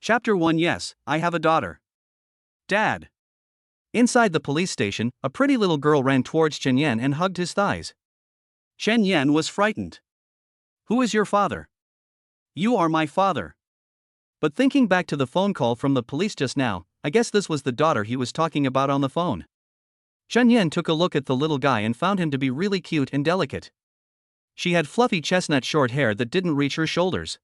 Chapter 1. Yes, I have a daughter. Dad. Inside the police station, a pretty little girl ran towards Chen Yan and hugged his thighs. Chen Yan was frightened. Who is your father? You are my father. But thinking back to the phone call from the police just now, I guess this was the daughter he was talking about on the phone. Chen Yan took a look at the little guy and found him to be really cute and delicate. She had fluffy chestnut short hair that didn't reach her shoulders.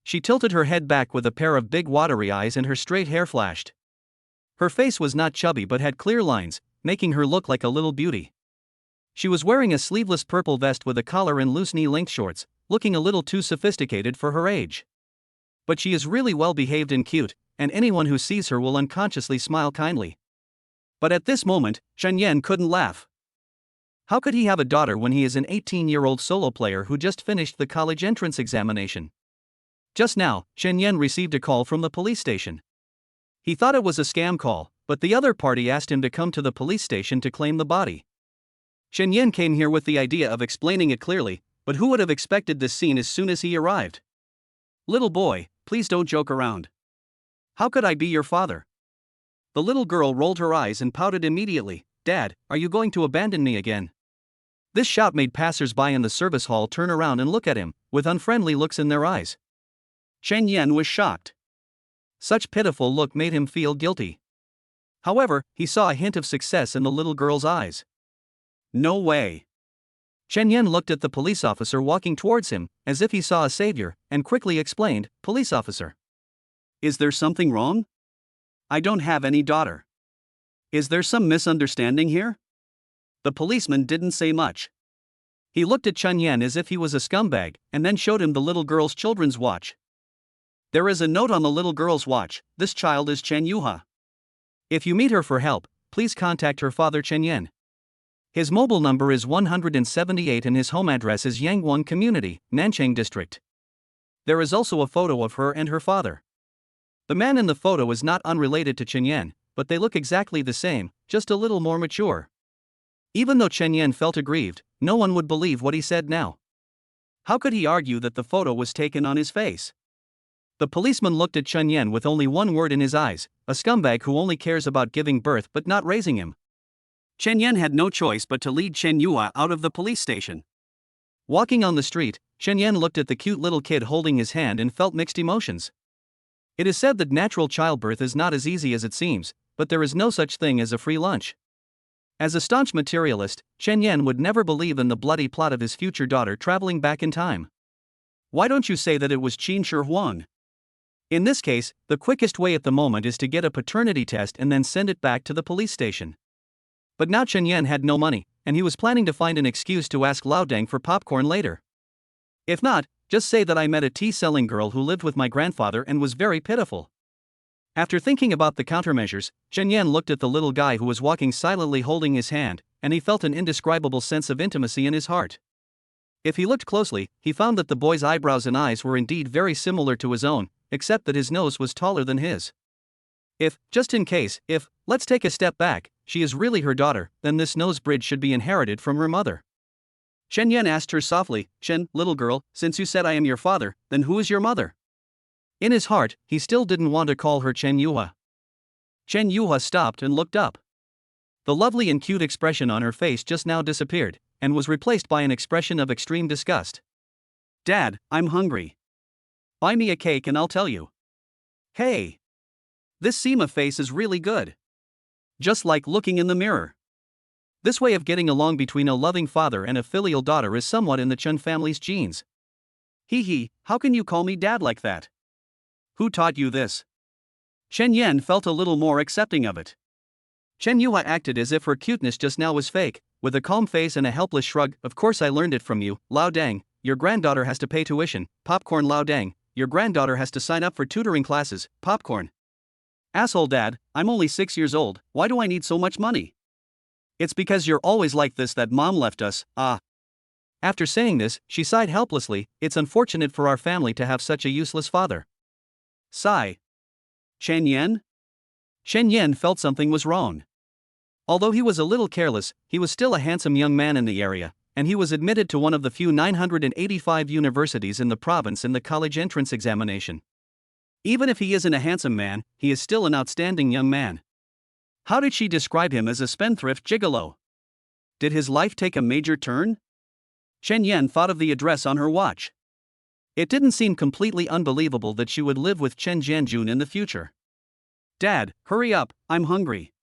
She tilted her head back with a pair of big watery eyes and her straight hair flashed. Her face was not chubby but had clear lines, making her look like a little beauty. She was wearing a sleeveless purple vest with a collar and loose knee-length shorts, looking a little too sophisticated for her age. But she is really well behaved and cute, and anyone who sees her will unconsciously smile kindly. But at this moment, Chen Yan couldn't laugh. How could he have a daughter when he is an 18-year-old solo player who just finished the college entrance examination? Just now, Chen Yan received a call from the police station. He thought it was a scam call, but the other party asked him to come to the police station to claim the body. Chen Yan came here with the idea of explaining it clearly, but who would have expected this scene as soon as he arrived? Little boy, please don't joke around. How could I be your father? The little girl rolled her eyes and pouted immediately. Dad, are you going to abandon me again? This shout made passers-by in the service hall turn around and look at him, with unfriendly looks in their eyes. Chen Yan was shocked. Such pitiful look made him feel guilty. However, he saw a hint of success in the little girl's eyes. No way. Chen Yan looked at the police officer walking towards him, as if he saw a savior, and quickly explained, Police officer. Is there something wrong? I don't have any daughter. Is there some misunderstanding here? The policeman didn't say much. He looked at Chen Yan as if he was a scumbag, and then showed him the little girl's children's watch. There is a note on the little girl's watch. This child is Chen Yuha. If you meet her for help, please contact her father Chen Yan. His mobile number is 178 and his home address is Yangguan Community, Nanchang District. There is also a photo of her and her father. The man in the photo is not unrelated to Chen Yan, but they look exactly the same, just a little more mature. Even though Chen Yan felt aggrieved, no one would believe what he said now. How could he argue that the photo was taken on his face? The policeman looked at Chen Yan with only one word in his eyes, a scumbag who only cares about giving birth but not raising him. Chen Yan had no choice but to lead Chen Yua out of the police station. Walking on the street, Chen Yan looked at the cute little kid holding his hand and felt mixed emotions. It is said that natural childbirth is not as easy as it seems, but there is no such thing as a free lunch. As a staunch materialist, Chen Yan would never believe in the bloody plot of his future daughter traveling back in time. Why don't you say that it was Qin Shi Huang? In this case, the quickest way at the moment is to get a paternity test and then send it back to the police station. But now Chen Yan had no money, and he was planning to find an excuse to ask Lao Deng for popcorn later. If not, just say that I met a tea-selling girl who lived with my grandfather and was very pitiful. After thinking about the countermeasures, Chen Yan looked at the little guy who was walking silently holding his hand, and he felt an indescribable sense of intimacy in his heart. If he looked closely, he found that the boy's eyebrows and eyes were indeed very similar to his own, except that his nose was taller than his. Just in case, let's take a step back, she is really her daughter, then this nose bridge should be inherited from her mother. Chen Yan asked her softly, Chen, little girl, since you said I am your father, then who is your mother? In his heart, he still didn't want to call her Chen Yuha. Chen Yuha stopped and looked up. The lovely and cute expression on her face just now disappeared, and was replaced by an expression of extreme disgust. Dad, I'm hungry. Buy me a cake and I'll tell you. Hey! This Seema face is really good. Just like looking in the mirror. This way of getting along between a loving father and a filial daughter is somewhat in the Chen family's genes. Hee, how can you call me dad like that? Who taught you this? Chen Yan felt a little more accepting of it. Chen Yuha acted as if her cuteness just now was fake, with a calm face and a helpless shrug. Of course I learned it from you, Lao Deng. Your granddaughter has to pay tuition, popcorn. Lao Deng. Your granddaughter has to sign up for tutoring classes, popcorn. Asshole dad, I'm only 6 years old, why do I need so much money? It's because you're always like this that mom left us, ah. After saying this, she sighed helplessly. It's unfortunate for our family to have such a useless father. Sigh. Chen Yan? Chen Yan felt something was wrong. Although he was a little careless, he was still a handsome young man in the area, and he was admitted to one of the few 985 universities in the province in the college entrance examination. Even if he isn't a handsome man, he is still an outstanding young man. How did she describe him as a spendthrift gigolo? Did his life take a major turn? Chen Yan thought of the address on her watch. It didn't seem completely unbelievable that she would live with Chen Jianjun in the future. Dad, hurry up, I'm hungry.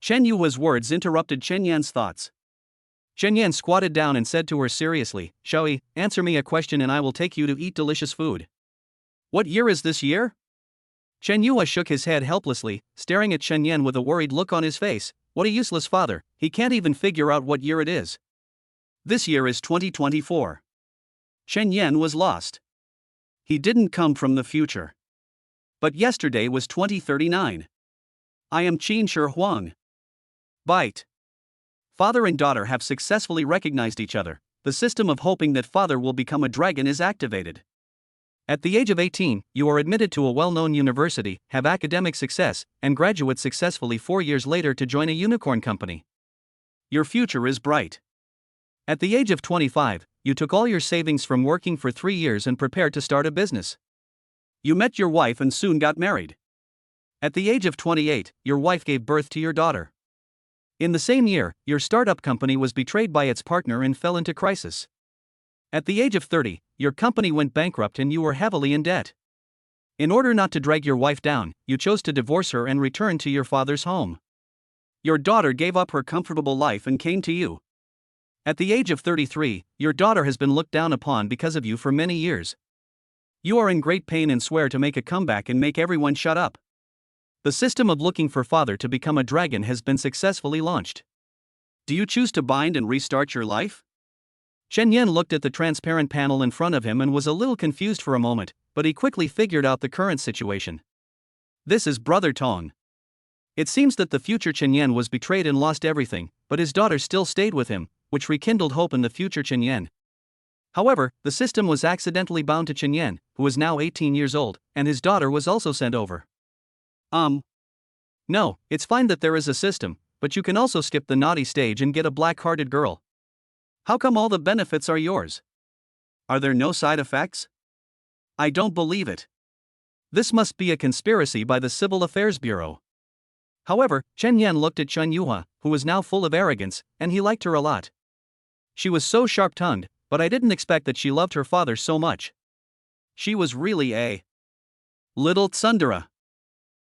Chen Yuhua's words interrupted Chen Yan's thoughts. Chen Yan squatted down and said to her seriously, Xiaoyi, answer me a question and I will take you to eat delicious food. What year is this year? Chen Yuhua shook his head helplessly, staring at Chen Yan with a worried look on his face. What a useless father, he can't even figure out what year it is. This year is 2024. Chen Yan was lost. He didn't come from the future. But yesterday was 2039. I am Qin Shi Huang. Bite. Father and daughter have successfully recognized each other. The system of hoping that father will become a dragon is activated. At the age of 18, you are admitted to a well-known university, have academic success, and graduate successfully 4 years later to join a unicorn company. Your future is bright. At the age of 25, you took all your savings from working for 3 years and prepared to start a business. You met your wife and soon got married. At the age of 28, your wife gave birth to your daughter. In the same year, your startup company was betrayed by its partner and fell into crisis. At the age of 30, your company went bankrupt and you were heavily in debt. In order not to drag your wife down, you chose to divorce her and return to your father's home. Your daughter gave up her comfortable life and came to you. At the age of 33, your daughter has been looked down upon because of you for many years. You are in great pain and swear to make a comeback and make everyone shut up. The system of looking for father to become a dragon has been successfully launched. Do you choose to bind and restart your life? Chen Yan looked at the transparent panel in front of him and was a little confused for a moment, but he quickly figured out the current situation. This is Brother Tong. It seems that the future Chen Yan was betrayed and lost everything, but his daughter still stayed with him, which rekindled hope in the future Chen Yan. However, the system was accidentally bound to Chen Yan, who was now 18 years old, and his daughter was also sent over. No, it's fine that there is a system, but you can also skip the naughty stage and get a black-hearted girl. How come all the benefits are yours? Are there no side effects? I don't believe it. This must be a conspiracy by the Civil Affairs Bureau. However, Chen Yan looked at Chen Yuhua, who was now full of arrogance, and he liked her a lot. She was so sharp-tongued, but I didn't expect that she loved her father so much. She was really a little tsundere.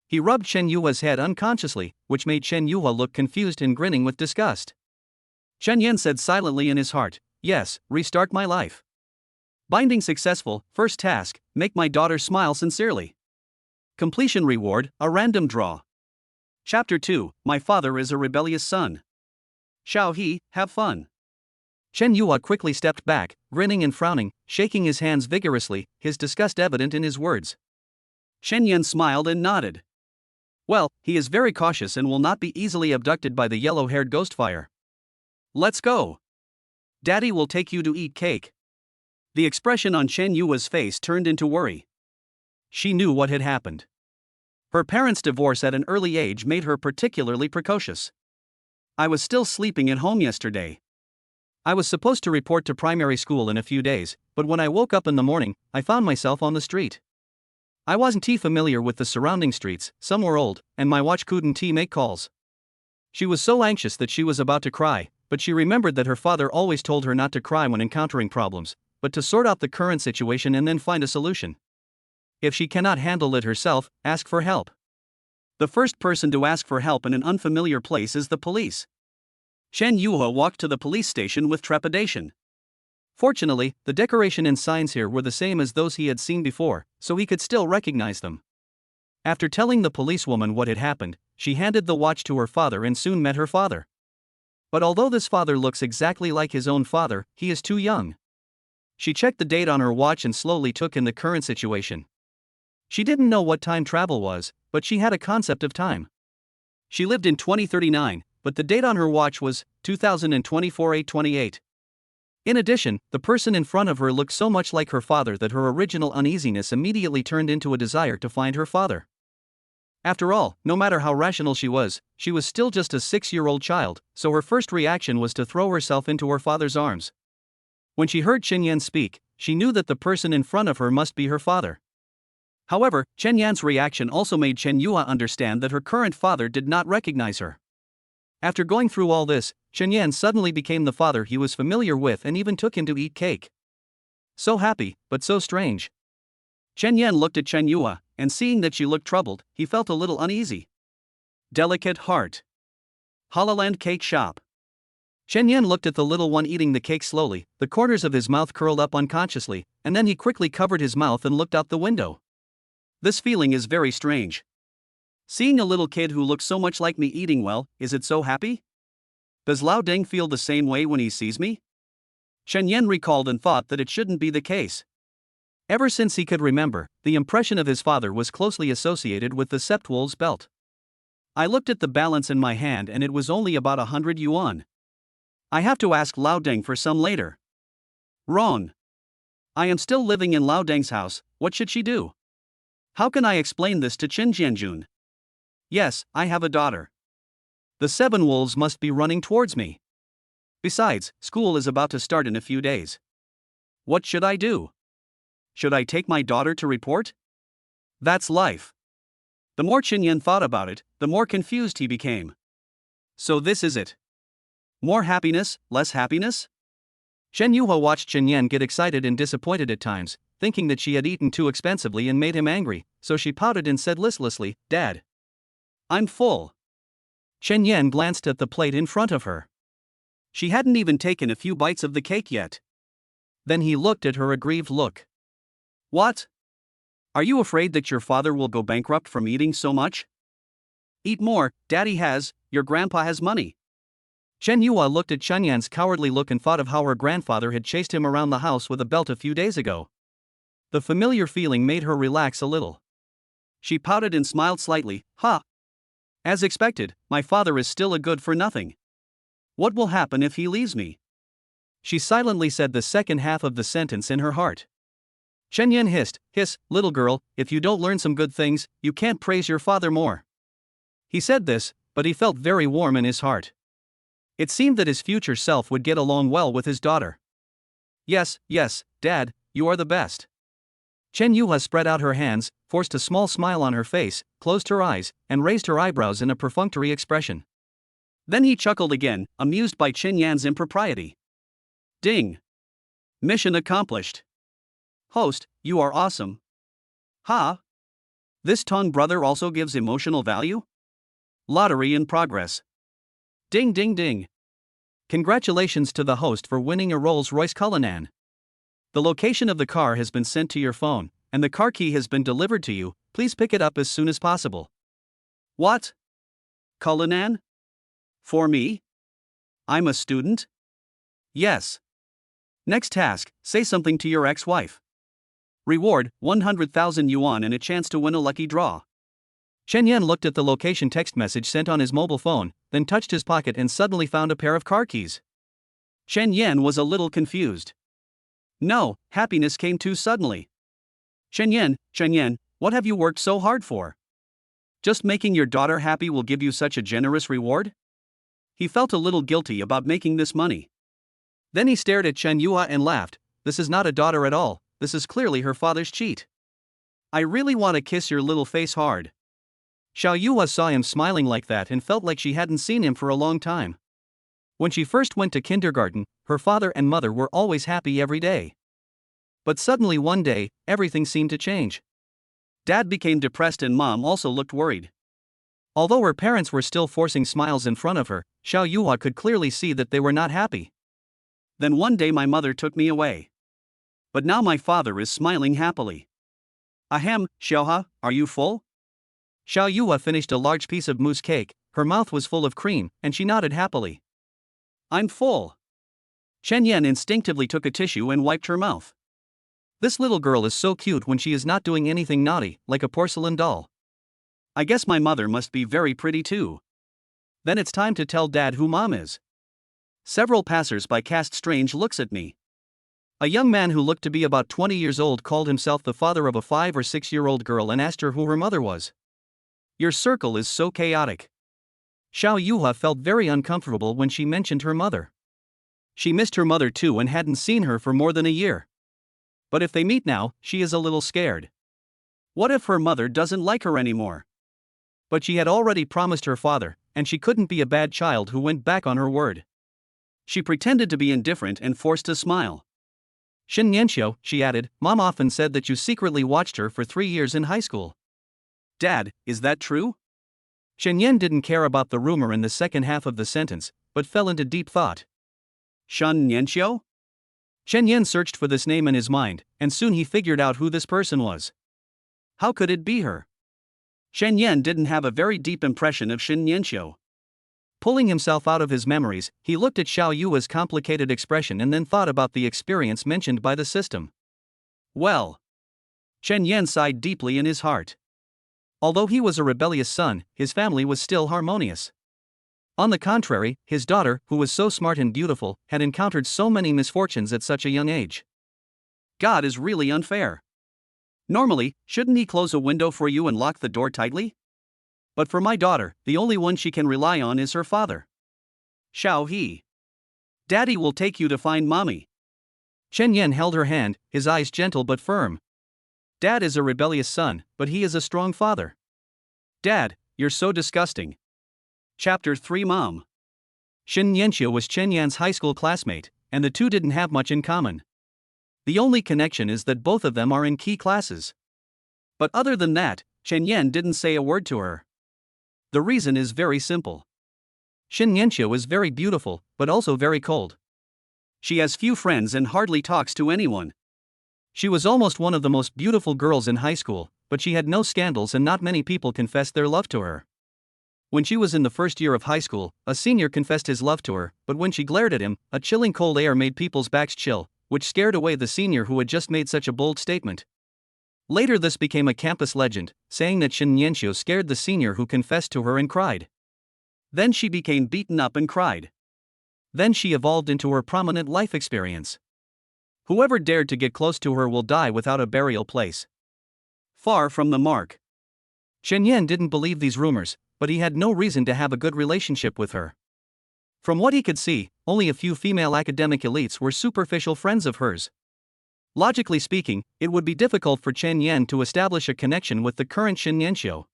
He rubbed Chen Yuhua's head unconsciously, which made Chen Yuhua look confused and grinning with disgust. Chen Yan said silently in his heart, yes, restart my life. Binding successful, first task, make my daughter smile sincerely. Completion reward, a random draw. Chapter 2, My Father is a Rebellious Son. Xiao He, have fun. Chen Yuhua quickly stepped back, grinning and frowning, shaking his hands vigorously, his disgust evident in his words. Chen Yan smiled and nodded. Well, he is very cautious and will not be easily abducted by the yellow-haired Ghostfire. Let's go. Daddy will take you to eat cake. The expression on Chen Yuhua's face turned into worry. She knew what had happened. Her parents' divorce at an early age made her particularly precocious. I was still sleeping at home yesterday. I was supposed to report to primary school in a few days, but when I woke up in the morning, I found myself on the street. I wasn't familiar with the surrounding streets, some were old, and my watch couldn't make calls. She was so anxious that she was about to cry, but she remembered that her father always told her not to cry when encountering problems, but to sort out the current situation and then find a solution. If she cannot handle it herself, ask for help. The first person to ask for help in an unfamiliar place is the police. Chen Yuhua walked to the police station with trepidation. Fortunately, the decoration and signs here were the same as those he had seen before, so he could still recognize them. After telling the policewoman what had happened, she handed the watch to her father and soon met her father. But although this father looks exactly like his own father, he is too young. She checked the date on her watch and slowly took in the current situation. She didn't know what time travel was, but she had a concept of time. She lived in 2039, but the date on her watch was 2024-8/28. In addition, the person in front of her looked so much like her father that her original uneasiness immediately turned into a desire to find her father. After all, no matter how rational she was still just a 6-year-old child, so her first reaction was to throw herself into her father's arms. When she heard Chen Yan speak, she knew that the person in front of her must be her father. However, Chen Yan's reaction also made Chen Yue understand that her current father did not recognize her. After going through all this, Chen Yan suddenly became the father he was familiar with and even took him to eat cake. So happy, but so strange. Chen Yan looked at Chen Yue, and seeing that she looked troubled, he felt a little uneasy. Delicate heart. Hololand Cake Shop. Chen Yan looked at the little one eating the cake slowly, the corners of his mouth curled up unconsciously, and then he quickly covered his mouth and looked out the window. This feeling is very strange. Seeing a little kid who looks so much like me eating well, is it so happy? Does Lao Deng feel the same way when he sees me? Chen Yan recalled and thought that it shouldn't be the case. Ever since he could remember, the impression of his father was closely associated with the Septwolf's belt. I looked at the balance in my hand and it was only about 100 yuan. I have to ask Lao Deng for some later. Wrong. I am still living in Lao Deng's house, what should she do? How can I explain this to Qin Jianjun? Yes, I have a daughter. The 7 wolves must be running towards me. Besides, school is about to start in a few days. What should I do? Should I take my daughter to report? That's life. The more Qin Yan thought about it, the more confused he became. So this is it. More happiness, less happiness? Chen Yue watched Qin Yan get excited and disappointed at times, thinking that she had eaten too expensively and made him angry, so she pouted and said listlessly, "Dad, I'm full." Chen Yan glanced at the plate in front of her. She hadn't even taken a few bites of the cake yet. Then he looked at her aggrieved look. What? Are you afraid that your father will go bankrupt from eating so much? Eat more, Daddy has, your grandpa has money. Chen Yue looked at Chen Yan's cowardly look and thought of how her grandfather had chased him around the house with a belt a few days ago. The familiar feeling made her relax a little. She pouted and smiled slightly. Ha! As expected, my father is still a good for nothing. What will happen if he leaves me? She silently said the second half of the sentence in her heart. Chen Yan hissed, "Hiss, little girl, if you don't learn some good things, you can't praise your father more." He said this, but he felt very warm in his heart. It seemed that his future self would get along well with his daughter. Yes, yes, Dad, you are the best. Chen Yue spread out her hands, forced a small smile on her face, closed her eyes, and raised her eyebrows in a perfunctory expression. Then he chuckled again, amused by Qin Yan's impropriety. Ding! Mission accomplished. Host, you are awesome. Ha! This Tong brother also gives emotional value? Lottery in progress. Ding ding ding. Congratulations to the host for winning a Rolls-Royce Cullinan. The location of the car has been sent to your phone, and the car key has been delivered to you. Please pick it up as soon as possible. What? Cullinan? For me? I'm a student? Yes. Next task, say something to your ex-wife. Reward, 100,000 yuan and a chance to win a lucky draw. Chen Yan looked at the location text message sent on his mobile phone, then touched his pocket and suddenly found a pair of car keys. Chen Yan was a little confused. No, happiness came too suddenly. Chen Yan, what have you worked so hard for? Just making your daughter happy will give you such a generous reward? He felt a little guilty about making this money. Then he stared at Chen Yue and laughed. This is not a daughter at all, this is clearly her father's cheat. I really want to kiss your little face hard. Xiao Yue saw him smiling like that and felt like she hadn't seen him for a long time. When she first went to kindergarten, her father and mother were always happy every day. But suddenly one day, everything seemed to change. Dad became depressed and Mom also looked worried. Although her parents were still forcing smiles in front of her, Xiao Yue could clearly see that they were not happy. Then one day my mother took me away. But now my father is smiling happily. Ahem, Xiaohe, are you full? Xiao Yue finished a large piece of mousse cake, her mouth was full of cream, and she nodded happily. I'm full. Chen Yan instinctively took a tissue and wiped her mouth. This little girl is so cute when she is not doing anything naughty, like a porcelain doll. I guess my mother must be very pretty too. Then it's time to tell Dad who Mom is. Several passers-by cast strange looks at me. A young man who looked to be about 20 years old called himself the father of a 5 or 6-year-old girl and asked her who her mother was. Your circle is so chaotic. Xiao Yue felt very uncomfortable when she mentioned her mother. She missed her mother too and hadn't seen her for more than a year. But if they meet now, she is a little scared. What if her mother doesn't like her anymore? But she had already promised her father, and she couldn't be a bad child who went back on her word. She pretended to be indifferent and forced a smile. Shin Nianxiu, she added, Mom often said that you secretly watched her for 3 years in high school. Dad, is that true? Shen Yan didn't care about the rumor in the second half of the sentence, but fell into deep thought. Shen Nianxiu? Shen Yan searched for this name in his mind, and soon he figured out who this person was. How could it be her? Shen Yan didn't have a very deep impression of Shin Nianxiu. Pulling himself out of his memories, he looked at Xiao Yu's complicated expression and then thought about the experience mentioned by the system. Well. Shen Yan sighed deeply in his heart. Although he was a rebellious son, his family was still harmonious. On the contrary, his daughter, who was so smart and beautiful, had encountered so many misfortunes at such a young age. God is really unfair. Normally, shouldn't he close a window for you and lock the door tightly? But for my daughter, the only one she can rely on is her father. Xiao He. Daddy will take you to find mommy. Chen Yan held her hand, his eyes gentle but firm. Dad is a rebellious son, but he is a strong father. Dad, you're so disgusting. Chapter 3 Mom. Shin Nianxiu was Chen Yan's high school classmate, and the two didn't have much in common. The only connection is that both of them are in key classes. But other than that, Chen Yan didn't say a word to her. The reason is very simple. Shin Nianxiu is very beautiful, but also very cold. She has few friends and hardly talks to anyone. She was almost one of the most beautiful girls in high school, but she had no scandals and not many people confessed their love to her. When she was in the first year of high school, a senior confessed his love to her, but when she glared at him, a chilling cold air made people's backs chill, which scared away the senior who had just made such a bold statement. Later this became a campus legend, saying that Shin Nianxiu scared the senior who confessed to her and cried. Then she became beaten up and cried. Then she evolved into her prominent life experience. Whoever dared to get close to her will die without a burial place. Far from the mark. Shen Yan didn't believe these rumors, but he had no reason to have a good relationship with her. From what he could see, only a few female academic elites were superficial friends of hers. Logically speaking, it would be difficult for Chen Yan to establish a connection with the current Shin Nianxiu.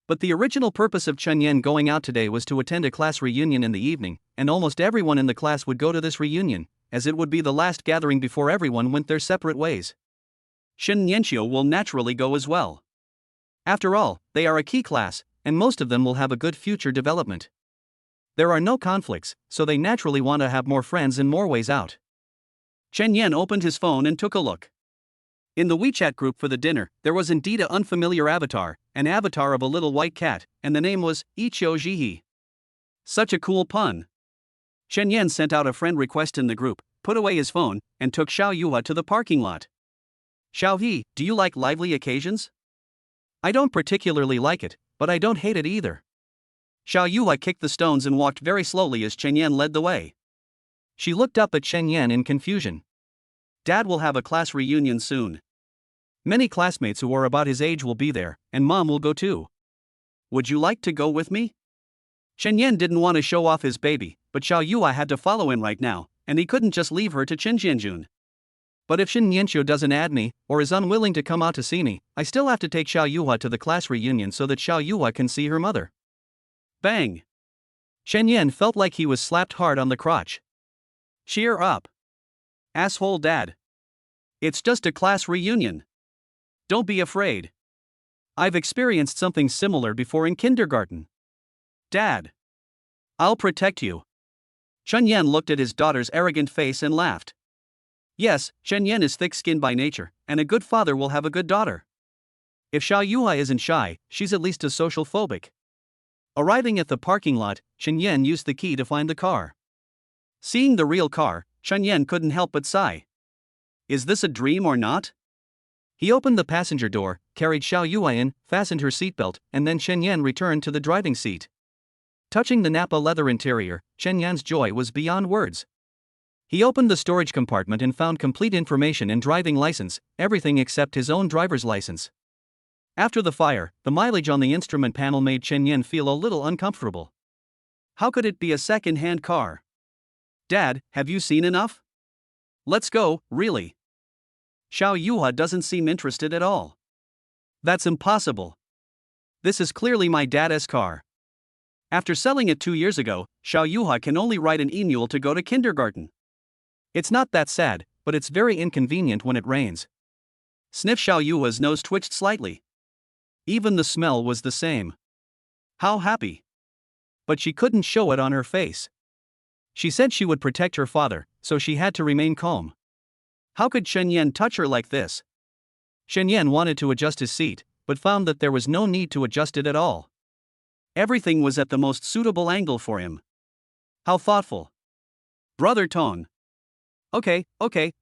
But the original purpose of Chen Yan going out today was to attend a class reunion in the evening, and almost everyone in the class would go to this reunion, as it would be the last gathering before everyone went their separate ways. Shin Nianxiu will naturally go as well. After all, they are a key class, and most of them will have a good future development. There are no conflicts, so they naturally want to have more friends and more ways out. Chen Yan opened his phone and took a look. In the WeChat group for the dinner, there was indeed an unfamiliar avatar, an avatar of a little white cat, and the name was Ichou Jihi. Such a cool pun. Chen Yan sent out a friend request in the group, put away his phone, and took Xiao Yuha to the parking lot. Xiao He, do you like lively occasions? I don't particularly like it, but I don't hate it either. Xiao Yuha kicked the stones and walked very slowly as Chen Yan led the way. She looked up at Chen Yan in confusion. Dad will have a class reunion soon. Many classmates who are about his age will be there, and Mom will go too. Would you like to go with me? Chen Yan didn't want to show off his baby, but Xiao Yuha had to follow him right now, and he couldn't just leave her to Qinjianjun. But if Shin Nianxiu doesn't add me, or is unwilling to come out to see me, I still have to take Xiao Yuha to the class reunion so that Xiao Yuha can see her mother. Bang! Shen Yan felt like he was slapped hard on the crotch. Cheer up. Asshole dad. It's just a class reunion. Don't be afraid. I've experienced something similar before in kindergarten. Dad. I'll protect you. Chen Yan looked at his daughter's arrogant face and laughed. Yes, Chen Yan is thick-skinned by nature, and a good father will have a good daughter. If Xiao Yuha isn't shy, she's at least a social phobic. Arriving at the parking lot, Chen Yan used the key to find the car. Seeing the real car, Chen Yan couldn't help but sigh. Is this a dream or not? He opened the passenger door, carried Xiao Yuha in, fastened her seatbelt, and then Chen Yan returned to the driving seat. Touching the Napa leather interior, Chen Yan's joy was beyond words. He opened the storage compartment and found complete information and driving license, everything except his own driver's license. After the fire, the mileage on the instrument panel made Chen Yan feel a little uncomfortable. How could it be a second-hand car? Dad, have you seen enough? Let's go, really. Xiao Yuha doesn't seem interested at all. That's impossible. This is clearly my dad's car. After selling it 2 years ago, Xiao Yuha can only ride an e-mule to go to kindergarten. It's not that sad, but it's very inconvenient when it rains. Sniff. Xiao Yuha's nose twitched slightly. Even the smell was the same. How happy. But she couldn't show it on her face. She said she would protect her father, so she had to remain calm. How could Shen Yan touch her like this? Shen Yan wanted to adjust his seat, but found that there was no need to adjust it at all. Everything was at the most suitable angle for him. How thoughtful. Brother Tong. Okay,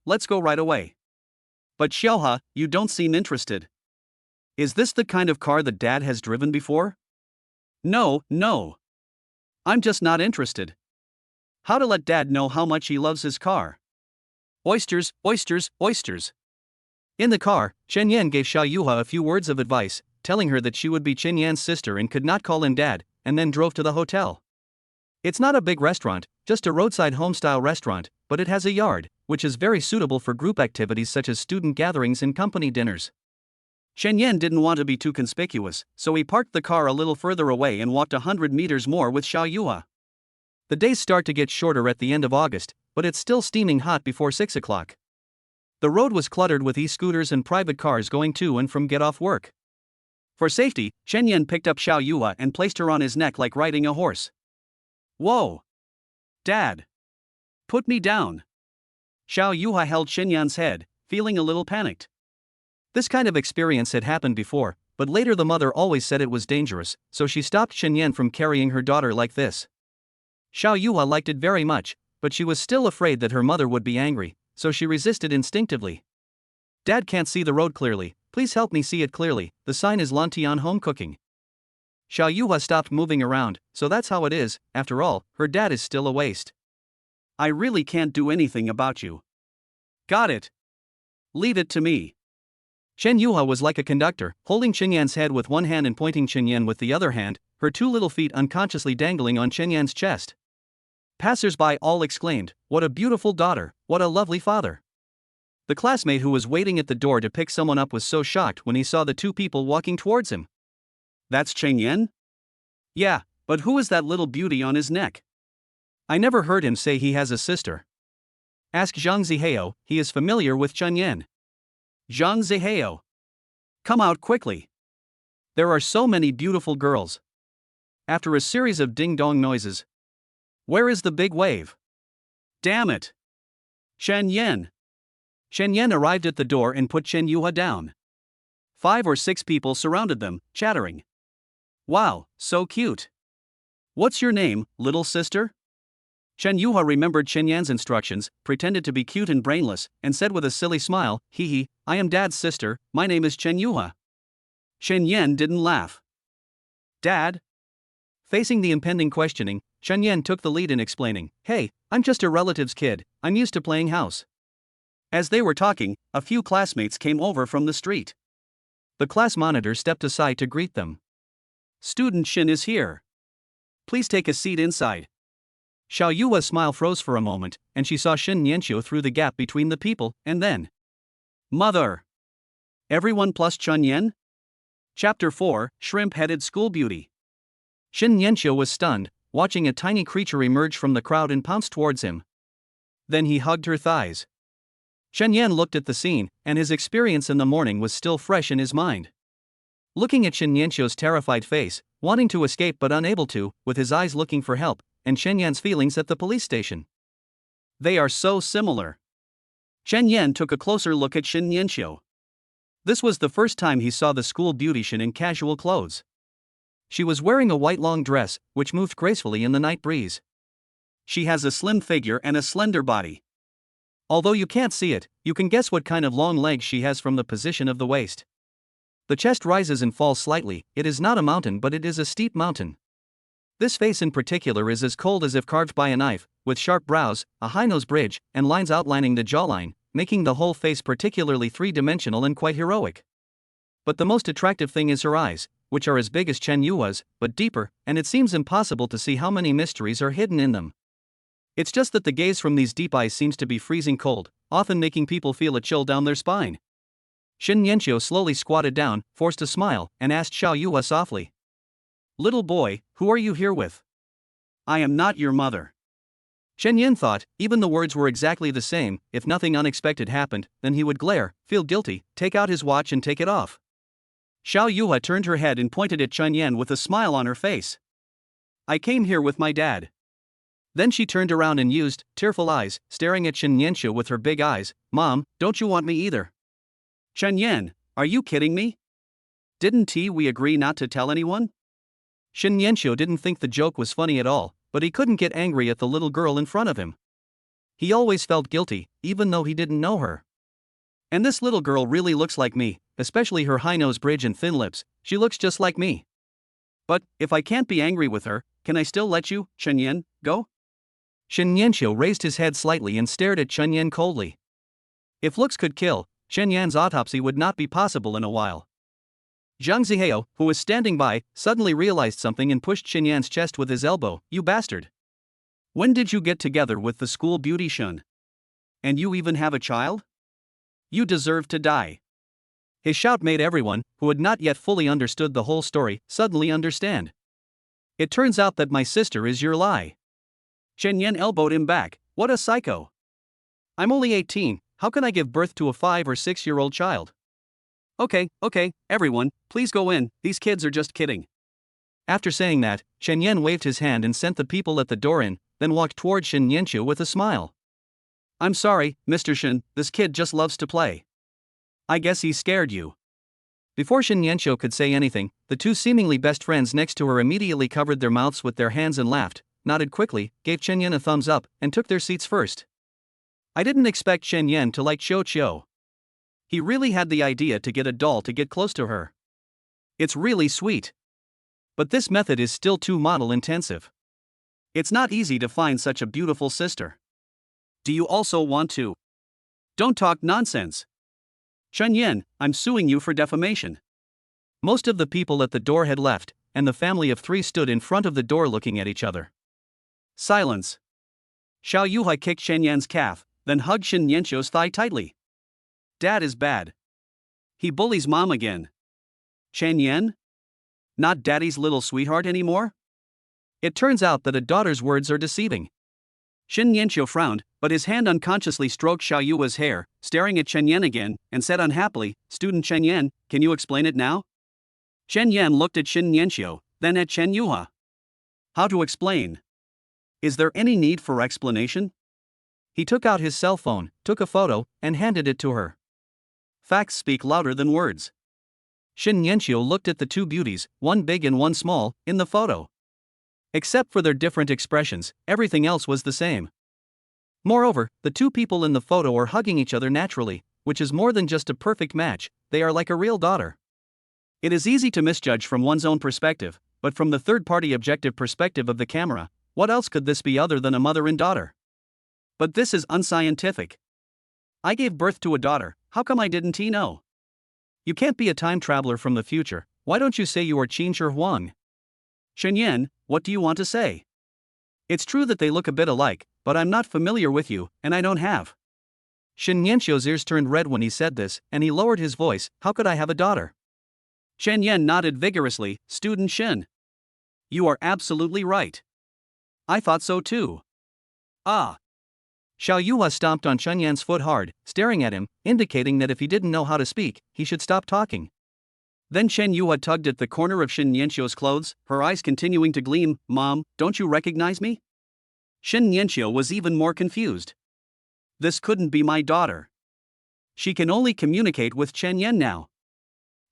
let's go right away. But Xiaohe, you don't seem interested. Is this the kind of car that Dad has driven before? No. I'm just not interested. How to let Dad know how much he loves his car? Oysters. In the car, Chen Yan gave Xiao Yuha a few words of advice, telling her that she would be Chen Yan's sister and could not call him Dad, and then drove to the hotel. It's not a big restaurant, just a roadside home-style restaurant, but it has a yard, which is very suitable for group activities such as student gatherings and company dinners. Shen Yan didn't want to be too conspicuous, so he parked the car a little further away and walked 100 meters more with Xiao Yuha. The days start to get shorter at the end of August, but it's still steaming hot before 6 o'clock. The road was cluttered with e-scooters and private cars going to and from get off work. For safety, Shen Yan picked up Xiao Yuha and placed her on his neck like riding a horse. Whoa! Dad! Put me down! Xiao Yuha held Shen Yan's head, feeling a little panicked. This kind of experience had happened before, but later the mother always said it was dangerous, so she stopped Shen Yan from carrying her daughter like this. Xiao Yuha liked it very much, but she was still afraid that her mother would be angry, so she resisted instinctively. Dad can't see the road clearly, please help me see it clearly, the sign is Lantian Home Cooking. Xiao Yuha stopped moving around, so that's how it is, after all, her dad is still a waste. I really can't do anything about you. Got it. Leave it to me. Shen Yuha was like a conductor, holding Chen Yan's head with one hand and pointing Chen Yan with the other hand, her 2 little feet unconsciously dangling on Chen Yan's chest. Passers-by all exclaimed, "What a beautiful daughter, what a lovely father." The classmate who was waiting at the door to pick someone up was so shocked when he saw the 2 people walking towards him. That's Chen Yan? Yeah, but who is that little beauty on his neck? I never heard him say he has a sister. Ask Zhang Zihao, he is familiar with Chen Yan. Zhang Zihao. Come out quickly. There are so many beautiful girls. After a series of ding-dong noises. Where is the big wave? Damn it. Shen Yan. Shen Yan arrived at the door and put Shen Yuha down. 5 or 6 people surrounded them, chattering. Wow, so cute. What's your name, little sister? Shen Yuha remembered Chen Yan's instructions, pretended to be cute and brainless, and said with a silly smile, "Hee, I am Dad's sister, my name is Chen Yuha." Shen Yan didn't laugh. Dad? Facing the impending questioning, Chen Yan took the lead in explaining, "Hey, I'm just a relative's kid, I'm used to playing house." As they were talking, a few classmates came over from the street. The class monitor stepped aside to greet them. Student Shin is here. Please take a seat inside. Xiao Yua's smile froze for a moment, and she saw Shin Nianqiu through the gap between the people, and then. Mother! Everyone plus Chun Yen? Chapter 4, Shrimp-Headed School Beauty. Shin Nianqiu was stunned, watching a tiny creature emerge from the crowd and pounce towards him. Then he hugged her thighs. Shen Yan looked at the scene, and his experience in the morning was still fresh in his mind. Looking at Shin Nianqiu's terrified face, wanting to escape but unable to, with his eyes looking for help, and Shen Yan's feelings at the police station. They are so similar. Shen Yan took a closer look at Shin Nianqiu. This was the first time he saw the school beautician in casual clothes. She was wearing a white long dress, which moved gracefully in the night breeze. She has a slim figure and a slender body. Although you can't see it, you can guess what kind of long legs she has from the position of the waist. The chest rises and falls slightly, it is not a mountain but it is a steep mountain. This face in particular is as cold as if carved by a knife, with sharp brows, a high nose bridge, and lines outlining the jawline, making the whole face particularly three-dimensional and quite heroic. But the most attractive thing is her eyes, which are as big as Chen Yua's, but deeper, and it seems impossible to see how many mysteries are hidden in them. It's just that the gaze from these deep eyes seems to be freezing cold, often making people feel a chill down their spine. Shen Yanqiu slowly squatted down, forced a smile, and asked Xiao Yuhua softly. Little boy, who are you here with? I am not your mother. Shen Yan thought, even the words were exactly the same, if nothing unexpected happened, then he would glare, feel guilty, take out his watch and take it off. Xiao Yuhua turned her head and pointed at Chen Yan with a smile on her face. I came here with my dad. Then she turned around and used tearful eyes, staring at Shen Yanqiu with her big eyes. Mom, don't you want me either? Chen Yan, are you kidding me? Didn't we agree not to tell anyone? Shen Yanqiu didn't think the joke was funny at all, but he couldn't get angry at the little girl in front of him. He always felt guilty, even though he didn't know her. And this little girl really looks like me, especially her high nose bridge and thin lips. She looks just like me. But, if I can't be angry with her, can I still let you, Chen Yan, go? Shen Yanqiu raised his head slightly and stared at Chen Yan coldly. If looks could kill, Chen Yan's autopsy would not be possible in a while. Zhang Zihao, who was standing by, suddenly realized something and pushed Chen Yan's chest with his elbow. You bastard! When did you get together with the school beauty Shun? And you even have a child? You deserve to die. His shout made everyone, who had not yet fully understood the whole story, suddenly understand. It turns out that my sister is your lie. Chen Yan elbowed him back. What a psycho! I'm only 18, how can I give birth to a 5 or 6-year-old child? Okay, everyone, please go in, these kids are just kidding. After saying that, Chen Yan waved his hand and sent the people at the door in, then walked toward Shen Yanqiu with a smile. I'm sorry, Mr. Shen, this kid just loves to play. I guess he scared you. Before Shen Yanqiu could say anything, the two seemingly best friends next to her immediately covered their mouths with their hands and laughed, nodded quickly, gave Chen Yan a thumbs up, and took their seats first. I didn't expect Chen Yan to like Xiao Qiu. He really had the idea to get a doll to get close to her. It's really sweet. But this method is still too model-intensive. It's not easy to find such a beautiful sister. Do you also want to? Don't talk nonsense. Chen Yan, I'm suing you for defamation. Most of the people at the door had left, and the family of 3 stood in front of the door looking at each other. Silence. Xiao Yuhai kicked Chen Yan's calf, then hugged Shen Yanqiu's thigh tightly. Dad is bad. He bullies mom again. Chen Yan? Not daddy's little sweetheart anymore? It turns out that a daughter's words are deceiving. Shen Yanqiu frowned, but his hand unconsciously stroked Xiao Yua's hair, staring at Chen Yan again, and said unhappily, Student Chen Yan, can you explain it now? Chen Yan looked at Shen Yanqiu, then at Chen Yuhua. How to explain? Is there any need for explanation? He took out his cell phone, took a photo, and handed it to her. Facts speak louder than words. Shen Yanqiu looked at the two beauties, one big and one small, in the photo. Except for their different expressions, everything else was the same. Moreover, the two people in the photo are hugging each other naturally, which is more than just a perfect match, they are like a real daughter. It is easy to misjudge from one's own perspective, but from the third-party objective perspective of the camera, what else could this be other than a mother and daughter? But this is unscientific. I gave birth to a daughter, how come I didn't know? You can't be a time traveler from the future, why don't you say you are Qin Shi Huang? Shen Yan, what do you want to say? It's true that they look a bit alike, but I'm not familiar with you, and I don't have. Shen Yanqiu's ears turned red when he said this, and he lowered his voice, how could I have a daughter? Shen Yan nodded vigorously, Student Shen. You are absolutely right. I thought so too. Ah. Xiao Yuhua stomped on Chen Yan's foot hard, staring at him, indicating that if he didn't know how to speak, he should stop talking. Then Chen Yuhua tugged at the corner of Shen Yanqiu's clothes, her eyes continuing to gleam. Mom, don't you recognize me? Shen Yanqiu was even more confused. This couldn't be my daughter. She can only communicate with Chen Yan now.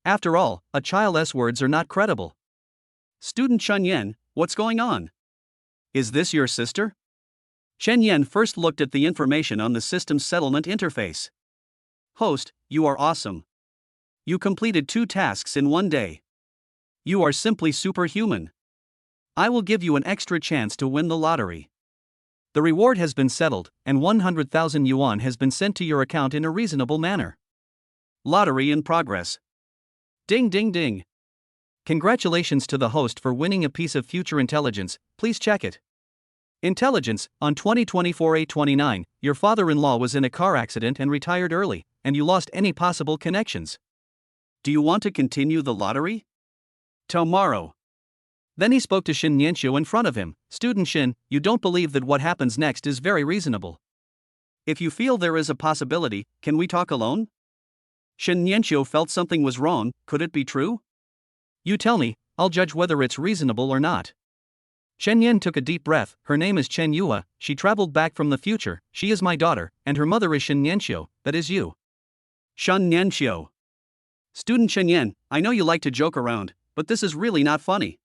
After all, a child's words are not credible. Student Chen Yan, what's going on? Is this your sister? Chen Yan first looked at the information on the system's settlement interface. Host, you are awesome. You completed 2 tasks in 1 day. You are simply superhuman. I will give you an extra chance to win the lottery. The reward has been settled, and 100,000 yuan has been sent to your account in a reasonable manner. Lottery in progress. Ding ding ding. Congratulations to the host for winning a piece of future intelligence, please check it. Intelligence, on 2024-829, your father-in-law was in a car accident and retired early. and you lost any possible connections. Do you want to continue the lottery? Tomorrow. Then he spoke to Shin Nianqiu in front of him. Student Shin, you don't believe that what happens next is very reasonable. If you feel there is a possibility, can we talk alone? Shin Nianqiu felt something was wrong. Could it be true? You tell me, I'll judge whether it's reasonable or not. Chen Yan took a deep breath. Her name is Chen Yue, she traveled back from the future, she is my daughter, and her mother is Shin Nianqiu, that is you. Shin Nianqiu. Student Chen Yan, I know you like to joke around, but this is really not funny.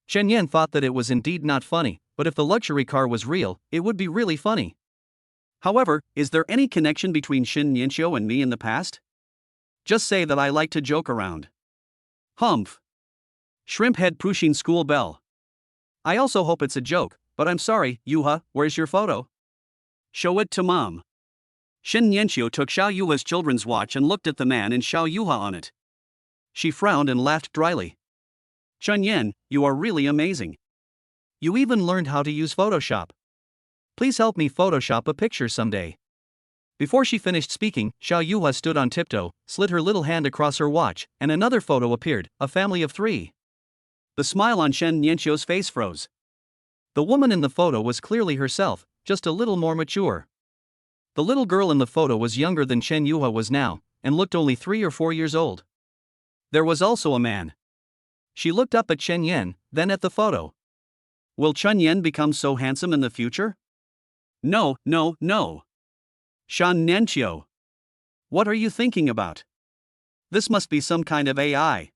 Chen Yan thought that it was indeed not funny, but if the luxury car was real, it would be really funny. However, is there any connection between Shin Nianqiu and me in the past? Just say that I like to joke around. Humph. Shrimp head Prussian school bell. I also hope it's a joke, but I'm sorry, Yuha, where's your photo? Show it to mom. Shin Nianqiu took Xiao Yuha's children's watch and looked at the man and Xiao Yuha on it. She frowned and laughed dryly. Chen Yan, you are really amazing. You even learned how to use Photoshop. Please help me Photoshop a picture someday. Before she finished speaking, Xiao Yuha stood on tiptoe, slid her little hand across her watch, and another photo appeared, a family of 3. The smile on Shen Nianqiu's face froze. The woman in the photo was clearly herself, just a little more mature. The little girl in the photo was younger than Chen Yuha was now, and looked only 3 or 4 years old. There was also a man. She looked up at Chen Yan, then at the photo. Will Chen Yan become so handsome in the future? No, no, no. Shan Nianqiu. What are you thinking about? This must be some kind of AI.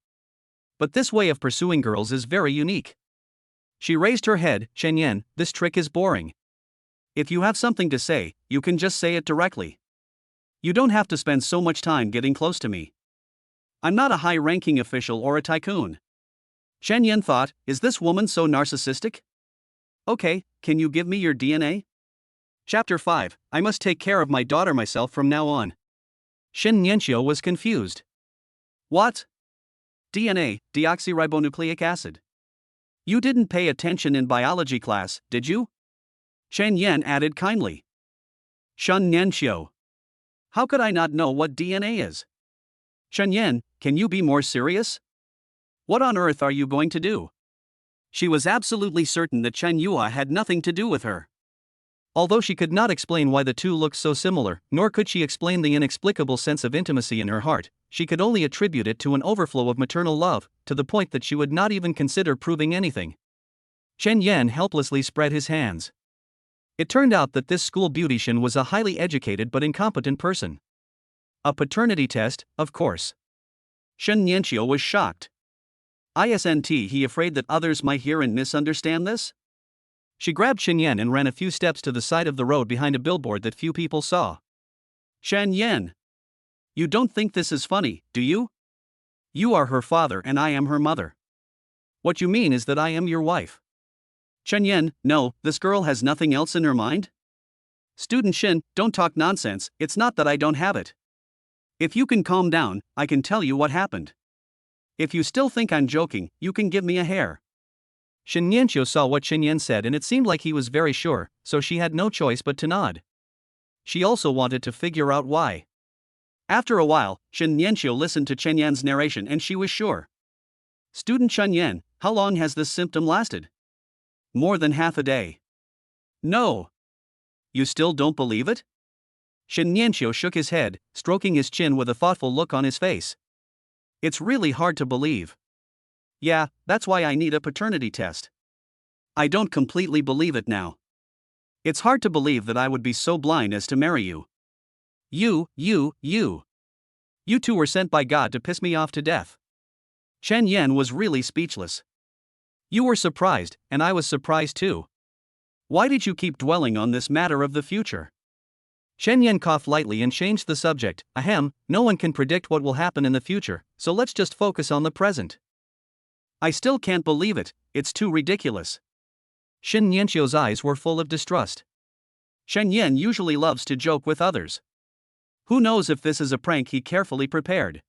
But this way of pursuing girls is very unique. She raised her head. Chen Yan, this trick is boring. If you have something to say, you can just say it directly. You don't have to spend so much time getting close to me. I'm not a high-ranking official or a tycoon. Chen Yan thought, is this woman so narcissistic? Okay, can you give me your DNA? Chapter 5, I must take care of my daughter myself from now on. Shin Nianqiu was confused. What? DNA, deoxyribonucleic acid. You didn't pay attention in biology class, did you? Chen Yan added kindly. Shin Nianqiu. How could I not know what DNA is? Chen Yan, can you be more serious? What on earth are you going to do? She was absolutely certain that Chen Yue had nothing to do with her. Although she could not explain why the two looked so similar, nor could she explain the inexplicable sense of intimacy in her heart, she could only attribute it to an overflow of maternal love, to the point that she would not even consider proving anything. Chen Yan helplessly spread his hands. It turned out that this school beautician was a highly educated but incompetent person. A paternity test, of course. Shin Nianqiu was shocked. Isn't he afraid that others might hear and misunderstand this? She grabbed Shin Yan and ran a few steps to the side of the road behind a billboard that few people saw. Shen Yan. You don't think this is funny, do you? You are her father and I am her mother. What you mean is that I am your wife. Chen Yan, no, this girl has nothing else in her mind? Student Shin, don't talk nonsense, it's not that I don't have it. If you can calm down, I can tell you what happened. If you still think I'm joking, you can give me a hair. Shin Nianqiu saw what Chen Yan said and it seemed like he was very sure, so she had no choice but to nod. She also wanted to figure out why. After a while, Shin Nianqiu listened to Chen Yan's narration and she was sure. Student Chen Yan, how long has this symptom lasted? More than half a day. No. You still don't believe it? Shin Nianqiu shook his head, stroking his chin with a thoughtful look on his face. It's really hard to believe. Yeah, that's why I need a paternity test. I don't completely believe it now. It's hard to believe that I would be so blind as to marry you. You two were sent by God to piss me off to death. Chen Yan was really speechless. You were surprised, and I was surprised too. Why did you keep dwelling on this matter of the future? Chen Yan coughed lightly and changed the subject. Ahem, no one can predict what will happen in the future, so let's just focus on the present. I still can't believe it, it's too ridiculous. Shin Nianqiu's eyes were full of distrust. Chen Yan usually loves to joke with others. Who knows if this is a prank he carefully prepared?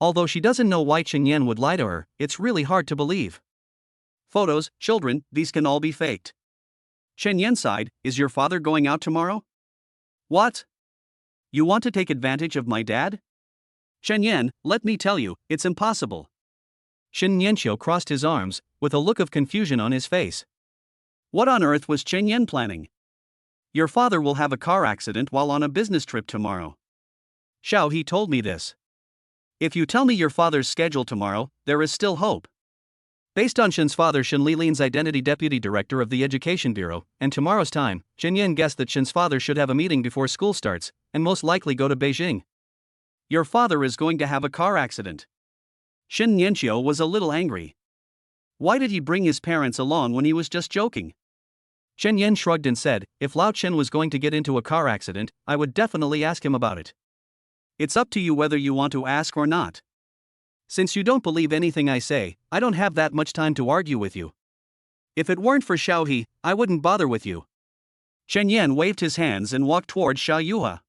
Although she doesn't know why Chen Yan would lie to her, it's really hard to believe. Photos, children, these can all be faked. Chen Yan sighed, is your father going out tomorrow? What? You want to take advantage of my dad? Chen Yan, let me tell you, it's impossible. Shin Nianqiu crossed his arms, with a look of confusion on his face. What on earth was Chen Yan planning? Your father will have a car accident while on a business trip tomorrow. Xiao He told me this. If you tell me your father's schedule tomorrow, there is still hope. Based on Shin's father Shin Lilin's identity deputy director of the Education Bureau, and tomorrow's time, Chen Yan guessed that Shin's father should have a meeting before school starts, and most likely go to Beijing. Your father is going to have a car accident. Shin Nianqiu was a little angry. Why did he bring his parents along when he was just joking? Chen Yan shrugged and said, if Lao Chen was going to get into a car accident, I would definitely ask him about it. It's up to you whether you want to ask or not. Since you don't believe anything I say, I don't have that much time to argue with you. If it weren't for Xiao He, I wouldn't bother with you. Chen Yan waved his hands and walked towards Xiao Yuha.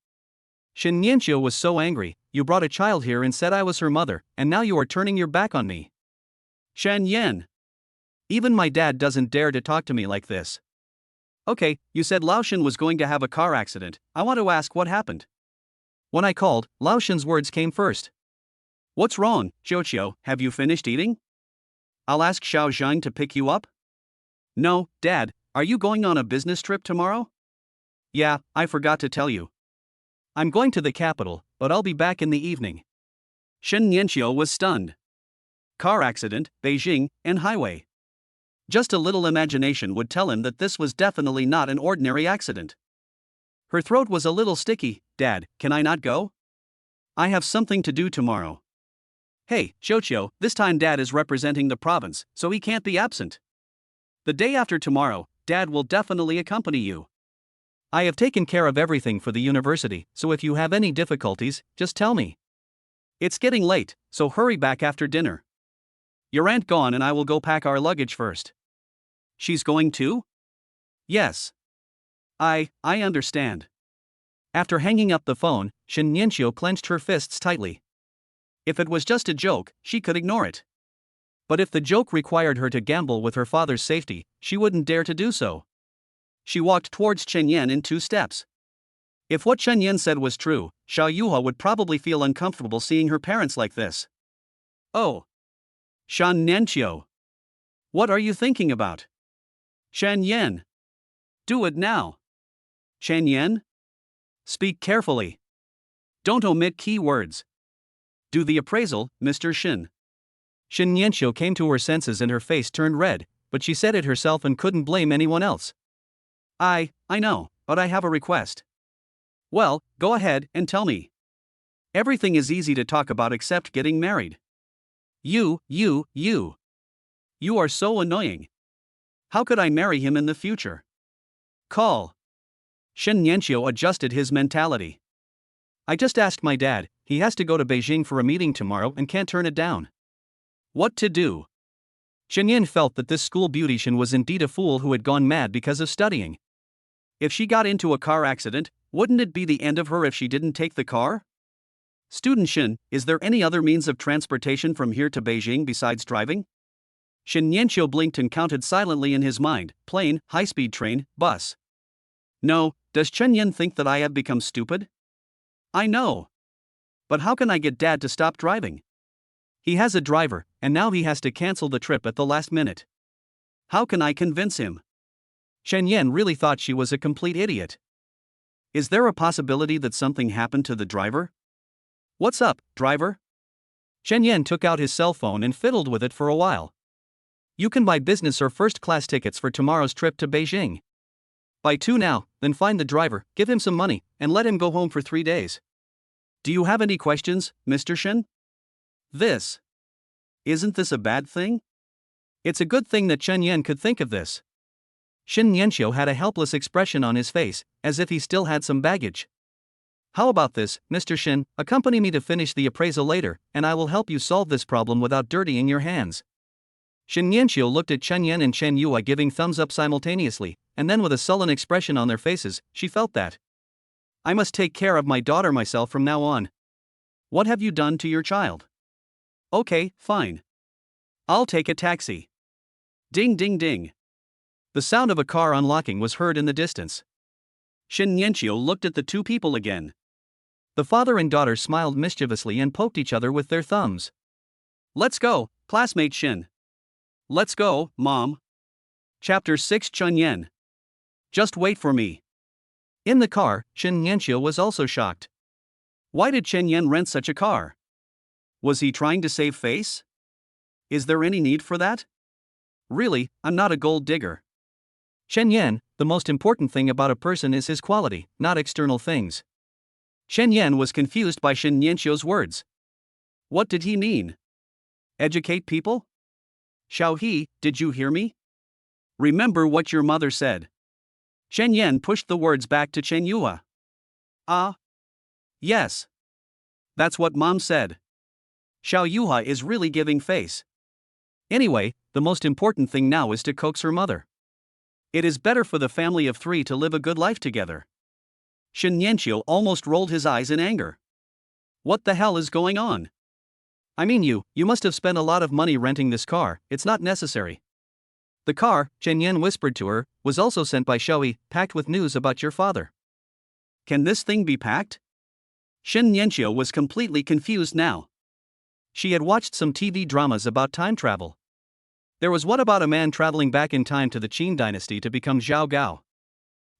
Shin Nianqiu was so angry. You brought a child here and said I was her mother, and now you are turning your back on me. Shen Yan. Even my dad doesn't dare to talk to me like this. Okay, you said Lao Shin was going to have a car accident. I want to ask what happened. When I called, Lao Shin's words came first. What's wrong, Xiao? Have you finished eating? I'll ask Xiao Zhang to pick you up. No, Dad, are you going on a business trip tomorrow? Yeah, I forgot to tell you. I'm going to the capital, but I'll be back in the evening. Shin Nianqiu was stunned. Car accident, Beijing, and highway. Just a little imagination would tell him that this was definitely not an ordinary accident. Her throat was a little sticky. Dad, can I not go? I have something to do tomorrow. Hey, Xiao, this time Dad is representing the province, so he can't be absent. The day after tomorrow, Dad will definitely accompany you. I have taken care of everything for the university, so if you have any difficulties, just tell me. It's getting late, so hurry back after dinner. Your aunt gone and I will go pack our luggage first. She's going too? Yes. I understand. After hanging up the phone, Shin Nianqiu clenched her fists tightly. If it was just a joke, she could ignore it. But if the joke required her to gamble with her father's safety, she wouldn't dare to do so. She walked towards Chen Yan in 2 steps. If what Chen Yan said was true, Xiao Yuha would probably feel uncomfortable seeing her parents like this. Oh. Shan Nianqiu. What are you thinking about? Chen Yan. Do it now. Chen Yan? Speak carefully. Don't omit key words. Do the appraisal, Mr. Shin. Shin Nianqiu came to her senses and her face turned red, but she said it herself and couldn't blame anyone else. I know, but I have a request. Well, go ahead and tell me. Everything is easy to talk about except getting married. You are so annoying. How could I marry him in the future? Call. Shin Nianqiu adjusted his mentality. I just asked my dad, he has to go to Beijing for a meeting tomorrow and can't turn it down. What to do? Shin Yan felt that this school beautician was indeed a fool who had gone mad because of studying. If she got into a car accident, wouldn't it be the end of her if she didn't take the car? Student Shin, is there any other means of transportation from here to Beijing besides driving? Shin Nianqiu blinked and counted silently in his mind: plane, high-speed train, bus. No, does Chen Yan think that I have become stupid? I know. But how can I get Dad to stop driving? He has a driver, and now he has to cancel the trip at the last minute. How can I convince him? Shen Yan really thought she was a complete idiot. Is there a possibility that something happened to the driver? What's up, driver? Shen Yan took out his cell phone and fiddled with it for a while. You can buy business or first-class tickets for tomorrow's trip to Beijing. Buy 2 now, then find the driver, give him some money, and let him go home for 3 days. Do you have any questions, Mr. Shin? Isn't this a bad thing? It's a good thing that Chen Yan could think of this. Shin Nianqiu had a helpless expression on his face, as if he still had some baggage. How about this, Mr. Shin, accompany me to finish the appraisal later, and I will help you solve this problem without dirtying your hands. Shin Nianqiu looked at Chen Yan and Chen Yue giving thumbs up simultaneously, and then with a sullen expression on their faces, she felt that. I must take care of my daughter myself from now on. What have you done to your child? Okay, fine. I'll take a taxi. Ding ding ding. The sound of a car unlocking was heard in the distance. Shin Nianqiu looked at the 2 people again. The father and daughter smiled mischievously and poked each other with their thumbs. Let's go, classmate Shin. Let's go, Mom. Chapter 6 Chunyen. Just wait for me. In the car, Shin Yanxiu was also shocked. Why did Chen Yan rent such a car? Was he trying to save face? Is there any need for that? Really, I'm not a gold digger. Chen Yan, the most important thing about a person is his quality, not external things. Chen Yan was confused by Shin Yanxiu's words. What did he mean? Educate people? Xiao He, did you hear me? Remember what your mother said. Chen Yan pushed the words back to Chen Yue. Yes. That's what Mom said. Xiao Yue is really giving face. Anyway, the most important thing now is to coax her mother. It is better for the family of 3 to live a good life together. Shin Yanxiu almost rolled his eyes in anger. What the hell is going on? I mean you must have spent a lot of money renting this car, it's not necessary. The car, Chen Yan whispered to her, was also sent by Xiaoyi, packed with news about your father. Can this thing be packed? Shin Yanxiu was completely confused now. She had watched some TV dramas about time travel. There was one about a man traveling back in time to the Qin dynasty to become Zhao Gao.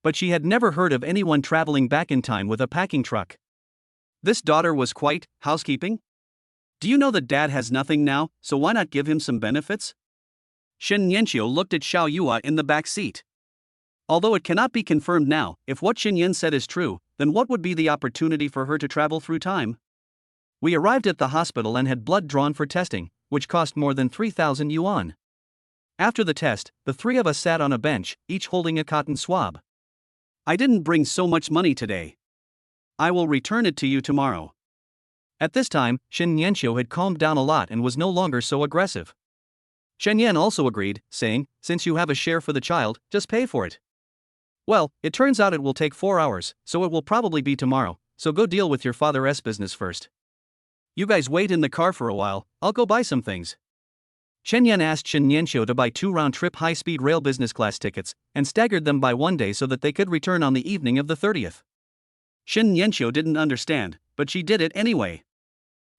But she had never heard of anyone traveling back in time with a packing truck. This daughter was quite housekeeping? Do you know that dad has nothing now, so why not give him some benefits? Shin Yanxiu looked at Xiao Yue in the back seat. Although it cannot be confirmed now, if what Xin Yan said is true, then what would be the opportunity for her to travel through time? We arrived at the hospital and had blood drawn for testing, which cost more than 3,000 yuan. After the test, the 3 of us sat on a bench, each holding a cotton swab. I didn't bring so much money today. I will return it to you tomorrow. At this time, Shin Yanxiu had calmed down a lot and was no longer so aggressive. Shen Yan also agreed, saying, since you have a share for the child, just pay for it. Well, it turns out it will take 4 hours, so it will probably be tomorrow, so go deal with your father's business first. You guys wait in the car for a while, I'll go buy some things. Shen Yan asked Shin Yanxiu to buy 2 round-trip high-speed rail business class tickets, and staggered them by 1 day so that they could return on the evening of the 30th. Shin Yanxiu didn't understand, but she did it anyway.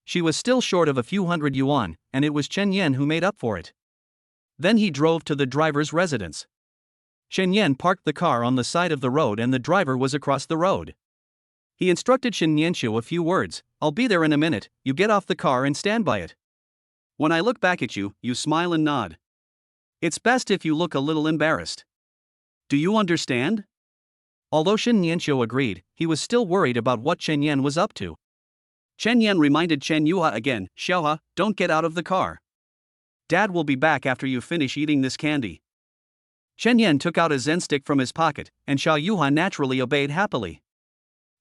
She was still short of a few hundred yuan, and it was Chen Yan who made up for it. Then he drove to the driver's residence. Shen Yan parked the car on the side of the road and the driver was across the road. He instructed Shin Yanxiu a few words, I'll be there in a minute, you get off the car and stand by it. When I look back at you, you smile and nod. It's best if you look a little embarrassed. Do you understand? Although Shin Yanxiu agreed, he was still worried about what Chen Yan was up to. Chen Yan reminded Chen Yue again, Xiaohe, don't get out of the car. Dad will be back after you finish eating this candy. Chen Yan took out a Zen stick from his pocket, and Xiao Yue naturally obeyed happily.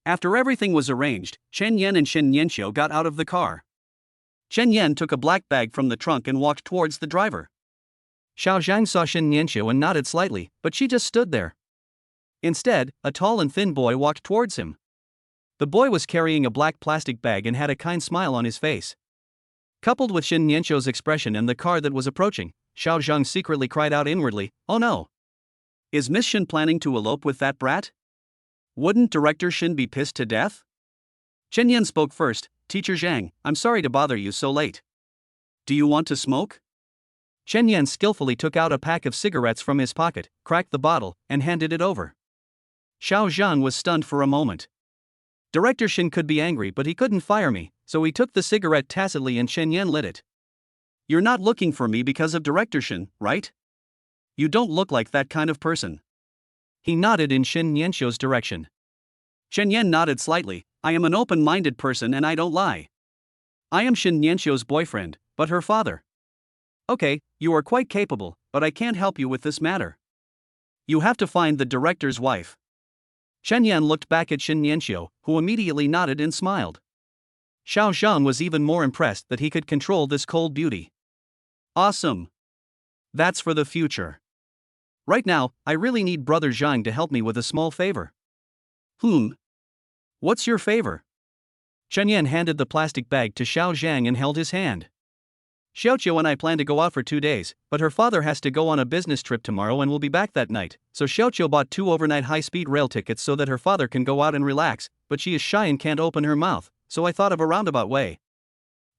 After everything was arranged, Chen Yan and Shin Yanxiu got out of the car. Chen Yan took a black bag from the trunk and walked towards the driver. Xiao Zhang saw Shin Yanxiu and nodded slightly, but she just stood there. Instead, a tall and thin boy walked towards him. The boy was carrying a black plastic bag and had a kind smile on his face. Coupled with Shin Yanxiu's expression and the car that was approaching, Xiao Zhang secretly cried out inwardly, oh no! Is Miss Shin planning to elope with that brat? Wouldn't Director Shin be pissed to death? Chen Yan spoke first, Teacher Zhang, I'm sorry to bother you so late. Do you want to smoke? Chen Yan skillfully took out a pack of cigarettes from his pocket, cracked the bottle, and handed it over. Xiao Zhang was stunned for a moment. Director Shin could be angry but he couldn't fire me, so he took the cigarette tacitly and Chen Yan lit it. You're not looking for me because of Director Shin, right? You don't look like that kind of person. He nodded in Shin Yanxiu's direction. Chen Yan nodded slightly, I am an open-minded person and I don't lie. I am Shin Yanxiu's boyfriend, but her father. Okay, you are quite capable, but I can't help you with this matter. You have to find the director's wife. Chen Yan looked back at Shin Yanxiu, who immediately nodded and smiled. Xiao Zhang was even more impressed that he could control this cold beauty. Awesome. That's for the future. Right now, I really need Brother Zhang to help me with a small favor. What's your favor? Chen Yan handed the plastic bag to Xiao Zhang and held his hand. Xiaoqiu and I plan to go out for 2 days, but her father has to go on a business trip tomorrow and will be back that night, so Xiaoqiu bought 2 overnight high-speed rail tickets so that her father can go out and relax, but she is shy and can't open her mouth, so I thought of a roundabout way.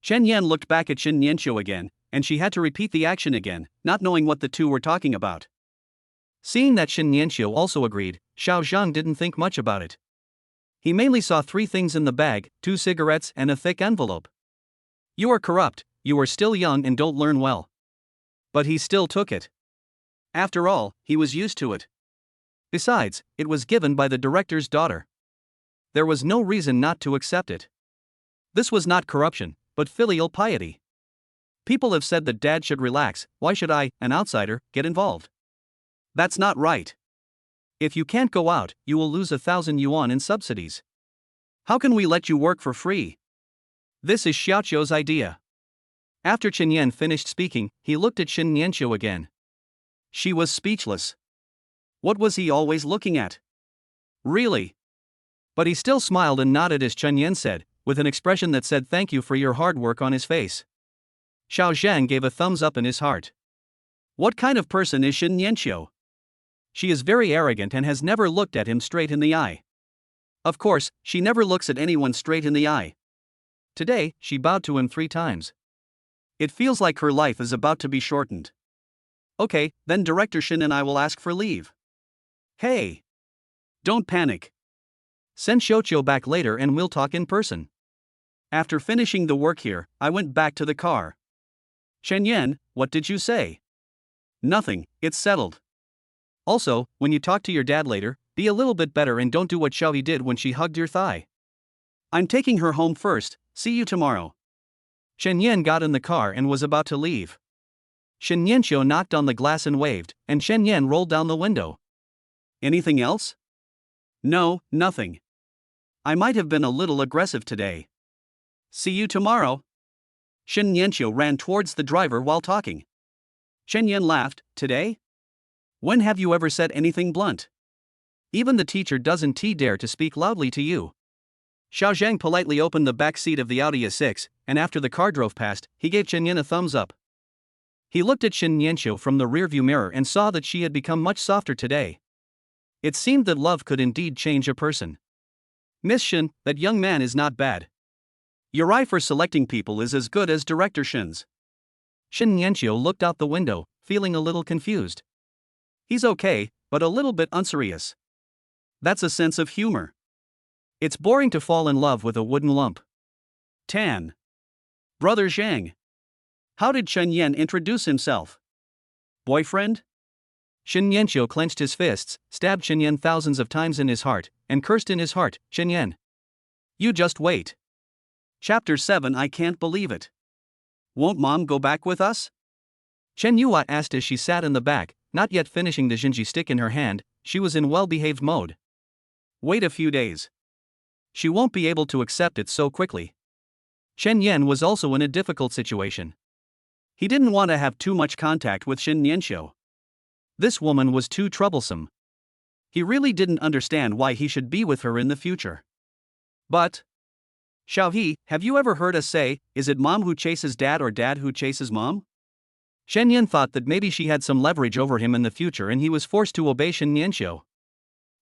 Chen Yan looked back at Xin Nianqiu again, and she had to repeat the action again, not knowing what the two were talking about. Seeing that Xin Nianqiu also agreed, Xiao Zhang didn't think much about it. He mainly saw 3 things in the bag, 2 cigarettes and a thick envelope. You are corrupt, you are still young and don't learn well. But he still took it. After all, he was used to it. Besides, it was given by the director's daughter. There was no reason not to accept it. This was not corruption, but filial piety. People have said that dad should relax, why should I, an outsider, get involved? That's not right. If you can't go out, you will lose 1,000 yuan in subsidies. How can we let you work for free? This is Xiaoqiu's idea. After Chen Yan finished speaking, he looked at Xin Nianqiu again. She was speechless. What was he always looking at? Really? But he still smiled and nodded as Chen Yan said, with an expression that said thank you for your hard work on his face. Xiao Zhang gave a thumbs up in his heart. What kind of person is Xin Nianqiu? She is very arrogant and has never looked at him straight in the eye. Of course, she never looks at anyone straight in the eye. Today, she bowed to him 3 times. It feels like her life is about to be shortened. Okay, then Director Xin and I will ask for leave. Hey! Don't panic. Send Xiaoqiu back later and we'll talk in person. After finishing the work here, I went back to the car. Chen Yan, what did you say? Nothing, it's settled. Also, when you talk to your dad later, be a little bit better and don't do what Xiaoyi did when she hugged your thigh. I'm taking her home first, see you tomorrow. Chen Yan got in the car and was about to leave. Xin Nianqiu knocked on the glass and waved, and Chen Yan rolled down the window. Anything else? No, nothing. I might have been a little aggressive today. See you tomorrow. Xin Nianqiu ran towards the driver while talking. Chen Yan laughed, today? When have you ever said anything blunt? Even the teacher doesn't dare to speak loudly to you. Xiao Zhang politely opened the back seat of the Audi A6, and after the car drove past, he gave Chen Yan a thumbs up. He looked at Xin Nianqiu from the rearview mirror and saw that she had become much softer today. It seemed that love could indeed change a person. Miss Xin, that young man is not bad. Your eye for selecting people is as good as Director Xin's. Xin Nianqiu looked out the window, feeling a little confused. He's okay, but a little bit unserious. That's a sense of humor. It's boring to fall in love with a wooden lump. Tan. Brother Zhang. How did Chen Yan introduce himself? Boyfriend? Xin Nianqiu clenched his fists, stabbed Chen Yan thousands of times in his heart, and cursed in his heart, Chen Yan. You just wait. Chapter 7 I can't believe it. Won't Mom go back with us? Chen Yua asked as she sat in the back, not yet finishing the Jinji stick in her hand. She was in well-behaved mode. Wait a few days. She won't be able to accept it so quickly. Chen Yan was also in a difficult situation. He didn't want to have too much contact with Xin Nianqiu. This woman was too troublesome. He really didn't understand why he should be with her in the future. But, Xiaohe, have you ever heard us say, is it mom who chases dad or dad who chases mom? Shen Yan thought that maybe she had some leverage over him in the future and he was forced to obey Xin Nianqiu.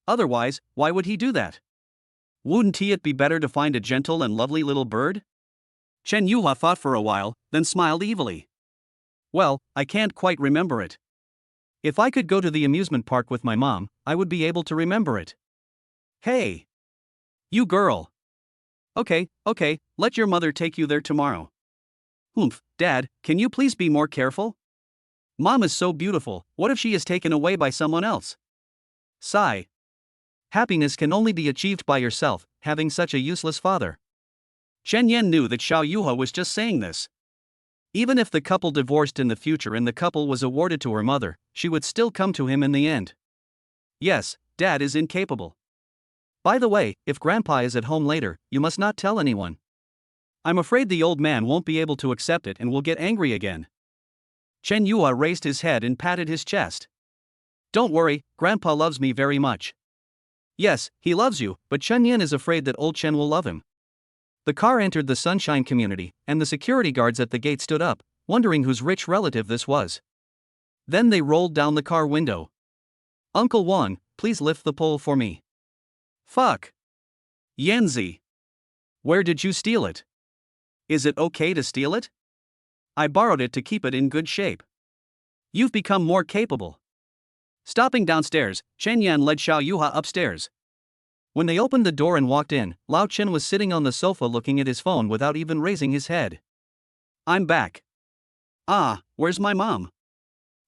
Otherwise, why would he do that? Wouldn't it be better to find a gentle and lovely little bird? Chen Yuhua thought for a while, then smiled evilly. Well, I can't quite remember it. If I could go to the amusement park with my mom, I would be able to remember it. Hey! You girl! Okay, let your mother take you there tomorrow. Humph, Dad, can you please be more careful? Mom is so beautiful, what if she is taken away by someone else? Sigh. Happiness can only be achieved by yourself, having such a useless father. Chen Yan knew that Xiao Yuha was just saying this. Even if the couple divorced in the future and the couple was awarded to her mother, she would still come to him in the end. Yes, Dad is incapable. By the way, if Grandpa is at home later, you must not tell anyone. I'm afraid the old man won't be able to accept it and will get angry again. Chen Yua raised his head and patted his chest. Don't worry, Grandpa loves me very much. Yes, he loves you, but Chen Yan is afraid that old Chen will love him. The car entered the Sunshine community, and the security guards at the gate stood up, wondering whose rich relative this was. Then they rolled down the car window. "Uncle Juan, please lift the pole for me." "Fuck. Yanzi. Where did you steal it? Is it okay to steal it? I borrowed it to keep it in good shape." "You've become more capable." Stopping downstairs, Chen Yan led Xiao Yuha upstairs. When they opened the door and walked in, Lao Chen was sitting on the sofa looking at his phone without even raising his head. "I'm back." "Ah, where's my mom?"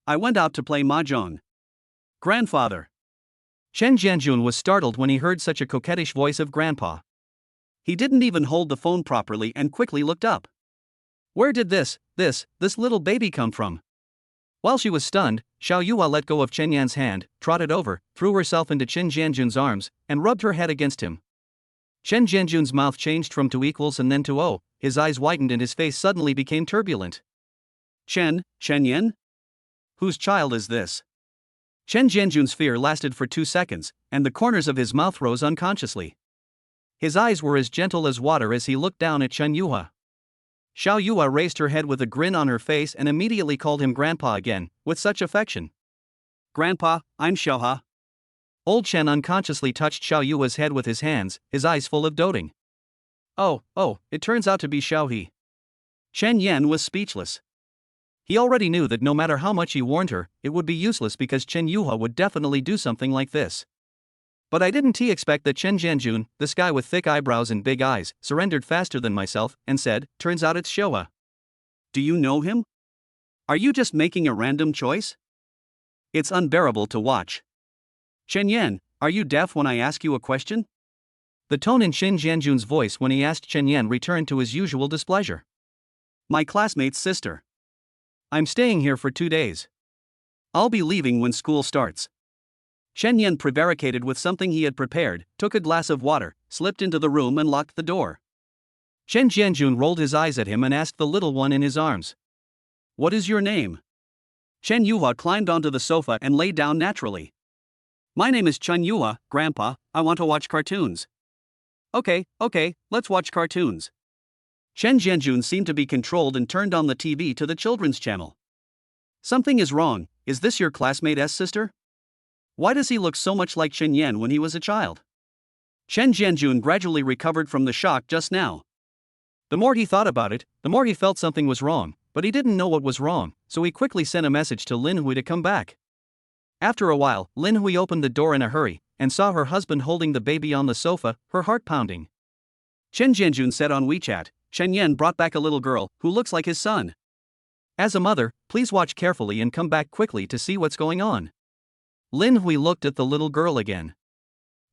"I went out to play mahjong." "Grandfather." Chen Jianjun was startled when he heard such a coquettish voice of grandpa. He didn't even hold the phone properly and quickly looked up. Where did this little baby come from? While she was stunned, Xiao Yua let go of Chen Yan's hand, trotted over, threw herself into Chen Jianjun's arms, and rubbed her head against him. Chen Jianjun's mouth changed from to equals and then to oh, his eyes widened and his face suddenly became turbulent. Chen Yan? Whose child is this?" Chen Jianjun's fear lasted for 2 seconds, and the corners of his mouth rose unconsciously. His eyes were as gentle as water as he looked down at Chen Yuha. Xiao Yua raised her head with a grin on her face and immediately called him Grandpa again, with such affection. "Grandpa, I'm Xiaoha." Old Chen unconsciously touched Xiao Yua's head with his hands, his eyes full of doting. Oh, it turns out to be Xiao He." Chen Yan was speechless. He already knew that no matter how much he warned her, it would be useless because Chen Yuha would definitely do something like this. But I didn't expect that Chen Jianjun, this guy with thick eyebrows and big eyes, surrendered faster than myself, and said, "Turns out it's Xiaoha." "Do you know him? Are you just making a random choice? It's unbearable to watch." "Chen Yan, are you deaf when I ask you a question?" The tone in Chen Jianjun's voice when he asked Chen Yan returned to his usual displeasure. "My classmate's sister. I'm staying here for 2 days. I'll be leaving when school starts." Chen Yan prevaricated with something he had prepared, took a glass of water, slipped into the room and locked the door. Chen Jianjun rolled his eyes at him and asked the little one in his arms, "What is your name?" Chen Yuhua climbed onto the sofa and lay down naturally. "My name is Chen Yuhua, Grandpa, I want to watch cartoons." Okay, let's watch cartoons." Chen Jianjun seemed to be controlled and turned on the TV to the children's channel. "Something is wrong, is this your classmate's sister? Why does he look so much like Chen Yan when he was a child?" Chen Jianjun gradually recovered from the shock just now. The more he thought about it, the more he felt something was wrong, but he didn't know what was wrong, so he quickly sent a message to Lin Hui to come back. After a while, Lin Hui opened the door in a hurry, and saw her husband holding the baby on the sofa, her heart pounding. Chen Jianjun said on WeChat, "Chen Yan brought back a little girl, who looks like his son. As a mother, please watch carefully and come back quickly to see what's going on." Lin Hui looked at the little girl again.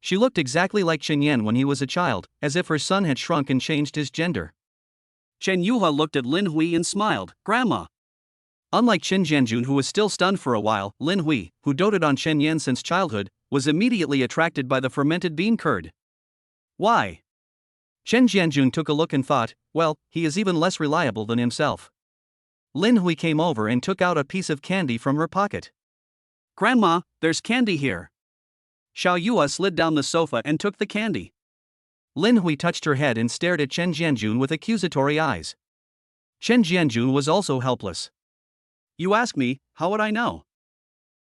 She looked exactly like Chen Yan when he was a child, as if her son had shrunk and changed his gender. Chen Yuhua looked at Lin Hui and smiled, "Grandma." Unlike Chen Jianjun, who was still stunned for a while, Lin Hui, who doted on Chen Yan since childhood, was immediately attracted by the fermented bean curd. Why? Chen Jianjun took a look and thought, well, he is even less reliable than himself. Lin Hui came over and took out a piece of candy from her pocket. "Grandma, there's candy here." Xiao Yua slid down the sofa and took the candy. Lin Hui touched her head and stared at Chen Jianjun with accusatory eyes. Chen Jianjun was also helpless. "You ask me, how would I know?"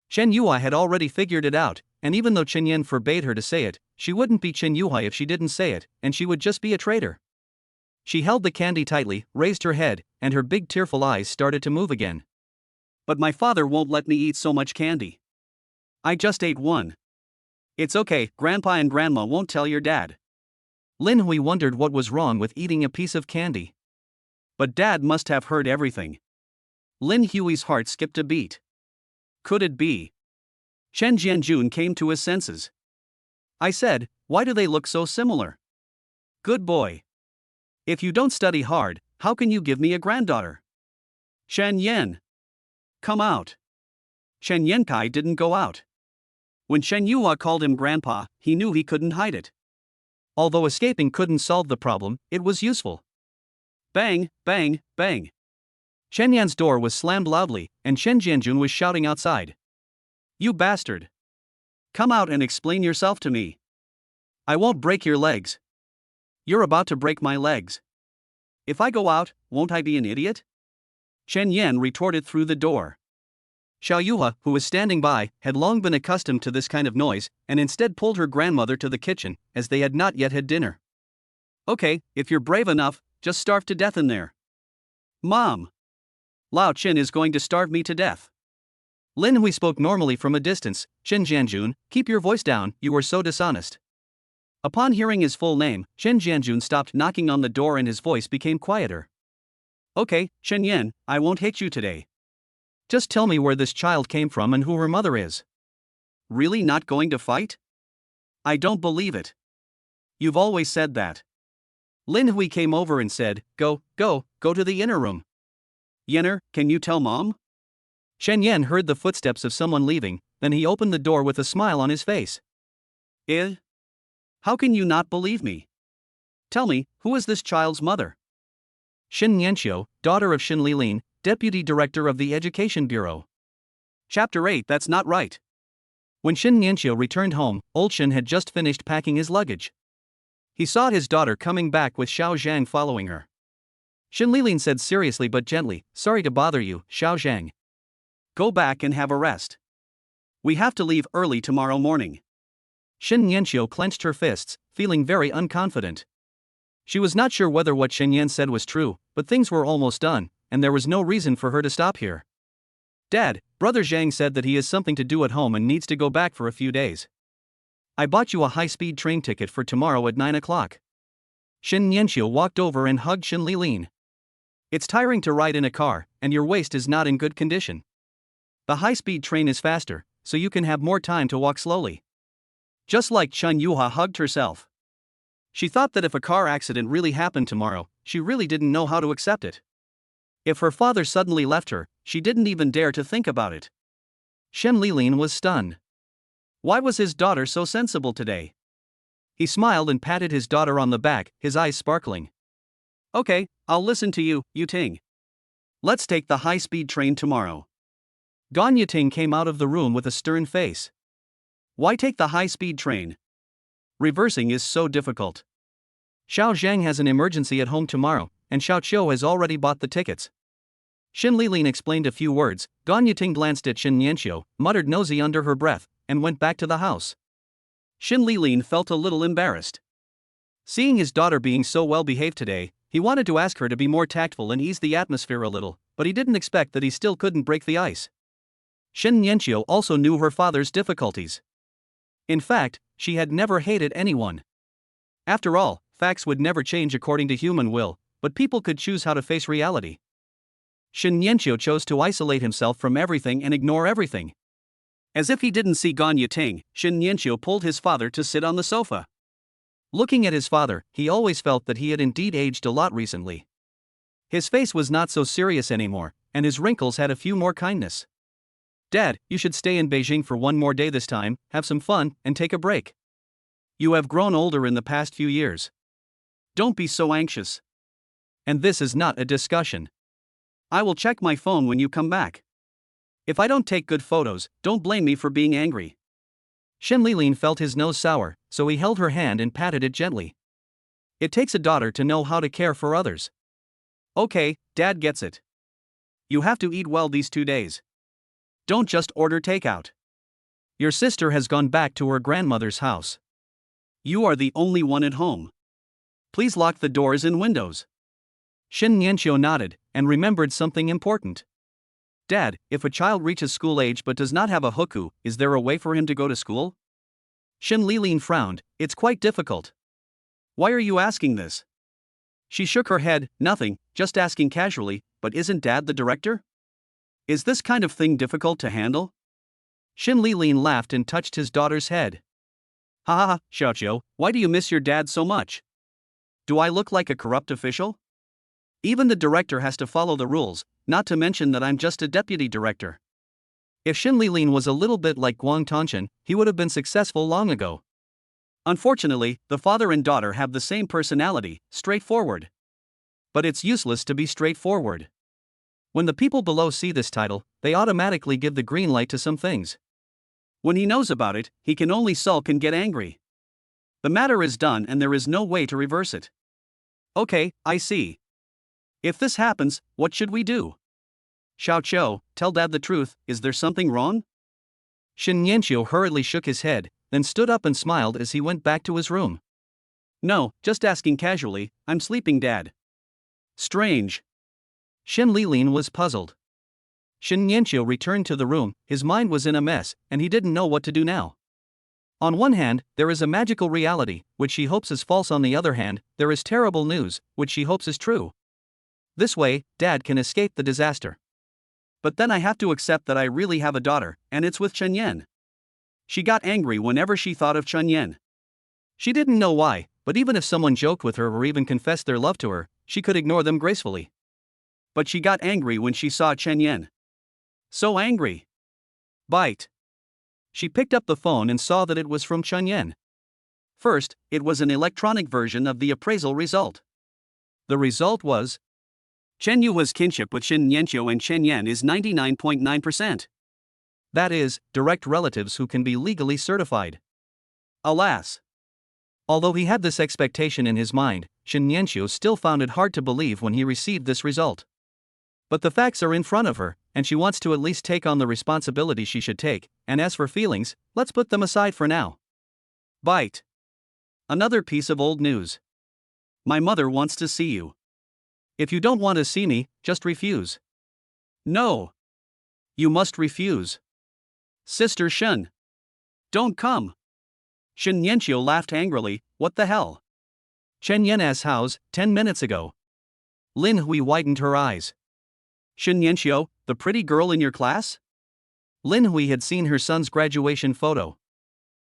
Chen Yua had already figured it out, and even though Chen Yan forbade her to say it, she wouldn't be Chen Yuhai if she didn't say it, and she would just be a traitor. She held the candy tightly, raised her head, and her big tearful eyes started to move again. "But my father won't let me eat so much candy. I just ate one." "It's okay, Grandpa and Grandma won't tell your dad." Lin Hui wondered what was wrong with eating a piece of candy. But Dad must have heard everything. Lin Hui's heart skipped a beat. Could it be? Chen Jianjun came to his senses. "I said, why do they look so similar? Good boy. If you don't study hard, how can you give me a granddaughter?" "Shen Yan. Come out." Shen Yankai didn't go out. When Shen Yua called him Grandpa, he knew he couldn't hide it. Although escaping couldn't solve the problem, it was useful. Bang, bang, bang. Chen Yan's door was slammed loudly, and Chen Jianjun was shouting outside. "You bastard! Come out and explain yourself to me. I won't break your legs." "You're about to break my legs. If I go out, won't I be an idiot?" Chen Yan retorted through the door. Xiao Yuha, who was standing by, had long been accustomed to this kind of noise, and instead pulled her grandmother to the kitchen, as they had not yet had dinner. Okay, if you're brave enough, just starve to death in there. Mom! Lao Qin is going to starve me to death. Lin Hui spoke normally from a distance. Chen Jianjun, keep your voice down, you are so dishonest. Upon hearing his full name, Chen Jianjun stopped knocking on the door and his voice became quieter. Okay, Chen Yan, I won't hate you today. Just tell me where this child came from and who her mother is. Really not going to fight? I don't believe it. You've always said that. Lin Hui came over and said, go to the inner room. Yenner, can you tell Mom? Shen Yan heard the footsteps of someone leaving, then he opened the door with a smile on his face. How can you not believe me? Tell me, who is this child's mother? Shin Nianxiu, daughter of Shin Lilin, Deputy Director of the Education Bureau. Chapter 8. That's not right. When Shin Nianxiu returned home, old Shin had just finished packing his luggage. He saw his daughter coming back with Xiao Zhang following her. Shin Lilin said seriously but gently, sorry to bother you, Xiao Zhang. Go back and have a rest. We have to leave early tomorrow morning. Shin Nianxiu clenched her fists, feeling very unconfident. She was not sure whether what Shen Yan said was true, but things were almost done, and there was no reason for her to stop here. Dad, Brother Zhang said that he has something to do at home and needs to go back for a few days. I bought you a high-speed train ticket for tomorrow at 9 o'clock. Shin Nianxiu walked over and hugged Shin Lilin. It's tiring to ride in a car, and your waist is not in good condition. The high-speed train is faster, so you can have more time to walk slowly. Just like Chen Yuha hugged herself. She thought that if a car accident really happened tomorrow, she really didn't know how to accept it. If her father suddenly left her, she didn't even dare to think about it. Shen Lilin was stunned. Why was his daughter so sensible today? He smiled and patted his daughter on the back, his eyes sparkling. Okay, I'll listen to you, Yuting. Let's take the high-speed train tomorrow. Gan Yuting came out of the room with a stern face. Why take the high-speed train? Reversing is so difficult. Xiao Zhang has an emergency at home tomorrow, and Xiao Qiu has already bought the tickets. Shin Lilin explained a few words. Gan Yuting glanced at Shin Nianxiu, muttered nosy under her breath, and went back to the house. Shin Lilin felt a little embarrassed. Seeing his daughter being so well behaved today, he wanted to ask her to be more tactful and ease the atmosphere a little, but he didn't expect that he still couldn't break the ice. Shin Nianxiu also knew her father's difficulties. In fact, she had never hated anyone. After all, facts would never change according to human will, but people could choose how to face reality. Shin Nianxiu chose to isolate himself from everything and ignore everything. As if he didn't see Gan Yuting, Shin Nianxiu pulled his father to sit on the sofa. Looking at his father, he always felt that he had indeed aged a lot recently. His face was not so serious anymore, and his wrinkles had a few more kindness. Dad, you should stay in Beijing for one more day this time, have some fun, and take a break. You have grown older in the past few years. Don't be so anxious. And this is not a discussion. I will check my phone when you come back. If I don't take good photos, don't blame me for being angry. Shen Lilin felt his nose sour, so he held her hand and patted it gently. It takes a daughter to know how to care for others. Okay, Dad gets it. You have to eat well these 2 days. Don't just order takeout. Your sister has gone back to her grandmother's house. You are the only one at home. Please lock the doors and windows. Shin Nianxiu nodded, and remembered something important. Dad, if a child reaches school age but does not have a hukou, is there a way for him to go to school? Shin Lilin frowned. It's quite difficult. Why are you asking this? She shook her head. Nothing, just asking casually, but isn't Dad the director? Is this kind of thing difficult to handle? Shin Lilin laughed and touched his daughter's head. Ha ha ha, Xiaoqiu, why do you miss your dad so much? Do I look like a corrupt official? Even the director has to follow the rules, not to mention that I'm just a deputy director. If Shin Lilin was a little bit like Guang Tongchen, he would have been successful long ago. Unfortunately, the father and daughter have the same personality, straightforward. But it's useless to be straightforward. When the people below see this title, they automatically give the green light to some things. When he knows about it, he can only sulk and get angry. The matter is done and there is no way to reverse it. Okay, I see. If this happens, what should we do? Xiao Qiu, tell Dad the truth, is there something wrong? Shen Yanqiu hurriedly shook his head, then stood up and smiled as he went back to his room. No, just asking casually, I'm sleeping, Dad. Strange. Shen Lilin was puzzled. Shen Yanqiu returned to the room, his mind was in a mess, and he didn't know what to do now. On one hand, there is a magical reality, which she hopes is false. On the other hand, there is terrible news, which she hopes is true. This way, Dad can escape the disaster. But then I have to accept that I really have a daughter, and it's with Chen Yan. She got angry whenever she thought of Chen Yan. She didn't know why, but even if someone joked with her or even confessed their love to her, she could ignore them gracefully. But she got angry when she saw Chen Yan. So angry. Bite. She picked up the phone and saw that it was from Chen Yan. First, it was an electronic version of the appraisal result. The result was Chen Yu's kinship with Shen Yanqiu and Chen Yan is 99.9%. That is, direct relatives who can be legally certified. Alas. Although he had this expectation in his mind, Shen Yanqiu still found it hard to believe when he received this result. But the facts are in front of her, and she wants to at least take on the responsibility she should take, and as for feelings, let's put them aside for now. Bite. Another piece of old news. My mother wants to see you. If you don't want to see me, just refuse. No. You must refuse. Sister Shen. Don't come. Shen Yanqiu laughed angrily, what the hell? Chen Yan's house, 10 minutes ago. Lin Hui widened her eyes. Shen Yanqiu, the pretty girl in your class? Lin Hui had seen her son's graduation photo.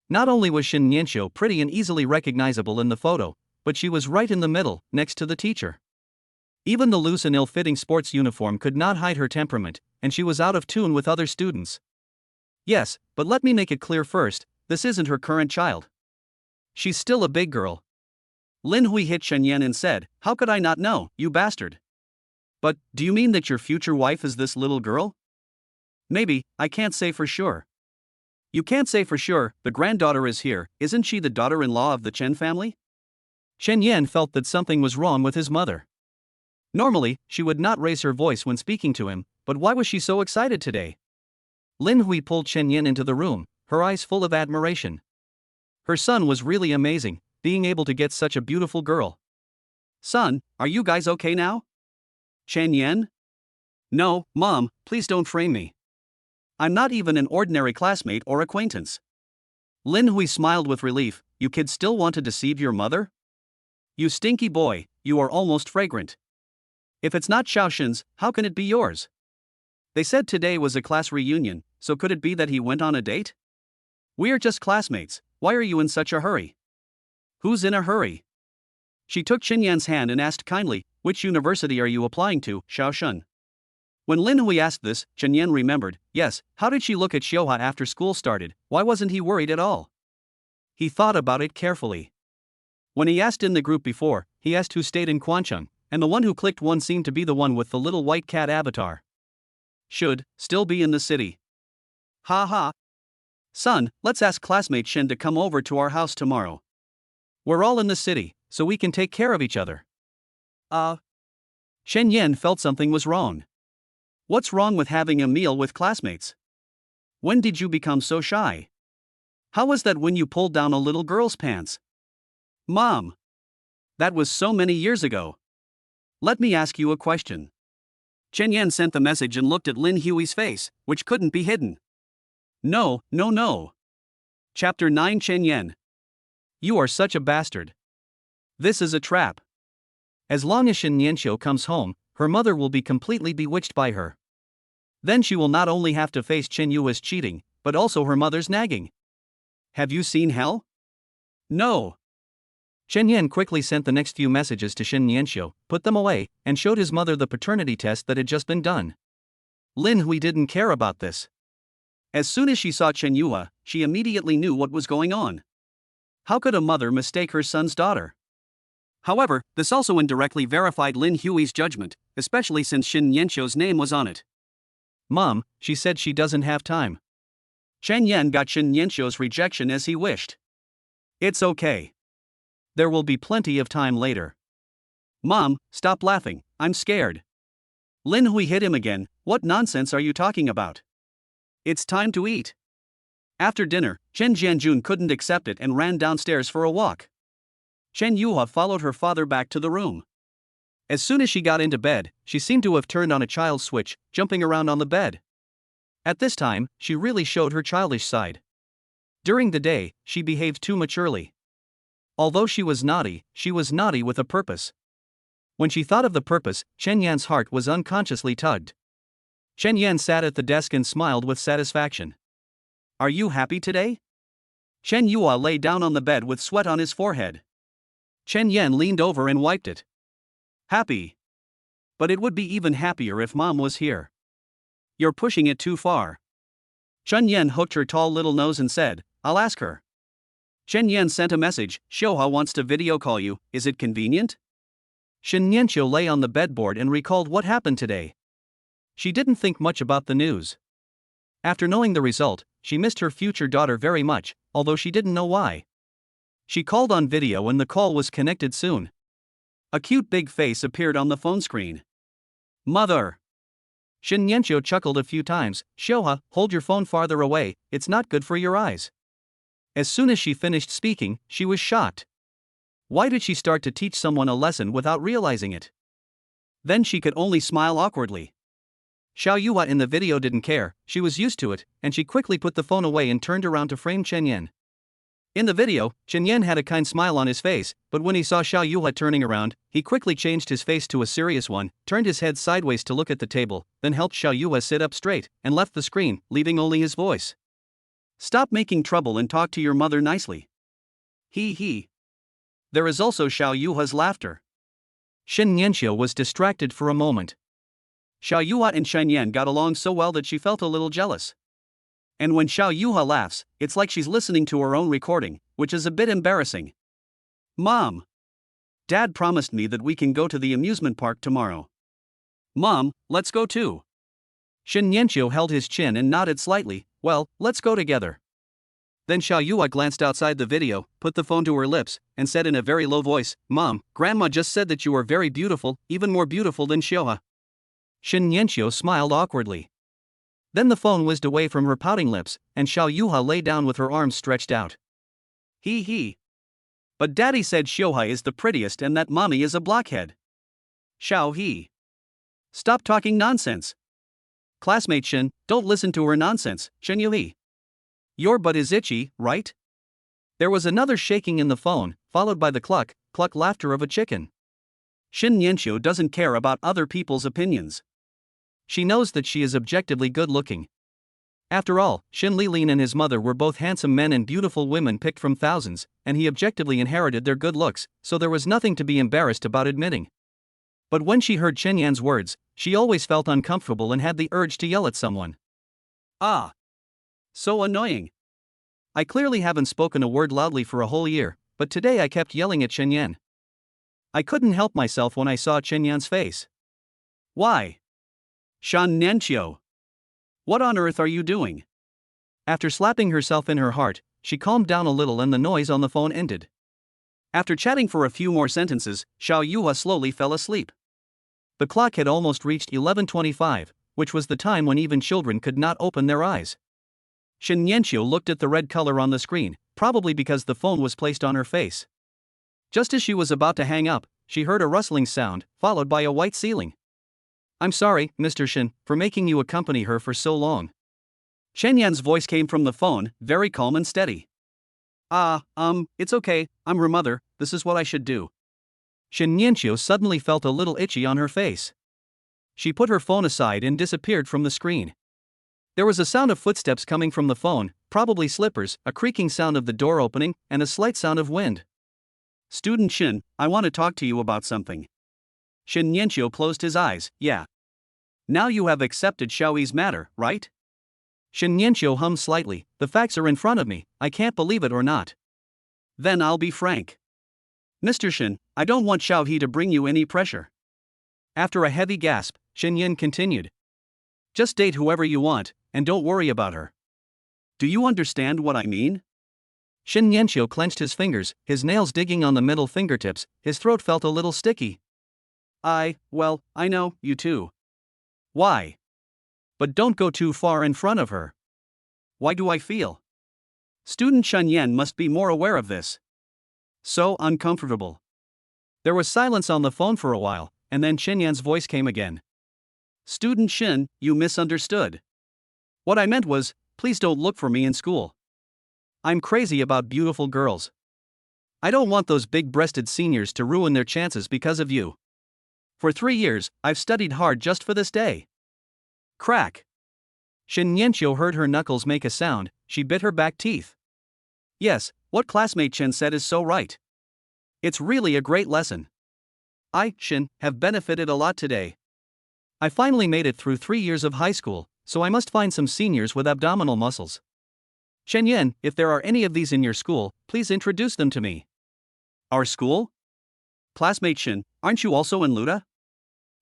Not only was Shen Yanqiu pretty and easily recognizable in the photo, but she was right in the middle, next to the teacher. Even the loose and ill-fitting sports uniform could not hide her temperament, and she was out of tune with other students. Yes, but let me make it clear first, this isn't her current child. She's still a big girl. Lin Hui hit Chen Yan and said, how could I not know, you bastard? But, do you mean that your future wife is this little girl? Maybe, I can't say for sure. You can't say for sure, the granddaughter is here, isn't she the daughter-in-law of the Chen family? Chen Yan felt that something was wrong with his mother. Normally, she would not raise her voice when speaking to him, but why was she so excited today? Lin Hui pulled Chen Yan into the room, her eyes full of admiration. Her son was really amazing, being able to get such a beautiful girl. Son, are you guys okay now? Chen Yan? No, Mom, please don't frame me. I'm not even an ordinary classmate or acquaintance. Lin Hui smiled with relief, you kids still want to deceive your mother? You stinky boy, you are almost fragrant. If it's not Xiaoshen's, how can it be yours? They said today was a class reunion, so could it be that he went on a date? We're just classmates, why are you in such a hurry? Who's in a hurry? She took Chen Yan's hand and asked kindly, which university are you applying to, Xiaoshen? When Lin Hui asked this, Chen Yan remembered, yes, how did she look at Xiuhua after school started, why wasn't he worried at all? He thought about it carefully. When he asked in the group before, he asked who stayed in Quancheng, and the one who clicked one seemed to be the one with the little white cat avatar. Should still be in the city. Ha ha. Son, let's ask classmate Shen to come over to our house tomorrow. We're all in the city, so we can take care of each other. Shen Yan felt something was wrong. What's wrong with having a meal with classmates? When did you become so shy? How was that when you pulled down a little girl's pants? Mom. That was so many years ago. Let me ask you a question. Chen Yan sent the message and looked at Lin Hui's face, which couldn't be hidden. No. Chapter 9 Chen Yan. You are such a bastard. This is a trap. As long as Shen Yanqiu comes home, her mother will be completely bewitched by her. Then she will not only have to face Chen Yu's cheating, but also her mother's nagging. Have you seen hell? No. Chen Yan quickly sent the next few messages to Shen Yanqiu, put them away, and showed his mother the paternity test that had just been done. Lin Hui didn't care about this. As soon as she saw Chen Yue, she immediately knew what was going on. How could a mother mistake her son's daughter? However, this also indirectly verified Lin Hui's judgment, especially since Shen Yanqiu's name was on it. Mom, she said she doesn't have time. Chen Yan got Shen Yanqiu's rejection as he wished. It's okay. There will be plenty of time later. Mom, stop laughing, I'm scared. Lin Hui hit him again. What nonsense are you talking about? It's time to eat. After dinner, Chen Jianjun couldn't accept it and ran downstairs for a walk. Chen Yuhua followed her father back to the room. As soon as she got into bed, she seemed to have turned on a child's switch, jumping around on the bed. At this time, she really showed her childish side. During the day, she behaved too maturely. Although she was naughty with a purpose. When she thought of the purpose, Chen Yan's heart was unconsciously tugged. Chen Yan sat at the desk and smiled with satisfaction. Are you happy today? Chen Yua lay down on the bed with sweat on his forehead. Chen Yan leaned over and wiped it. Happy. But it would be even happier if Mom was here. You're pushing it too far. Chen Yan hooked her tall little nose and said, I'll ask her. Chen Yan sent a message, Xiuhua wants to video call you, is it convenient? Shen Nianqiu lay on the bedboard and recalled what happened today. She didn't think much about the news. After knowing the result, she missed her future daughter very much, although she didn't know why. She called on video and the call was connected soon. A cute big face appeared on the phone screen. Mother! Shen Nianqiu chuckled a few times. Xiuhua, hold your phone farther away, it's not good for your eyes. As soon as she finished speaking, she was shocked. Why did she start to teach someone a lesson without realizing it? Then she could only smile awkwardly. Xiao Yua in the video didn't care, she was used to it, and she quickly put the phone away and turned around to frame Chen Yan. In the video, Chen Yan had a kind smile on his face, but when he saw Xiao Yua turning around, he quickly changed his face to a serious one, turned his head sideways to look at the table, then helped Xiao Yua sit up straight, and left the screen, leaving only his voice. Stop making trouble and talk to your mother nicely. He. There is also Xiao Yuha's laughter. Shen Nianqiu was distracted for a moment. Xiao Yua and Shen Yan got along so well that she felt a little jealous. And when Xiao Yuha laughs, it's like she's listening to her own recording, which is a bit embarrassing. Mom! Dad promised me that we can go to the amusement park tomorrow. Mom, let's go too. Shen Nianqiu held his chin and nodded slightly, well, let's go together. Then Xiao Yua glanced outside the video, put the phone to her lips, and said in a very low voice, Mom, Grandma just said that you are very beautiful, even more beautiful than Xiuhua. Shen Nianqiu smiled awkwardly. Then the phone whizzed away from her pouting lips, and Xiao Yuha lay down with her arms stretched out. He. But Daddy said Xiuhua is the prettiest and that Mommy is a blockhead. Xiao He. Stop talking nonsense. Classmate Shen, don't listen to her nonsense, Shen Yui. Your butt is itchy, right? There was another shaking in the phone, followed by the cluck laughter of a chicken. Shen Nianqiu doesn't care about other people's opinions. She knows that she is objectively good looking. After all, Shen Lilin and his mother were both handsome men and beautiful women picked from thousands, and he objectively inherited their good looks, so there was nothing to be embarrassed about admitting. But when she heard Chen Yan's words, she always felt uncomfortable and had the urge to yell at someone. Ah! So annoying. I clearly haven't spoken a word loudly for a whole year, but today I kept yelling at Chen Yan. I couldn't help myself when I saw Chen Yan's face. Why? Shen Nianqiu. What on earth are you doing? After slapping herself in her heart, she calmed down a little and the noise on the phone ended. After chatting for a few more sentences, Xiao Yua slowly fell asleep. The clock had almost reached 11:25, which was the time when even children could not open their eyes. Shen Nianqiu looked at the red color on the screen, probably because the phone was placed on her face. Just as she was about to hang up, she heard a rustling sound, followed by a white ceiling. I'm sorry, Mr. Shen, for making you accompany her for so long. Chen Yan's voice came from the phone, very calm and steady. It's okay, I'm her mother, this is what I should do. Shen Nianqiu suddenly felt a little itchy on her face. She put her phone aside and disappeared from the screen. There was a sound of footsteps coming from the phone, probably slippers, a creaking sound of the door opening, and a slight sound of wind. Student Shen, I want to talk to you about something. Shen Nianqiu closed his eyes, yeah. Now you have accepted Xiaoyi's matter, right? Shen Nianqiu hummed slightly, the facts are in front of me, I can't believe it or not. Then I'll be frank. Mr. Shen, I don't want Xiaoyi to bring you any pressure. After a heavy gasp, Shen Yin continued. Just date whoever you want, and don't worry about her. Do you understand what I mean? Shen Nianqiu clenched his fingers, his nails digging on the middle fingertips, his throat felt a little sticky. I know, you too. Why? But don't go too far in front of her. Why do I feel? Student Shen Yan must be more aware of this. So uncomfortable. There was silence on the phone for a while, and then Shen Yan's voice came again. Student Shin, you misunderstood. What I meant was, please don't look for me in school. I'm crazy about beautiful girls. I don't want those big-breasted seniors to ruin their chances because of you. For 3 years, I've studied hard just for this day. Crack. Shin Yanqiu heard her knuckles make a sound. She bit her back teeth. Yes, what classmate Chen said is so right. It's really a great lesson. I, Shin, have benefited a lot today. I finally made it through 3 years of high school, so I must find some seniors with abdominal muscles. Shen Yan, if there are any of these in your school, please introduce them to me. Our school? Classmate Shin, aren't you also in Luda?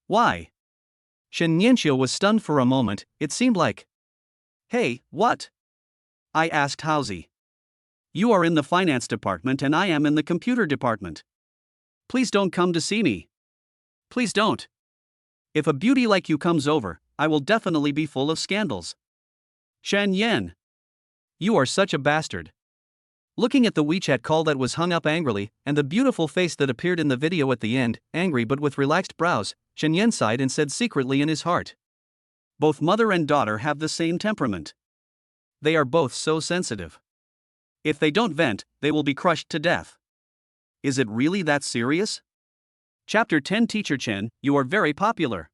Why? Shin Yanqiu was stunned for a moment. It seemed like. Hey, what? I asked Hauzi. You are in the finance department and I am in the computer department. Please don't come to see me. Please don't. If a beauty like you comes over, I will definitely be full of scandals. Shen Yan. You are such a bastard. Looking at the WeChat call that was hung up angrily, and the beautiful face that appeared in the video at the end, angry but with relaxed brows, Shen Yan sighed and said secretly in his heart. Both mother and daughter have the same temperament. They are both so sensitive. If they don't vent, they will be crushed to death. Is it really that serious? Chapter 10 Teacher Chen, you are very popular.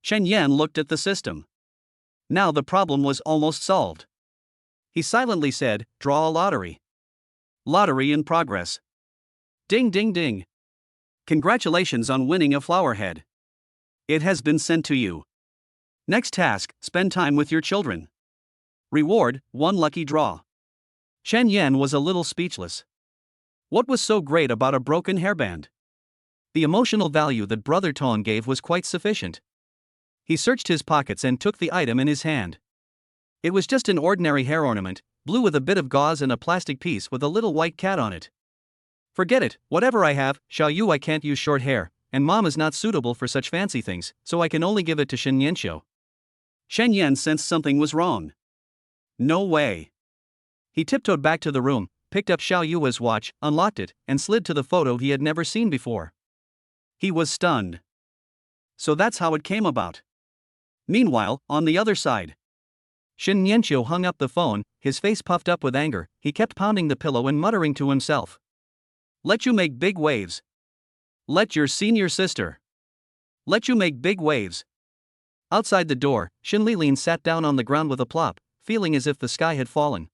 Shen Yan looked at the system. Now the problem was almost solved. He silently said, draw a lottery. Lottery in progress. Ding ding ding. Congratulations on winning a flower head. It has been sent to you. Next task, spend time with your children. Reward, 1 lucky draw. Shen Yan was a little speechless. What was so great about a broken hairband? The emotional value that Brother Tong gave was quite sufficient. He searched his pockets and took the item in his hand. It was just an ordinary hair ornament, blue with a bit of gauze and a plastic piece with a little white cat on it. Forget it, whatever I have, Xiaoyu I can't use short hair, and mom is not suitable for such fancy things, so I can only give it to Shen Yanqiu. Shen Yan sensed something was wrong. No way. He tiptoed back to the room, picked up Xiaoyu's watch, unlocked it, and slid to the photo he had never seen before. He was stunned. So that's how it came about. Meanwhile, on the other side, Shen Yanqiu hung up the phone, his face puffed up with anger. He kept pounding the pillow and muttering to himself. Let you make big waves. Let your senior sister. Let you make big waves. Outside the door, Shin Lilin sat down on the ground with a plop, feeling as if the sky had fallen.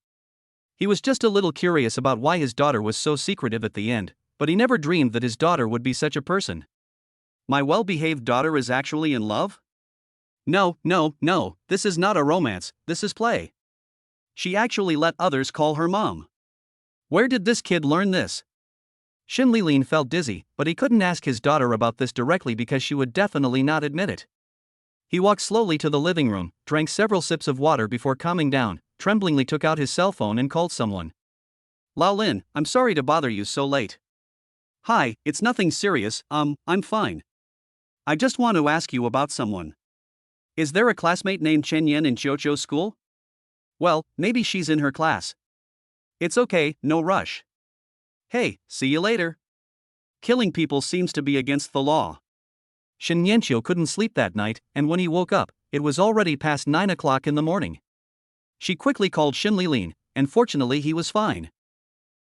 He was just a little curious about why his daughter was so secretive at the end, but he never dreamed that his daughter would be such a person. My well-behaved daughter is actually in love? No, this is not a romance, this is play. She actually let others call her mom. Where did this kid learn this? Shin Lilin felt dizzy, but he couldn't ask his daughter about this directly because she would definitely not admit it. He walked slowly to the living room, drank several sips of water before calming down, tremblingly took out his cell phone and called someone. Lao Lin, I'm sorry to bother you so late. Hi, it's nothing serious, I'm fine. I just want to ask you about someone. Is there a classmate named Chen Yan in Jiuqiu school? Well, maybe she's in her class. It's okay, no rush. Hey, see you later. Killing people seems to be against the law. Shen Yanqiu couldn't sleep that night, and when he woke up, it was already past 9 o'clock in the morning. She quickly called Shin Lilin, and fortunately he was fine.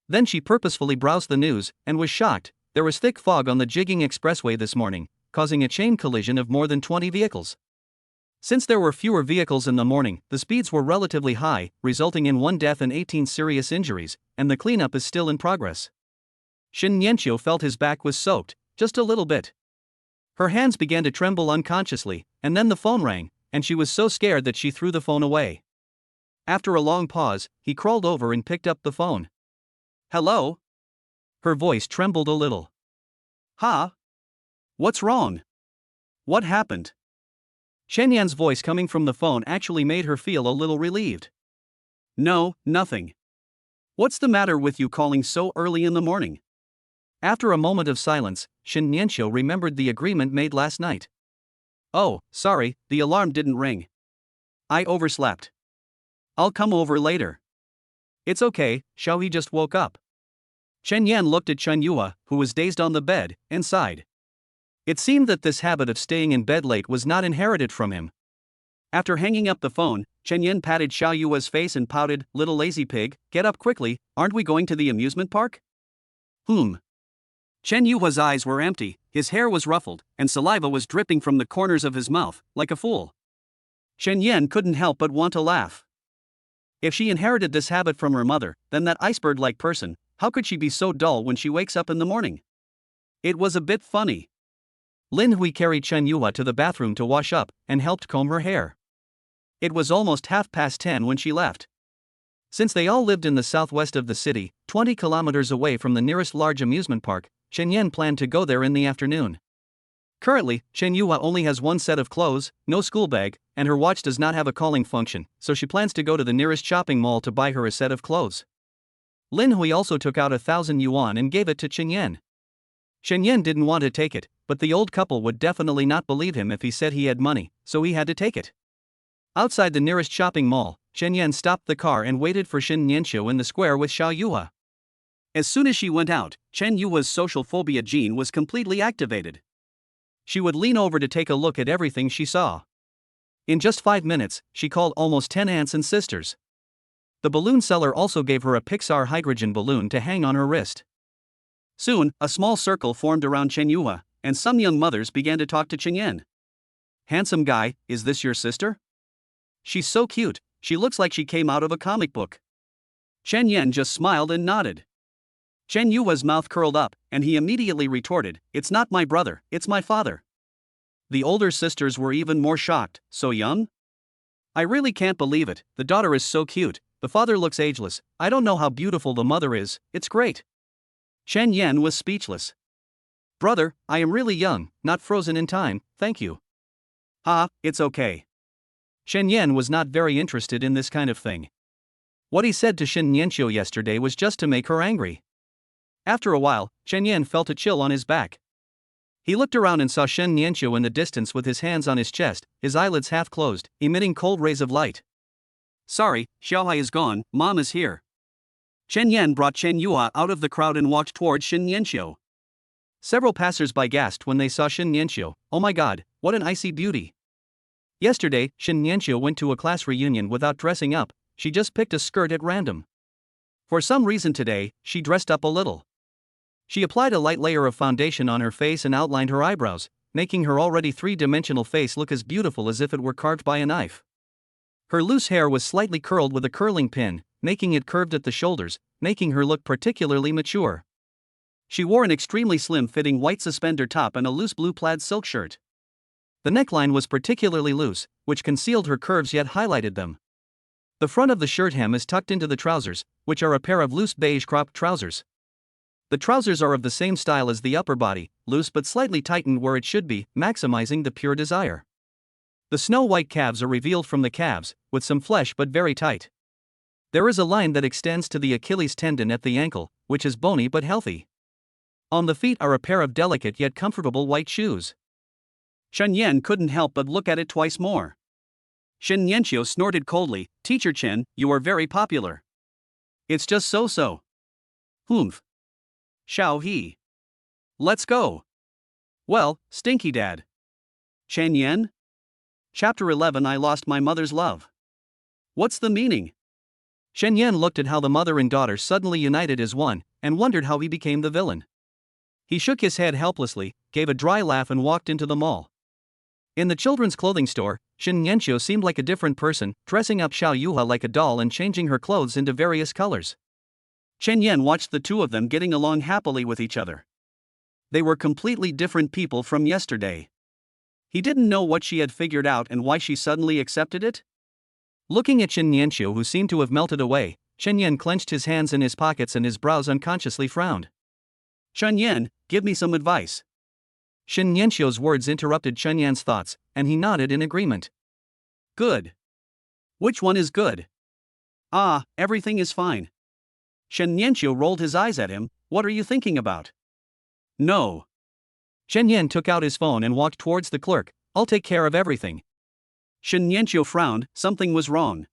Then she purposefully browsed the news, and was shocked. There was thick fog on the Jigging Expressway this morning, causing a chain collision of more than 20 vehicles. Since there were fewer vehicles in the morning, the speeds were relatively high, resulting in 1 death and 18 serious injuries, and the cleanup is still in progress. Shin Yanqiu felt his back was soaked, just a little bit. Her hands began to tremble unconsciously, and then the phone rang, and she was so scared that she threw the phone away. After a long pause, he crawled over and picked up the phone. Hello? Her voice trembled a little. Huh? What's wrong? What happened? Shen Yan's voice coming from the phone actually made her feel a little relieved. No, nothing. What's the matter with you calling so early in the morning? After a moment of silence, Shin Yanqiu remembered the agreement made last night. Oh, sorry, the alarm didn't ring. I overslept. I'll come over later. It's okay, Xiao He just woke up. Chen Yan looked at Chen Yue, who was dazed on the bed, and sighed. It seemed that this habit of staying in bed late was not inherited from him. After hanging up the phone, Chen Yan patted Xiao Yue's face and pouted, "Little lazy pig, get up quickly, aren't we going to the amusement park?" Chen Yue's eyes were empty, his hair was ruffled, and saliva was dripping from the corners of his mouth, like a fool. Chen Yan couldn't help but want to laugh. If she inherited this habit from her mother, then that iceberg-like person, how could she be so dull when she wakes up in the morning? It was a bit funny. Lin Hui carried Chen Yue to the bathroom to wash up, and helped comb her hair. It was almost 10:30 when she left. Since they all lived in the southwest of the city, 20 kilometers away from the nearest large amusement park, Chen Yan planned to go there in the afternoon. Currently, Chen Yue only has one set of clothes, no school bag, and her watch does not have a calling function, so she plans to go to the nearest shopping mall to buy her a set of clothes. Lin Hui also took out 1,000 yuan and gave it to Chen Yan. Chen Yan didn't want to take it, but the old couple would definitely not believe him if he said he had money, so he had to take it. Outside the nearest shopping mall, Chen Yan stopped the car and waited for Shin Nianqiu in the square with Xiao Yue. As soon as she went out, Chen Yue's social phobia gene was completely activated. She would lean over to take a look at everything she saw. In just 5 minutes, she called almost 10 aunts and sisters. The balloon seller also gave her a Pixar hydrogen balloon to hang on her wrist. Soon, a small circle formed around Chen Yue, and some young mothers began to talk to Chen Yan. "Handsome guy, is this your sister? She's so cute, she looks like she came out of a comic book." Chen Yan just smiled and nodded. Chen Yue's mouth curled up, and he immediately retorted, "It's not my brother, it's my father." The older sisters were even more shocked. "So young? I really can't believe it, the daughter is so cute, the father looks ageless, I don't know how beautiful the mother is, it's great." Chen Yan was speechless. "Brother, I am really young, not frozen in time, thank you." It's okay." Shen Yan was not very interested in this kind of thing. What he said to Shin Nianqiu yesterday was just to make her angry. After a while, Chen Yan felt a chill on his back. He looked around and saw Shin Nianqiu in the distance with his hands on his chest, his eyelids half closed, emitting cold rays of light. "Sorry, Xiaohai is gone, Mom is here." Chen Yan brought Chen Yue out of the crowd and walked towards Shin Nianqiu. Several passers-by gasped when they saw Shin Nianqiu. "Oh my god, what an icy beauty." Yesterday, Shin Nianqiu went to a class reunion without dressing up, she just picked a skirt at random. For some reason today, she dressed up a little. She applied a light layer of foundation on her face and outlined her eyebrows, making her already three-dimensional face look as beautiful as if it were carved by a knife. Her loose hair was slightly curled with a curling pin, making it curved at the shoulders, making her look particularly mature. She wore an extremely slim-fitting white suspender top and a loose blue plaid silk shirt. The neckline was particularly loose, which concealed her curves yet highlighted them. The front of the shirt hem is tucked into the trousers, which are a pair of loose beige cropped trousers. The trousers are of the same style as the upper body, loose but slightly tightened where it should be, maximizing the pure desire. The snow-white calves are revealed from the calves, with some flesh but very tight. There is a line that extends to the Achilles tendon at the ankle, which is bony but healthy. On the feet are a pair of delicate yet comfortable white shoes. Chen Yan couldn't help but look at it twice more. Shin Nianqiu snorted coldly, "Teacher Chen, you are very popular." "It's just so-so." "Humph. Xiao He. Let's go." "Well, stinky dad." Chen Yan? Chapter 11 I Lost My Mother's Love. What's the meaning? Shen Yan looked at how the mother and daughter suddenly united as one, and wondered how he became the villain. He shook his head helplessly, gave a dry laugh and walked into the mall. In the children's clothing store, Shin Nianqiu seemed like a different person, dressing up Xiao Yue like a doll and changing her clothes into various colors. Chen Yan watched the two of them getting along happily with each other. They were completely different people from yesterday. He didn't know what she had figured out and why she suddenly accepted it. Looking at Shin Nianqiu, who seemed to have melted away, Chen Yan clenched his hands in his pockets and his brows unconsciously frowned. "Chen Yan, give me some advice." Shin Nianqiu's words interrupted Chen Yan's thoughts, and he nodded in agreement. "Good. Which one is good?" Everything is fine." Shin Nianqiu rolled his eyes at him. "What are you thinking about?" "No." Chen Yan took out his phone and walked towards the clerk, I'll take care of everything. Shen Yanqiu frowned, something was wrong.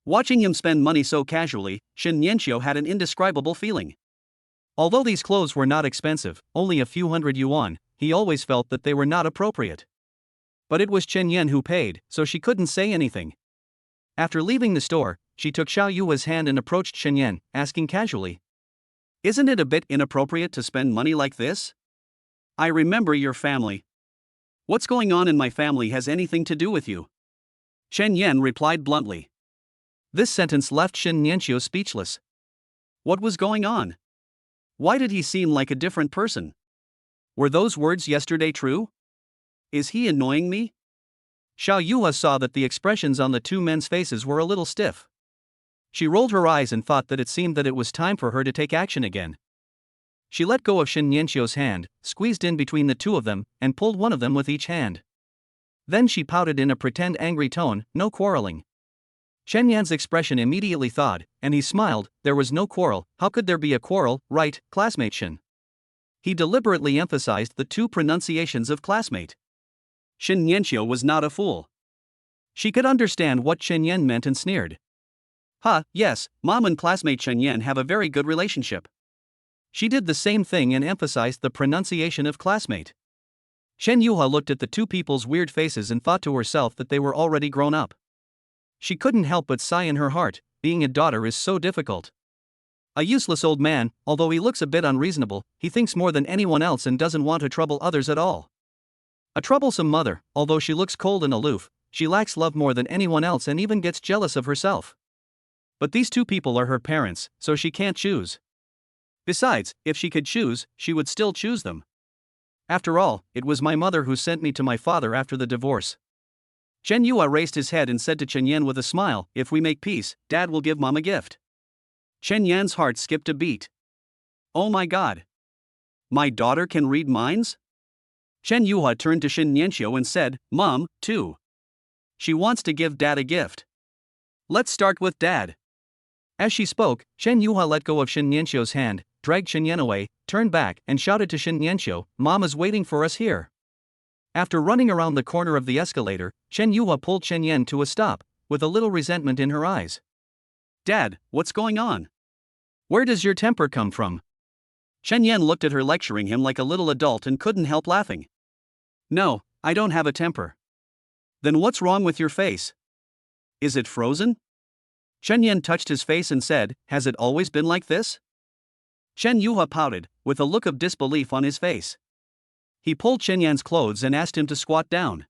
Watching him spend money so casually, Shen Yanqiu had an indescribable feeling. Although these clothes were not expensive, only a few hundred yuan, he always felt that they were not appropriate. But it was Chen Yan who paid, so she couldn't say anything. After leaving the store, she took Xiao Yua's hand and approached Chen Yan, asking casually, "Isn't it a bit inappropriate to spend money like this? I remember your family. What's going on in my family has anything to do with you?" Chen Yan replied bluntly. This sentence left Shen Yanqiu speechless. What was going on? Why did he seem like a different person? Were those words yesterday true? Is he annoying me? Xiao Yua saw that the expressions on the two men's faces were a little stiff. She rolled her eyes and thought that it seemed that it was time for her to take action again. She let go of Shen Yanqiu's hand, squeezed in between the two of them, and pulled one of them with each hand. Then she pouted in a pretend angry tone, "No quarreling." Chen Yan's expression immediately thawed, and he smiled. There was no quarrel. How could there be a quarrel, right, classmate Shen? He deliberately emphasized the two pronunciations of classmate. Shen Yanqiu was not a fool. She could understand what Chen Yan meant and sneered. Yes, mom and classmate Chen Yan have a very good relationship. She did the same thing and emphasized the pronunciation of classmate. Shen Yuha looked at the two people's weird faces and thought to herself that they were already grown up. She couldn't help but sigh in her heart. Being a daughter is so difficult. A useless old man, although he looks a bit unreasonable, he thinks more than anyone else and doesn't want to trouble others at all. A troublesome mother, although she looks cold and aloof, she lacks love more than anyone else and even gets jealous of herself. But these two people are her parents, so she can't choose. Besides, if she could choose, she would still choose them. After all, it was my mother who sent me to my father after the divorce. Chen Yua raised his head and said to Chen Yan with a smile, "If we make peace, Dad will give Mom a gift." Chen Yan's heart skipped a beat. Oh my god. My daughter can read minds? Chen Yuha turned to Shen Yanqiu and said, "Mom, too. She wants to give Dad a gift. Let's start with Dad." As she spoke, Chen Yuha let go of Shen Yanqiu's hand, dragged Shen Yan away, turned back, and shouted to Shen Yanqiu, "Mom is waiting for us here." After running around the corner of the escalator, Chen Yuha pulled Chen Yan to a stop, with a little resentment in her eyes. "Dad, what's going on? Where does your temper come from?" Chen Yan looked at her lecturing him like a little adult and couldn't help laughing. "No, I don't have a temper." "Then what's wrong with your face? Is it frozen?" Chen Yan touched his face and said, "Has it always been like this?" Chen Yuha pouted, with a look of disbelief on his face. He pulled Chen Yan's clothes and asked him to squat down.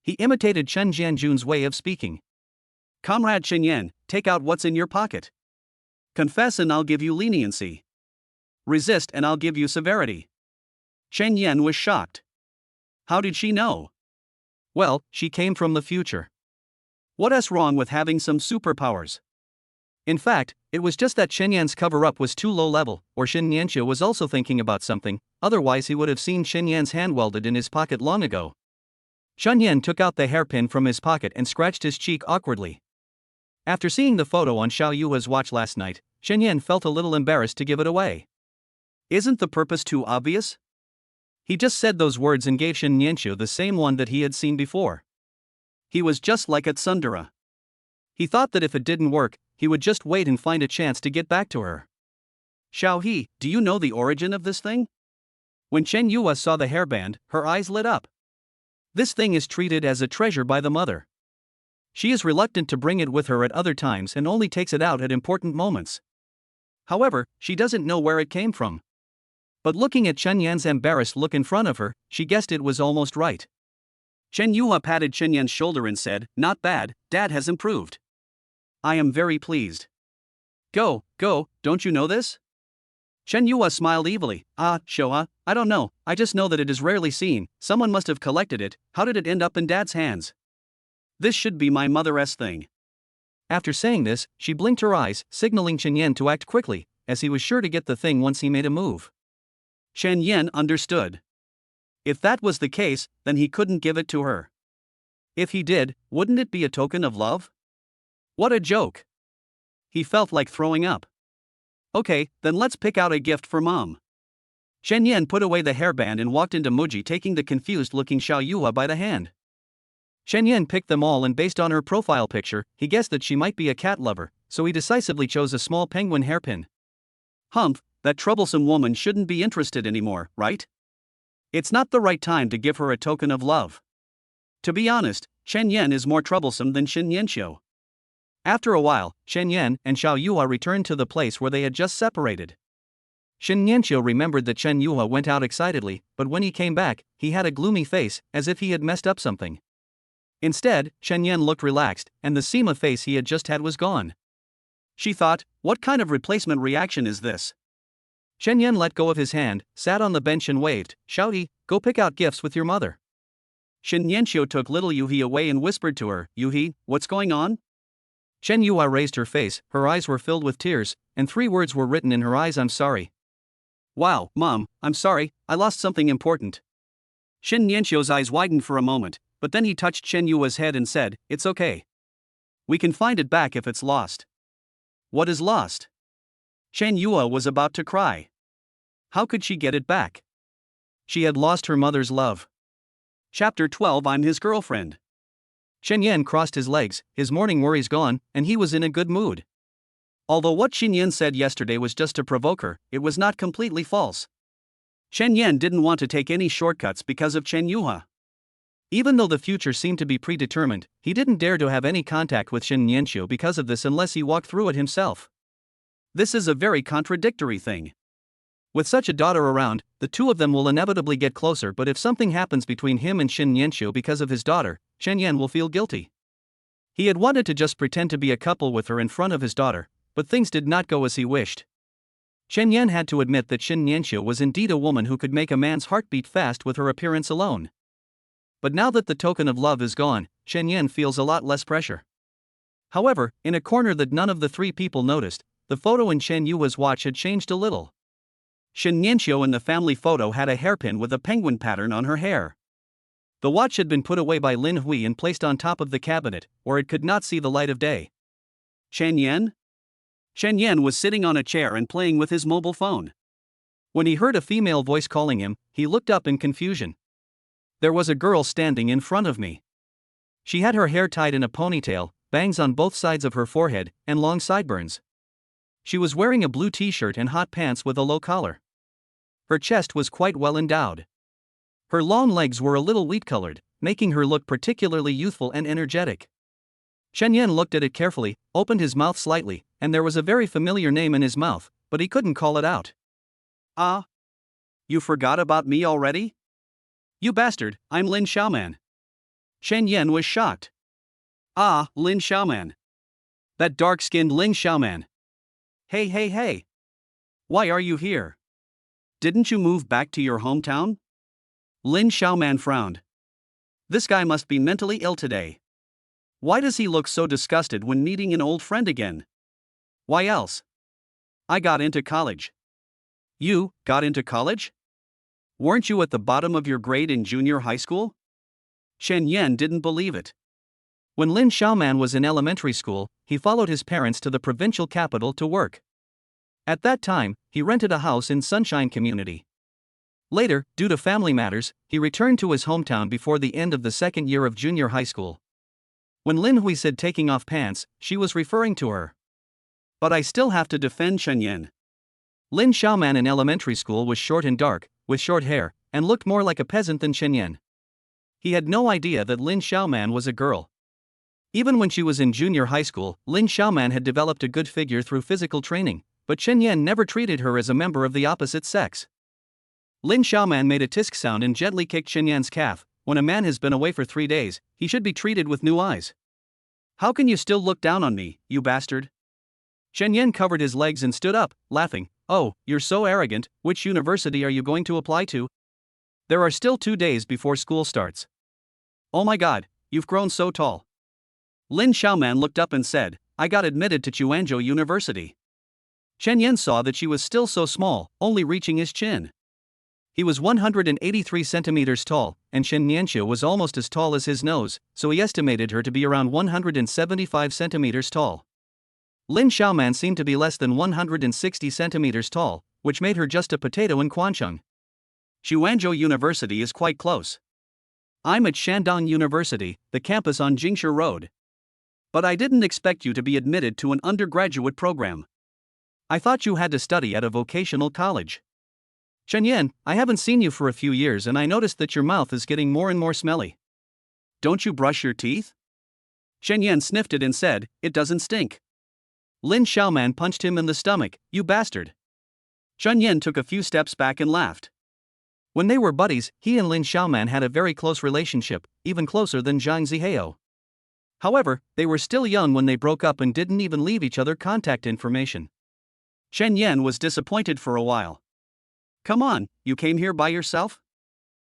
He imitated Chen Jianjun's way of speaking. "Comrade Chen Yan, take out what's in your pocket. Confess and I'll give you leniency. Resist and I'll give you severity." Chen Yan was shocked. How did she know? Well, she came from the future. What is wrong with having some superpowers? In fact, it was just that Chen Yan's cover-up was too low level, or Shen Yanqiu was also thinking about something, otherwise he would have seen Chen Yan's hand welded in his pocket long ago. Chen Yan took out the hairpin from his pocket and scratched his cheek awkwardly. After seeing the photo on Xiao Yua's watch last night, Chen Yan felt a little embarrassed to give it away. Isn't the purpose too obvious? He just said those words and gave Shen Yanqiu the same one that he had seen before. He was just like a tsundere. He thought that if it didn't work, he would just wait and find a chance to get back to her. "Xiao He, do you know the origin of this thing?" When Chen Yua saw the hairband, her eyes lit up. This thing is treated as a treasure by the mother. She is reluctant to bring it with her at other times and only takes it out at important moments. However, she doesn't know where it came from. But looking at Chen Yan's embarrassed look in front of her, she guessed it was almost right. Chen Yuha patted Chen Yan's shoulder and said, "Not bad, Dad has improved. I am very pleased. Go, don't you know this?" Chen Yuha smiled evilly. Shoa, I don't know, I just know that it is rarely seen, someone must have collected it, how did it end up in Dad's hands? This should be my mother's thing." After saying this, she blinked her eyes, signaling Chen Yan to act quickly, as he was sure to get the thing once he made a move. Chen Yan understood. If that was the case, then he couldn't give it to her. If he did, wouldn't it be a token of love? What a joke. He felt like throwing up. Okay, then let's pick out a gift for Mom. Shen Yan put away the hairband and walked into Muji, taking the confused-looking Xiao Yuhua by the hand. Shen Yan picked them all, and based on her profile picture, he guessed that she might be a cat lover, so he decisively chose a small penguin hairpin. Humph, that troublesome woman shouldn't be interested anymore, right? It's not the right time to give her a token of love. To be honest, Shen Yan is more troublesome than Shen Yanxiu. After a while, Shen Yan and Xiao Yuhua returned to the place where they had just separated. Shen Yanxiu remembered that Shen Yuhua went out excitedly, but when he came back, he had a gloomy face, as if he had messed up something. Instead, Shen Yan looked relaxed, and the Sima face he had just had was gone. She thought, what kind of replacement reaction is this? Shen Yan let go of his hand, sat on the bench and waved, "Shouty, go pick out gifts with your mother." Shen Yanxiu took little Yuhi away and whispered to her, "Yuhi, what's going on?" Shen Yuhua raised her face, her eyes were filled with tears, and 3 words were written in her eyes: "I'm sorry." "Wow, Mom, I'm sorry, I lost something important." Shen Yanxiu's eyes widened for a moment, but then he touched Shen Yuhua's head and said, "It's okay. We can find it back if it's lost." "What is lost?" Shen Yuhua was about to cry. How could she get it back? She had lost her mother's love. Chapter 12. I'm his girlfriend. Shen Yan crossed his legs, his morning worries gone, and he was in a good mood. Although what Shen Yan said yesterday was just to provoke her, it was not completely false. Shen Yan didn't want to take any shortcuts because of Shen Yuhua. Even though the future seemed to be predetermined, he didn't dare to have any contact with Shen Yanxiu because of this unless he walked through it himself. This is a very contradictory thing. With such a daughter around, the two of them will inevitably get closer, but if something happens between him and Shen Yanxiu because of his daughter, Shen Yan will feel guilty. He had wanted to just pretend to be a couple with her in front of his daughter, but things did not go as he wished. Shen Yan had to admit that Shen Yanxiu was indeed a woman who could make a man's heart beat fast with her appearance alone. But now that the token of love is gone, Shen Yan feels a lot less pressure. However, in a corner that none of the 3 people noticed, the photo in Shen Yuhua's watch had changed a little. Shen Yanxiu in the family photo had a hairpin with a penguin pattern on her hair. The watch had been put away by Lin Hui and placed on top of the cabinet, where it could not see the light of day. Shen Yan? Shen Yan was sitting on a chair and playing with his mobile phone. When he heard a female voice calling him, he looked up in confusion. There was a girl standing in front of me. She had her hair tied in a ponytail, bangs on both sides of her forehead, and long sideburns. She was wearing a blue t-shirt and hot pants with a low collar. Her chest was quite well endowed. Her long legs were a little wheat-colored, making her look particularly youthful and energetic. Shen Yan looked at it carefully, opened his mouth slightly, and there was a very familiar name in his mouth, but he couldn't call it out. "Ah? You forgot about me already? You bastard, I'm Lin Xiaoman." Shen Yan was shocked. "Ah, Lin Xiaoman. That dark-skinned Lin Xiaoman. Hey. Why are you here? Didn't you move back to your hometown?" Lin Xiaoman frowned. This guy must be mentally ill today. Why does he look so disgusted when meeting an old friend again? Why else? I got into college. You got into college? Weren't you at the bottom of your grade in junior high school? Shen Yan didn't believe it. When Lin Xiaoman was in elementary school, he followed his parents to the provincial capital to work. At that time, he rented a house in Sunshine Community. Later, due to family matters, he returned to his hometown before the end of the 2nd year of junior high school. When Lin Hui said taking off pants, she was referring to her. But I still have to defend Shen Yan. Lin Xiaoman in elementary school was short and dark, with short hair, and looked more like a peasant than Shen Yan. He had no idea that Lin Xiaoman was a girl. Even when she was in junior high school, Lin Xiaoman had developed a good figure through physical training, but Shen Yan never treated her as a member of the opposite sex. Lin Xiaoman made a tisk sound and gently kicked Shen Yan's calf. When a man has been away for 3 days, he should be treated with new eyes. How can you still look down on me, you bastard? Shen Yan covered his legs and stood up, laughing. Oh, you're so arrogant. Which university are you going to apply to? There are still 2 days before school starts. Oh my god, you've grown so tall. Lin Xiaoman looked up and said, I got admitted to Chuanzhou University. Shen Yan saw that she was still so small, only reaching his chin. He was 183 centimeters tall, and Shen Yanxiu was almost as tall as his nose, so he estimated her to be around 175 centimeters tall. Lin Xiaoman seemed to be less than 160 centimeters tall, which made her just a potato in Quancheng. Xuanzhou University is quite close. I'm at Shandong University, the campus on Jingshu Road. But I didn't expect you to be admitted to an undergraduate program. I thought you had to study at a vocational college. Shenyan, I haven't seen you for a few years and I noticed that your mouth is getting more and more smelly. Don't you brush your teeth? Shenyan sniffed it and said, it doesn't stink. Lin Xiaoman punched him in the stomach, you bastard. Shenyan took a few steps back and laughed. When they were buddies, he and Lin Xiaoman had a very close relationship, even closer than Zhang Zihao. However, they were still young when they broke up and didn't even leave each other contact information. Shen Yan was disappointed for a while. Come on, you came here by yourself?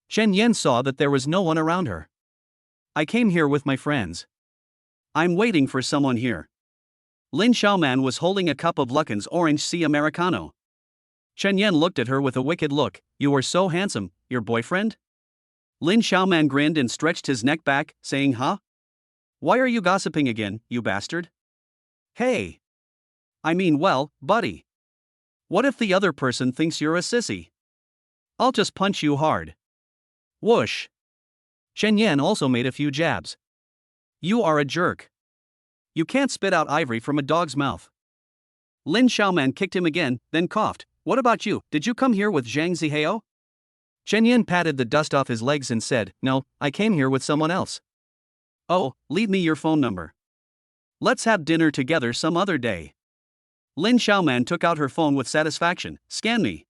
Shen Yan saw that there was no one around her. I came here with my friends. I'm waiting for someone here. Lin Xiaoman was holding a cup of Luckin's Orange Sea Americano. Shen Yan looked at her with a wicked look. You are so handsome, your boyfriend? Lin Xiaoman grinned and stretched his neck back, saying, huh? Why are you gossiping again, you bastard? Hey! Well, buddy. What if the other person thinks you're a sissy? I'll just punch you hard. Whoosh! Shen Yan also made a few jabs. You are a jerk. You can't spit out ivory from a dog's mouth. Lin Xiaoman kicked him again, then coughed. What about you, did you come here with Zhang Zihao? Shen Yan patted the dust off his legs and said, no, I came here with someone else. Oh, leave me your phone number. Let's have dinner together some other day. Lin Xiaoman took out her phone with satisfaction. Scan me.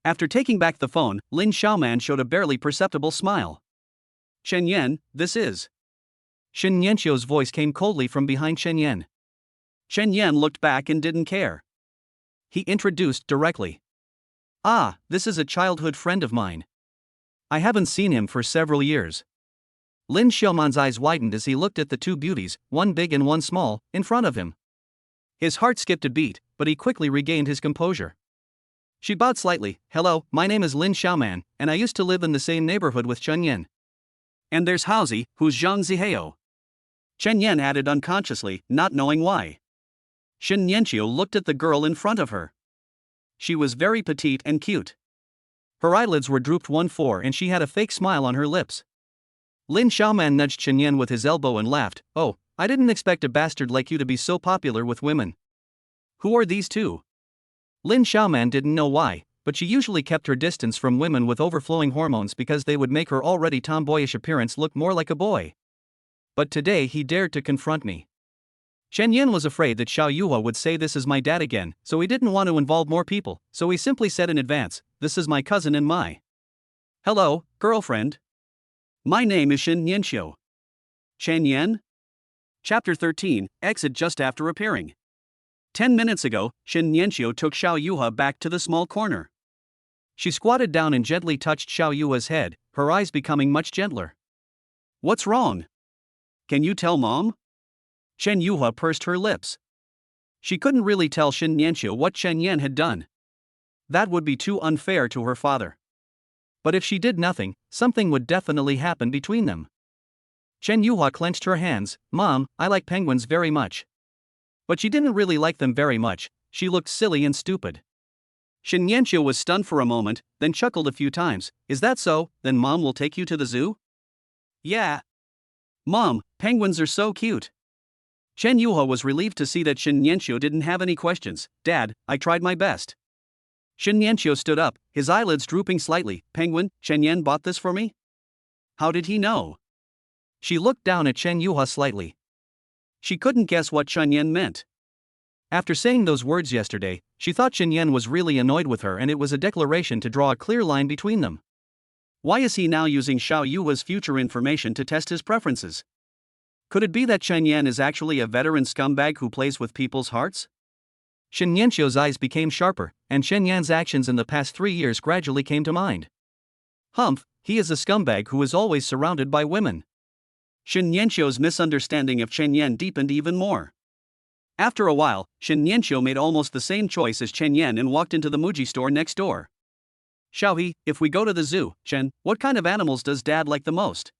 After taking back the phone, Lin Xiaoman showed a barely perceptible smile. Shen Yan, this is. Shen Yanqiu's voice came coldly from behind Shen Yan. Shen Yan looked back and didn't care. He introduced directly. Ah, this is a childhood friend of mine. I haven't seen him for several years. Lin Xiaoman's eyes widened as he looked at the two beauties, one big and one small, in front of him. His heart skipped a beat, but he quickly regained his composure. She bowed slightly. Hello, my name is Lin Xiaoman, and I used to live in the same neighborhood with Chen Yan. And there's Haozi, who's Zhang Zihao. Chen Yan added unconsciously, not knowing why. Shen Yanqiu looked at the girl in front of her. She was very petite and cute. Her eyelids were drooped 1-4 and she had a fake smile on her lips. Lin Xiaoman nudged Chen Yan with his elbow and laughed. Oh, I didn't expect a bastard like you to be so popular with women. Who are these two? Lin Xiaoman didn't know why, but she usually kept her distance from women with overflowing hormones because they would make her already tomboyish appearance look more like a boy. But today he dared to confront me. Shen Yan was afraid that Xiao Yuhua would say this is my dad again, so he didn't want to involve more people, so he simply said in advance, this is my cousin and my. Hello, girlfriend. My name is Shen Yanqiu. Shen Yan? Chapter 13, Exit just after appearing. 10 minutes ago, Shen Yanqiu took Xiao Yuhua back to the small corner. She squatted down and gently touched Xiao Yuhua's head, her eyes becoming much gentler. What's wrong? Can you tell Mom? Shen Yuhua pursed her lips. She couldn't really tell Shen Yanqiu what Shen Yan had done. That would be too unfair to her father. But if she did nothing, something would definitely happen between them. Shen Yuhua clenched her hands. Mom, I like penguins very much. But she didn't really like them very much, she looked silly and stupid. Shen Yanqiu was stunned for a moment, then chuckled a few times. Is that so? Then Mom will take you to the zoo? Yeah. Mom, penguins are so cute. Shen Yuhua was relieved to see that Shen Yanqiu didn't have any questions. Dad, I tried my best. Shen Yanqiu stood up, his eyelids drooping slightly. Penguin, Shen Yan bought this for me? How did he know? She looked down at Shen Yuhua slightly. She couldn't guess what Shen Yan meant. After saying those words yesterday, she thought Shen Yan was really annoyed with her and it was a declaration to draw a clear line between them. Why is he now using Xiao Yuhua's future information to test his preferences? Could it be that Shen Yan is actually a veteran scumbag who plays with people's hearts? Shen Yanqiu's eyes became sharper, and Shen Yan's actions in the past 3 years gradually came to mind. Humph, he is a scumbag who is always surrounded by women. Shen Yanqiu's misunderstanding of Chen Yan deepened even more. After a while, Shen Yanqiu made almost the same choice as Chen Yan and walked into the Muji store next door. Xiaohe, if we go to the zoo, Shen, what kind of animals does Dad like the most?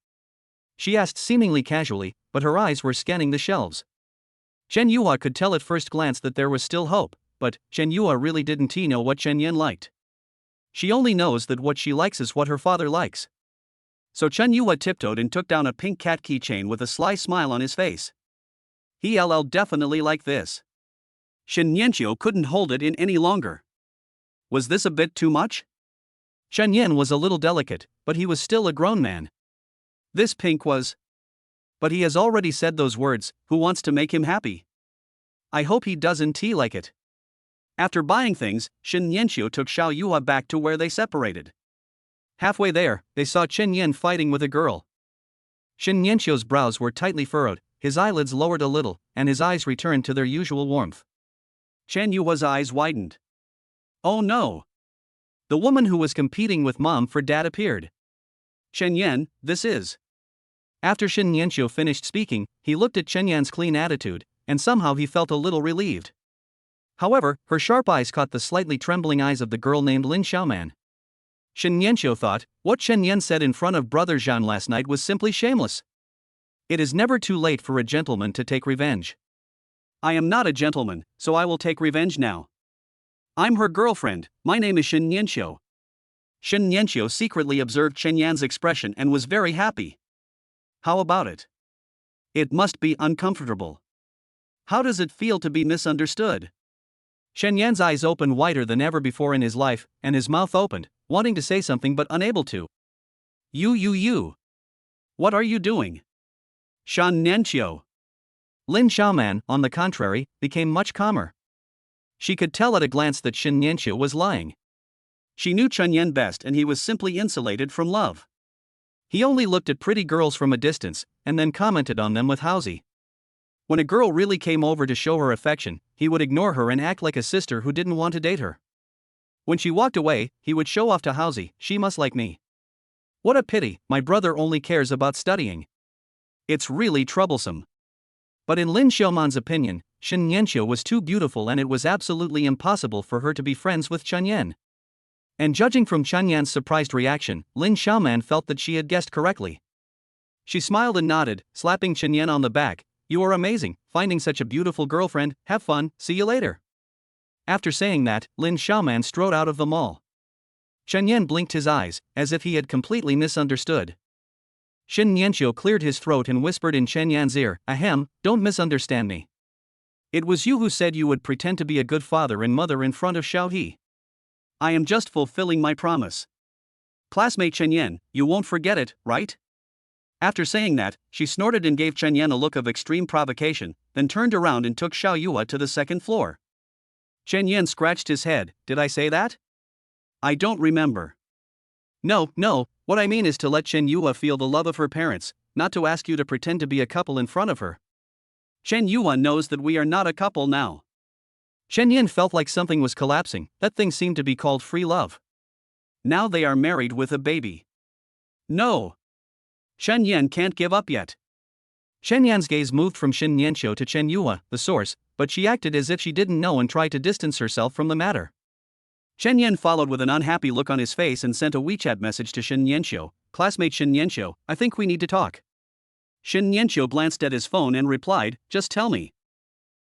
She asked seemingly casually, but her eyes were scanning the shelves. Shen Yuhua could tell at first glance that there was still hope, but Shen Yuhua really didn't know what Shen Yan liked. She only knows that what she likes is what her father likes. So Chen Yue tiptoed and took down a pink cat keychain with a sly smile on his face. He'll definitely like this. Shen Yanqiu couldn't hold it in any longer. Was this a bit too much? Shen Yan was a little delicate, but he was still a grown man. This pink was. But he has already said those words, who wants to make him happy? I hope he doesn't like it. After buying things, Shen Yanqiu took Xiao Yue back to where they separated. Halfway there, they saw Chen Yan fighting with a girl. Shen Yanqiu's brows were tightly furrowed, his eyelids lowered a little, and his eyes returned to their usual warmth. Chen Yue's eyes widened. Oh no! The woman who was competing with mom for dad appeared. Chen Yan, this is. After Shen Yanqiu finished speaking, he looked at Chen Yan's clean attitude, and somehow he felt a little relieved. However, her sharp eyes caught the slightly trembling eyes of the girl named Lin Xiaoman. Shen Yanqiu thought, what Chen Yan said in front of brother Zhang last night was simply shameless. It is never too late for a gentleman to take revenge. I am not a gentleman, so I will take revenge now. I'm her girlfriend, my name is Shen Yanqiu. Shen Yanqiu secretly observed Chen Yan's expression and was very happy. How about it? It must be uncomfortable. How does it feel to be misunderstood? Shen Yan's eyes opened wider than ever before in his life, and his mouth opened, wanting to say something but unable to. You. What are you doing? Shen Yanqiu. Lin Xiaoman, on the contrary, became much calmer. She could tell at a glance that Shen Yanqiu was lying. She knew Chen Yan best and he was simply insulated from love. He only looked at pretty girls from a distance, and then commented on them with Hausi. When a girl really came over to show her affection, he would ignore her and act like a sister who didn't want to date her. When she walked away, he would show off to Hausi, she must like me. What a pity, my brother only cares about studying. It's really troublesome. But in Lin Xiaoman's opinion, Shen Yanqiu was too beautiful and it was absolutely impossible for her to be friends with Chen Yan. And judging from Chen Yan's surprised reaction, Lin Xiaoman felt that she had guessed correctly. She smiled and nodded, slapping Chen Yan on the back. You are amazing, finding such a beautiful girlfriend, have fun, see you later. After saying that, Lin Xiaoman strode out of the mall. Chen Yan blinked his eyes, as if he had completely misunderstood. Shen Yanqiu cleared his throat and whispered in Chen Yan's ear, Ahem, don't misunderstand me. It was you who said you would pretend to be a good father and mother in front of Xiao He. I am just fulfilling my promise. Classmate Chen Yan, you won't forget it, right? After saying that, she snorted and gave Chen Yan a look of extreme provocation, then turned around and took Xiao Yue to the second floor. Chen Yan scratched his head, did I say that? I don't remember. No, what I mean is to let Chen Yue feel the love of her parents, not to ask you to pretend to be a couple in front of her. Chen Yue knows that we are not a couple now. Chen Yan felt like something was collapsing, that thing seemed to be called free love. Now they are married with a baby. No. Chen Yan can't give up yet. Chen Yan's gaze moved from Shen Yanqiu to Chen Yue, the source, but she acted as if she didn't know and tried to distance herself from the matter. Chen Yan followed with an unhappy look on his face and sent a WeChat message to Shen Yanqiu, classmate Shen Yanqiu, I think we need to talk. Shen Yanqiu glanced at his phone and replied, just tell me.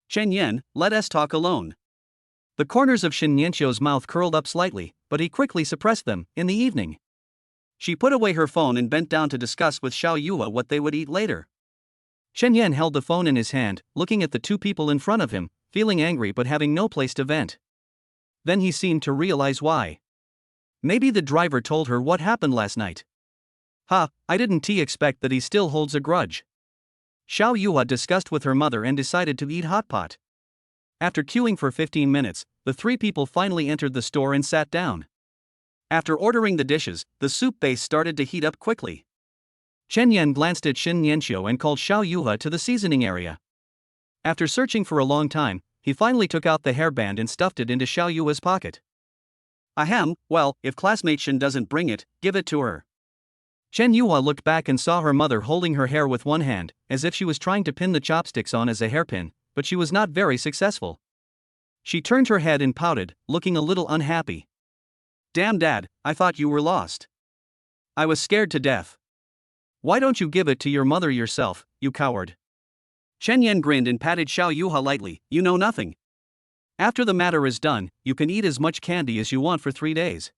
Chen Yan, let us talk alone. The corners of Shen Yanqiu's mouth curled up slightly, but he quickly suppressed them, in the evening. She put away her phone and bent down to discuss with Xiao Yue what they would eat later. Chen Yan held the phone in his hand, looking at the two people in front of him, feeling angry but having no place to vent. Then he seemed to realize why. Maybe the driver told her what happened last night. I didn't expect that he still holds a grudge. Xiao Yue discussed with her mother and decided to eat hot pot. After queuing for 15 minutes, the three people finally entered the store and sat down. After ordering the dishes, the soup base started to heat up quickly. Chen Yan glanced at Shen Yanqiu and called Xiao Yue to the seasoning area. After searching for a long time, he finally took out the hairband and stuffed it into Xiao Yue's pocket. Ahem, well, if classmate Shen doesn't bring it, give it to her. Chen Yue looked back and saw her mother holding her hair with one hand, as if she was trying to pin the chopsticks on as a hairpin, but she was not very successful. She turned her head and pouted, looking a little unhappy. Damn Dad, I thought you were lost. I was scared to death. Why don't you give it to your mother yourself, you coward? Chen Yan grinned and patted Xiao Yue lightly, you know nothing. After the matter is done, you can eat as much candy as you want for 3 days.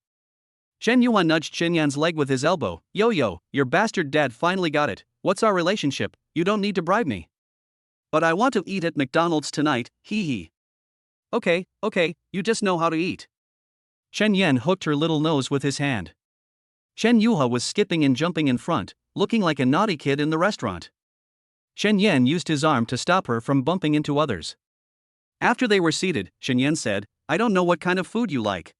Shen Yue nudged Chen Yan's leg with his elbow. Yo, your bastard dad finally got it. What's our relationship? You don't need to bribe me. But I want to eat at McDonald's tonight, hee hee. Okay, you just know how to eat. Chen Yan hooked her little nose with his hand. Shen Yue was skipping and jumping in front, looking like a naughty kid in the restaurant. Shen Yan used his arm to stop her from bumping into others. After they were seated, Shen Yan said, I don't know what kind of food you like.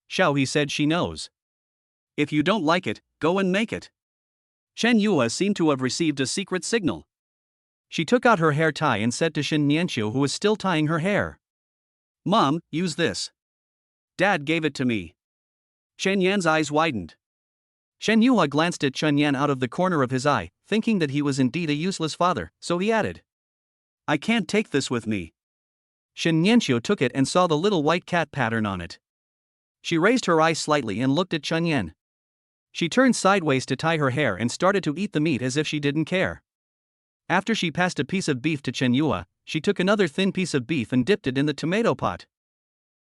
Xiao He said she knows. If you don't like it, go and make it. Shen Yue seemed to have received a secret signal. She took out her hair tie and said to Shen Nianqiu, who was still tying her hair, Mom, use this. Dad gave it to me. Shen Yan's eyes widened. Shen Yue glanced at Chen Yan out of the corner of his eye, thinking that he was indeed a useless father, so he added, I can't take this with me. Shen Nianqiu took it and saw the little white cat pattern on it. She raised her eyes slightly and looked at Chen Yan. She turned sideways to tie her hair and started to eat the meat as if she didn't care. After she passed a piece of beef to Chen Yue, she took another thin piece of beef and dipped it in the tomato pot.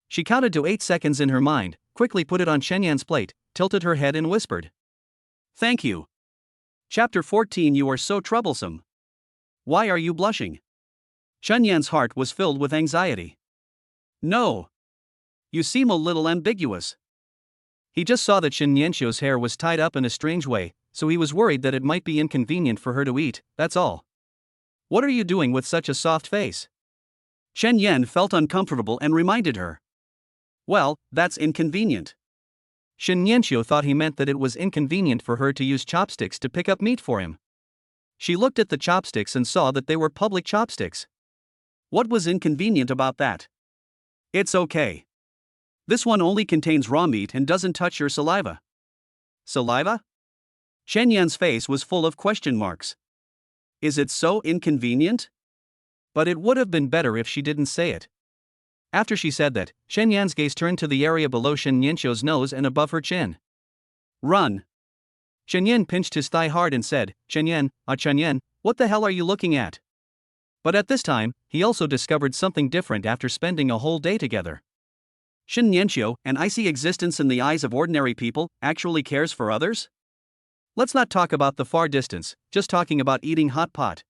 She counted to 8 seconds in her mind, quickly put it on Chen Yan's plate, tilted her head and whispered, Thank you. Chapter 14 You are so troublesome. Why are you blushing? Chen Yan's heart was filled with anxiety. No. You seem a little ambiguous. He just saw that Shen Nianqiu's hair was tied up in a strange way, so he was worried that it might be inconvenient for her to eat, that's all. What are you doing with such a soft face? Shen Yan felt uncomfortable and reminded her. Well, that's inconvenient. Shen Nianqiu thought he meant that it was inconvenient for her to use chopsticks to pick up meat for him. She looked at the chopsticks and saw that they were public chopsticks. What was inconvenient about that? It's okay. This one only contains raw meat and doesn't touch your saliva. Saliva? Shen Yan's face was full of question marks. Is it so inconvenient? But it would have been better if she didn't say it. After she said that, Shen Yan's gaze turned to the area below Shen Nianqiu's nose and above her chin. Run. Shen Yan pinched his thigh hard and said, Chen Yan, what the hell are you looking at? But at this time, he also discovered something different after spending a whole day together. Shen Nianqiu, an icy existence in the eyes of ordinary people, actually cares for others? Let's not talk about the far distance, just talking about eating hot pot.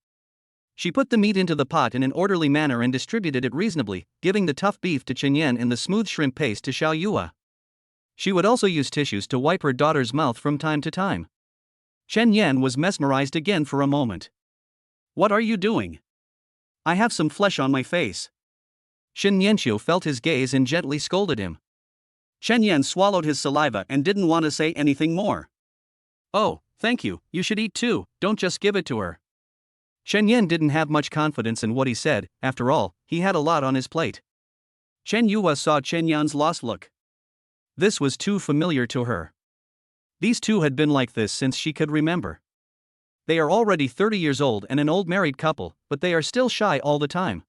She put the meat into the pot in an orderly manner and distributed it reasonably, giving the tough beef to Chen Yan and the smooth shrimp paste to Xiao Yue. She would also use tissues to wipe her daughter's mouth from time to time. Chen Yan was mesmerized again for a moment. What are you doing? I have some flesh on my face. Shen Nianqiu felt his gaze and gently scolded him. Chen Yan swallowed his saliva and didn't want to say anything more. Oh, thank you, you should eat too, don't just give it to her. Shen Yan didn't have much confidence in what he said, after all, he had a lot on his plate. Chen Yue saw Chen Yan's lost look. This was too familiar to her. These two had been like this since she could remember. They are already 30 years old and an old married couple, but they are still shy all the time.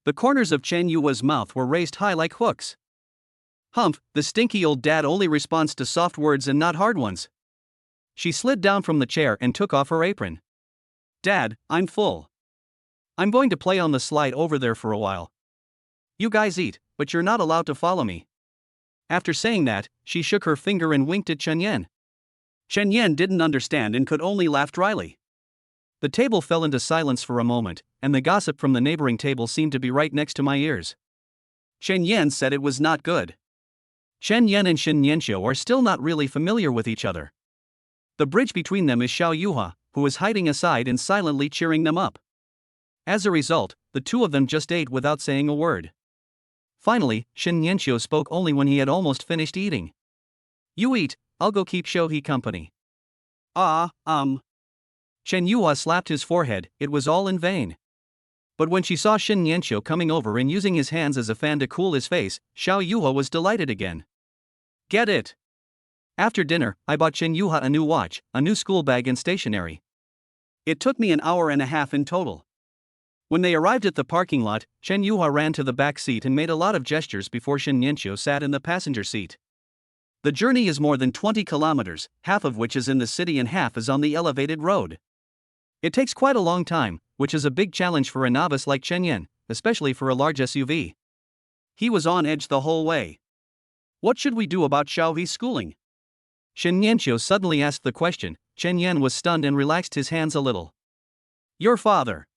The corners of Chen Yue's mouth were raised high like hooks. Humph, the stinky old dad only responds to soft words and not hard ones. She slid down from the chair and took off her apron. Dad, I'm full. I'm going to play on the slide over there for a while. You guys eat, but you're not allowed to follow me. After saying that, she shook her finger and winked at Chen Yan. Chen Yan didn't understand and could only laugh dryly. The table fell into silence for a moment, and the gossip from the neighboring table seemed to be right next to my ears. Chen Yan said it was not good. Chen Yan and Shen Nianqiu are still not really familiar with each other. The bridge between them is Xiao Yue, who is hiding aside and silently cheering them up. As a result, the two of them just ate without saying a word. Finally, Shen Nianqiu spoke only when he had almost finished eating. You eat, I'll go keep Xiao He company. Shen Yue slapped his forehead, it was all in vain. But when she saw Shen Nianqiu coming over and using his hands as a fan to cool his face, Xiao Yue was delighted again. Get it? After dinner, I bought Shen Yue a new watch, a new school bag and stationery. It took me an hour and a half in total. When they arrived at the parking lot, Chen Yue ran to the back seat and made a lot of gestures before Shen Nianqiu sat in the passenger seat. The journey is more than 20 kilometers, half of which is in the city and half is on the elevated road. It takes quite a long time, which is a big challenge for a novice like Chen Yan, especially for a large SUV. He was on edge the whole way. What should we do about Xiao He's schooling? Shen Yanqiu suddenly asked the question. Chen Yan was stunned and relaxed his hands a little. Your father.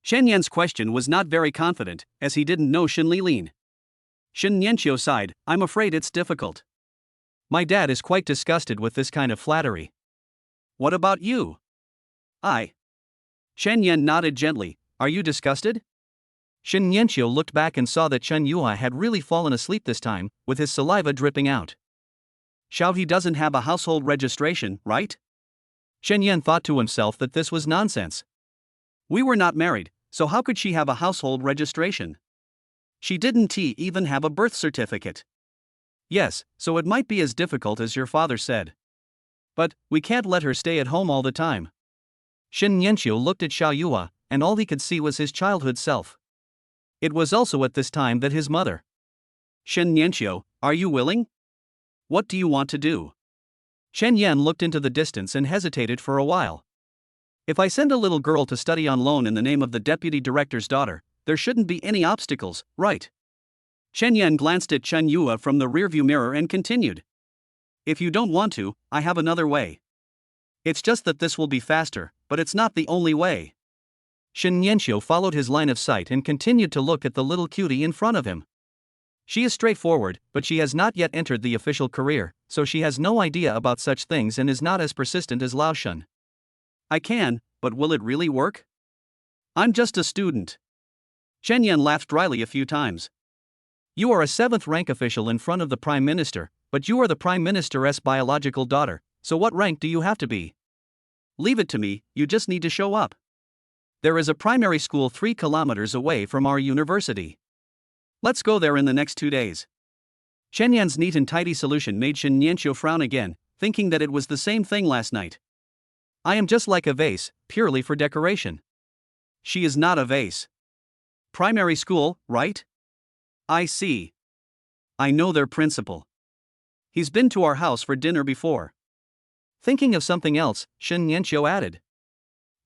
Shen Yan's question was not very confident, as he didn't know Shen Lilin. Shen Yanqiu sighed. I'm afraid it's difficult. My dad is quite disgusted with this kind of flattery. What about you? Shen Yan nodded gently. Are you disgusted? Shen Yanqiu looked back and saw that Chen Yue had really fallen asleep this time, with his saliva dripping out. Xiaohe doesn't have a household registration, right? Shen Yan thought to himself that this was nonsense. We were not married, so how could she have a household registration? She didn't even have a birth certificate. Yes, so it might be as difficult as your father said. But we can't let her stay at home all the time. Shen Yanqiu looked at Xiao Yue, and all he could see was his childhood self. It was also at this time that his mother. Shen Yanqiu, are you willing? What do you want to do? Chen Yan looked into the distance and hesitated for a while. If I send a little girl to study on loan in the name of the deputy director's daughter, there shouldn't be any obstacles, right? Chen Yan glanced at Chen Yue from the rearview mirror and continued. If you don't want to, I have another way. It's just that this will be faster, but it's not the only way. Shen Yanqiu followed his line of sight and continued to look at the little cutie in front of him. She is straightforward, but she has not yet entered the official career, so she has no idea about such things and is not as persistent as Lao Shen. I can, but will it really work? I'm just a student. Chen Yan laughed dryly a few times. You are a 7th rank official in front of the Prime Minister, but you are the Prime Minister's biological daughter, so what rank do you have to be? Leave it to me, you just need to show up. There is a primary school 3 kilometers away from our university. Let's go there in the next 2 days. Chen Yan's neat and tidy solution made Shen Yanqiu frown again, thinking that it was the same thing last night. I am just like a vase, purely for decoration. She is not a vase. Primary school, right? I see. I know their principal. He's been to our house for dinner before. Thinking of something else, Shen Yanqiu added.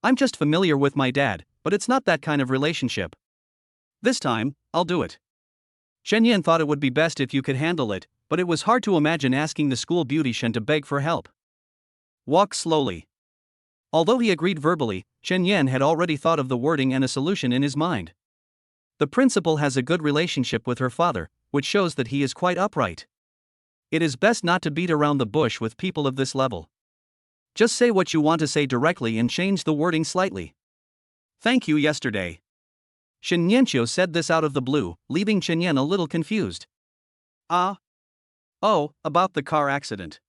I'm just familiar with my dad, but it's not that kind of relationship. This time, I'll do it. Shen Yan thought it would be best if you could handle it, but it was hard to imagine asking the school beautician to beg for help. Walk slowly. Although he agreed verbally, Shen Yan had already thought of the wording and a solution in his mind. The principal has a good relationship with her father, which shows that he is quite upright. It is best not to beat around the bush with people of this level. Just say what you want to say directly and change the wording slightly. Thank you yesterday. Shen Yanqiu said this out of the blue, leaving Chen Yan a little confused. Oh, about the car accident.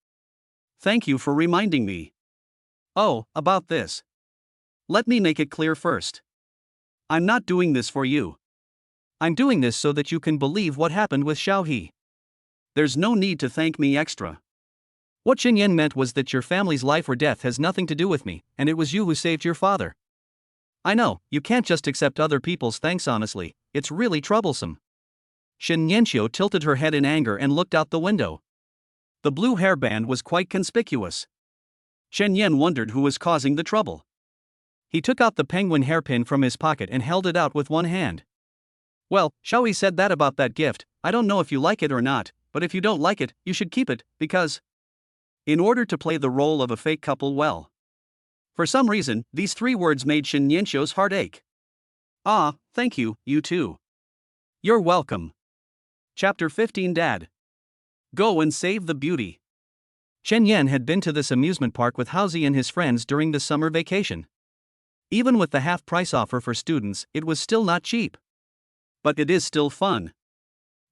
Thank you for reminding me. Oh, about this. Let me make it clear first. I'm not doing this for you. I'm doing this so that you can believe what happened with Xiaohe. There's no need to thank me extra. What Chen Yan meant was that your family's life or death has nothing to do with me, and it was you who saved your father. I know, you can't just accept other people's thanks honestly, it's really troublesome. Shen Yanqiu tilted her head in anger and looked out the window. The blue hairband was quite conspicuous. Shen Yan wondered who was causing the trouble. He took out the penguin hairpin from his pocket and held it out with one hand. Well, Xiaohe said that about that gift. I don't know if you like it or not, but if you don't like it, you should keep it, because... In order to play the role of a fake couple well. For some reason, these 3 words made Shen Yanqiu's heart ache. Ah, thank you, you too. You're welcome. Chapter 15 Dad. Go and save the beauty. Chen Yan had been to this amusement park with Haozi and his friends during the summer vacation. Even with the half-price offer for students, it was still not cheap. But it is still fun.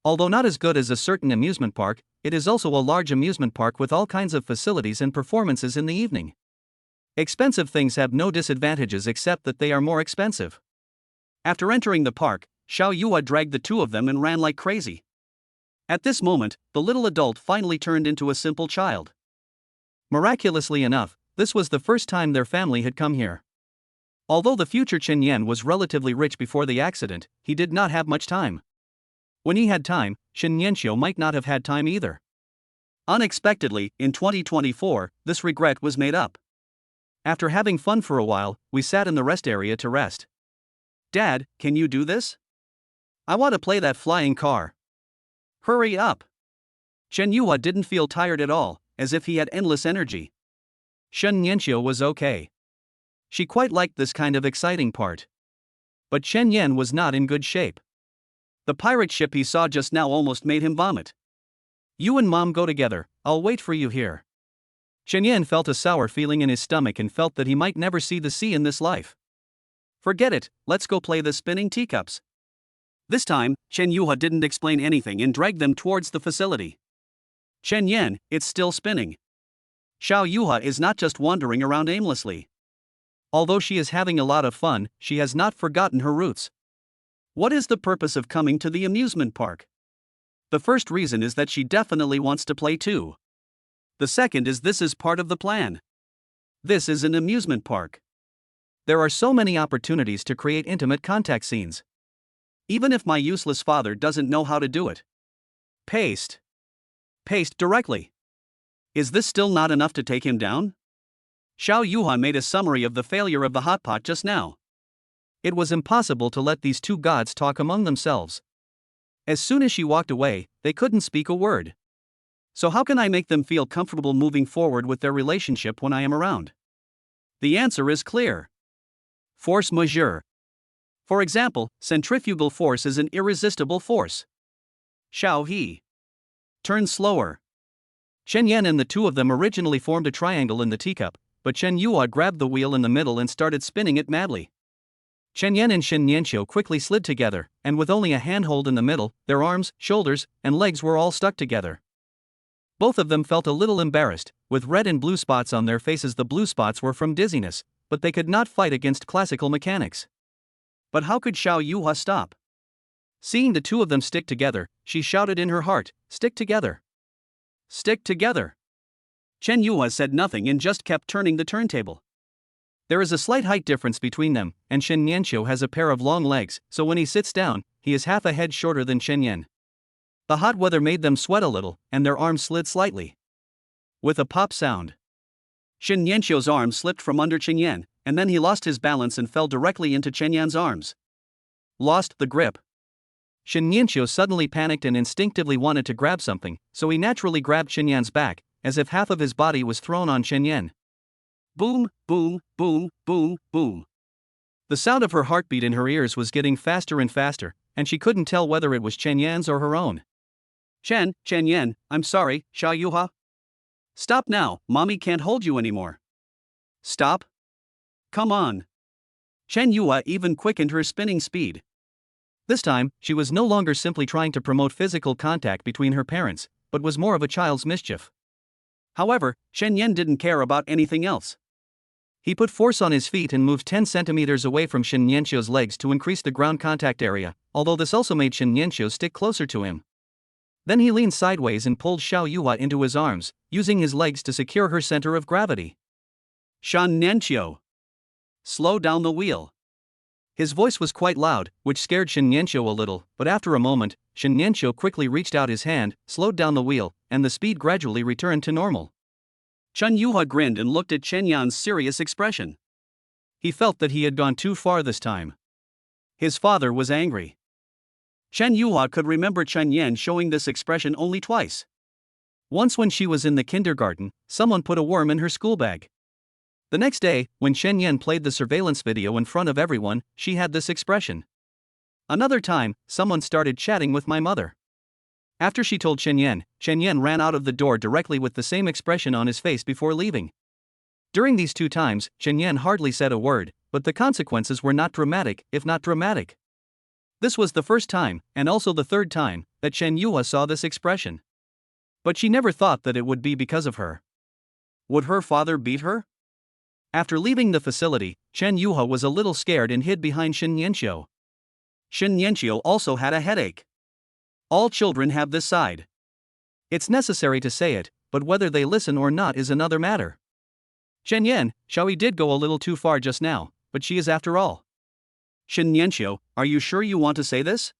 Although not as good as a certain amusement park, it is also a large amusement park with all kinds of facilities and performances in the evening. Expensive things have no disadvantages except that they are more expensive. After entering the park, Xiao Yue dragged the 2 of them and ran like crazy. At this moment, the little adult finally turned into a simple child. Miraculously enough, this was the first time their family had come here. Although the future Chen Yan was relatively rich before the accident, he did not have much time. When he had time, Shen Yanqiu might not have had time either. Unexpectedly, in 2024, this regret was made up. After having fun for a while, we sat in the rest area to rest. Dad, can you do this? I want to play that flying car. Hurry up. Chen Yue didn't feel tired at all, as if he had endless energy. Shen Nianqiu was okay. She quite liked this kind of exciting part. But Chen Yan was not in good shape. The pirate ship he saw just now almost made him vomit. You and Mom go together, I'll wait for you here. Chen Yan felt a sour feeling in his stomach and felt that he might never see the sea in this life. Forget it, let's go play the spinning teacups. This time, Chen Yuhua didn't explain anything and dragged them towards the facility. Chen Yan, it's still spinning. Xiao Yuhua is not just wandering around aimlessly. Although she is having a lot of fun, she has not forgotten her roots. What is the purpose of coming to the amusement park? The first reason is that she definitely wants to play too. The second is this is part of the plan. This is an amusement park. There are so many opportunities to create intimate contact scenes. Even if my useless father doesn't know how to do it. Paste. Paste directly. Is this still not enough to take him down? Xiao Yuhua made a summary of the failure of the hot pot just now. It was impossible to let these two gods talk among themselves. As soon as she walked away, they couldn't speak a word. So how can I make them feel comfortable moving forward with their relationship when I am around? The answer is clear. Force majeure. For example, centrifugal force is an irresistible force. Xiao He. Turn slower. Chen Yan and the two of them originally formed a triangle in the teacup, but Chen Yuhua grabbed the wheel in the middle and started spinning it madly. Chen Yan and Shen Nianqiu quickly slid together, and with only a handhold in the middle, their arms, shoulders, and legs were all stuck together. Both of them felt a little embarrassed, with red and blue spots on their faces. The blue spots were from dizziness, but they could not fight against classical mechanics. But how could Xiao Yuhua stop? Seeing the two of them stick together, she shouted in her heart, "Stick together! Stick together!" Chen Yuhua said nothing and just kept turning the turntable. There is a slight height difference between them, and Shen Nianqiu has a pair of long legs, so when he sits down, he is half a head shorter than Chen Yan. The hot weather made them sweat a little, and their arms slid slightly. With a pop sound, Shen Nianqiu's arm slipped from under Chen Yan, and then he lost his balance and fell directly into Chen Yan's arms. Lost the grip. Shen Nianqiu suddenly panicked and instinctively wanted to grab something, so he naturally grabbed Chen Yan's back, as if half of his body was thrown on Chen Yan. Boom, boom, boom, boom, boom. The sound of her heartbeat in her ears was getting faster and faster, and she couldn't tell whether it was Chen Yan's or her own. Chen Yan, I'm sorry, Xiao Yuhua. Stop now, mommy can't hold you anymore. Stop. Come on. Chen Yuhua even quickened her spinning speed. This time, she was no longer simply trying to promote physical contact between her parents, but was more of a child's mischief. However, Chen Yan didn't care about anything else. He put force on his feet and moved 10 centimeters away from Shen Nianqiu's legs to increase the ground contact area, although this also made Shen Nianqiu stick closer to him. Then he leaned sideways and pulled Xiao Yuhua into his arms, using his legs to secure her center of gravity. Shen Nianqiu. Slow down the wheel. His voice was quite loud, which scared Shen Nianqiu a little, but after a moment, Shen Nianqiu quickly reached out his hand, slowed down the wheel, and the speed gradually returned to normal. Chen Yuhua grinned and looked at Chen Yan's serious expression. He felt that he had gone too far this time. His father was angry. Chen Yuhua could remember Chen Yan showing this expression only twice. Once when she was in the kindergarten, someone put a worm in her school bag. The next day, when Chen Yan played the surveillance video in front of everyone, she had this expression. Another time, someone started chatting with my mother. After she told Chen Yan ran out of the door directly with the same expression on his face before leaving. During these two times, Chen Yan hardly said a word, but the consequences were not dramatic, if not dramatic. This was the first time, and also the third time, that Chen Yuhua saw this expression. But she never thought that it would be because of her. Would her father beat her? After leaving the facility, Chen Yuhua was a little scared and hid behind Shen Nianqiu. Shen Nianqiu also had a headache. All children have this side. It's necessary to say it, but whether they listen or not is another matter. Chen Yan, Xiaoyi did go a little too far just now, but she is after all. Shen Nianqiu, are you sure you want to say this?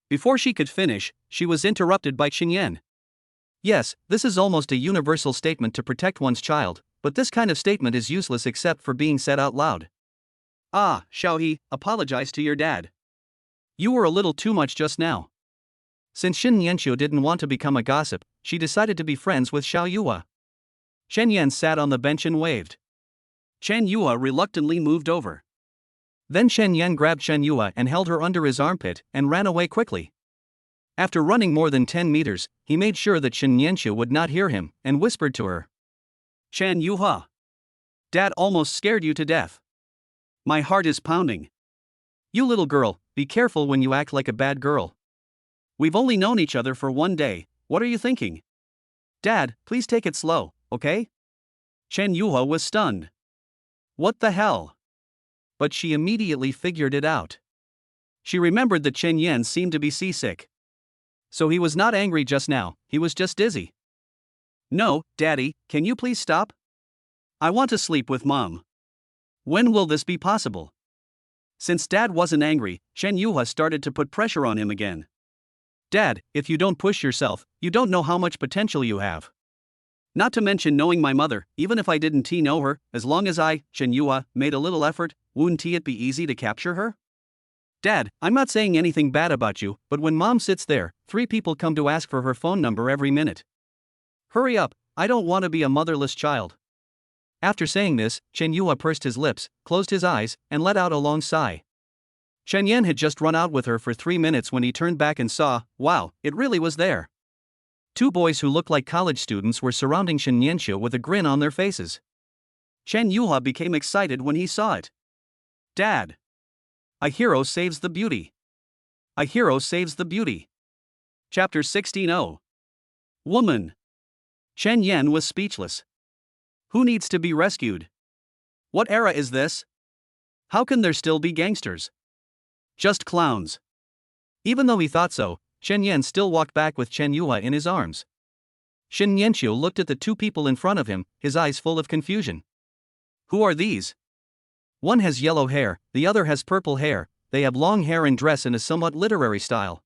Before she could finish, she was interrupted by Chen Yan. Yes, this is almost a universal statement to protect one's child, but this kind of statement is useless except for being said out loud. Ah, Xiaoyi, apologize to your dad. You were a little too much just now. Since Shen Nianqiu didn't want to become a gossip, she decided to be friends with Xiao Yuhua. Shen Yan sat on the bench and waved. Chen Yue reluctantly moved over. Then Shen Yan grabbed Shen Yue and held her under his armpit and ran away quickly. After running more than 10 meters, he made sure that Shen Yanxiu would not hear him and whispered to her. Shen Yue. Dad almost scared you to death. My heart is pounding. You little girl, be careful when you act like a bad girl. We've only known each other for 1 day, what are you thinking? Dad, please take it slow, okay? Chen Yue was stunned. What the hell? But she immediately figured it out. She remembered that Chen Yan seemed to be seasick. So he was not angry just now, he was just dizzy. No, Daddy, can you please stop? I want to sleep with Mom. When will this be possible? Since Dad wasn't angry, Shen Yue started to put pressure on him again. Dad, if you don't push yourself, you don't know how much potential you have. Not to mention knowing my mother, even if I didn't know her, as long as I, Shen Yue, made a little effort, wouldn't it be easy to capture her? Dad, I'm not saying anything bad about you, but when Mom sits there, 3 people come to ask for her phone number every minute. Hurry up, I don't want to be a motherless child. After saying this, Chen Yue pursed his lips, closed his eyes, and let out a long sigh. Shen Yan had just run out with her for 3 minutes when he turned back and saw, wow, it really was there. 2 boys who looked like college students were surrounding Shen Yanxiu with a grin on their faces. Chen Yue became excited when he saw it. Dad! A hero saves the beauty. A hero saves the beauty. Chapter 16. Woman. Chen Yan was speechless. Who needs to be rescued? What era is this? How can there still be gangsters? Just clowns. Even though he thought so, Shen Yan still walked back with Chen Yue in his arms. Shen Yanxiu looked at the 2 people in front of him, his eyes full of confusion. Who are these? One has yellow hair, the other has purple hair, they have long hair and dress in a somewhat literary style.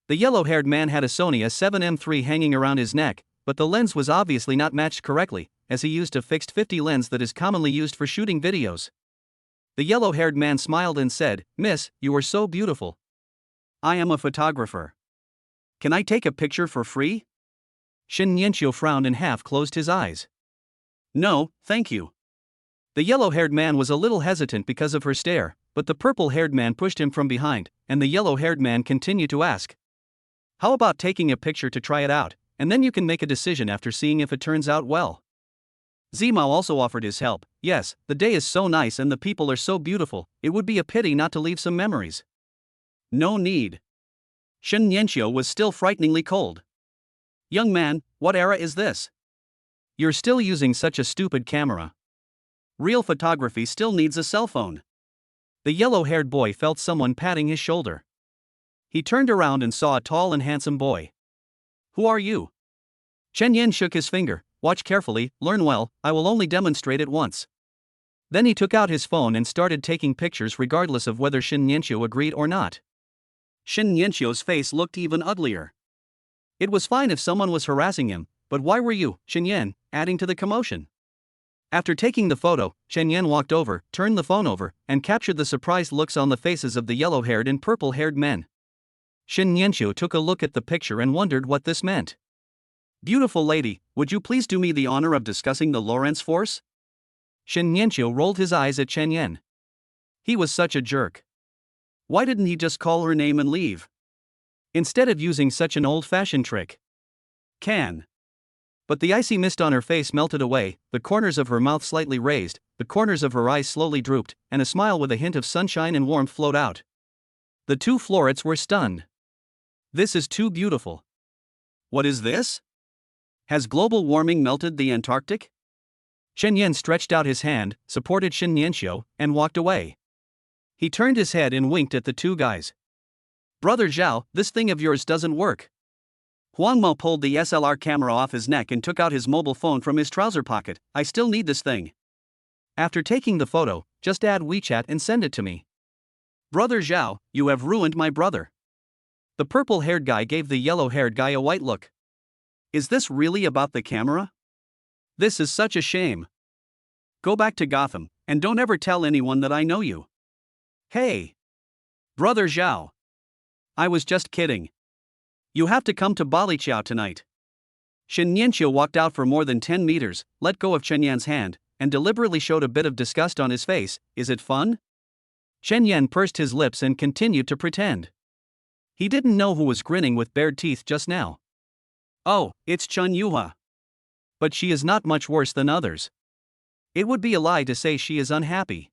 The yellow-haired man had a Sony A7M3 hanging around his neck, but the lens was obviously not matched correctly, as he used a fixed 50 lens that is commonly used for shooting videos. The yellow-haired man smiled and said, Miss, you are so beautiful. I am a photographer. Can I take a picture for free? Shen Yanxiu frowned and half closed his eyes. No, thank you. The yellow-haired man was a little hesitant because of her stare, but the purple-haired man pushed him from behind, and the yellow-haired man continued to ask. How about taking a picture to try it out, and then you can make a decision after seeing if it turns out well. Zimao also offered his help. Yes, the day is so nice and the people are so beautiful, it would be a pity not to leave some memories. No need. Shen Yanxiu was still frighteningly cold. Young man, what era is this? You're still using such a stupid camera. Real photography still needs a cell phone. The yellow-haired boy felt someone patting his shoulder. He turned around and saw a tall and handsome boy. Who are you? Chen Yan shook his finger. Watch carefully, learn well, I will only demonstrate it once. Then he took out his phone and started taking pictures regardless of whether Shen Yanxiu agreed or not. Shen Yanxiu's face looked even uglier. It was fine if someone was harassing him, but why were you, Shen Yan, adding to the commotion? After taking the photo, Shen Yan walked over, turned the phone over, and captured the surprised looks on the faces of the yellow-haired and purple-haired men. Shen Yanxiu took a look at the picture and wondered what this meant. Beautiful lady, would you please do me the honor of discussing the Lorentz force? Shen Yanxiu rolled his eyes at Chen Yan. He was such a jerk. Why didn't he just call her name and leave? Instead of using such an old-fashioned trick. But the icy mist on her face melted away, the corners of her mouth slightly raised, the corners of her eyes slowly drooped, and a smile with a hint of sunshine and warmth flowed out. The 2 florets were stunned. This is too beautiful. What is this? Has global warming melted the Antarctic? Chen Yan stretched out his hand, supported Shen Yanxiu, and walked away. He turned his head and winked at the 2 guys. Brother Zhao, this thing of yours doesn't work. Huang Mo pulled the SLR camera off his neck and took out his mobile phone from his trouser pocket. I still need this thing. After taking the photo, just add WeChat and send it to me. Brother Zhao, you have ruined my brother. The purple-haired guy gave the yellow-haired guy a white look. Is this really about the camera? This is such a shame. Go back to Gotham, and don't ever tell anyone that I know you. Hey! Brother Zhao. I was just kidding. You have to come to Baliqiao tonight. Shen Nianqiu walked out for more than 10 meters, let go of Chen Yan's hand, and deliberately showed a bit of disgust on his face. Is it fun? Chen Yan pursed his lips and continued to pretend. He didn't know who was grinning with bared teeth just now. Oh, it's Chen Yuhua. But she is not much worse than others. It would be a lie to say she is unhappy.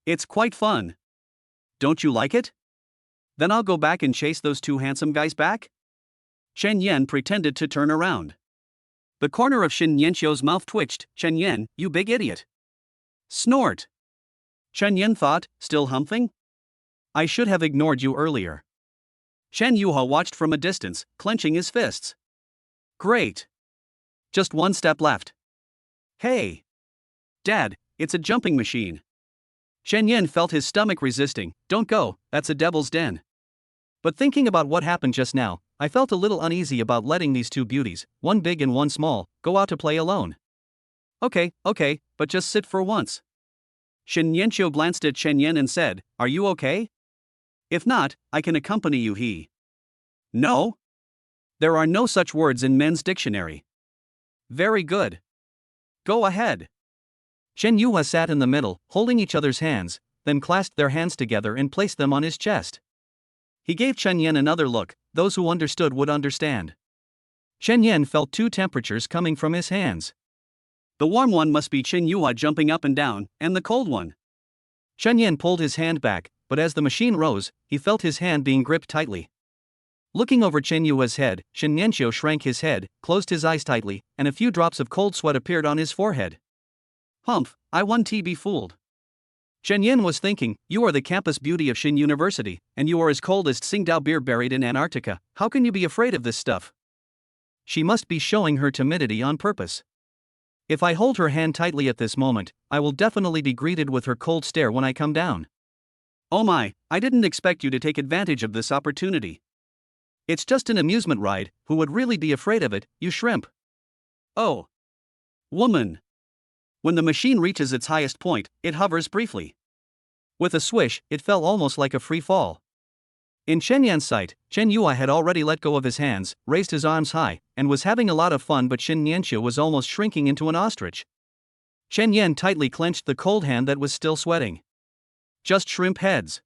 It's quite fun. Don't you like it? Then I'll go back and chase those two handsome guys back? Chen Yan pretended to turn around. The corner of Shen Nianqiu's mouth twitched. Chen Yan, you big idiot. Snort. Chen Yan thought, still humping? I should have ignored you earlier. Chen Yuhua watched from a distance, clenching his fists. Great. Just one step left. Hey. Dad, it's a jumping machine. Shen Yan felt his stomach resisting. Don't go, that's a devil's den. But thinking about what happened just now, I felt a little uneasy about letting these two beauties, one big and one small, go out to play alone. Okay, but just sit for once. Shen Nianqiu glanced at Chen Yan and said, Are you okay? If not, I can accompany you. He. No? There are no such words in men's dictionary. Very good. Go ahead. Chen Yuhua sat in the middle, holding each other's hands, then clasped their hands together and placed them on his chest. He gave Chen Yan another look. Those who understood would understand. Chen Yan felt two temperatures coming from his hands. The warm one must be Chen Yuhua jumping up and down, and the cold one. Chen Yan pulled his hand back, but as the machine rose, he felt his hand being gripped tightly. Looking over Chen Yuhua's head, Shen Nianqiu shrank his head, closed his eyes tightly, and a few drops of cold sweat appeared on his forehead. Humph, I won to be fooled. Chen Yan was thinking, you are the campus beauty of Xin University, and you are as cold as Tsingtao beer buried in Antarctica. How can you be afraid of this stuff? She must be showing her timidity on purpose. If I hold her hand tightly at this moment, I will definitely be greeted with her cold stare when I come down. Oh my, I didn't expect you to take advantage of this opportunity. It's just an amusement ride, who would really be afraid of it, you shrimp? Oh. Woman. When the machine reaches its highest point, it hovers briefly. With a swish, it fell almost like a free fall. In Chen Yan's sight, Chen Yuhua had already let go of his hands, raised his arms high, and was having a lot of fun, but Shen Nianqiu was almost shrinking into an ostrich. Chen Yan tightly clenched the cold hand that was still sweating. Just shrimp heads.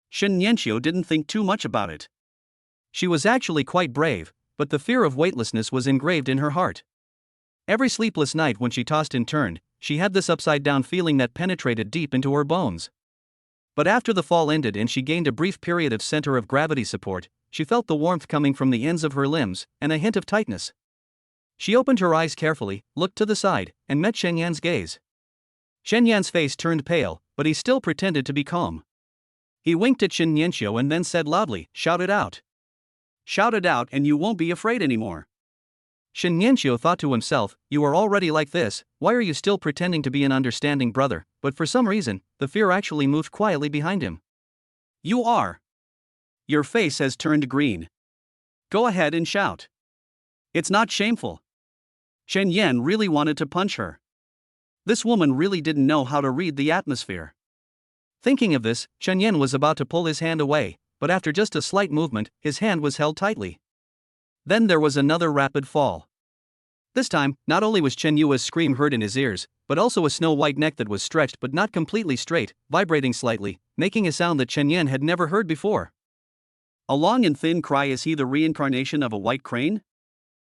Shen Nianqiu didn't think too much about it. She was actually quite brave, but the fear of weightlessness was engraved in her heart. Every sleepless night when she tossed and turned, she had this upside-down feeling that penetrated deep into her bones. But after the fall ended and she gained a brief period of center of gravity support, she felt the warmth coming from the ends of her limbs, and a hint of tightness. She opened her eyes carefully, looked to the side, and met Shen Yan's gaze. Shen Yan's face turned pale, but he still pretended to be calm. He winked at Shen Nianqiu and then said loudly, Shout it out. Shout it out and you won't be afraid anymore. Shen Nianqiu thought to himself, you are already like this, why are you still pretending to be an understanding brother? But for some reason, the fear actually moved quietly behind him. You are. Your face has turned green. Go ahead and shout. It's not shameful. Shen Yan really wanted to punch her. This woman really didn't know how to read the atmosphere. Thinking of this, Shen Yan was about to pull his hand away, but after just a slight movement, his hand was held tightly. Then there was another rapid fall. This time, not only was Chen Yua's scream heard in his ears, but also a snow-white neck that was stretched but not completely straight, vibrating slightly, making a sound that Chen Yan had never heard before. A long and thin cry. Is he the reincarnation of a white crane?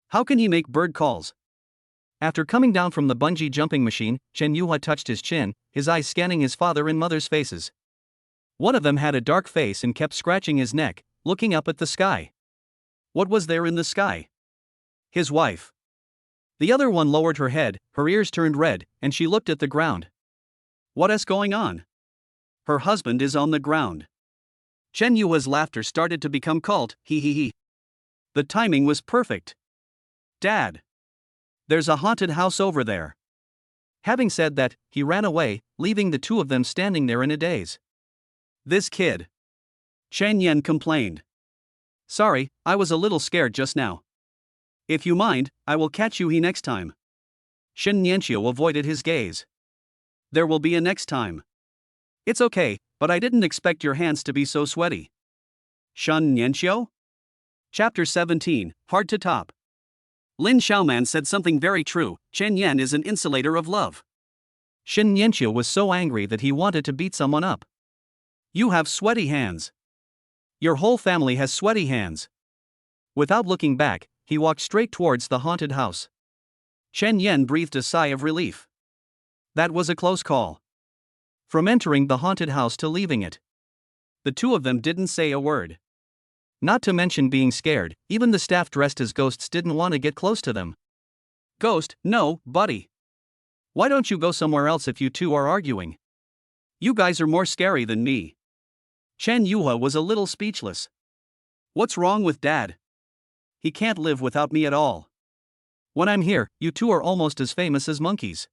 How can he make bird calls? After coming down from the bungee jumping machine, Chen Yuhua touched his chin, his eyes scanning his father and mother's faces. One of them had a dark face and kept scratching his neck, looking up at the sky. What was there in the sky? His wife. The other one lowered her head, her ears turned red, and she looked at the ground. What is going on? Her husband is on the ground. Chen Yuhua's laughter started to become cult, he. The timing was perfect. Dad. There's a haunted house over there. Having said that, he ran away, leaving the two of them standing there in a daze. This kid. Chen Yan complained. Sorry, I was a little scared just now. If you mind, I will catch you he next time. Shen Nianqiu avoided his gaze. There will be a next time. It's okay, but I didn't expect your hands to be so sweaty. Shen Nianqiu? Chapter 17, Hard to Top. Lin Xiaoman said something very true. Chen Yan is an insulator of love. Shen Yanqiu was so angry that he wanted to beat someone up. You have sweaty hands. Your whole family has sweaty hands. Without looking back, he walked straight towards the haunted house. Chen Yan breathed a sigh of relief. That was a close call. From entering the haunted house to leaving it, the two of them didn't say a word. Not to mention being scared, even the staff dressed as ghosts didn't want to get close to them. Ghost, no, buddy. Why don't you go somewhere else if you two are arguing? You guys are more scary than me. Chen Yuhua was a little speechless. What's wrong with Dad? He can't live without me at all. When I'm here, you two are almost as famous as monkeys.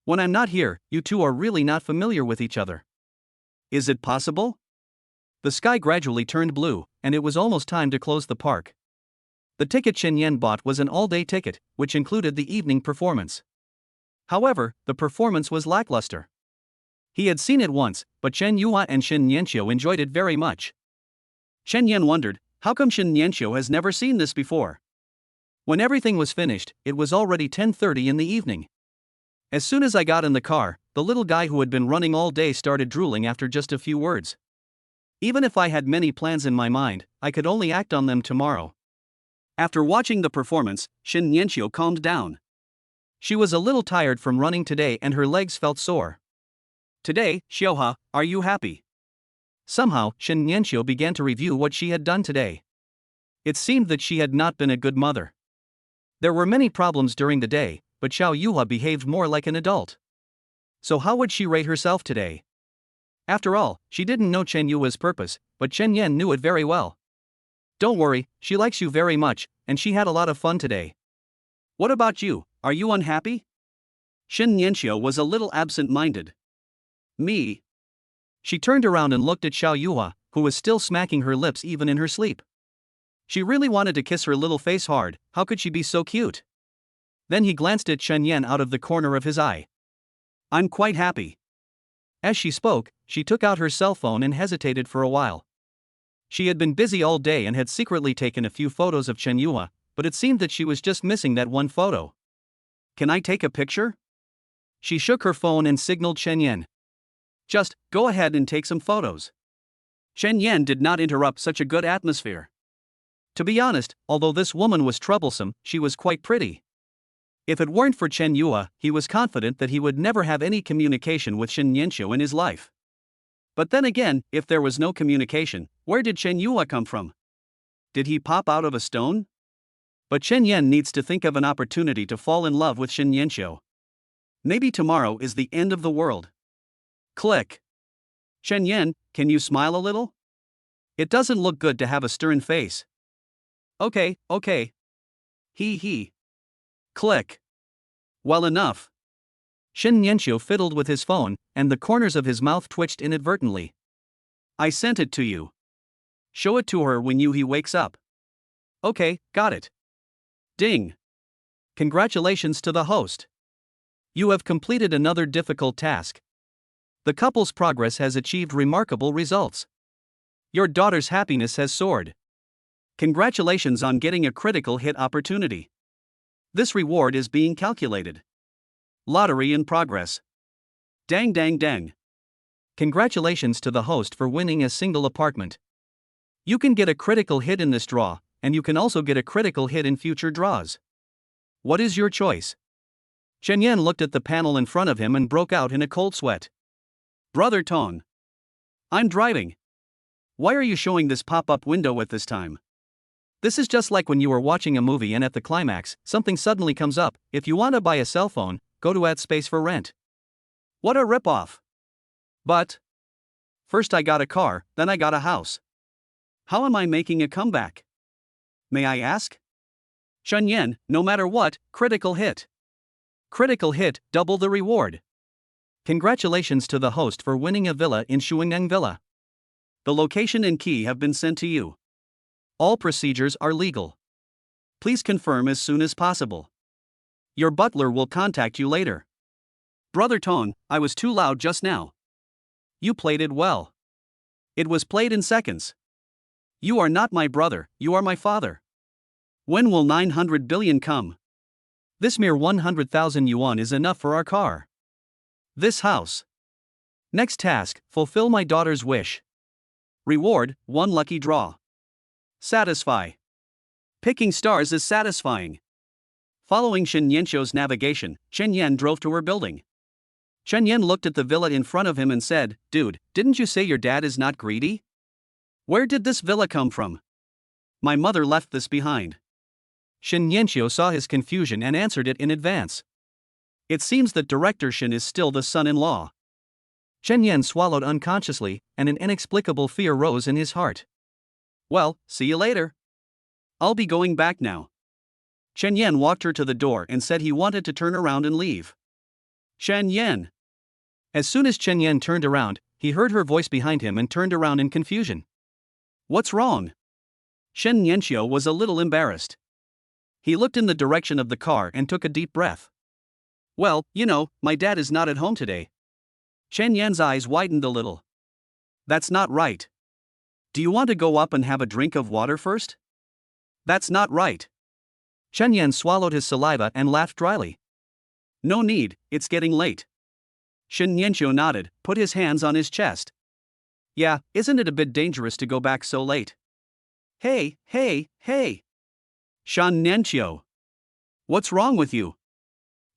When I'm not here, you two are really not familiar with each other. Is it possible? The sky gradually turned blue, and it was almost time to close the park. The ticket Chen Yan bought was an all-day ticket, which included the evening performance. However, the performance was lackluster. He had seen it once, but Chen Yuhua and Shen Yanqiu enjoyed it very much. Chen Yan wondered, how come Shen Yanqiu has never seen this before? When everything was finished, it was already 10:30 in the evening. As soon as I got in the car, the little guy who had been running all day started drooling after just a few words. Even if I had many plans in my mind, I could only act on them tomorrow. After watching the performance, Shen Yanqiu calmed down. She was a little tired from running today and her legs felt sore. Today, Xiuhua, are you happy? Somehow, Shen Yanqiu began to review what she had done today. It seemed that she had not been a good mother. There were many problems during the day, but Xiao Yuhua behaved more like an adult. So how would she rate herself today? After all, she didn't know Chen Yuhua's purpose, but Chen Yan knew it very well. Don't worry, she likes you very much, and she had a lot of fun today. What about you, are you unhappy? Shen Yanqiu was a little absent-minded. Me? She turned around and looked at Xiao Yuhua, who was still smacking her lips even in her sleep. She really wanted to kiss her little face hard. How could she be so cute? Then he glanced at Chen Yan out of the corner of his eye. I'm quite happy. As she spoke, she took out her cell phone and hesitated for a while. She had been busy all day and had secretly taken a few photos of Chen Yuhua, but it seemed that she was just missing that one photo. Can I take a picture? She shook her phone and signaled Chen Yan. Just, go ahead and take some photos. Chen Yan did not interrupt such a good atmosphere. To be honest, although this woman was troublesome, she was quite pretty. If it weren't for Chen Yuhua, he was confident that he would never have any communication with Shen Yanqiu in his life. But then again, if there was no communication, where did Chen Yuhua come from? Did he pop out of a stone? But Chen Yan needs to think of an opportunity to fall in love with Shen Yanqiu. Maybe tomorrow is the end of the world. Click. Chen Yan, can you smile a little? It doesn't look good to have a stern face. Okay. He. Click. Well enough. Shen Yanqiu fiddled with his phone, and the corners of his mouth twitched inadvertently. I sent it to you. Show it to her when he wakes up. Okay, got it. Ding. Congratulations to the host. You have completed another difficult task. The couple's progress has achieved remarkable results. Your daughter's happiness has soared. Congratulations on getting a critical hit opportunity. This reward is being calculated. Lottery in progress. Dang. Congratulations to the host for winning a single apartment. You can get a critical hit in this draw, and you can also get a critical hit in future draws. What is your choice? Chen Yan looked at the panel in front of him and broke out in a cold sweat. Brother Tong. I'm driving. Why are you showing this pop-up window at this time? This is just like when you were watching a movie and at the climax, something suddenly comes up. If you want to buy a cell phone, go to @space for rent. What a ripoff. But first I got a car, then I got a house. How am I making a comeback? May I ask? Chen Yan, no matter what, critical hit. Critical hit, double the reward. Congratulations to the host for winning a villa in Shuangneng Villa. The location and key have been sent to you. All procedures are legal. Please confirm as soon as possible. Your butler will contact you later. Brother Tong, I was too loud just now. You played it well. It was played in seconds. You are not my brother, you are my father. When will 900 billion come? This mere 100,000 yuan is enough for our car. This house. Next task, fulfill my daughter's wish. Reward, 1 lucky draw. Satisfy. Picking stars is satisfying. Following Shen Yanqiu's navigation, Chen Yan drove to her building. Chen Yan looked at the villa in front of him and said, "Dude, didn't you say your dad is not greedy? Where did this villa come from? My mother left this behind." Shen Yanqiu saw his confusion and answered it in advance. It seems that Director Shen is still the son-in-law. Chen Yan swallowed unconsciously, and an inexplicable fear rose in his heart. Well, see you later. I'll be going back now. Chen Yan walked her to the door and said he wanted to turn around and leave. Chen Yan. As soon as Chen Yan turned around, he heard her voice behind him and turned around in confusion. What's wrong? Shen Yanqiu was a little embarrassed. He looked in the direction of the car and took a deep breath. Well, my dad is not at home today. Chen Yan's eyes widened a little. That's not right. Do you want to go up and have a drink of water first? That's not right. Chen Yan swallowed his saliva and laughed dryly. No need, it's getting late. Shen Yanqiu nodded, put his hands on his chest. Yeah, isn't it a bit dangerous to go back so late? Hey. Shen Yanqiu. What's wrong with you?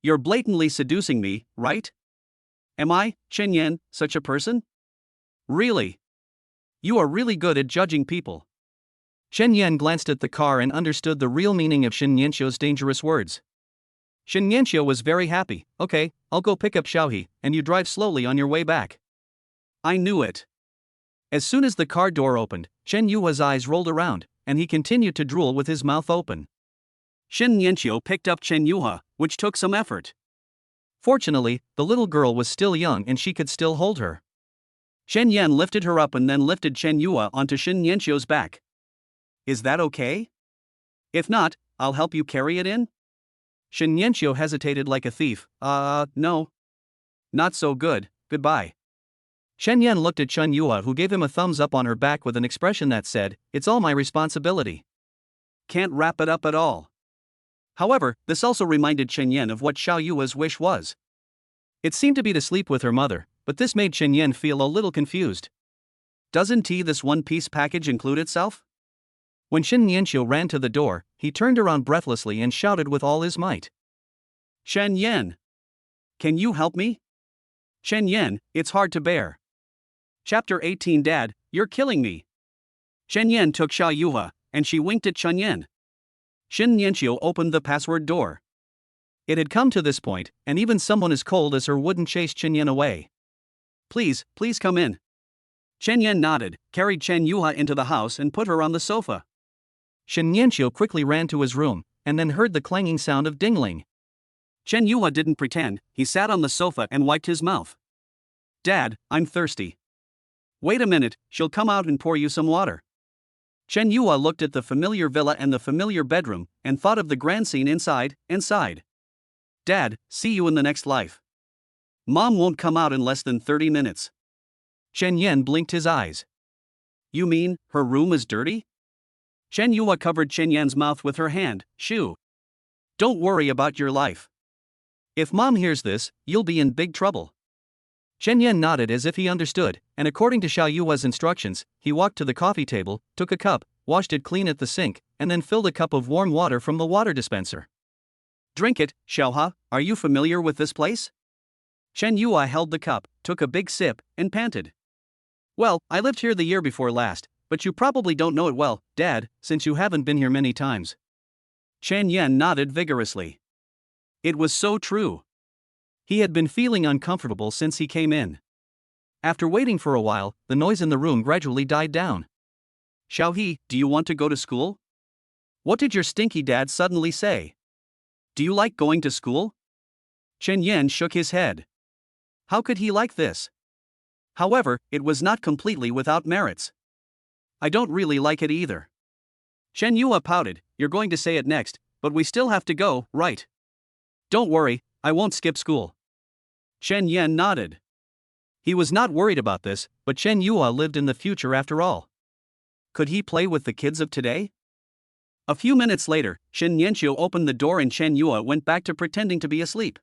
You're blatantly seducing me, right? Am I, Chen Yan, such a person? Really? You are really good at judging people. Chen Yan glanced at the car and understood the real meaning of Shen Yanqiu's dangerous words. Shen Yanqiu was very happy. Okay, I'll go pick up Xiaohe, and you drive slowly on your way back. I knew it. As soon as the car door opened, Chen Yuhua's eyes rolled around, and he continued to drool with his mouth open. Shen Yanqiu picked up Chen Yuhua, which took some effort. Fortunately, the little girl was still young and she could still hold her. Shen Yan lifted her up and then lifted Chen Yuhua onto Shen Yanqiu's back. Is that okay? If not, I'll help you carry it in? Shen Yanqiu hesitated like a thief. No. Not so good, goodbye. Shen Yan looked at Chen Yuhua, who gave him a thumbs up on her back with an expression that said, "It's all my responsibility." Can't wrap it up at all. However, this also reminded Chen Yan of what Xiao Yua's wish was. It seemed to be to sleep with her mother, but this made Chen Yan feel a little confused. Doesn't this one-piece package include itself? When Shen Yanqiu ran to the door, he turned around breathlessly and shouted with all his might. Chen Yan! Can you help me? Chen Yan, it's hard to bear. Chapter 18 Dad, you're killing me. Shen Yan took Xiao Yuhua, and she winked at Chen Yan. Shen Yanqiu opened the password door. It had come to this point, and even someone as cold as her wouldn't chase Chen Yan away. Please come in. Chen Yan nodded, carried Chen Yuhua into the house and put her on the sofa. Shen Yanqiu quickly ran to his room, and then heard the clanging sound of dingling. Chen Yuhua didn't pretend, he sat on the sofa and wiped his mouth. Dad, I'm thirsty. Wait a minute, she'll come out and pour you some water. Chen Yuhua looked at the familiar villa and the familiar bedroom, and thought of the grand scene inside. Dad, see you in the next life. Mom won't come out in less than 30 minutes. Chen Yan blinked his eyes. You mean, her room is dirty? Chen Yuhua covered Chen Yan's mouth with her hand. Shoo. Don't worry about your life. If Mom hears this, you'll be in big trouble. Chen Yan nodded as if he understood, and according to Xiao Yuhua's instructions, he walked to the coffee table, took a cup, washed it clean at the sink, and then filled a cup of warm water from the water dispenser. Drink it, Xiaohe, are you familiar with this place? Chen Yuhua held the cup, took a big sip, and panted. Well, I lived here the year before last, but you probably don't know it well, Dad, since you haven't been here many times. Chen Yan nodded vigorously. It was so true. He had been feeling uncomfortable since he came in. After waiting for a while, the noise in the room gradually died down. Xiaohe, do you want to go to school? What did your stinky dad suddenly say? Do you like going to school? Chen Yan shook his head. How could he like this? However, it was not completely without merits. I don't really like it either. Chen Yuhua pouted, you're going to say it next, but we still have to go, right? Don't worry, I won't skip school. Chen Yan nodded. He was not worried about this, but Chen Yuhua lived in the future after all. Could he play with the kids of today? A few minutes later, Shen Yanqiu opened the door and Chen Yue went back to pretending to be asleep.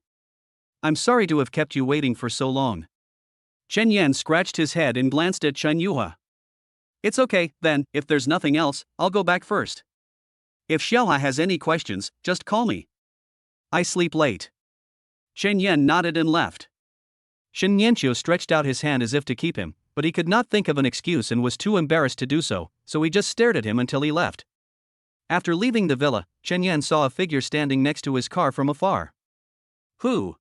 I'm sorry to have kept you waiting for so long. Chen Yan scratched his head and glanced at Chen Yue. It's okay, then, if there's nothing else, I'll go back first. If Xiaohai has any questions, just call me. I sleep late. Shen Yan nodded and left. Shen Yanqiu stretched out his hand as if to keep him, but he could not think of an excuse and was too embarrassed to do so he just stared at him until he left. After leaving the villa, Chen Yan saw a figure standing next to his car from afar. Who?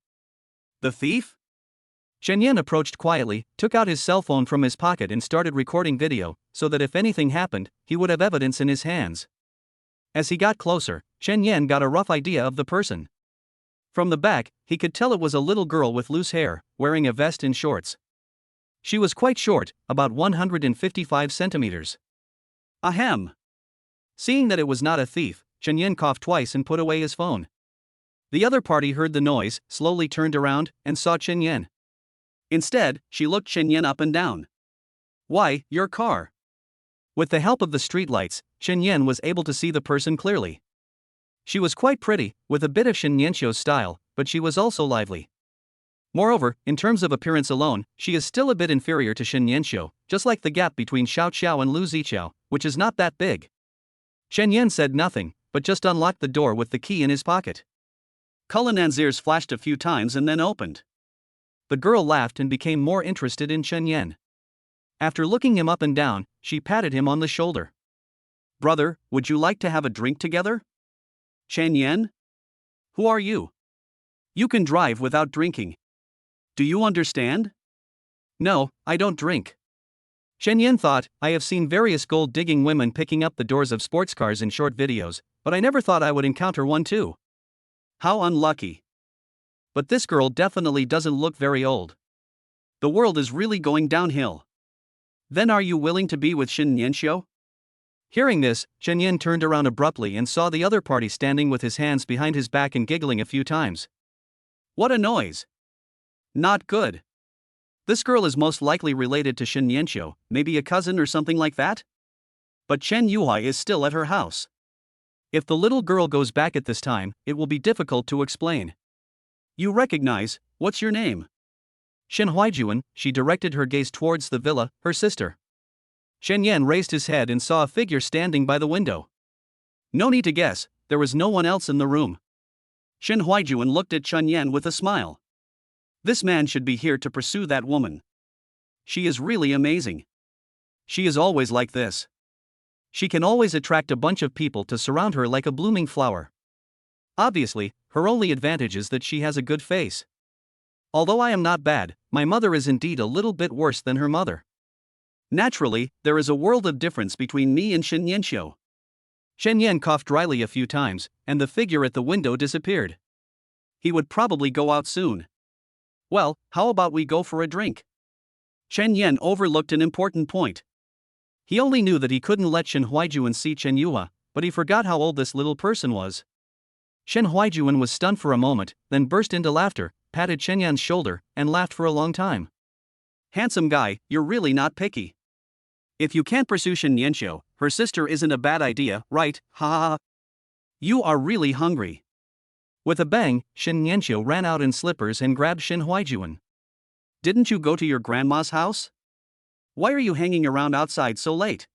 The thief? Chen Yan approached quietly, took out his cell phone from his pocket and started recording video, so that if anything happened, he would have evidence in his hands. As he got closer, Chen Yan got a rough idea of the person. From the back, he could tell it was a little girl with loose hair, wearing a vest and shorts. She was quite short, about 155 centimeters. Ahem. Seeing that it was not a thief, Chen Yan coughed twice and put away his phone. The other party heard the noise, slowly turned around, and saw Chen Yan. Instead, she looked Chen Yan up and down. Why, your car. With the help of the streetlights, Chen Yan was able to see the person clearly. She was quite pretty, with a bit of Shen Yanqiu's style, but she was also lively. Moreover, in terms of appearance alone, she is still a bit inferior to Shen Yanqiu, just like the gap between Xiao Qiao and Lu Ziqiao, which is not that big. Chen Yan said nothing, but just unlocked the door with the key in his pocket. Cullinan's ears flashed a few times and then opened. The girl laughed and became more interested in Chen Yan. After looking him up and down, she patted him on the shoulder. Brother, would you like to have a drink together? Chen Yan? Who are you? You can drive without drinking. Do you understand? No, I don't drink. Chen Yan thought, I have seen various gold-digging women picking up the doors of sports cars in short videos, but I never thought I would encounter one too. How unlucky. But this girl definitely doesn't look very old. The world is really going downhill. Then are you willing to be with Shen Yanqiu? Hearing this, Chen Yan turned around abruptly and saw the other party standing with his hands behind his back and giggling a few times. What a noise. Not good. This girl is most likely related to Shen Yanqiu, maybe a cousin or something like that? But Chen Yuhai is still at her house. If the little girl goes back at this time, it will be difficult to explain. You recognize, what's your name? Shen Huaijuan, she directed her gaze towards the villa, her sister. Shen Yan raised his head and saw a figure standing by the window. No need to guess, there was no one else in the room. Shen Huaijuan looked at Chen Yan with a smile. This man should be here to pursue that woman. She is really amazing. She is always like this. She can always attract a bunch of people to surround her like a blooming flower. Obviously, her only advantage is that she has a good face. Although I am not bad, my mother is indeed a little bit worse than her mother. Naturally, there is a world of difference between me and Shen Yanqiu. Shen Yan coughed dryly a few times, and the figure at the window disappeared. He would probably go out soon. Well, how about we go for a drink? Chen Yan overlooked an important point. He only knew that he couldn't let Shen Huaijuan see Chen Yue, but he forgot how old this little person was. Shen Huaijuan was stunned for a moment, then burst into laughter, patted Chen Yan's shoulder, and laughed for a long time. Handsome guy, you're really not picky. If you can't pursue Shen Yanqiu, her sister isn't a bad idea, right? Ha ha ha. You are really hungry. With a bang, Shen Yanqiu ran out in slippers and grabbed Shen Huaijuan. Didn't you go to your grandma's house? Why are you hanging around outside so late?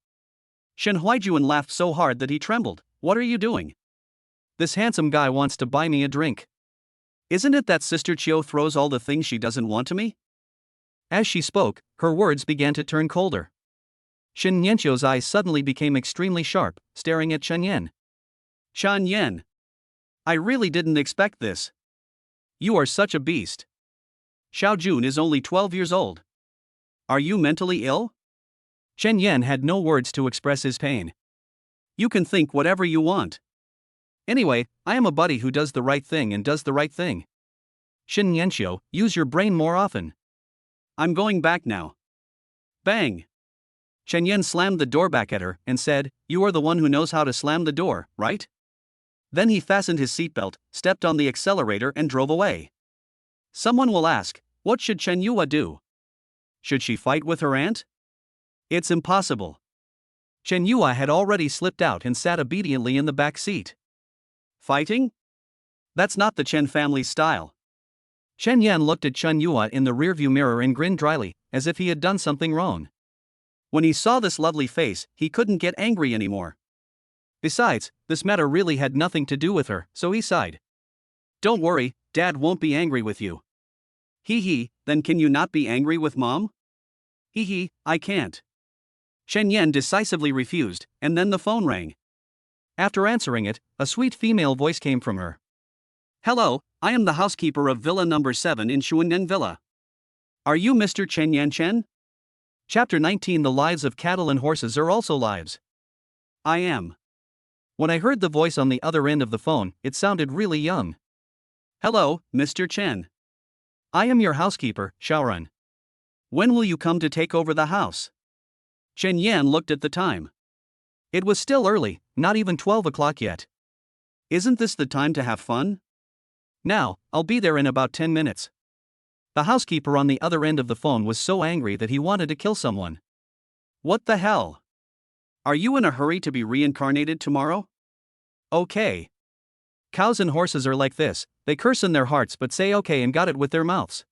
Shen Huaijuan laughed so hard that he trembled. What are you doing? This handsome guy wants to buy me a drink. Isn't it that Sister Chiu throws all the things she doesn't want to me? As she spoke, her words began to turn colder. Shen Yanqiu's eyes suddenly became extremely sharp, staring at Chen Yan. Chen Yan. I really didn't expect this. You are such a beast. Xiao Jun is only 12 years old. Are you mentally ill? Chen Yan had no words to express his pain. You can think whatever you want. Anyway, I am a buddy who does the right thing and does the right thing. Shen Yanqiu, use your brain more often. I'm going back now. Bang! Chen Yan slammed the door back at her and said, You are the one who knows how to slam the door, right? Then he fastened his seatbelt, stepped on the accelerator and drove away. Someone will ask, what should Chen Yue do? Should she fight with her aunt? It's impossible. Chen Yue had already slipped out and sat obediently in the back seat. Fighting? That's not the Chen family's style. Chen Yan looked at Chen Yue in the rearview mirror and grinned dryly, as if he had done something wrong. When he saw this lovely face, he couldn't get angry anymore. Besides, this matter really had nothing to do with her, so he sighed. Don't worry, Dad won't be angry with you. Hee, then can you not be angry with Mom? Hee, I can't. Chen Yan decisively refused, and then the phone rang. After answering it, a sweet female voice came from her. Hello, I am the housekeeper of Villa number 7 in Shuanen Villa. Are you Mr. Chen Yan Chen? Chapter 19. The lives of cattle and horses are also lives. I am. When I heard the voice on the other end of the phone, it sounded really young. Hello, Mr. Chen. I am your housekeeper, Xiaoran. When will you come to take over the house? Chen Yan looked at the time. It was still early, not even 12 o'clock yet. Isn't this the time to have fun? Now, I'll be there in about 10 minutes. The housekeeper on the other end of the phone was so angry that he wanted to kill someone. What the hell? Are you in a hurry to be reincarnated tomorrow? Okay. Cows and horses are like this, they curse in their hearts but say okay and got it with their mouths.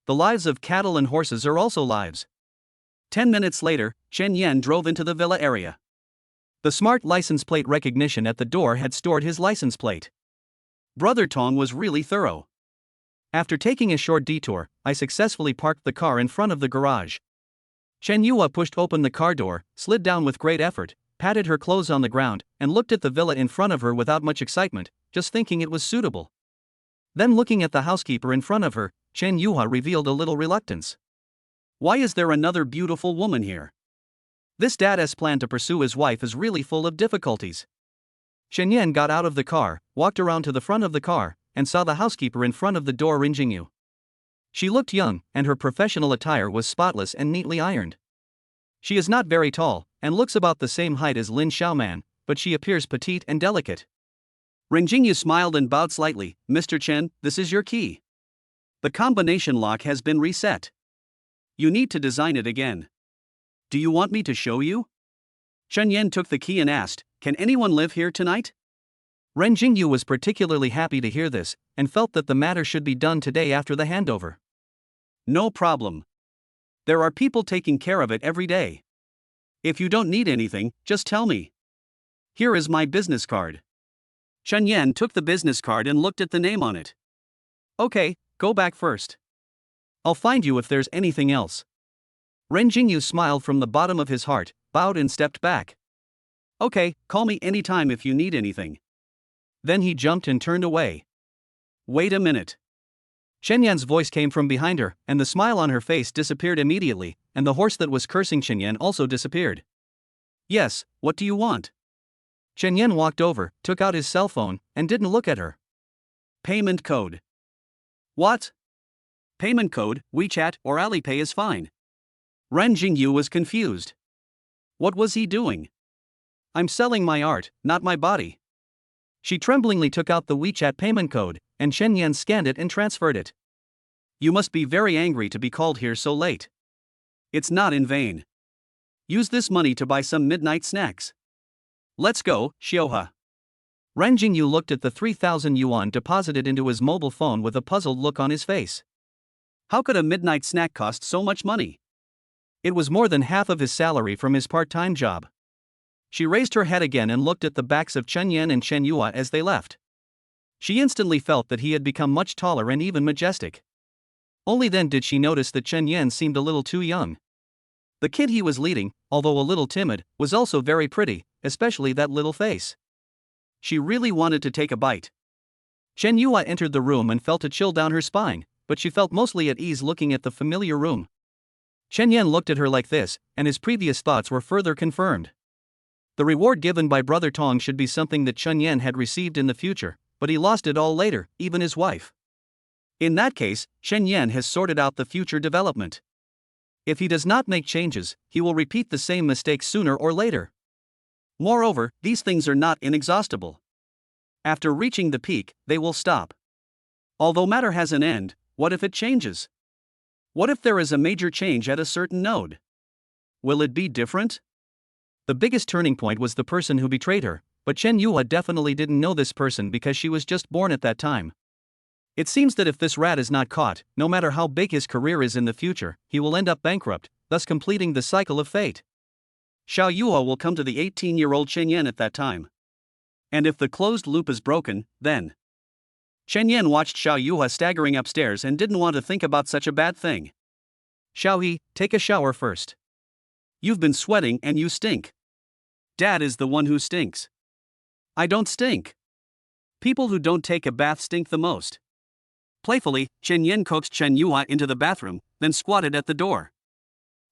The lives of cattle and horses are also lives. 10 minutes later, Chen Yan drove into the villa area. The smart license plate recognition at the door had stored his license plate. Brother Tong was really thorough. After taking a short detour, I successfully parked the car in front of the garage. Chen Yue pushed open the car door, slid down with great effort, patted her clothes on the ground, and looked at the villa in front of her without much excitement, just thinking it was suitable. Then looking at the housekeeper in front of her, Chen Yue revealed a little reluctance. Why is there another beautiful woman here? This dad's plan to pursue his wife is really full of difficulties. Chen Yan got out of the car, walked around to the front of the car, and saw the housekeeper in front of the door Ring Jingyu. She looked young, and her professional attire was spotless and neatly ironed. She is not very tall, and looks about the same height as Lin Xiaoman, but she appears petite and delicate. Ring Jingyu smiled and bowed slightly. Mr. Chen, this is your key. The combination lock has been reset. You need to design it again. Do you want me to show you? Chen Yan took the key and asked, can anyone live here tonight? Ren Jingyu was particularly happy to hear this, and felt that the matter should be done today after the handover. No problem. There are people taking care of it every day. If you don't need anything, just tell me. Here is my business card. Chen Yan took the business card and looked at the name on it. Okay, go back first. I'll find you if there's anything else. Ren Jingyu smiled from the bottom of his heart, bowed and stepped back. Okay, call me anytime if you need anything. Then he jumped and turned away. Wait a minute. Chen Yan's voice came from behind her, and the smile on her face disappeared immediately, and the horse that was cursing Chen Yan also disappeared. Yes, what do you want? Chen Yan walked over, took out his cell phone, and didn't look at her. Payment code. What? Payment code, WeChat or Alipay is fine. Ren Jingyu was confused. What was he doing? I'm selling my art, not my body. She tremblingly took out the WeChat payment code, and Chen Yan scanned it and transferred it. You must be very angry to be called here so late. It's not in vain. Use this money to buy some midnight snacks. Let's go, Xiaoha. Ren Jingyu looked at the 3,000 yuan deposited into his mobile phone with a puzzled look on his face. How could a midnight snack cost so much money? It was more than half of his salary from his part-time job. She raised her head again and looked at the backs of Chen Yan and Chen Yue as they left. She instantly felt that he had become much taller and even majestic. Only then did she notice that Chen Yan seemed a little too young. The kid he was leading, although a little timid, was also very pretty, especially that little face. She really wanted to take a bite. Chen Yue entered the room and felt a chill down her spine, but she felt mostly at ease looking at the familiar room. Chen Yan looked at her like this, and his previous thoughts were further confirmed. The reward given by Brother Tong should be something that Chen Yan had received in the future, but he lost it all later, even his wife. In that case, Chen Yan has sorted out the future development. If he does not make changes, he will repeat the same mistakes sooner or later. Moreover, these things are not inexhaustible. After reaching the peak, they will stop. Although matter has an end, what if it changes? What if there is a major change at a certain node? Will it be different? The biggest turning point was the person who betrayed her, but Chen Yue definitely didn't know this person because she was just born at that time. It seems that if this rat is not caught, no matter how big his career is in the future, he will end up bankrupt, thus completing the cycle of fate. Xiao Yue will come to the 18-year-old Chen Yan at that time. And if the closed loop is broken, then... Chen Yan watched Xiao Yue staggering upstairs and didn't want to think about such a bad thing. Xiao He, take a shower first. You've been sweating and you stink. Dad is the one who stinks. I don't stink. People who don't take a bath stink the most. Playfully, Chen Yan coaxed Chen Yue into the bathroom, then squatted at the door.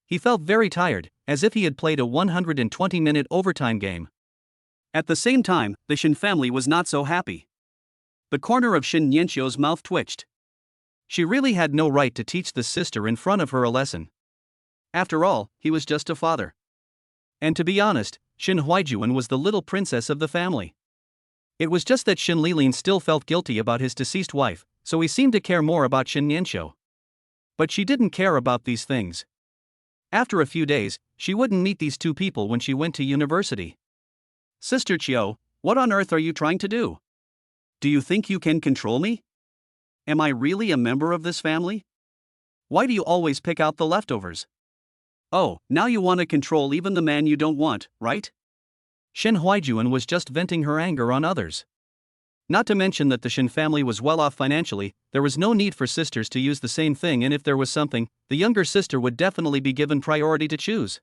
He felt very tired, as if he had played a 120-minute overtime game. At the same time, the Shin family was not so happy. The corner of Shin Nianqiu's mouth twitched. She really had no right to teach the sister in front of her a lesson. After all, he was just a father. And to be honest, Shin Huaijuan was the little princess of the family. It was just that Shin Lilin still felt guilty about his deceased wife, so he seemed to care more about Shin Nianqiu. But she didn't care about these things. After a few days, she wouldn't meet these two people when she went to university. Sister Qiu, what on earth are you trying to do? Do you think you can control me? Am I really a member of this family? Why do you always pick out the leftovers? Oh, now you want to control even the man you don't want, right? Shin Huaijuan was just venting her anger on others. Not to mention that the Shin family was well off financially, there was no need for sisters to use the same thing, and if there was something, the younger sister would definitely be given priority to choose.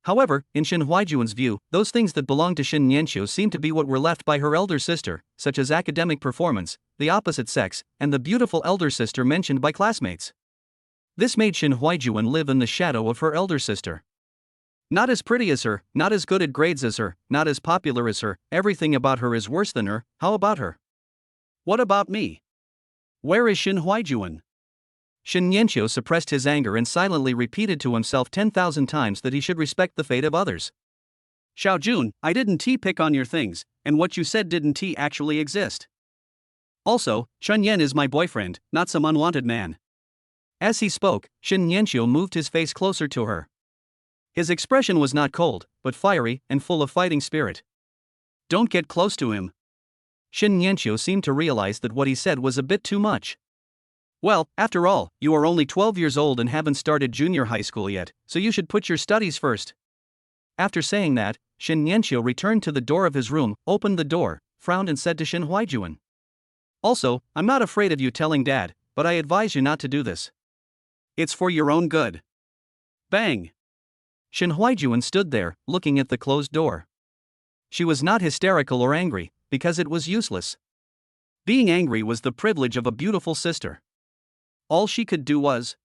However, in Shin Huaijuan's view, those things that belonged to Shin Nianqiu seemed to be what were left by her elder sister, such as academic performance, the opposite sex, and the beautiful elder sister mentioned by classmates. This made Shin Huaijuan live in the shadow of her elder sister. Not as pretty as her, not as good at grades as her, not as popular as her, everything about her is worse than her. How about her? What about me? Where is Shin Huaijuan? Shin Nianqiu suppressed his anger and silently repeated to himself 10,000 times that he should respect the fate of others. Xiao Jun, I didn't pick on your things, and what you said didn't actually exist. Also, Chen Yan is my boyfriend, not some unwanted man. As he spoke, Shin Nianqiu moved his face closer to her. His expression was not cold, but fiery and full of fighting spirit. Don't get close to him. Shin Nianqiu seemed to realize that what he said was a bit too much. Well, after all, you are only 12 years old and haven't started junior high school yet, so you should put your studies first. After saying that, Shin Nianqiu returned to the door of his room, opened the door, frowned and said to Shin Huaijuan. Also, I'm not afraid of you telling Dad, but I advise you not to do this. It's for your own good. Bang! Shin Huaijuan stood there, looking at the closed door. She was not hysterical or angry, because it was useless. Being angry was the privilege of a beautiful sister. All she could do was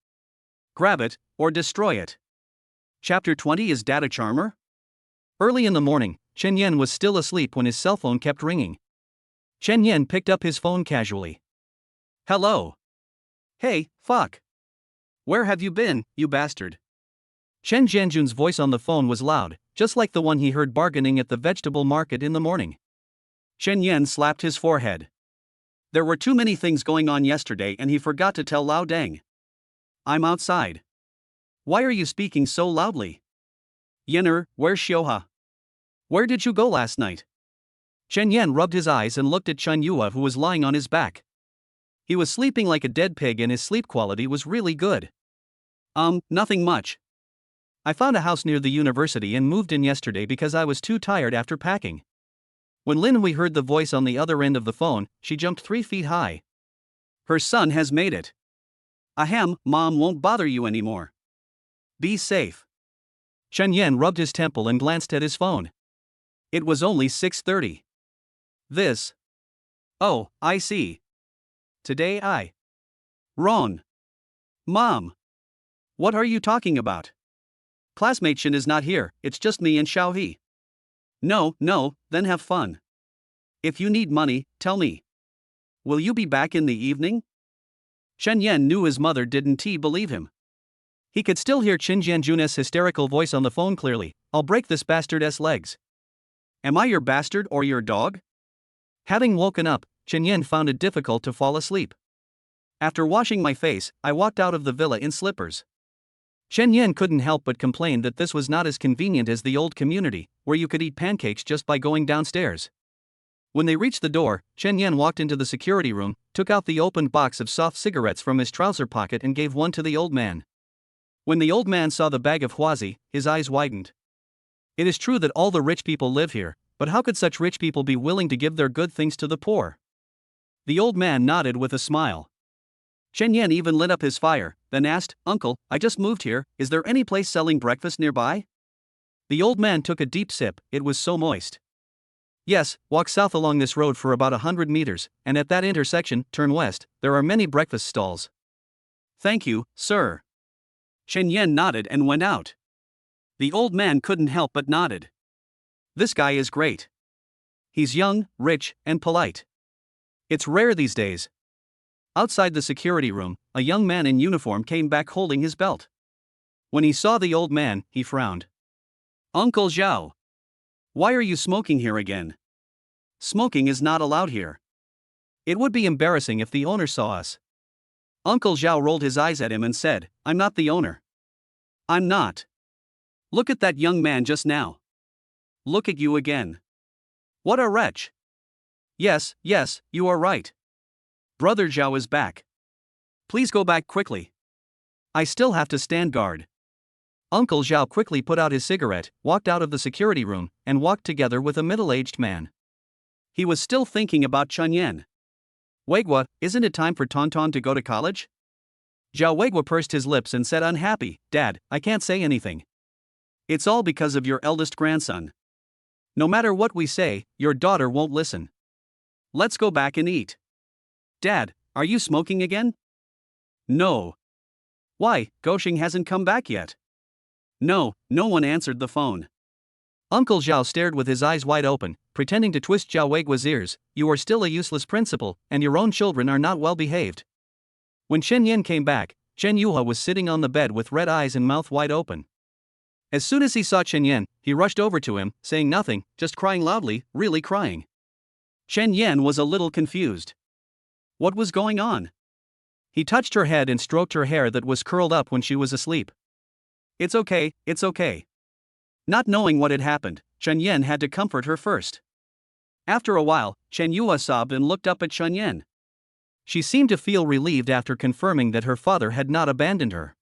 grab it, or destroy it. Chapter 20 Is Dad a charmer? Early in the morning, Chen Yan was still asleep when his cell phone kept ringing. Chen Yan picked up his phone casually. Hello. Hey, fuck. Where have you been, you bastard? Chen Jianjun's voice on the phone was loud, just like the one he heard bargaining at the vegetable market in the morning. Chen Yan slapped his forehead. There were too many things going on yesterday and he forgot to tell Lao Deng. I'm outside. Why are you speaking so loudly? Yener, where's Xiuha? Where did you go last night? Chen Yan rubbed his eyes and looked at Chen Yue, who was lying on his back. He was sleeping like a dead pig and his sleep quality was really good. Nothing much. I found a house near the university and moved in yesterday because I was too tired after packing. When Lin Hui heard the voice on the other end of the phone, she jumped 3 feet high. Her son has made it. Ahem, Mom won't bother you anymore. Be safe. Chen Yan rubbed his temple and glanced at his phone. It was only 6:30. This. Oh, I see. Today Ron. Mom. What are you talking about? Classmate Shin is not here, it's just me and Xiao He. No, then have fun. If you need money, tell me. Will you be back in the evening? Chen Yan knew his mother didn't believe him. He could still hear Qin Jianjun's hysterical voice on the phone clearly. I'll break this bastard's legs. Am I your bastard or your dog? Having woken up, Chen Yan found it difficult to fall asleep. After washing my face, I walked out of the villa in slippers. Chen Yan couldn't help but complain that this was not as convenient as the old community, where you could eat pancakes just by going downstairs. When they reached the door, Chen Yan walked into the security room, took out the opened box of soft cigarettes from his trouser pocket and gave one to the old man. When the old man saw the bag of huazi, his eyes widened. It is true that all the rich people live here, but how could such rich people be willing to give their good things to the poor? The old man nodded with a smile. Chen Yan even lit up his fire, then asked, "Uncle, I just moved here, is there any place selling breakfast nearby?" The old man took a deep sip, it was so moist. "Yes, walk south along this road for about 100 meters, and at that intersection, turn west, there are many breakfast stalls." "Thank you, sir." Chen Yan nodded and went out. The old man couldn't help but nodded. This guy is great. He's young, rich, and polite. It's rare these days. Outside the security room, a young man in uniform came back holding his belt. When he saw the old man, he frowned. "Uncle Zhao. Why are you smoking here again? Smoking is not allowed here. It would be embarrassing if the owner saw us." Uncle Zhao rolled his eyes at him and said, "I'm not the owner. I'm not. Look at that young man just now. Look at you again. What a wretch." Yes, you are right. Brother Zhao is back. Please go back quickly. I still have to stand guard." Uncle Zhao quickly put out his cigarette, walked out of the security room, and walked together with a middle-aged man. He was still thinking about Chen Yan. "Weigua, isn't it time for Tonton to go to college?" Zhao Weigua pursed his lips and said, "Unhappy, Dad, I can't say anything. It's all because of your eldest grandson. No matter what we say, your daughter won't listen. Let's go back and eat." "Dad, are you smoking again?" "No." "Why, Goshing hasn't come back yet." No one answered the phone. Uncle Zhao stared with his eyes wide open, pretending to twist Zhao Weigua's ears. "You are still a useless principal, and your own children are not well behaved." When Chen Yan came back, Chen Yuhua was sitting on the bed with red eyes and mouth wide open. As soon as he saw Chen Yan, he rushed over to him, saying nothing, just crying loudly, really crying. Chen Yan was a little confused. What was going on? He touched her head and stroked her hair that was curled up when she was asleep. It's okay. Not knowing what had happened, Chen Yan had to comfort her first. After a while, Chen Yua sobbed and looked up at Chen Yan. She seemed to feel relieved after confirming that her father had not abandoned her.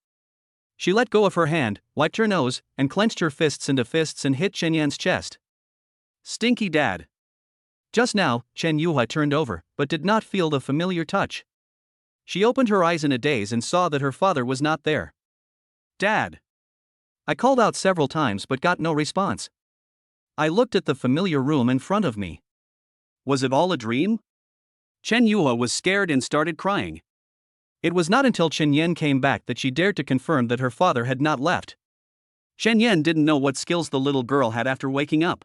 She let go of her hand, wiped her nose, and clenched her fists into fists and hit Chen Yan's chest. "Stinky dad." Just now, Chen Yuhua turned over, but did not feel the familiar touch. She opened her eyes in a daze and saw that her father was not there. "Dad." I called out several times but got no response. I looked at the familiar room in front of me. Was it all a dream? Chen Yuhua was scared and started crying. It was not until Chen Yan came back that she dared to confirm that her father had not left. Chen Yan didn't know what skills the little girl had after waking up.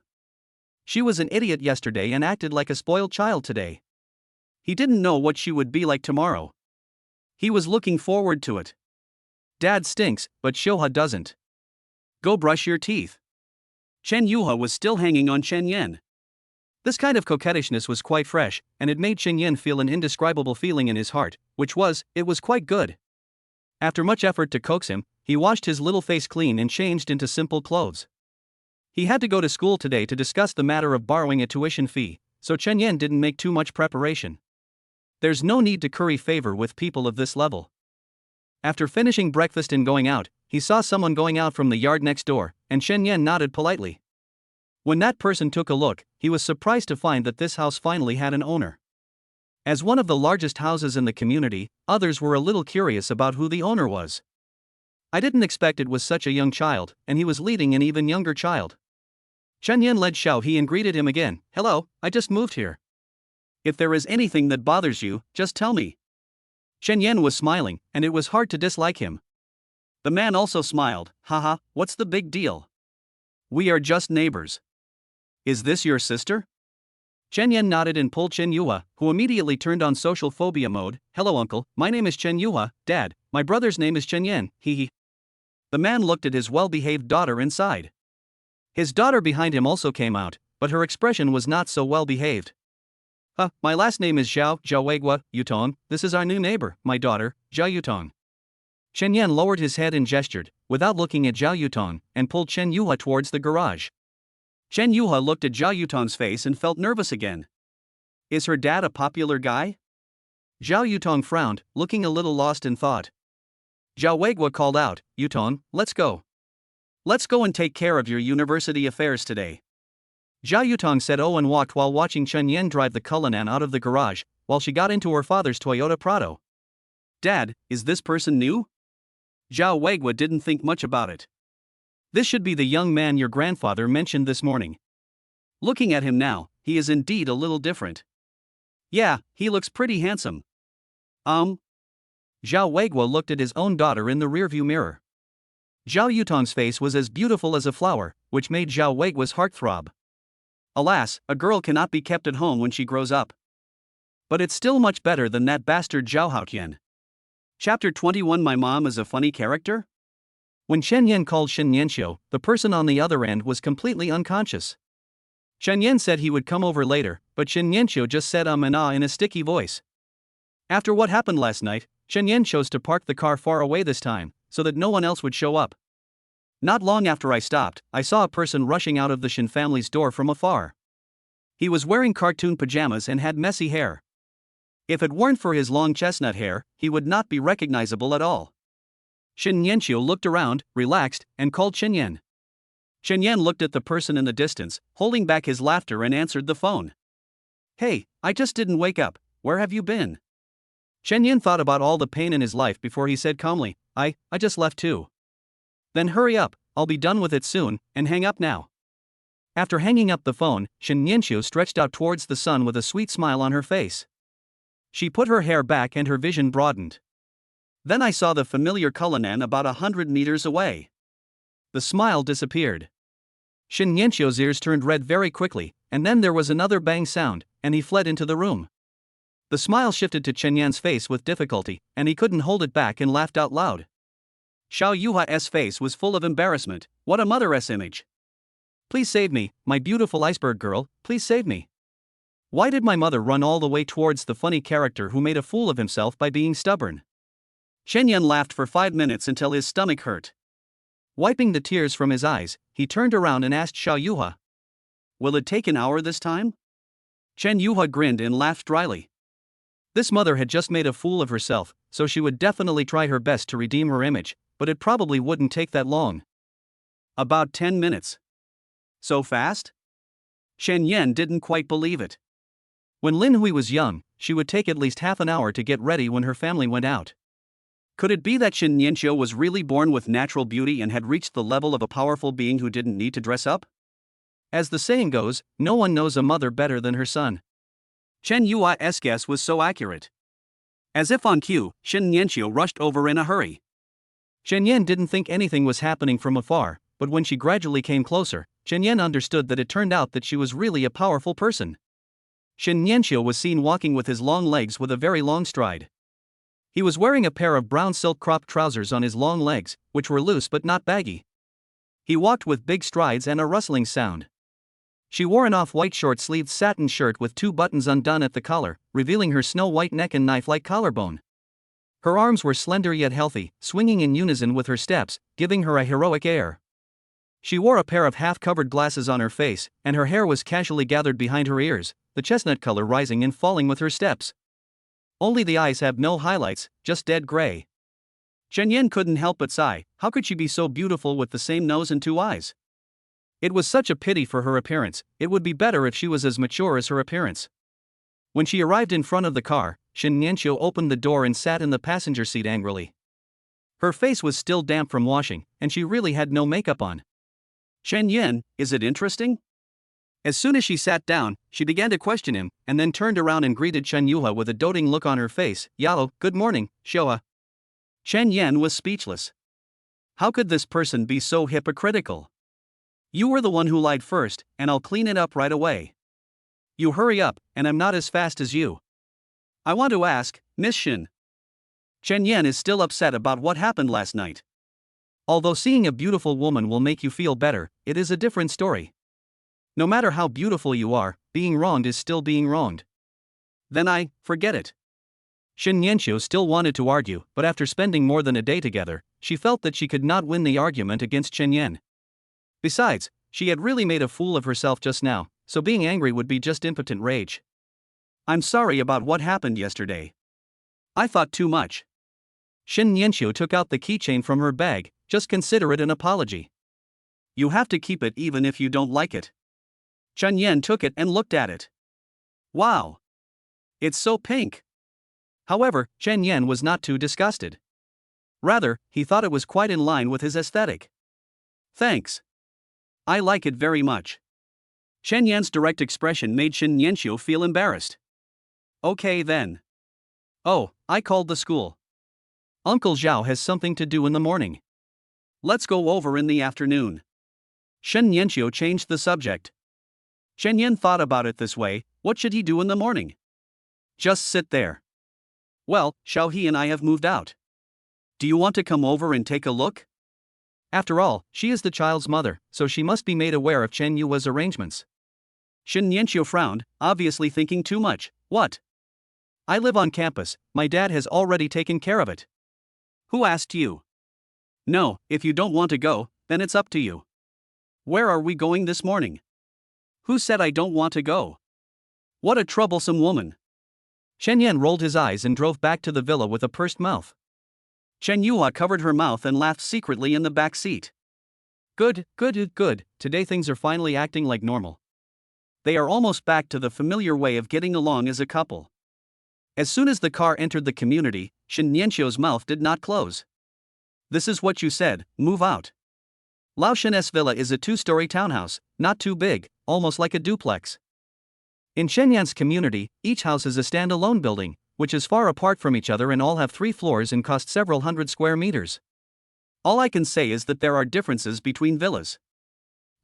She was an idiot yesterday and acted like a spoiled child today. He didn't know what she would be like tomorrow. He was looking forward to it. Dad stinks, but Shoha doesn't. Go brush your teeth. Chen Yuhua was still hanging on Chen Yan. This kind of coquettishness was quite fresh, and it made Chen Yan feel an indescribable feeling in his heart, it was quite good. After much effort to coax him, he washed his little face clean and changed into simple clothes. He had to go to school today to discuss the matter of borrowing a tuition fee, so Chen Yan didn't make too much preparation. There's no need to curry favor with people of this level. After finishing breakfast and going out, he saw someone going out from the yard next door, and Chen Yan nodded politely. When that person took a look, he was surprised to find that this house finally had an owner. As one of the largest houses in the community, others were a little curious about who the owner was. I didn't expect it was such a young child, and he was leading an even younger child. Chen Yan led Xiao He and greeted him again. "Hello, I just moved here. If there is anything that bothers you, just tell me." Chen Yan was smiling, and it was hard to dislike him. The man also smiled. "Haha, what's the big deal? We are just neighbors. Is this your sister?" Chen Yan nodded and pulled Chen Yuhua, who immediately turned on social phobia mode. "Hello uncle, my name is Chen Yuhua. Dad, my brother's name is Chen Yan, he. The man looked at his well-behaved daughter inside. His daughter behind him also came out, but her expression was not so well-behaved. My last name is Zhao Weigua Yutong. This is our new neighbor, my daughter, Zhao Yutong." Chen Yan lowered his head and gestured, without looking at Zhao Yutong, and pulled Chen Yuhua towards the garage. Chen Yuhua looked at Zhao Yutong's face and felt nervous again. Is her dad a popular guy? Zhao Yutong frowned, looking a little lost in thought. Zhao Weiguo called out, Yutong, let's go. Let's go and take care of your university affairs today. Zhao Yutong said oh and walked while watching Chen Yan drive the Cullinan out of the garage, while she got into her father's Toyota Prado. Dad, is this person new? Zhao Weiguo didn't think much about it. This should be the young man your grandfather mentioned this morning. Looking at him now, he is indeed a little different. Yeah, he looks pretty handsome. Zhao Weiguo looked at his own daughter in the rearview mirror. Zhao Yutong's face was as beautiful as a flower, which made Zhao Weiguo's heart throb. Alas, a girl cannot be kept at home when she grows up. But it's still much better than that bastard Zhao Haotian. Chapter 21 My mom is a funny character? When Chen Yan called Shen Yanxiu, the person on the other end was completely unconscious. Shen Yan said he would come over later, but Shen Yanxiu just said and ah in a sticky voice. After what happened last night, Shen Yan chose to park the car far away this time, so that no one else would show up. Not long after I stopped, I saw a person rushing out of the Shen family's door from afar. He was wearing cartoon pajamas and had messy hair. If it weren't for his long chestnut hair, he would not be recognizable at all. Shen Yanxiu looked around, relaxed, and called Shen Yan. Shen Yan looked at the person in the distance, holding back his laughter and answered the phone. Hey, I just didn't wake up, where have you been? Shen Yan thought about all the pain in his life before he said calmly, I just left too. Then hurry up, I'll be done with it soon, and hang up now. After hanging up the phone, Shen Yanxiu stretched out towards the sun with a sweet smile on her face. She put her hair back and her vision broadened. Then I saw the familiar Cullinan about 100 meters away. The smile disappeared. Shen Yanxiu's ears turned red very quickly, and then there was another bang sound, and he fled into the room. The smile shifted to Chen Yan's face with difficulty, and he couldn't hold it back and laughed out loud. Xiao Yuha's face was full of embarrassment. What a mother-s image. Please save me, my beautiful iceberg girl, please save me. Why did my mother run all the way towards the funny character who made a fool of himself by being stubborn? Chen Yan laughed for 5 minutes until his stomach hurt. Wiping the tears from his eyes, he turned around and asked Xiao Yuha. Will it take an hour this time? Chen Yuha grinned and laughed dryly. This mother had just made a fool of herself, so she would definitely try her best to redeem her image, but it probably wouldn't take that long. About 10 minutes. So fast? Shen Yan didn't quite believe it. When Lin Hui was young, she would take at least half an hour to get ready when her family went out. Could it be that Shen Yanxiu was really born with natural beauty and had reached the level of a powerful being who didn't need to dress up? As the saying goes, no one knows a mother better than her son. Chen Yua's guess was so accurate. As if on cue, Shen Yanxiu rushed over in a hurry. Shen Yan didn't think anything was happening from afar, but when she gradually came closer, Shen Yan understood that it turned out that she was really a powerful person. Shen Yanxiu was seen walking with his long legs with a very long stride. He was wearing a pair of brown silk cropped trousers on his long legs, which were loose but not baggy. He walked with big strides and a rustling sound. She wore an off-white short-sleeved satin shirt with 2 buttons undone at the collar, revealing her snow-white neck and knife-like collarbone. Her arms were slender yet healthy, swinging in unison with her steps, giving her a heroic air. She wore a pair of half-covered glasses on her face, and her hair was casually gathered behind her ears, the chestnut color rising and falling with her steps. Only the eyes have no highlights, just dead gray. Chen Yan couldn't help but sigh. How could she be so beautiful with the same nose and 2 eyes? It was such a pity for her appearance. It would be better if she was as mature as her appearance. When she arrived in front of the car, Shen Yanxiu opened the door and sat in the passenger seat angrily. Her face was still damp from washing, and she really had no makeup on. Chen Yan, is it interesting? As soon as she sat down, she began to question him, and then turned around and greeted Chen Yuha with a doting look on her face. Yao, good morning, Shoa. Chen Yan was speechless. How could this person be so hypocritical? You were the one who lied first, and I'll clean it up right away. You hurry up, and I'm not as fast as you. I want to ask, Miss Shin. Chen Yan is still upset about what happened last night. Although seeing a beautiful woman will make you feel better, it is a different story. No matter how beautiful you are, being wronged is still being wronged. Then forget it. Shen Yanxiu still wanted to argue, but after spending more than a day together, she felt that she could not win the argument against Chen Yan. Besides, she had really made a fool of herself just now, so being angry would be just impotent rage. I'm sorry about what happened yesterday. I thought too much. Shen Yanqiu took out the keychain from her bag. Just consider it an apology. You have to keep it even if you don't like it. Chen Yan took it and looked at it. Wow! It's so pink. However, Chen Yan was not too disgusted. Rather, he thought it was quite in line with his aesthetic. Thanks. I like it very much. Chen Yan's direct expression made Shen Yanqiu feel embarrassed. Okay then. Oh, I called the school. Uncle Zhao has something to do in the morning. Let's go over in the afternoon. Shen Yanqiu changed the subject. Chen Yan thought about it this way: what should he do in the morning? Just sit there. Well, Xiao He and I have moved out. Do you want to come over and take a look? After all, she is the child's mother, so she must be made aware of Chen Yue's arrangements. Shen Yanqiu frowned, obviously thinking too much. What? I live on campus, my dad has already taken care of it. Who asked you? No, if you don't want to go, then it's up to you. Where are we going this morning? Who said I don't want to go? What a troublesome woman. Shen Yan rolled his eyes and drove back to the villa with a pursed mouth. Chen Yua covered her mouth and laughed secretly in the back seat. Good. Today things are finally acting like normal. They are almost back to the familiar way of getting along as a couple. As soon as the car entered the community, Shen Yanqiu's mouth did not close. This is what you said, move out. Lao Shen's villa is a 2-story townhouse, not too big, almost like a duplex. In Shenyan's community, each house is a standalone building, which is far apart from each other and all have 3 floors and cost several hundred square meters. All I can say is that there are differences between villas.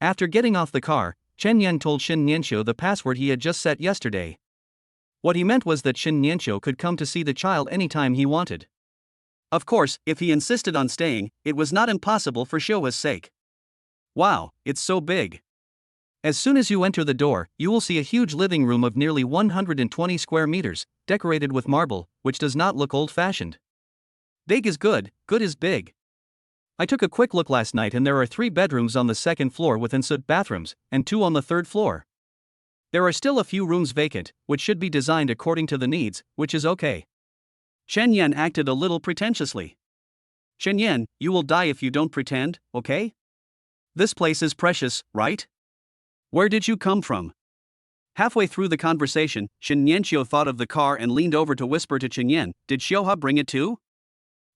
After getting off the car, Chen Yan told Shen Yanqiu the password he had just set yesterday. What he meant was that Shen Yanqiu could come to see the child anytime he wanted. Of course, if he insisted on staying, it was not impossible for Xiua's sake. Wow, it's so big. As soon as you enter the door, you will see a huge living room of nearly 120 square meters, decorated with marble, which does not look old-fashioned. Big is good is big. I took a quick look last night and there are 3 bedrooms on the 2nd floor with ensuite bathrooms, and 2 on the 3rd floor. There are still a few rooms vacant, which should be designed according to the needs, which is okay. Chen Yan acted a little pretentiously. Chen Yan, you will die if you don't pretend, okay? This place is precious, right? Where did you come from? Halfway through the conversation, Shen Yanqiu thought of the car and leaned over to whisper to Chen Yan, did Xiuha bring it too?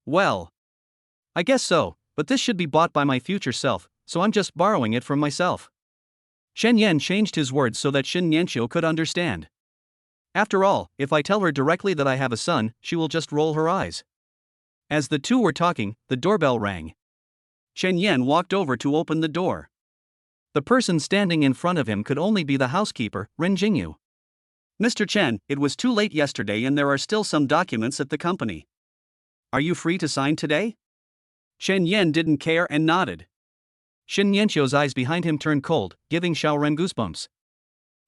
Well, I guess so, but this should be bought by my future self, so I'm just borrowing it from myself. Shen Yan changed his words so that Shen Yanqiu could understand. After all, if I tell her directly that I have a son, she will just roll her eyes. As the two were talking, the doorbell rang. Chen Yan walked over to open the door. The person standing in front of him could only be the housekeeper, Ren Jingyu. Mr. Chen, it was too late yesterday and there are still some documents at the company. Are you free to sign today? Chen Yan didn't care and nodded. Shen Yanqiu's eyes behind him turned cold, giving Xiao Ren goosebumps.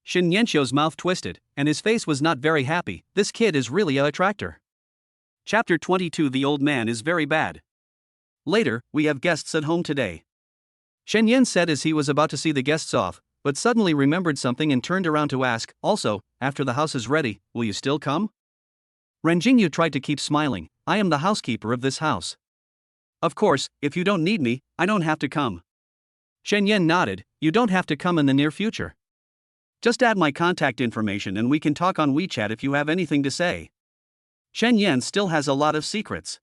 Shen Yanqiu's mouth twisted, and his face was not very happy. This kid is really a attractor. Chapter 22. The old man is very bad. Later, we have guests at home today. Shen Yan said as he was about to see the guests off, but suddenly remembered something and turned around to ask, also, after the house is ready, will you still come? Ren Jingyu tried to keep smiling, I am the housekeeper of this house. Of course, if you don't need me, I don't have to come. Shen Yan nodded, you don't have to come in the near future. Just add my contact information and we can talk on WeChat if you have anything to say. Shen Yan still has a lot of secrets.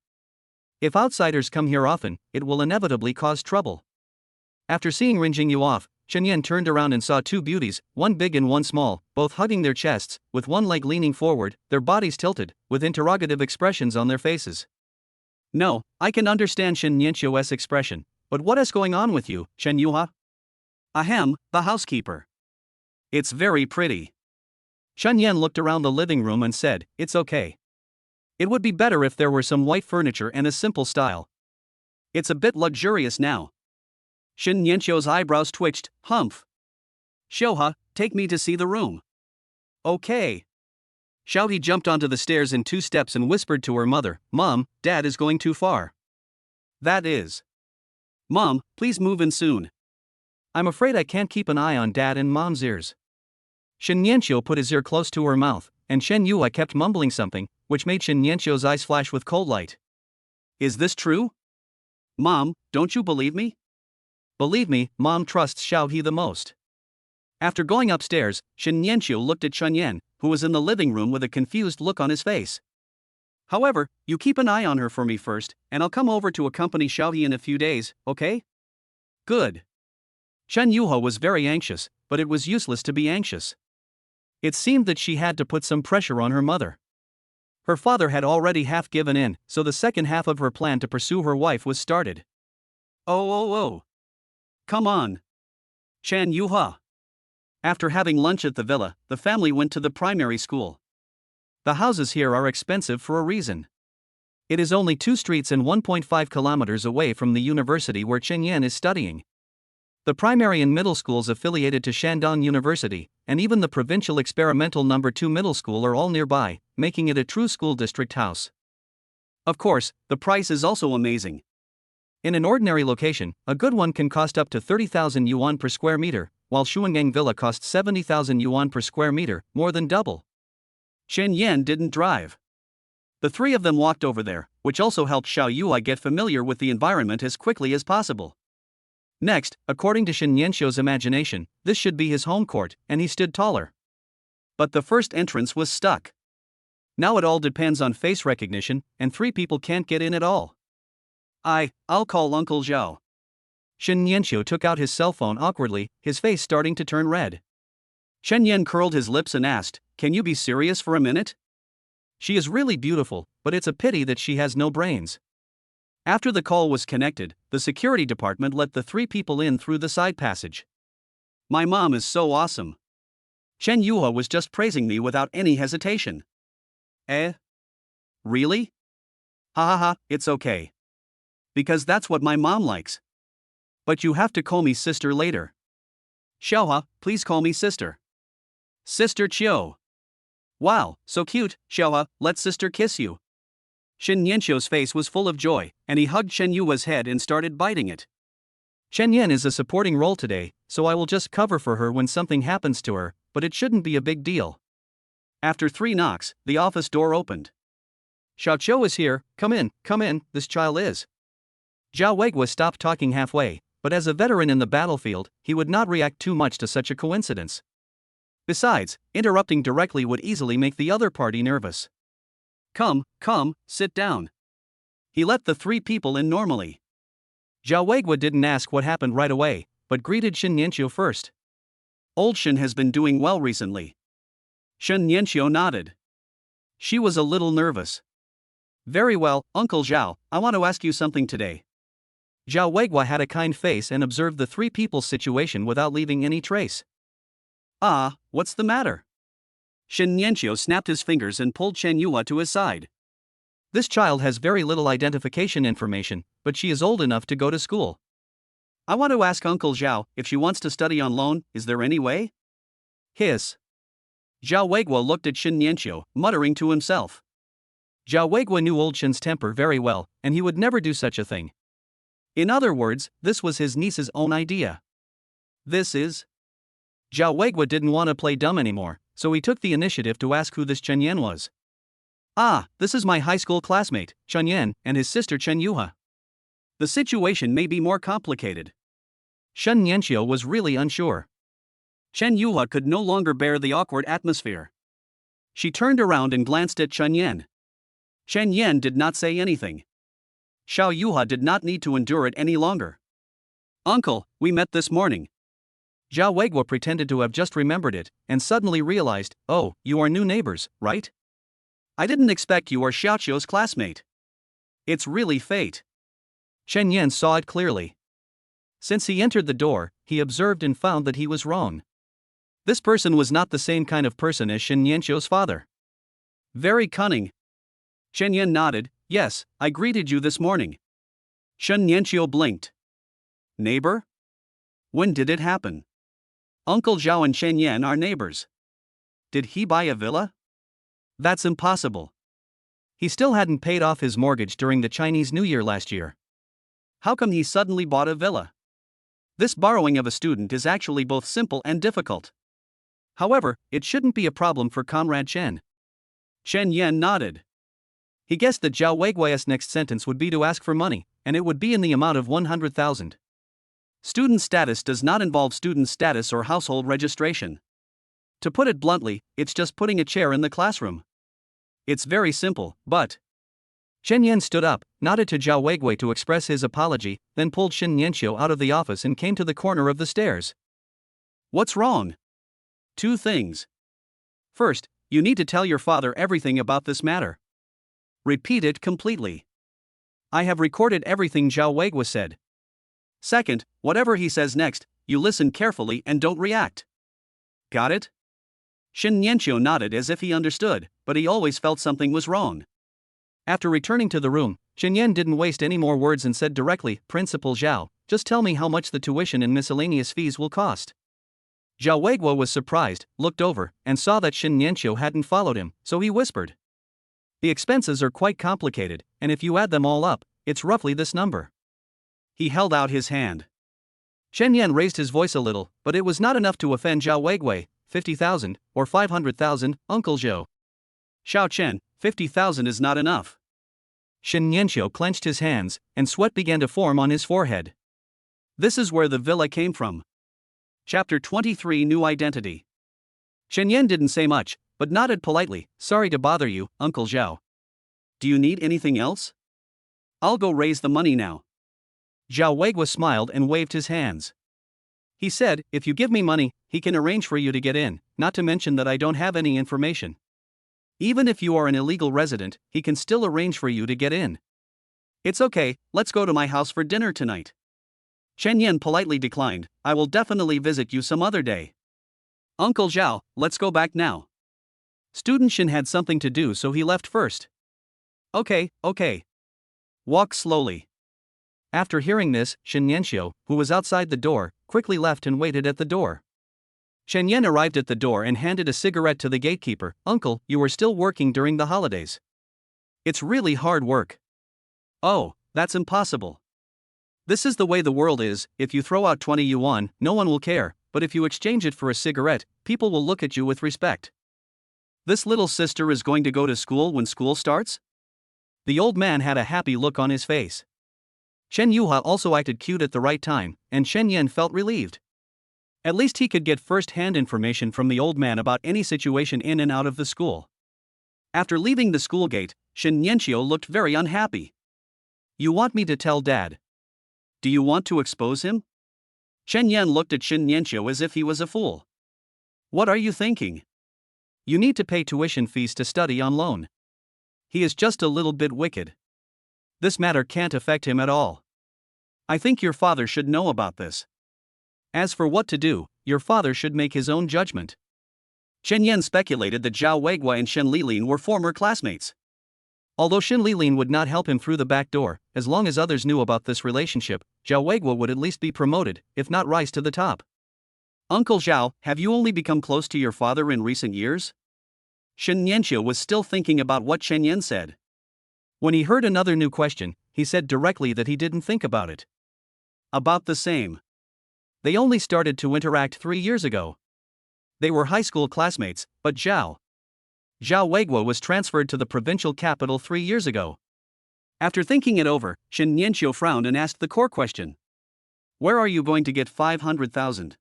If outsiders come here often, it will inevitably cause trouble. After seeing Ren Jingyu off, Shen Yan turned around and saw 2 beauties, one big and one small, both hugging their chests, with one leg leaning forward, their bodies tilted, with interrogative expressions on their faces. No, I can understand Shen Yanqiu's expression, but what is going on with you, Chen Yuha? Ahem, the housekeeper. It's very pretty. Shen Yan looked around the living room and said, it's okay. It would be better if there were some white furniture and a simple style. It's a bit luxurious now. Shen Yanqiu's eyebrows twitched, humph. Xiuha, take me to see the room. Okay. Xiaohi jumped onto the stairs in 2 steps and whispered to her mother, Mom, Dad is going too far. That is. Mom, please move in soon. I'm afraid I can't keep an eye on Dad and Mom's ears. Shen Yanqiu put his ear close to her mouth, and Shen Yue kept mumbling something, which made Shen Yanqiu's eyes flash with cold light. Is this true? Mom, don't you believe me? Believe me, Mom trusts Xiao He the most. After going upstairs, Shen Yanqiu looked at Chun Yan, who was in the living room with a confused look on his face. However, you keep an eye on her for me first, and I'll come over to accompany Xiao He in a few days, okay? Good. Chen Yuho was very anxious, but it was useless to be anxious. It seemed that she had to put some pressure on her mother. Her father had already half given in, so the second half of her plan to pursue her wife was started. Oh. Come on. Chan Yuha. After having lunch at the villa, the family went to the primary school. The houses here are expensive for a reason. It is only 2 streets and 1.5 kilometers away from the university where Chen Yan is studying. The primary and middle schools affiliated to Shandong University, and even the provincial experimental No. 2 middle school are all nearby, making it a true school district house. Of course, the price is also amazing. In an ordinary location, a good one can cost up to 30,000 yuan per square meter, while Shuangang Villa costs 70,000 yuan per square meter, more than double. Chen Yan didn't drive. The three of them walked over there, which also helped Xiao Yui get familiar with the environment as quickly as possible. Next, according to Shen Yanqiu's imagination, this should be his home court, and he stood taller. But the first entrance was stuck. Now it all depends on face recognition, and 3 people can't get in at all. I'll call Uncle Zhao. Shen Yanqiu took out his cell phone awkwardly, his face starting to turn red. Shen Yan curled his lips and asked, "Can you be serious for a minute? She is really beautiful, but it's a pity that she has no brains." After the call was connected, the security department let the 3 people in through the side passage. My mom is so awesome. Shen Yuho was just praising me without any hesitation. Really? Ha, it's okay. Because that's what my mom likes. But you have to call me sister later. Xiaoha, please call me sister. Sister Chiu. Wow, so cute, Xiaoha, let sister kiss you. Shen Yanqiu's face was full of joy, and he hugged Shen Yue's head and started biting it. Shen Yan is a supporting role today, so I will just cover for her when something happens to her, but it shouldn't be a big deal. After 3 knocks, the office door opened. Xiao Qiu is here, come in, this child is. Zhao Weiguo stopped talking halfway, but as a veteran in the battlefield, he would not react too much to such a coincidence. Besides, interrupting directly would easily make the other party nervous. Come, sit down. He let the 3 people in normally. Zhao Weiguo didn't ask what happened right away, but greeted Shen Yanqiu first. Old Shen has been doing well recently. Shen Yanqiu nodded. She was a little nervous. Very well, Uncle Zhao, I want to ask you something today. Zhao Weiguo had a kind face and observed the 3 people's situation without leaving any trace. What's the matter? Shen Yanqiu snapped his fingers and pulled Chen Yue to his side. This child has very little identification information, but she is old enough to go to school. I want to ask Uncle Zhao if she wants to study on loan, is there any way? Hiss. Zhao Weiguo looked at Shen Yanqiu, muttering to himself. Zhao Weiguo knew old Shen's temper very well, and he would never do such a thing. In other words, this was his niece's own idea. Zhao Weiguo didn't want to play dumb anymore, so he took the initiative to ask who this Chen Yan was. This is my high school classmate, Chen Yan, and his sister Chen Yuha. The situation may be more complicated. Shen Yanqiu was really unsure. Chen Yuha could no longer bear the awkward atmosphere. She turned around and glanced at Chen Yan. Chen Yan did not say anything. Xiao Yuha did not need to endure it any longer. Uncle, we met this morning. Zhao Weiguo pretended to have just remembered it, and suddenly realized, oh, you are new neighbors, right? I didn't expect you are Xiaoqiu's classmate. It's really fate. Chen Yan saw it clearly. Since he entered the door, he observed and found that he was wrong. This person was not the same kind of person as Shen Yanqiu's father. Very cunning. Chen Yan nodded, yes, I greeted you this morning. Shen Yanqiu blinked. Neighbor? When did it happen? Uncle Zhao and Chen Yan are neighbors. Did he buy a villa? That's impossible. He still hadn't paid off his mortgage during the Chinese New Year last year. How come he suddenly bought a villa? This borrowing of a student is actually both simple and difficult. However, it shouldn't be a problem for Comrade Chen. Chen Yan nodded. He guessed that Zhao Weigui's next sentence would be to ask for money, and it would be in the amount of 100,000. Student status does not involve student status or household registration. To put it bluntly, it's just putting a chair in the classroom. It's very simple, but... Chen Yan stood up, nodded to Zhao Weigui to express his apology, then pulled Shin Nianqiu out of the office and came to the corner of the stairs. What's wrong? Two things. First, you need to tell your father everything about this matter. Repeat it completely. I have recorded everything Zhao Weigui said. Second, whatever he says next, you listen carefully and don't react. Got it? Shin Nianqiu nodded as if he understood, but he always felt something was wrong. After returning to the room, Chen Yan didn't waste any more words and said directly, Principal Zhao, just tell me how much the tuition and miscellaneous fees will cost. Zhao Weigui was surprised, looked over, and saw that Shin Nianqiu hadn't followed him, so he whispered. The expenses are quite complicated, and if you add them all up, it's roughly this number. He held out his hand. Chen Yan raised his voice a little, but it was not enough to offend Zhao Weigui. 50,000, or 500,000, Uncle Zhou. Xiao Chen, 50,000 is not enough. Shin Nianqiu clenched his hands, and sweat began to form on his forehead. This is where the villa came from. Chapter 23 New Identity. Chen Yan didn't say much, but nodded politely. Sorry to bother you, Uncle Zhao. Do you need anything else? I'll go raise the money now. Zhao Weigui smiled and waved his hands. He said, if you give me money, he can arrange for you to get in, not to mention that I don't have any information. Even if you are an illegal resident, he can still arrange for you to get in. It's okay, let's go to my house for dinner tonight. Chen Yan politely declined, I will definitely visit you some other day. Uncle Zhao, let's go back now. Student Shin had something to do, so he left first. Okay. Walk slowly. After hearing this, Shin Nianqiu, who was outside the door, quickly left and waited at the door. Chen Yan arrived at the door and handed a cigarette to the gatekeeper. Uncle, you are still working during the holidays. It's really hard work. Oh, that's impossible. This is the way the world is, if you throw out 20 yuan, no one will care, but if you exchange it for a cigarette, people will look at you with respect. This little sister is going to go to school when school starts? The old man had a happy look on his face. Shen Yuhua also acted cute at the right time, and Shen Yan felt relieved. At least he could get first-hand information from the old man about any situation in and out of the school. After leaving the school gate, Shin Nianqiu looked very unhappy. You want me to tell Dad? Do you want to expose him? Chen Yan looked at Shin Nianqiu as if he was a fool. What are you thinking? You need to pay tuition fees to study on loan. He is just a little bit wicked. This matter can't affect him at all. I think your father should know about this. As for what to do, your father should make his own judgment. Chen Yan speculated that Zhao Weigui and Shen Lilin were former classmates. Although Shen Lilin would not help him through the back door, as long as others knew about this relationship, Zhao Weigui would at least be promoted, if not rise to the top. Uncle Zhao, have you only become close to your father in recent years? Shin Nianqiu was still thinking about what Chen Yan said. When he heard another new question, he said directly that he didn't think about it. About the same. They only started to interact 3 years ago. They were high school classmates, but Zhao Weigui was transferred to the provincial capital 3 years ago. After thinking it over, Shin Nianqiu frowned and asked the core question. Where are you going to get 500,000?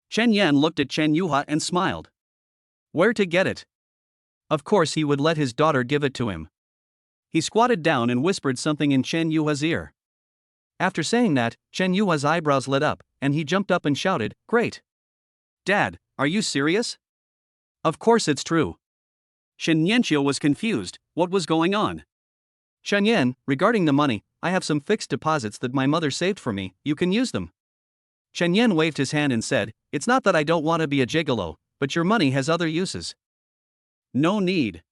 Chen Yan looked at Chen Yuhua and smiled. Where to get it? Of course he would let his daughter give it to him. He squatted down and whispered something in Chen Yuhua's ear. After saying that, Chen Yuhua's eyebrows lit up, and he jumped up and shouted, Great! Dad, are you serious? Of course it's true. Shin Nianqiu was confused. What was going on? Chen Yan, regarding the money, I have some fixed deposits that my mother saved for me, you can use them. Chen Yan waved his hand and said, It's not that I don't want to be a gigolo, but your money has other uses. No need.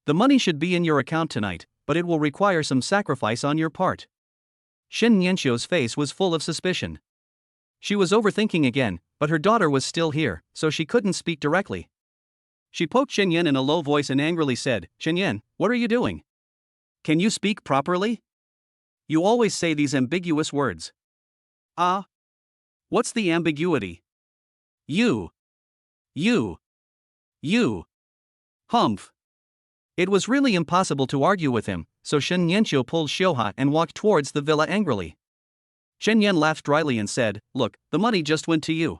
The money should be in your account tonight, but it will require some sacrifice on your part. Shin Nianqiu's face was full of suspicion. She was overthinking again, but her daughter was still here, so she couldn't speak directly. She poked Shen Yan in a low voice and angrily said, Shen Yan, what are you doing? Can you speak properly? You always say these ambiguous words. Ah? What's the ambiguity? You. You. You. Humph. It was really impossible to argue with him, so Shen Yanqiu pulled Xiuha and walked towards the villa angrily. Shen Yan laughed dryly and said, "Look, the money just went to you."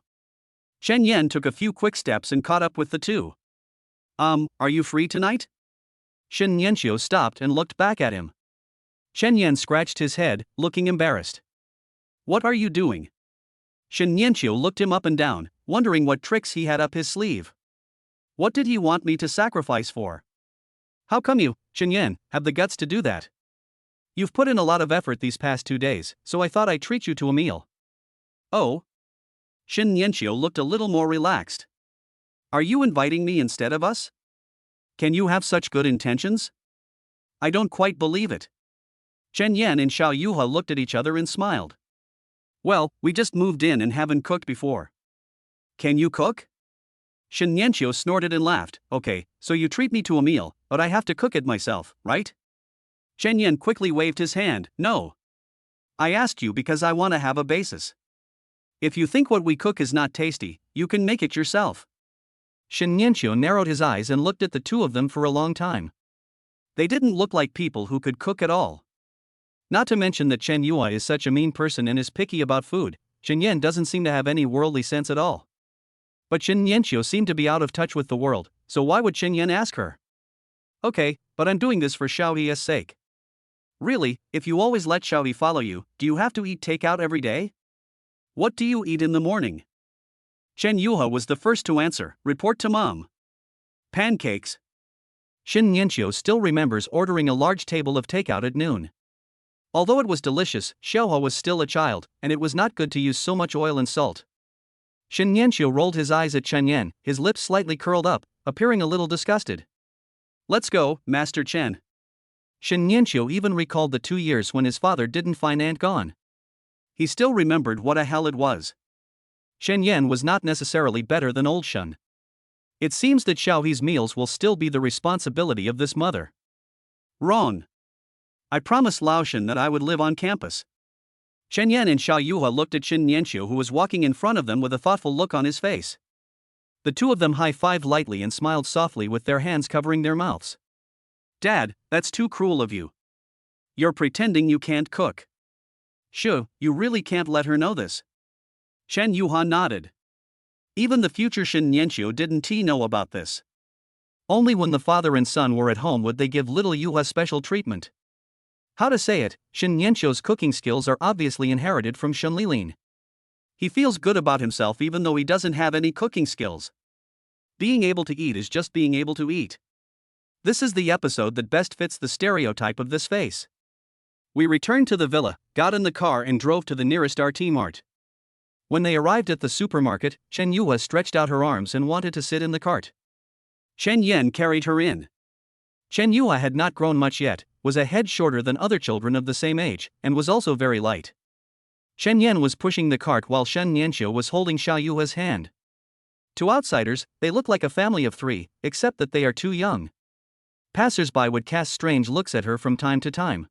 Shen Yan took a few quick steps and caught up with the two. Are you free tonight?" Shen Yanqiu stopped and looked back at him. Shen Yan scratched his head, looking embarrassed. "What are you doing?" Shen Yanqiu looked him up and down, wondering what tricks he had up his sleeve. What did he want me to sacrifice for? How come you, Shen Yan, have the guts to do that? You've put in a lot of effort these past 2 days, so I thought I'd treat you to a meal. Oh? Shen Yanqiu looked a little more relaxed. Are you inviting me instead of us? Can you have such good intentions? I don't quite believe it. Chen Yan and Xiao Yuha looked at each other and smiled. Well, we just moved in and haven't cooked before. Can you cook? Shen Yanqiu snorted and laughed. Okay, so you treat me to a meal, but I have to cook it myself, right? Shen Yan quickly waved his hand. No. I asked you because I want to have a basis. If you think what we cook is not tasty, you can make it yourself. Shen Yanqiu narrowed his eyes and looked at the two of them for a long time. They didn't look like people who could cook at all. Not to mention that Chen Yue is such a mean person and is picky about food. Shen Yan doesn't seem to have any worldly sense at all. But Shen Yanqiu seemed to be out of touch with the world, so why would Shen Yan ask her? Okay, but I'm doing this for Xiao Yi's sake. Really, if you always let Xiao Yi follow you, do you have to eat takeout every day? What do you eat in the morning? Chen Yuha was the first to answer. Report to mom. Pancakes. Shen Yanqiu still remembers ordering a large table of takeout at noon. Although it was delicious, Xiaohua was still a child, and it was not good to use so much oil and salt. Shen Yanqiu rolled his eyes at Chen Yan, his lips slightly curled up, appearing a little disgusted. Let's go, Master Chen. Shen Yanqiu even recalled the 2 years when his father didn't find Aunt gone. He still remembered what a hell it was. Shen Yan was not necessarily better than old Shen. It seems that Xiao Yi's meals will still be the responsibility of this mother. Wrong. I promised Lao Shen that I would live on campus. Chen Yan and Xiao Yuha looked at Shen Yanqiu, who was walking in front of them with a thoughtful look on his face. The two of them high-fived lightly and smiled softly with their hands covering their mouths. Dad, that's too cruel of you. You're pretending you can't cook. Shu, you really can't let her know this. Shen Yuha nodded. Even the future Shen Yanqiu didn't know about this. Only when the father and son were at home would they give little Yuha special treatment. How to say it, Shen Yanqiu's cooking skills are obviously inherited from Shen Lilin. He feels good about himself even though he doesn't have any cooking skills. Being able to eat is just being able to eat. This is the episode that best fits the stereotype of this face. We returned to the villa, got in the car and drove to the nearest RT Mart. When they arrived at the supermarket, Chen Yuha stretched out her arms and wanted to sit in the cart. Shen Yan carried her in. Chen Yuha had not grown much yet, was a head shorter than other children of the same age, and was also very light. Shen Yan was pushing the cart while Shen Yanqiu was holding Xiao Yuha's hand. To outsiders, they look like a family of 3, except that they are too young. Passers-by would cast strange looks at her from time to time.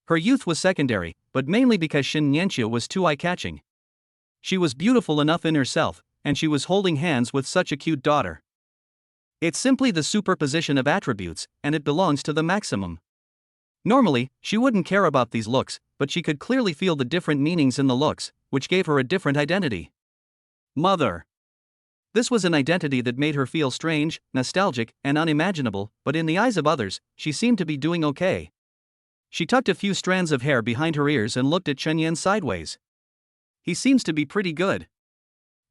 Her youth was secondary, but mainly because Shen Yanqiu was too eye-catching. She was beautiful enough in herself, and she was holding hands with such a cute daughter. It's simply the superposition of attributes, and it belongs to the maximum. Normally, she wouldn't care about these looks, but she could clearly feel the different meanings in the looks, which gave her a different identity. Mother. This was an identity that made her feel strange, nostalgic, and unimaginable, but in the eyes of others, she seemed to be doing okay. She tucked a few strands of hair behind her ears and looked at Chen Yan sideways. He seems to be pretty good.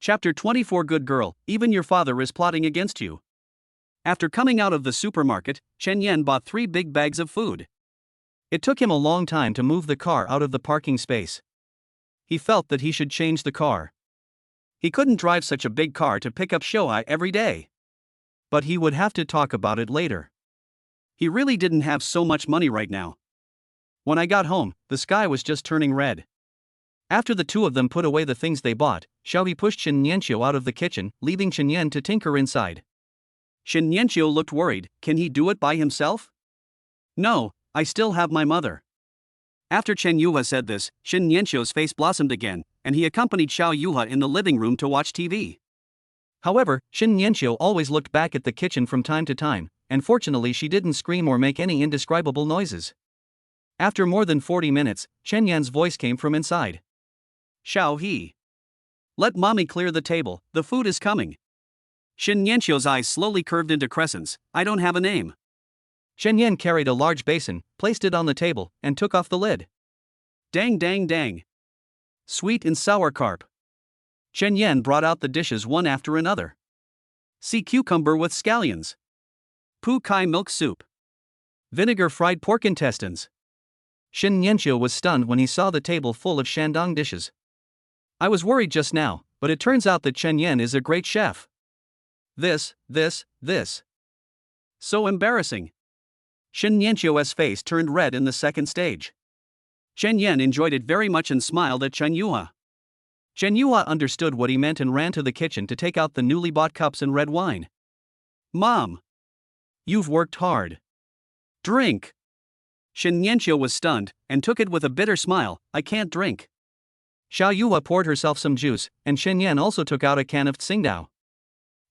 Chapter 24. Good girl, even your father is plotting against you. After coming out of the supermarket, Chen Yan bought 3 big bags of food. It took him a long time to move the car out of the parking space. He felt that he should change the car. He couldn't drive such a big car to pick up Shohei every day. But he would have to talk about it later. He really didn't have so much money right now. When I got home, the sky was just turning red. After the two of them put away the things they bought, Xiaoyi pushed Shen Yanqiu out of the kitchen, leaving Chen Yan to tinker inside. Shen Yanqiu looked worried. Can he do it by himself? No, I still have my mother. After Chen Yuhua said this, Shin Nianqiu's face blossomed again, and he accompanied Xiao Yuhua in the living room to watch TV. However, Shin Nianqiu always looked back at the kitchen from time to time, and fortunately she didn't scream or make any indescribable noises. After more than 40 minutes, Chen Yan's voice came from inside. Xiao He. Let mommy clear the table, the food is coming. Shin Nianqiu's eyes slowly curved into crescents. I don't have a name. Shen Yan carried a large basin, placed it on the table, and took off the lid. Dang dang dang. Sweet and sour carp. Shen Yan brought out the dishes one after another. Sea cucumber with scallions. Pu kai milk soup. Vinegar fried pork intestines. Shin Nianqiu was stunned when he saw the table full of Shandong dishes. I was worried just now, but it turns out that Chen Yan is a great chef. This. So embarrassing. Shin Nianqiu's face turned red in the second stage. Chen Yan enjoyed it very much and smiled at Chen Yuhua. Chen Yuhua understood what he meant and ran to the kitchen to take out the newly bought cups and red wine. Mom! You've worked hard. Drink! Shin Nianqiu was stunned, and took it with a bitter smile. I can't drink. Xiao Yuhua poured herself some juice, and Shen Yan also took out a can of Tsingtao.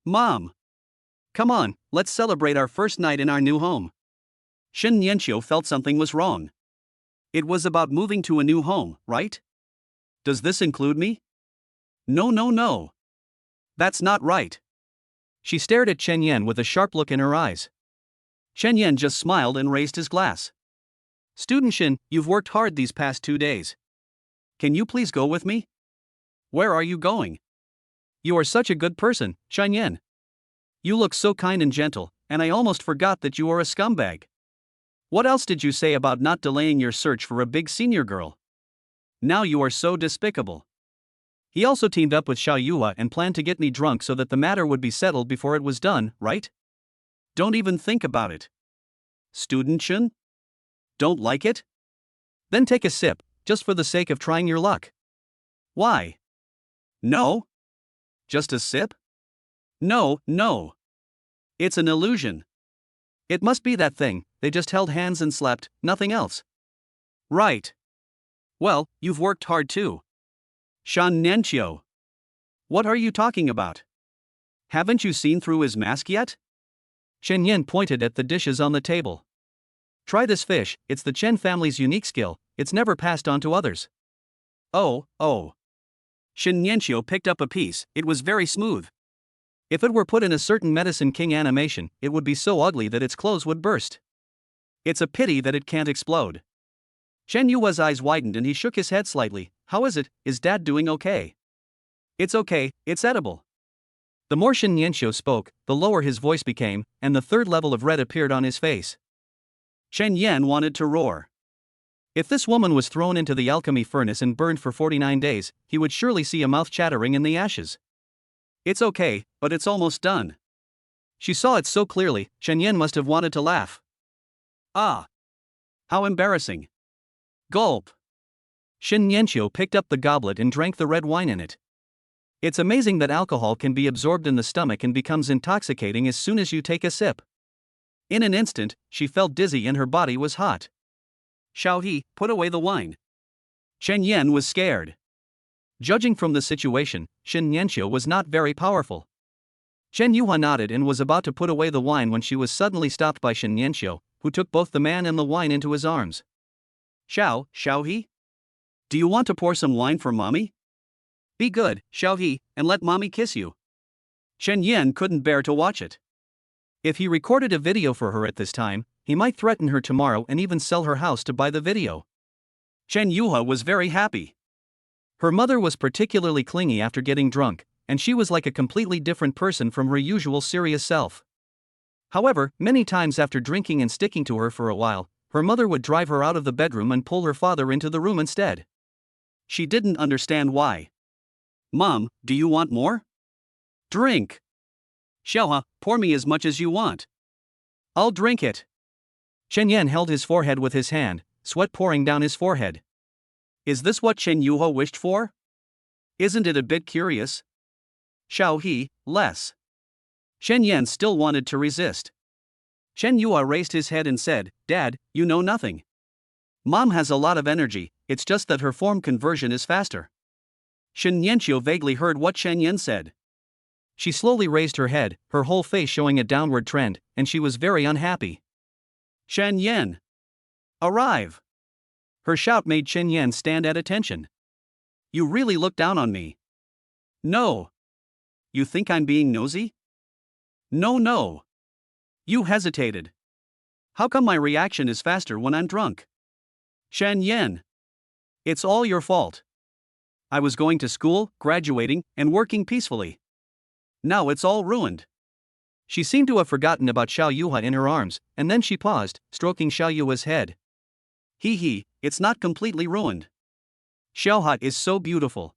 Mom! Come on, let's celebrate our first night in our new home. Shin Nianqiu felt something was wrong. It was about moving to a new home, right? Does this include me? No. That's not right. She stared at Chen Yan with a sharp look in her eyes. Chen Yan just smiled and raised his glass. Student Shin, you've worked hard these past 2 days. Can you please go with me? Where are you going? You are such a good person, Chen Yan. You look so kind and gentle, and I almost forgot that you are a scumbag. What else did you say about not delaying your search for a big senior girl? Now you are so despicable. He also teamed up with Xiao Yuhua and planned to get me drunk so that the matter would be settled before it was done, right? Don't even think about it. Student Shin? Don't like it? Then take a sip, just for the sake of trying your luck. Why? No? Just a sip? No. It's an illusion. It must be that thing, they just held hands and slept, nothing else. Right. Well, you've worked hard too. Shan Nianqiu. What are you talking about? Haven't you seen through his mask yet? Shen Yan pointed at the dishes on the table. Try this fish, it's the Chen family's unique skill, it's never passed on to others. Oh. Shin Nianqiu picked up a piece, it was very smooth. If it were put in a certain Medicine King animation, it would be so ugly that its clothes would burst. It's a pity that it can't explode. Chen Yuhua's eyes widened and he shook his head slightly. How is it, is Dad doing okay? It's okay, it's edible. The more Shin Nianqiu spoke, the lower his voice became, and the third level of red appeared on his face. Chen Yan wanted to roar. If this woman was thrown into the alchemy furnace and burned for 49 days, he would surely see a mouth chattering in the ashes. It's okay, but it's almost done. She saw it so clearly, Chen Yan must have wanted to laugh. Ah! How embarrassing. Gulp. Shin Nianqiu picked up the goblet and drank the red wine in it. It's amazing that alcohol can be absorbed in the stomach and becomes intoxicating as soon as you take a sip. In an instant, she felt dizzy and her body was hot. Xiao He, put away the wine. Chen Yan was scared. Judging from the situation, Shin Nianqiu was not very powerful. Chen Yuhua nodded and was about to put away the wine when she was suddenly stopped by Shin Nianqiu, who took both the man and the wine into his arms. Xiao He? Do you want to pour some wine for mommy? Be good, Xiao He, and let mommy kiss you. Chen Yan couldn't bear to watch it. If he recorded a video for her at this time, he might threaten her tomorrow and even sell her house to buy the video. Chen Yuhua was very happy. Her mother was particularly clingy after getting drunk, and she was like a completely different person from her usual serious self. However, many times after drinking and sticking to her for a while, her mother would drive her out of the bedroom and pull her father into the room instead. She didn't understand why. Mom, do you want more? Drink. Xiaohua, pour me as much as you want. I'll drink it. Chen Yan held his forehead with his hand, sweat pouring down his forehead. Is this what Chen Yuhua wished for? Isn't it a bit curious? Xiao He, less. Chen Yan still wanted to resist. Chen Yuhua raised his head and said, Dad, you know nothing. Mom has a lot of energy, it's just that her form conversion is faster. Shen Yanqiu vaguely heard what Shen Yan said. She slowly raised her head, her whole face showing a downward trend, and she was very unhappy. Shen Yan! Arrive! Her shout made Shen Yan stand at attention. You really look down on me. No. You think I'm being nosy? No. You hesitated. How come my reaction is faster when I'm drunk? Shen Yan. It's all your fault. I was going to school, graduating, and working peacefully. Now it's all ruined. She seemed to have forgotten about Xiao Yuha in her arms, and then she paused, stroking Xiao Yuha's head. It's not completely ruined. Xiaohua is so beautiful.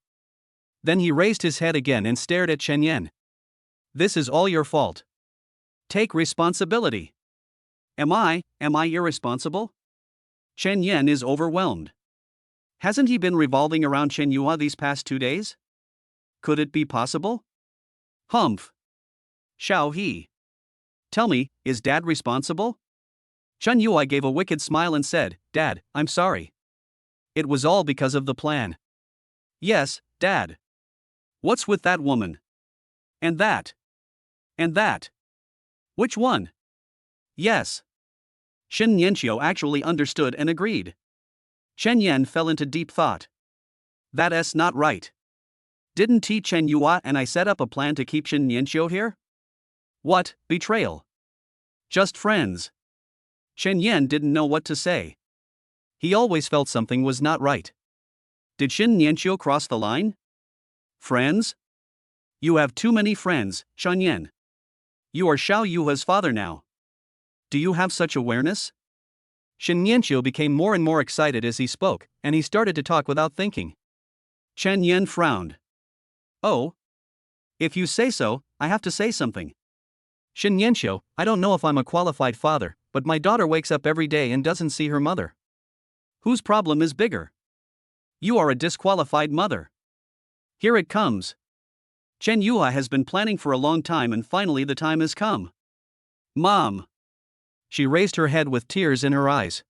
Then he raised his head again and stared at Shen Yan. This is all your fault. Take responsibility. Am I irresponsible? Shen Yan is overwhelmed. Hasn't he been revolving around Shen Yua these past 2 days? Could it be possible? Humph. Xiao He. Tell me, is Dad responsible? Shen Yua gave a wicked smile and said, Dad, I'm sorry. It was all because of the plan. Yes, Dad. What's with that woman? And that. And that. Which one? Yes. Shen Yanqiu actually understood and agreed. Shen Yan fell into deep thought. That's not right. Didn't T Chen Yua and I set up a plan to keep Shen Yanqiu here? What, betrayal? Just friends. Shen Yan didn't know what to say. He always felt something was not right. Did Shen Yanqiu cross the line? Friends? You have too many friends, Shen Yan. You are Xiao Yuha's father now. Do you have such awareness? Shen Yanqiu became more and more excited as he spoke, and he started to talk without thinking. Chen Yan frowned. Oh? If you say so, I have to say something. Shen Yanqiu, I don't know if I'm a qualified father, but my daughter wakes up every day and doesn't see her mother. Whose problem is bigger? You are a disqualified mother. Here it comes. Chen Yua has been planning for a long time and finally the time has come. Mom. She raised her head with tears in her eyes.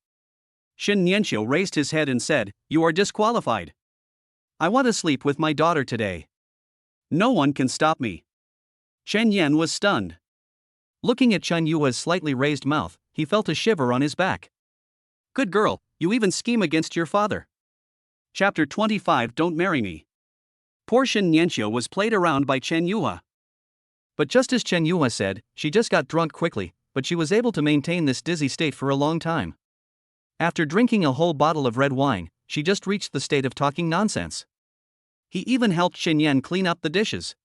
Shen Yanqiu raised his head and said, You are disqualified. I want to sleep with my daughter today. No one can stop me. Shen Yan was stunned. Looking at Chen Yua's slightly raised mouth, he felt a shiver on his back. Good girl, you even scheme against your father. Chapter 25 Don't Marry Me. Poor Shen Yanqiu was played around by Chen Yua. But just as Chen Yua said, she just got drunk quickly, but she was able to maintain this dizzy state for a long time. After drinking a whole bottle of red wine, she just reached the state of talking nonsense. He even helped Shen Yan clean up the dishes.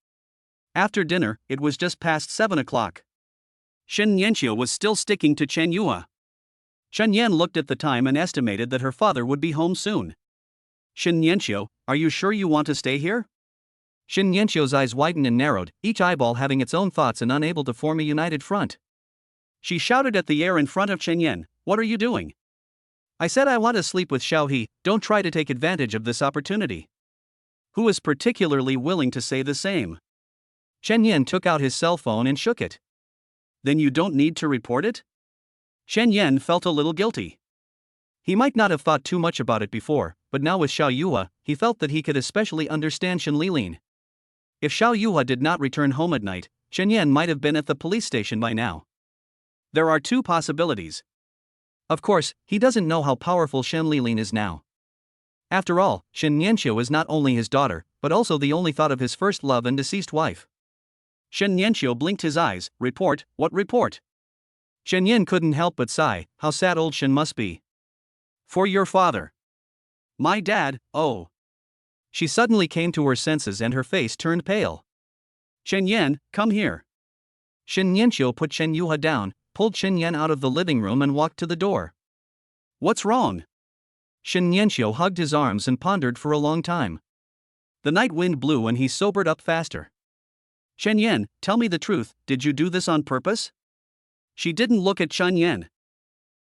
After dinner, it was just past 7 o'clock. Shen Yanqiu was still sticking to Chen Yua. Shen Yan looked at the time and estimated that her father would be home soon. Shen Yanqiu, are you sure you want to stay here? Shen Yanqiu's eyes widened and narrowed, each eyeball having its own thoughts and unable to form a united front. She shouted at the air in front of Shen Yan, What are you doing? I said I want to sleep with Xiao He, don't try to take advantage of this opportunity. Who is particularly willing to say the same? Shen Yan took out his cell phone and shook it. Then you don't need to report it? Shen Yan felt a little guilty. He might not have thought too much about it before, but now with Xiao Yua, he felt that he could especially understand Shen Lilin. If Xiao Yua did not return home at night, Shen Yan might have been at the police station by now. There are two possibilities. Of course, he doesn't know how powerful Shen Lilin is now. After all, Shen Yanqiu is not only his daughter, but also the only thought of his first love and deceased wife. Shen Yanqiu blinked his eyes. Report, what report? Shen Yan couldn't help but sigh, how sad old Shen must be. For your father. My dad, oh. She suddenly came to her senses and her face turned pale. Shen Yan, come here. Shen Yanqiu put Shen Yuha down, pulled Shen Yan out of the living room and walked to the door. What's wrong? Shen Yanqiu hugged his arms and pondered for a long time. The night wind blew and he sobered up faster. Shen Yan, tell me the truth, did you do this on purpose? She didn't look at Shen Yan.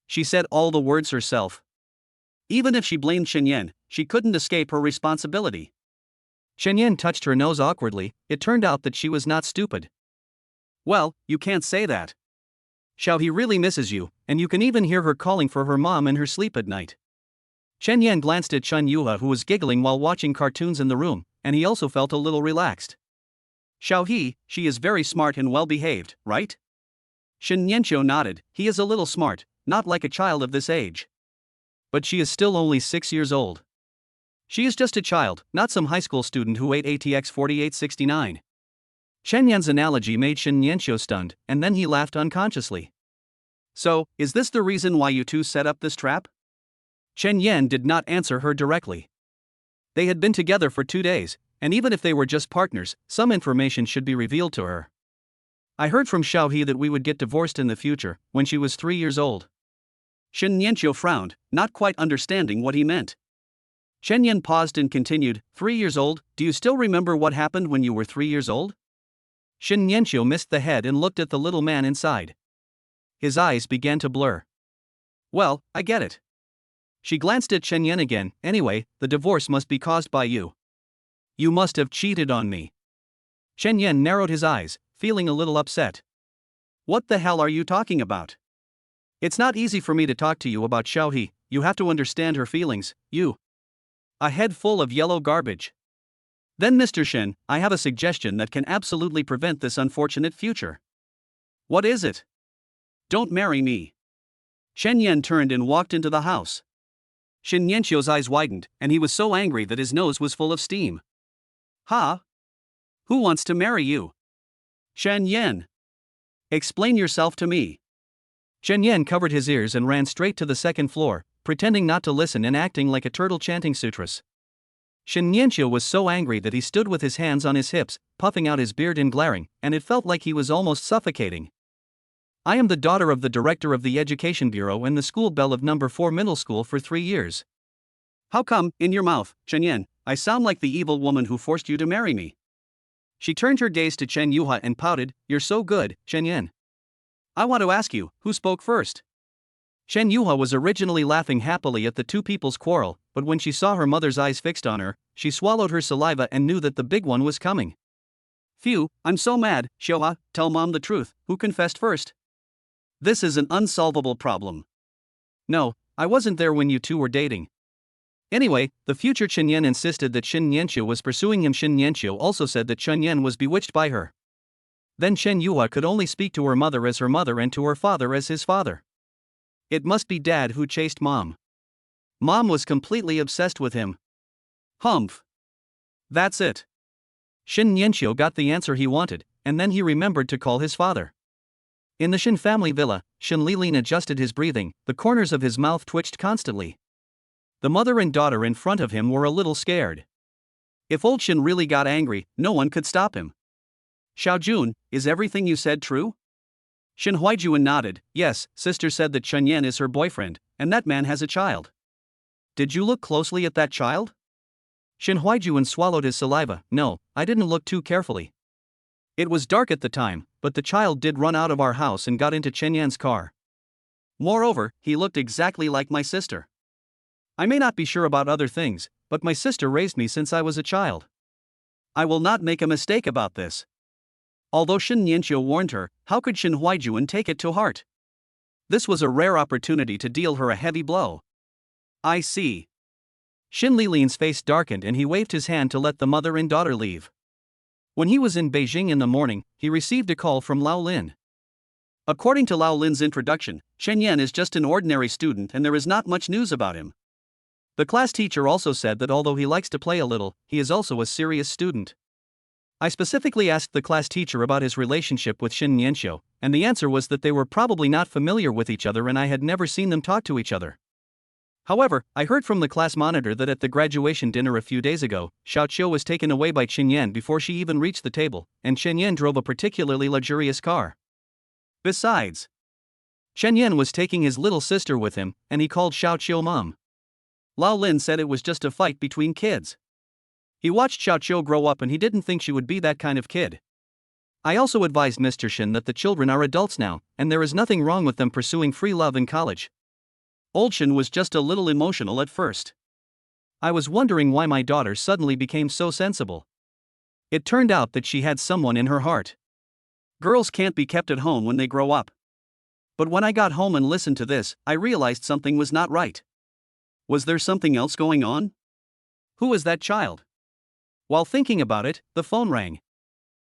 She said all the words herself. Even if she blamed Shen Yan, she couldn't escape her responsibility. Shen Yan touched her nose awkwardly. It turned out that she was not stupid. Well, you can't say that. Xiao He really misses you, and you can even hear her calling for her mom in her sleep at night. Chen Yan glanced at Chun Yuha, who was giggling while watching cartoons in the room, and he also felt a little relaxed. Xiao He, she is very smart and well behaved, right? Shen Yanqiu nodded. He is a little smart, not like a child of this age. But she is still only 6 years old. She is just a child, not some high school student who ate ATX 4869. Shen Yan's analogy made Shen Yanqiu stunned, and then he laughed unconsciously. So, is this the reason why you two set up this trap? Chen Yan did not answer her directly. They had been together for 2 days, and even if they were just partners, some information should be revealed to her. I heard from Xiao He that we would get divorced in the future, when she was 3 years old. Shen Yanqiu frowned, not quite understanding what he meant. Chen Yan paused and continued, 3 years old, do you still remember what happened when you were 3 years old? Shen Yanqiu missed the head and looked at the little man inside. His eyes began to blur. Well, I get it. She glanced at Chen Yan again. Anyway, the divorce must be caused by you. You must have cheated on me. Chen Yan narrowed his eyes, feeling a little upset. What the hell are you talking about? It's not easy for me to talk to you about Xiao He. You have to understand her feelings, you. A head full of yellow garbage. Then Mr. Shen, I have a suggestion that can absolutely prevent this unfortunate future. What is it? Don't marry me. Chen Yan turned and walked into the house. Shen Yanqiu's eyes widened, and he was so angry that his nose was full of steam. Ha? Who wants to marry you? Shen Yan. Explain yourself to me. Shen Yan covered his ears and ran straight to the second floor, pretending not to listen and acting like a turtle chanting sutras. Shen Yanqiu was so angry that he stood with his hands on his hips, puffing out his beard and glaring, and it felt like he was almost suffocating. I am the daughter of the director of the Education Bureau and the school belle of number 4 middle school for 3 years. How come, in your mouth, Chen Yan, I sound like the evil woman who forced you to marry me? She turned her gaze to Chen Yuha and pouted, You're so good, Chen Yan. I want to ask you, who spoke first? Chen Yuha was originally laughing happily at the two people's quarrel, but when she saw her mother's eyes fixed on her, she swallowed her saliva and knew that the big one was coming. Phew, I'm so mad, Xiaoha, tell mom the truth, who confessed first? This is an unsolvable problem. No, I wasn't there when you two were dating. Anyway, the future Chen Yan insisted that Shen Yanqiu was pursuing him. Shen Yanqiu also said that Chen Yan was bewitched by her. Then Chen Yuha could only speak to her mother as her mother and to her father as his father. It must be Dad who chased Mom. Mom was completely obsessed with him. Humph. That's it. Shen Yanqiu got the answer he wanted, and then he remembered to call his father. In the Shen family villa, Shen Lilin adjusted his breathing, the corners of his mouth twitched constantly. The mother and daughter in front of him were a little scared. If old Shen really got angry, no one could stop him. Xiaojun, is everything you said true? Shen Huaijuan nodded. Yes, sister said that Chen Yan is her boyfriend, and that man has a child. Did you look closely at that child? Shen Huaijuan swallowed his saliva. No, I didn't look too carefully. It was dark at the time, but the child did run out of our house and got into Chen Yan's car. Moreover, he looked exactly like my sister. I may not be sure about other things, but my sister raised me since I was a child. I will not make a mistake about this. Although Shen Yanqiu warned her, how could Shen Huaijuan take it to heart? This was a rare opportunity to deal her a heavy blow. I see. Shen Lilin's face darkened and he waved his hand to let the mother and daughter leave. When he was in Beijing in the morning, he received a call from Lao Lin. According to Lao Lin's introduction, Chen Yan is just an ordinary student and there is not much news about him. The class teacher also said that although he likes to play a little, he is also a serious student. I specifically asked the class teacher about his relationship with Shen Yanqiu, and the answer was that they were probably not familiar with each other and I had never seen them talk to each other. However, I heard from the class monitor that at the graduation dinner a few days ago, Xiao Qiu was taken away by Chen Yan before she even reached the table, and Chen Yan drove a particularly luxurious car. Besides, Chen Yan was taking his little sister with him, and he called Xiao Qiu Mom. Lao Lin said it was just a fight between kids. He watched Xiao Qiu grow up and he didn't think she would be that kind of kid. I also advised Mr. Shen that the children are adults now, and there is nothing wrong with them pursuing free love in college. Old Shen was just a little emotional at first. I was wondering why my daughter suddenly became so sensible. It turned out that she had someone in her heart. Girls can't be kept at home when they grow up. But when I got home and listened to this, I realized something was not right. Was there something else going on? Who was that child? While thinking about it, the phone rang.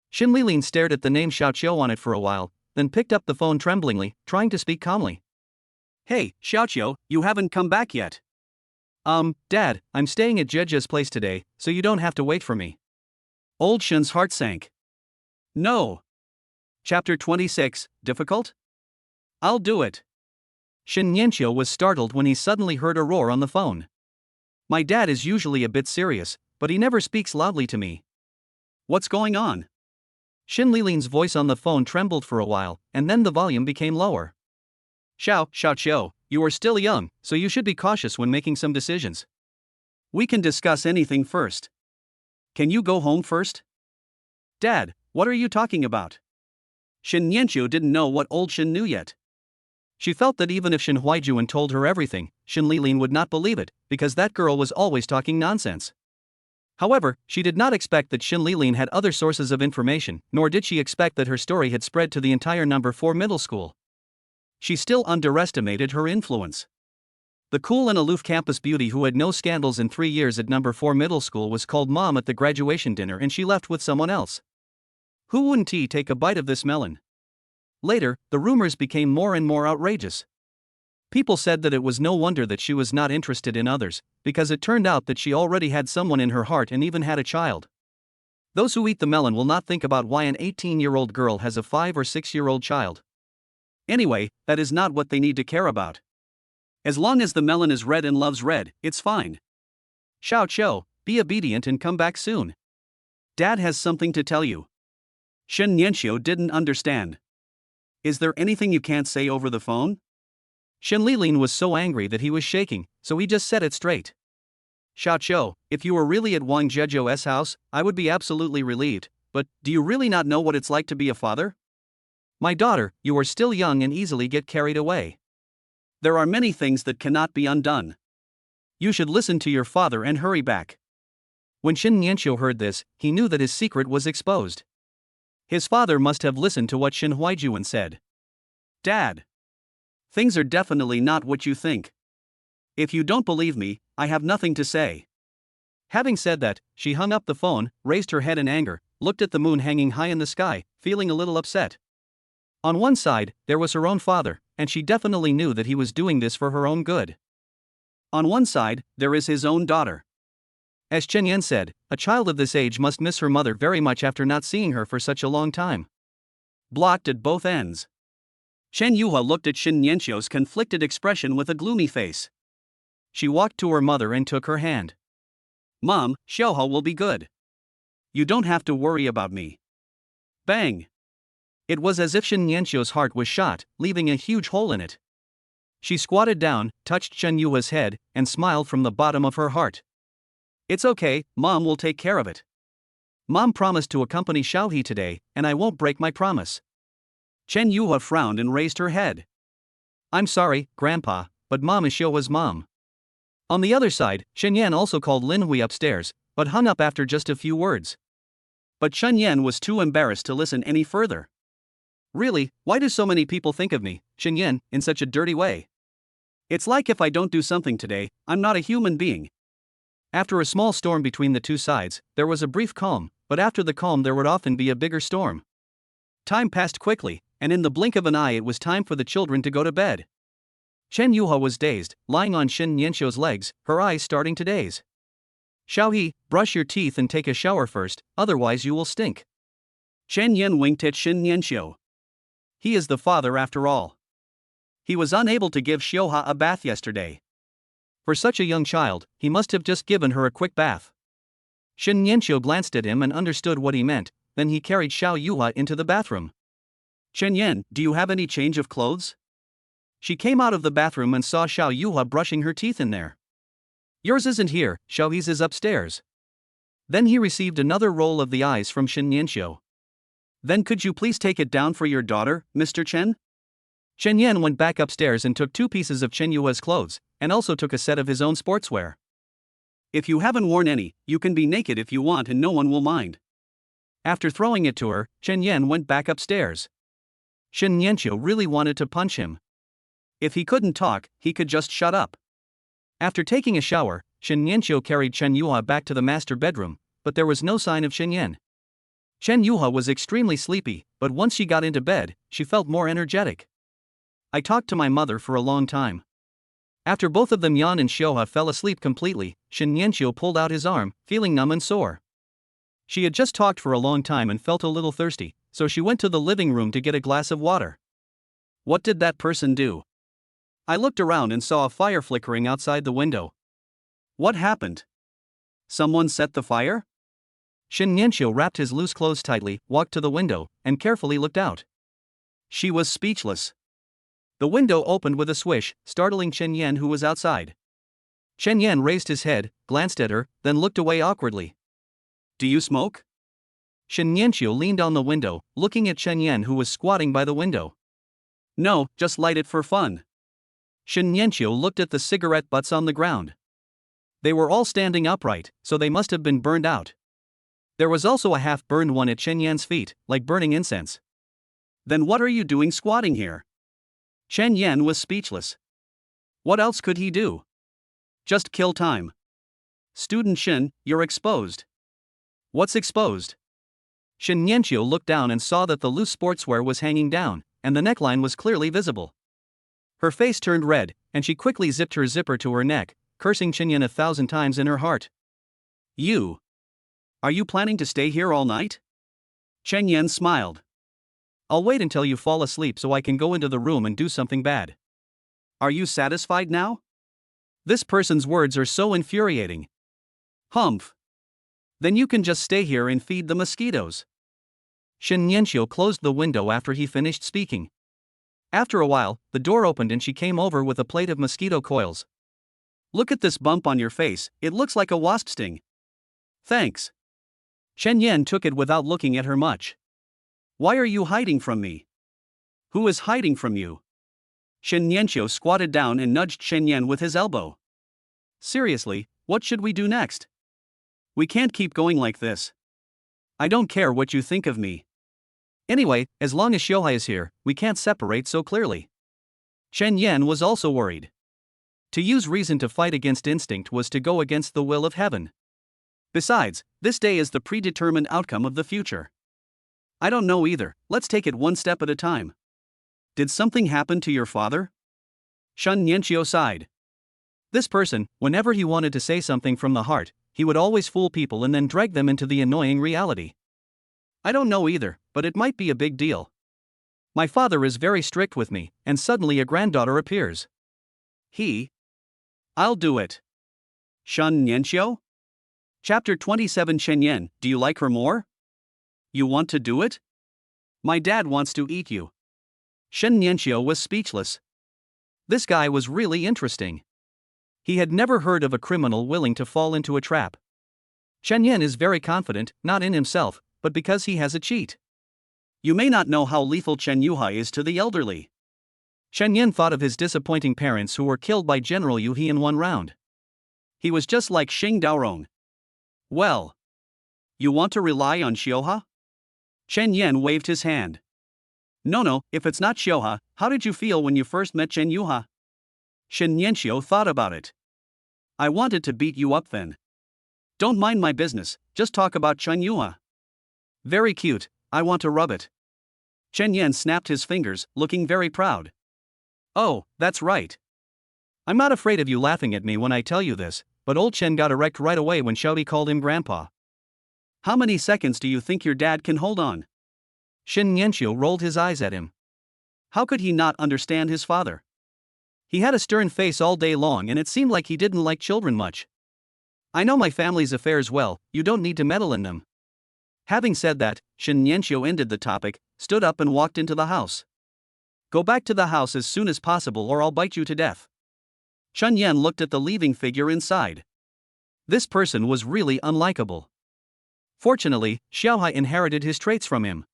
Shin Lilin stared at the name Xiao Qiu on it for a while, then picked up the phone tremblingly, trying to speak calmly. Hey, Xiao Qiu, you haven't come back yet. Dad, I'm staying at Jeje's place today, so you don't have to wait for me. Old Shin's heart sank. No. Chapter 26, Difficult? I'll do it. Shin Yanqiu was startled when he suddenly heard a roar on the phone. My dad is usually a bit serious, but he never speaks loudly to me. What's going on? Shin Lilin's voice on the phone trembled for a while, and then the volume became lower. Xiao Qiu, you are still young, so you should be cautious when making some decisions. We can discuss anything first. Can you go home first? Dad, what are you talking about? Shin Yanqiu didn't know what old Shin knew yet. She felt that even if Shin Huaijuan told her everything, Shin Lilin would not believe it, because that girl was always talking nonsense. However, she did not expect that Shin Lilin had other sources of information, nor did she expect that her story had spread to the entire number 4 middle school. She still underestimated her influence. The cool and aloof campus beauty who had no scandals in 3 years at number 4 middle school was called Mom at the graduation dinner and she left with someone else. Who wouldn't he take a bite of this melon? Later, the rumors became more and more outrageous. People said that it was no wonder that she was not interested in others, because it turned out that she already had someone in her heart and even had a child. Those who eat the melon will not think about why an 18-year-old girl has a 5 or 6-year-old child. Anyway, that is not what they need to care about. As long as the melon is red and loves red, it's fine. Xiao Qiu, be obedient and come back soon. Dad has something to tell you. Shin Yanqiu didn't understand. Is there anything you can't say over the phone? Shin Lilin was so angry that he was shaking, so he just said it straight. Xiao Qiu, if you were really at Wang Zhezhou's house, I would be absolutely relieved, but do you really not know what it's like to be a father? My daughter, you are still young and easily get carried away. There are many things that cannot be undone. You should listen to your father and hurry back. When Shin Yanqiu heard this, he knew that his secret was exposed. His father must have listened to what Shin Huaijuan said. Dad. Things are definitely not what you think. If you don't believe me, I have nothing to say. Having said that, she hung up the phone, raised her head in anger, looked at the moon hanging high in the sky, feeling a little upset. On one side, there was her own father, and she definitely knew that he was doing this for her own good. On one side, there is his own daughter. As Chen Yan said, a child of this age must miss her mother very much after not seeing her for such a long time. Blocked at both ends. Chen Yuhua looked at Shin Yanqiu's conflicted expression with a gloomy face. She walked to her mother and took her hand. Mom, Xiaohao will be good. You don't have to worry about me. Bang! It was as if Shin Yanqiu's heart was shot, leaving a huge hole in it. She squatted down, touched Chen Yuhua's head, and smiled from the bottom of her heart. It's okay, Mom will take care of it. Mom promised to accompany Xiaohe today, and I won't break my promise. Chen Yuhua frowned and raised her head. I'm sorry, Grandpa, but Mom is Xiaohe's mom. On the other side, Shen Yan also called Lin Hui upstairs, but hung up after just a few words. But Shen Yan was too embarrassed to listen any further. Really, why do so many people think of me, Shen Yan, in such a dirty way? It's like if I don't do something today, I'm not a human being. After a small storm between the two sides, there was a brief calm, but after the calm there would often be a bigger storm. Time passed quickly, and in the blink of an eye it was time for the children to go to bed. Chen Yuhua was dazed, lying on Shin Yanqiu's legs, her eyes starting to daze. Xiaohe, brush your teeth and take a shower first, otherwise you will stink. Chen Yan winked at Shin Yanqiu. He is the father after all. He was unable to give Xiaohe a bath yesterday. For such a young child, he must have just given her a quick bath. Shin Yanqiu glanced at him and understood what he meant, then he carried Xiao Yuhua into the bathroom. Chen Yan, do you have any change of clothes? She came out of the bathroom and saw Xiao Yuhua brushing her teeth in there. Yours isn't here, Xiaohe's is upstairs. Then he received another roll of the eyes from Shin Yanqiu. Then could you please take it down for your daughter, Mr. Chen? Chen Yan went back upstairs and took 2 pieces of Chen Yuhua's clothes, and also took a set of his own sportswear. If you haven't worn any, you can be naked if you want and no one will mind. After throwing it to her, Chen Yan went back upstairs. Shin Yanqiu really wanted to punch him. If he couldn't talk, he could just shut up. After taking a shower, Shen Nianqiu carried Chen Yuha back to the master bedroom, but there was no sign of Shen Yan. Chen Yuha was extremely sleepy, but once she got into bed, she felt more energetic. I talked to my mother for a long time. After both of them, Yan and Xiuha, fell asleep completely, Shen Nianqiu pulled out his arm, feeling numb and sore. She had just talked for a long time and felt a little thirsty, so she went to the living room to get a glass of water. What did that person do? I looked around and saw a fire flickering outside the window. What happened? Someone set the fire? Shen Nianqiu wrapped his loose clothes tightly, walked to the window, and carefully looked out. She was speechless. The window opened with a swish, startling Chen Yan, who was outside. Chen Yan raised his head, glanced at her, then looked away awkwardly. Do you smoke? Shen Nianqiu leaned on the window, looking at Chen Yan, who was squatting by the window. No, just light it for fun. Shen Nianqiu looked at the cigarette butts on the ground. They were all standing upright, so they must have been burned out. There was also a half-burned one at Chen Yan's feet, like burning incense. Then what are you doing squatting here? Chen Yan was speechless. What else could he do? Just kill time. Student Shen, you're exposed. What's exposed? Shen Nianqiu looked down and saw that the loose sportswear was hanging down, and the neckline was clearly visible. Her face turned red, and she quickly zipped her zipper to her neck, cursing Chen Yan 1,000 times in her heart. You. Are you planning to stay here all night? Chen Yan smiled. I'll wait until you fall asleep so I can go into the room and do something bad. Are you satisfied now? This person's words are so infuriating. Humph. Then you can just stay here and feed the mosquitoes. Shen Nianqiu closed the window after he finished speaking. After a while, the door opened and she came over with a plate of mosquito coils. Look at this bump on your face, it looks like a wasp sting. Thanks. Chen Yan took it without looking at her much. Why are you hiding from me? Who is hiding from you? Shen Nianqiu squatted down and nudged Chen Yan with his elbow. Seriously, what should we do next? We can't keep going like this. I don't care what you think of me. Anyway, as long as Xiuhai is here, we can't separate so clearly. Chen Yan was also worried. To use reason to fight against instinct was to go against the will of heaven. Besides, this day is the predetermined outcome of the future. I don't know either, let's take it one step at a time. Did something happen to your father? Shen Nianqiu sighed. This person, whenever he wanted to say something from the heart, he would always fool people and then drag them into the annoying reality. I don't know either, but it might be a big deal. My father is very strict with me, and suddenly a granddaughter appears. I'll do it. Shen Nianqiu? Chapter 27. Chen Yan, do you like her more? You want to do it? My dad wants to eat you. Shen Nianqiu was speechless. This guy was really interesting. He had never heard of a criminal willing to fall into a trap. Chen Yan is very confident, not in himself, but because he has a cheat. You may not know how lethal Chen Yuhai is to the elderly. Chen Yan thought of his disappointing parents who were killed by General Yu He in one round. He was just like Xing Daorong. Well, you want to rely on Xiuhai? Chen Yan waved his hand. No, if it's not Xiuhai, how did you feel when you first met Chen Yuhai? Shen Nianqiu thought about it. I wanted to beat you up then. Don't mind my business, just talk about Chen Yuhai. Very cute, I want to rub it. Chen Yan snapped his fingers, looking very proud. Oh, that's right. I'm not afraid of you laughing at me when I tell you this, but old Chen got erect right away when Xiaoli called him grandpa. How many seconds do you think your dad can hold on? Shen Nianqiu rolled his eyes at him. How could he not understand his father? He had a stern face all day long and it seemed like he didn't like children much. I know my family's affairs well, you don't need to meddle in them. Having said that, Shen Nianqiu ended the topic, stood up and walked into the house. Go back to the house as soon as possible or I'll bite you to death. Chen Yan looked at the leaving figure inside. This person was really unlikable. Fortunately, Xiaohai inherited his traits from him.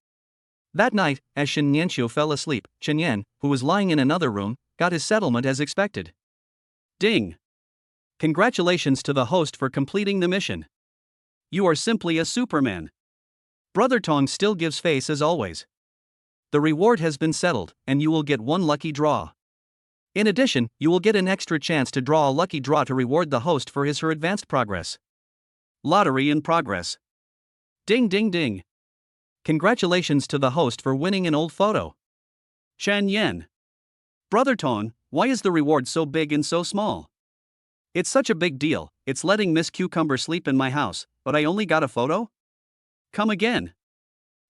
That night, as Shen Nianqiu fell asleep, Chen Yan, who was lying in another room, got his settlement as expected. Ding! Congratulations to the host for completing the mission. You are simply a Superman. Brother Tong still gives face as always. The reward has been settled, and you will get one lucky draw. In addition, you will get an extra chance to draw a lucky draw to reward the host for his/her advanced progress. Lottery in progress. Ding ding ding. Congratulations to the host for winning an old photo. Chen Yan. Brother Tong, why is the reward so big and so small? It's such a big deal, it's letting Miss Cucumber sleep in my house, but I only got a photo? Come again.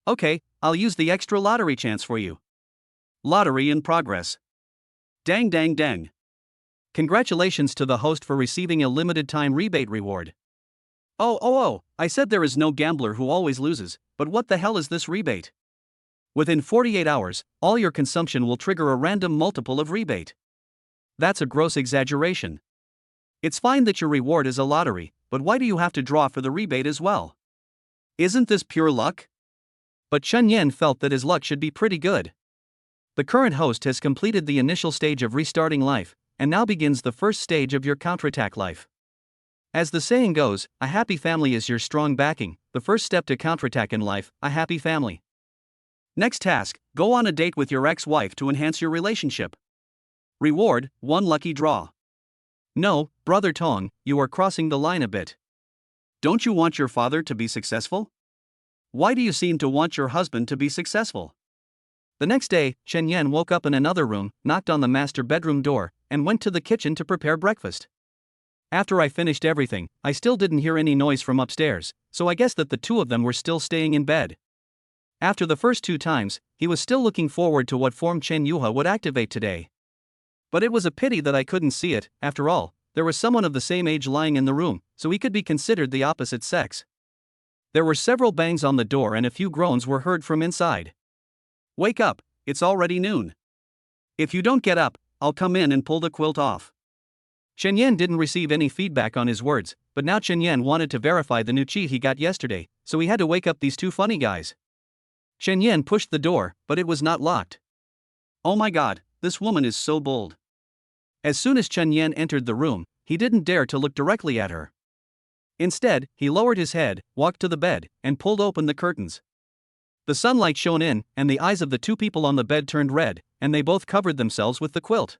Okay, I'll use the extra lottery chance for you. Lottery in progress. Dang dang dang. Congratulations to the host for receiving a limited time rebate reward. Oh, I said there is no gambler who always loses, but what the hell is this rebate? Within 48 hours, all your consumption will trigger a random multiple of rebate. That's a gross exaggeration. It's fine that your reward is a lottery, but why do you have to draw for the rebate as well? Isn't this pure luck? But Chen Yan felt that his luck should be pretty good. The current host has completed the initial stage of restarting life, and now begins the first stage of your counterattack life. As the saying goes, a happy family is your strong backing, the first step to counterattack in life, a happy family. Next task, go on a date with your ex-wife to enhance your relationship. Reward, 1 lucky draw. No, Brother Tong, you are crossing the line a bit. Don't you want your father to be successful? Why do you seem to want your husband to be successful? The next day, Chen Yan woke up in another room, knocked on the master bedroom door, and went to the kitchen to prepare breakfast. After I finished everything, I still didn't hear any noise from upstairs, so I guessed that the two of them were still staying in bed. After the first 2 times, he was still looking forward to what form Chen Yuha would activate today. But it was a pity that I couldn't see it. After all, there was someone of the same age lying in the room, so he could be considered the opposite sex. There were several bangs on the door and a few groans were heard from inside. Wake up, it's already noon. If you don't get up, I'll come in and pull the quilt off. Chen Yan didn't receive any feedback on his words, but now Chen Yan wanted to verify the new cheat he got yesterday, so he had to wake up these 2 funny guys. Chen Yan pushed the door, but it was not locked. Oh my god, this woman is so bold. As soon as Chen Yan entered the room, he didn't dare to look directly at her. Instead, he lowered his head, walked to the bed, and pulled open the curtains. The sunlight shone in, and the eyes of the 2 people on the bed turned red, and they both covered themselves with the quilt.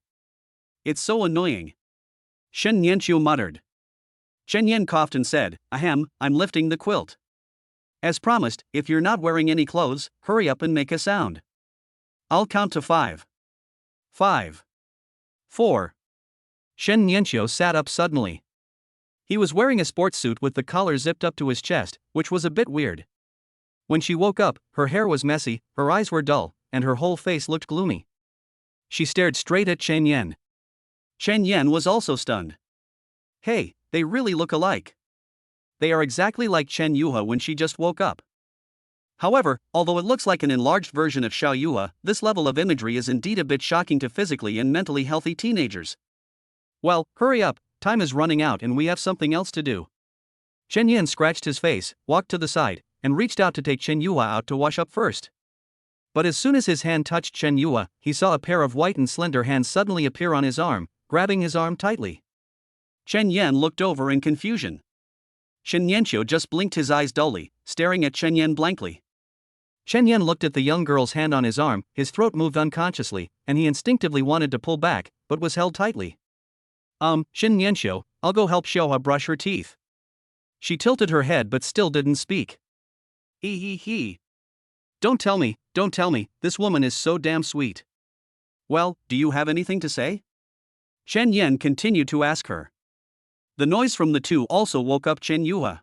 It's so annoying. Shen Yanqiu muttered. Chen Yan coughed and said, Ahem, I'm lifting the quilt. As promised, if you're not wearing any clothes, hurry up and make a sound. I'll count to 5. 5. 4. Shen Yanqiu sat up suddenly. He was wearing a sports suit with the collar zipped up to his chest, which was a bit weird. When she woke up, her hair was messy, her eyes were dull, and her whole face looked gloomy. She stared straight at Chen Yan. Chen Yan was also stunned. Hey, they really look alike. They are exactly like Chen Yuha when she just woke up. However, although it looks like an enlarged version of Xiao Yuha, this level of imagery is indeed a bit shocking to physically and mentally healthy teenagers. Well, hurry up, time is running out and we have something else to do. Chen Yan scratched his face, walked to the side, and reached out to take Chen Yuha out to wash up first. But as soon as his hand touched Chen Yuha, he saw a pair of white and slender hands suddenly appear on his arm, grabbing his arm tightly. Chen Yan looked over in confusion. Shen Yanqiu just blinked his eyes dully, staring at Chen Yan blankly. Chen Yan looked at the young girl's hand on his arm, his throat moved unconsciously, and he instinctively wanted to pull back, but was held tightly. Shen Yanqiu, I'll go help Xiaohua brush her teeth. She tilted her head but still didn't speak. He. Don't tell me, this woman is so damn sweet. Well, do you have anything to say? Shen Yan continued to ask her. The noise from the 2 also woke up Chen Yuha.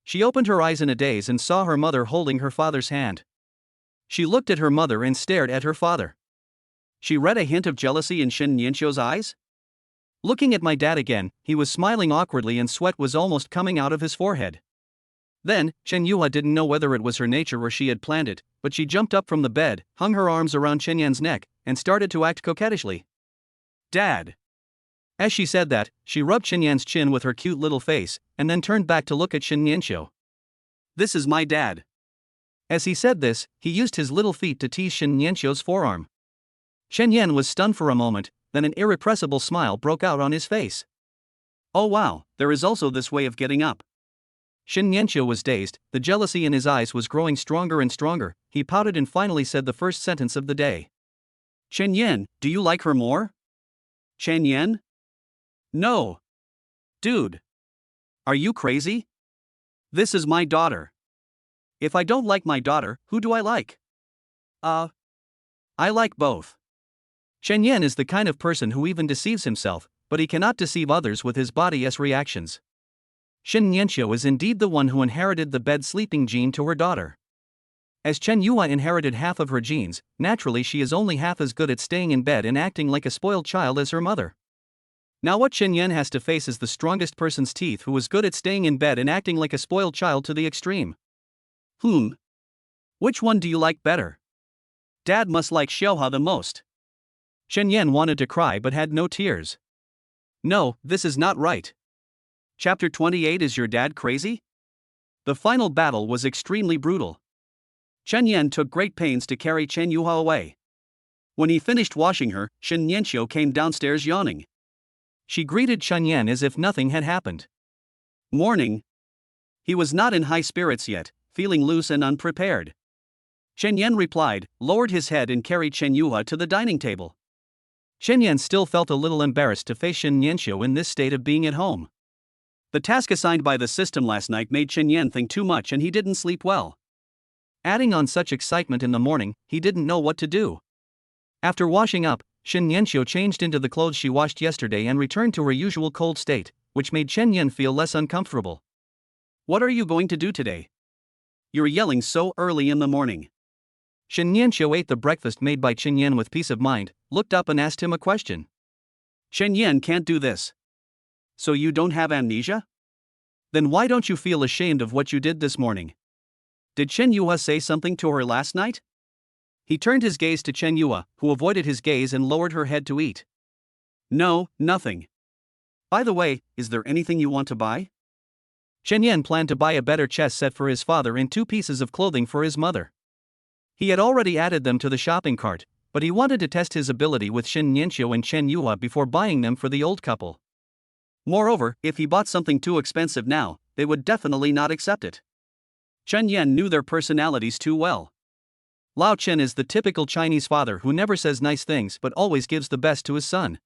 She opened her eyes in a daze and saw her mother holding her father's hand. She looked at her mother and stared at her father. She read a hint of jealousy in Shen Yanqiu's eyes. Looking at my dad again, he was smiling awkwardly and sweat was almost coming out of his forehead. Then, Chen Yuha didn't know whether it was her nature or she had planned it, but she jumped up from the bed, hung her arms around Chen Yan's neck, and started to act coquettishly. Dad! As she said that, she rubbed Chen Yan's chin with her cute little face, and then turned back to look at Shen Yanqiu. This is my dad. As he said this, he used his little feet to tease Shen Yanqiu's forearm. Shen Yan was stunned for a moment, then an irrepressible smile broke out on his face. Oh wow, there is also this way of getting up. Shen Yanqiu was dazed, the jealousy in his eyes was growing stronger and stronger, he pouted and finally said the first sentence of the day. Chen Yan, do you like her more? Chen Yan? No. Dude. Are you crazy? This is my daughter. If I don't like my daughter, who do I like? I like both. Chen Yan is the kind of person who even deceives himself, but he cannot deceive others with his body's reactions. Shen Yanxiu is indeed the one who inherited the bed-sleeping gene to her daughter. As Chen Yua inherited half of her genes, naturally she is only half as good at staying in bed and acting like a spoiled child as her mother. Now what Chen Yan has to face is the strongest person's teeth who is good at staying in bed and acting like a spoiled child to the extreme. Which one do you like better? Dad must like Xiaoha the most. Chen Yan wanted to cry but had no tears. No, this is not right. Chapter 28. Is your dad crazy? The final battle was extremely brutal. Chen Yan took great pains to carry Chen Yuha away. When he finished washing her, Shen Yanxiu came downstairs yawning. She greeted Chen Yan as if nothing had happened. Morning. He was not in high spirits yet, feeling loose and unprepared. Chen Yan replied, lowered his head and carried Chen Yuha to the dining table. Chen Yan still felt a little embarrassed to face Shen Yanxiu in this state of being at home. The task assigned by the system last night made Chen Yan think too much and he didn't sleep well. Adding on such excitement in the morning, he didn't know what to do. After washing up, Shen Yanxiu changed into the clothes she washed yesterday and returned to her usual cold state, which made Chen Yan feel less uncomfortable. What are you going to do today? You're yelling so early in the morning. Shen Yanxiu ate the breakfast made by Chen Yan with peace of mind, looked up and asked him a question. Chen Yan can't do this. So you don't have amnesia? Then why don't you feel ashamed of what you did this morning? Did Chen Yua say something to her last night? He turned his gaze to Chen Yua, who avoided his gaze and lowered her head to eat. No, nothing. By the way, is there anything you want to buy? Chen Yan planned to buy a better chess set for his father and 2 pieces of clothing for his mother. He had already added them to the shopping cart, but he wanted to test his ability with Shen Yanxiu and Chen Yua before buying them for the old couple. Moreover, if he bought something too expensive now, they would definitely not accept it. Chen Yan knew their personalities too well. Lao Chen is the typical Chinese father who never says nice things but always gives the best to his son.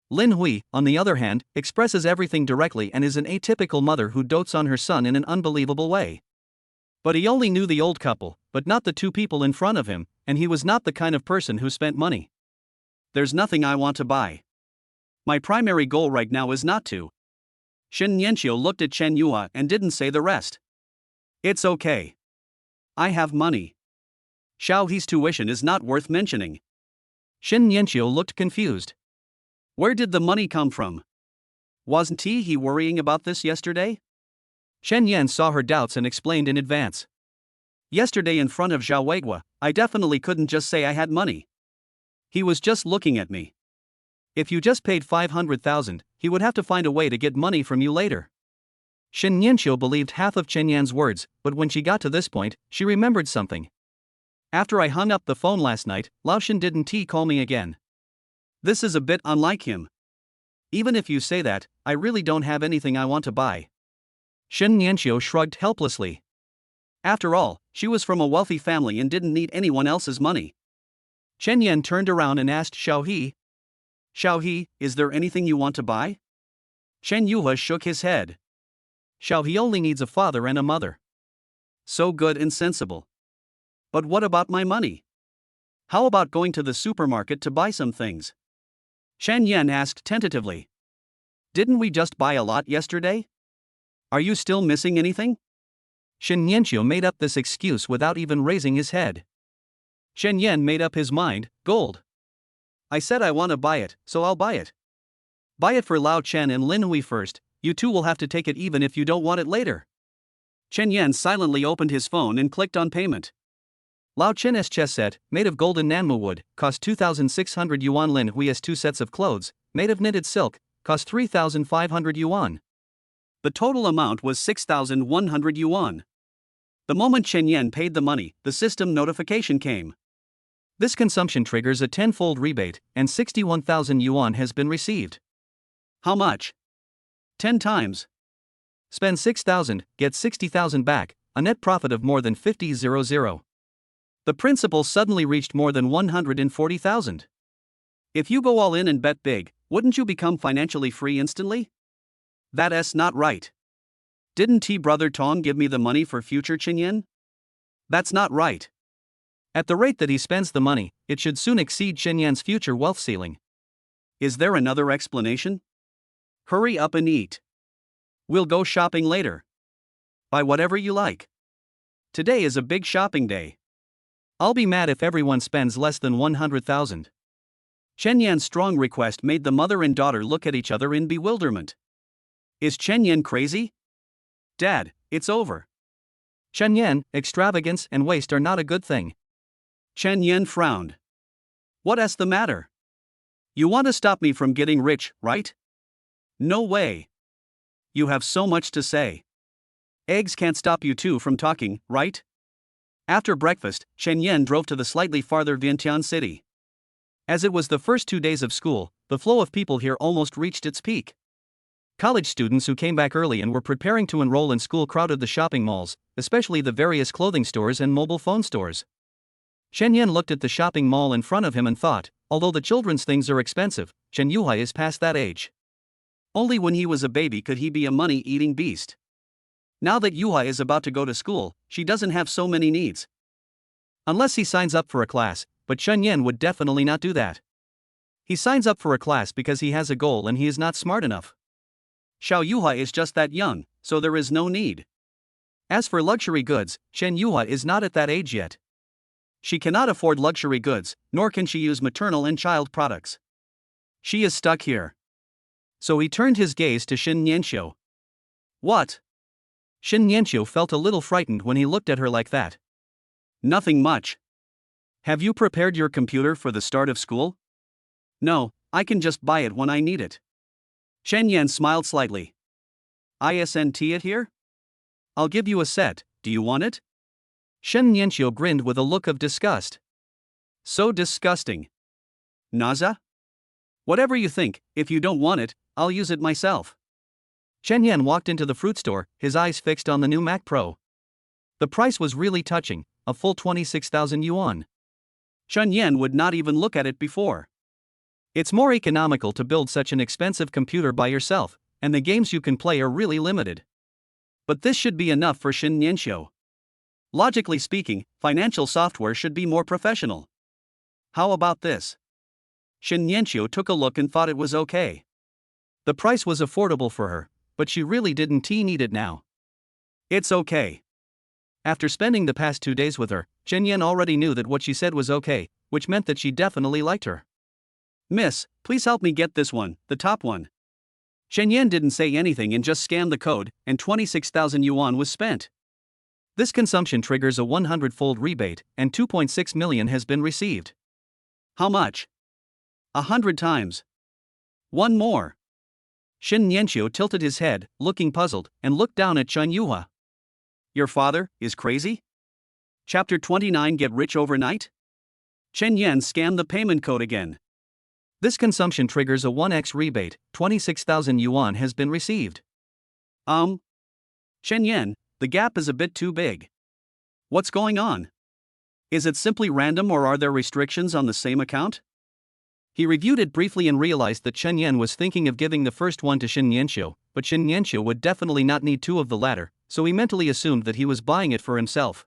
Lin Hui, on the other hand, expresses everything directly and is an atypical mother who dotes on her son in an unbelievable way. But he only knew the old couple, but not the 2 people in front of him, and he was not the kind of person who spent money. There's nothing I want to buy. My primary goal right now is not to. Shen Yanxiu looked at Chen Yua and didn't say the rest. It's okay. I have money. Xiao He's tuition is not worth mentioning. Shen Yanxiu looked confused. Where did the money come from? Wasn't he worrying about this yesterday? Shen Yan saw her doubts and explained in advance. Yesterday in front of Zhao Weigua, I definitely couldn't just say I had money. He was just looking at me. If you just paid 500,000, he would have to find a way to get money from you later. Shen Yanxiu believed half of Chen Yan's words, but when she got to this point, she remembered something. After I hung up the phone last night, Lao Shen didn't call me again. This is a bit unlike him. Even if you say that, I really don't have anything I want to buy. Shen Yanxiu shrugged helplessly. After all, she was from a wealthy family and didn't need anyone else's money. Chen Yan turned around and asked Xiao He. Xiao He, is there anything you want to buy? Chen Yuha shook his head. Xiao He only needs a father and a mother. So good and sensible. But what about my money? How about going to the supermarket to buy some things? Chen Yan asked tentatively. Didn't we just buy a lot yesterday? Are you still missing anything? Shen Yanxiu made up this excuse without even raising his head. Shen Yan made up his mind, gold. I said I want to buy it, so I'll buy it. Buy it for Lao Chen and Lin Hui first, you 2 will have to take it even if you don't want it later. Chen Yan silently opened his phone and clicked on payment. Lao Chen's chess set, made of golden nanmu wood, cost 2,600 yuan. Lin Hui's 2 sets of clothes, made of knitted silk, cost 3,500 yuan. The total amount was 6,100 yuan. The moment Chen Yan paid the money, the system notification came. This consumption triggers a 10-fold rebate, and 61,000 yuan has been received. How much? 10 times. Spend 6,000, get 60,000 back, a net profit of more than 50,000. The principal suddenly reached more than 140,000. If you go all in and bet big, Wouldn't you become financially free instantly? That's not right. Didn't brother Tong give me the money for future Chenyan? That's not right. At the rate that he spends the money, it should soon exceed Chenyan's future wealth ceiling. Is there another explanation? Hurry up and eat. We'll go shopping later. Buy whatever you like. Today is a big shopping day. I'll be mad if everyone spends less than 100,000. Chenyan's strong request made the mother and daughter look at each other in bewilderment. Is Chenyan crazy? Dad, it's over. Chenyan, extravagance and waste are not a good thing. Chenyan frowned. What's the matter? You want to stop me from getting rich, right? No way. You have so much to say. Eggs can't stop you two from talking, right? After breakfast, Chenyan drove to the slightly farther Vientiane city. As it was the first 2 days of school, the flow of people here almost reached its peak. College students who came back early and were preparing to enroll in school crowded the shopping malls, especially the various clothing stores and mobile phone stores. Chenyan looked at the shopping mall in front of him and thought, although the children's things are expensive, Chen Yuhai is past that age. Only when he was a baby could he be a money-eating beast. Now that Yuhai is about to go to school, she doesn't have so many needs. Unless he signs up for a class, but Chenyan would definitely not do that. He signs up for a class because he has a goal and he is not smart enough. Xiao Yuhai is just that young, so there is no need. As for luxury goods, Chen Yuhai is not at that age yet. She cannot afford luxury goods, nor can she use maternal and child products. She is stuck here. So he turned his gaze to Shin Nianxiu. What? Shin Nianxiu felt a little frightened when he looked at her like that. Nothing much. Have you prepared your computer for the start of school? No, I can just buy it when I need it. Shen Yan smiled slightly. Isn't it here? I'll give you a set, do you want it? Shen Nianxiu grinned with a look of disgust. So disgusting. Naza? Whatever you think, if you don't want it, I'll use it myself. Shen Yan walked into the fruit store, his eyes fixed on the new Mac Pro. The price was really touching, a full 26,000 yuan. Shen Yan would not even look at it before. It's more economical to build such an expensive computer by yourself, and the games you can play are really limited. But this should be enough for Shin Nianxiu. Logically speaking, financial software should be more professional. How about this? Shin Nianxiu took a look and thought it was okay. The price was affordable for her, but she really didn't need it now. It's okay. After spending the past 2 days with her, Chen Yan already knew that what she said was okay, which meant that she definitely liked her. Miss, please help me get this one, the top one. Shen Yan didn't say anything and just scanned the code, and 26,000 yuan was spent. This consumption triggers a 100-fold rebate, and 2.6 million has been received. How much? 100 times. One more. Shin Nianxiu tilted his head, looking puzzled, and looked down at Chen Yuhua. Your father is crazy? Chapter 29 Get Rich Overnight? Chen Yan scanned the payment code again. This consumption triggers a 1x rebate, 26,000 yuan has been received. Chen Yan, the gap is a bit too big. What's going on? Is it simply random or are there restrictions on the same account? He reviewed it briefly and realized that Chen Yan was thinking of giving the first one to Shin Nianxiu, but Shin Nianxiu would definitely not need 2 of the latter, so he mentally assumed that he was buying it for himself.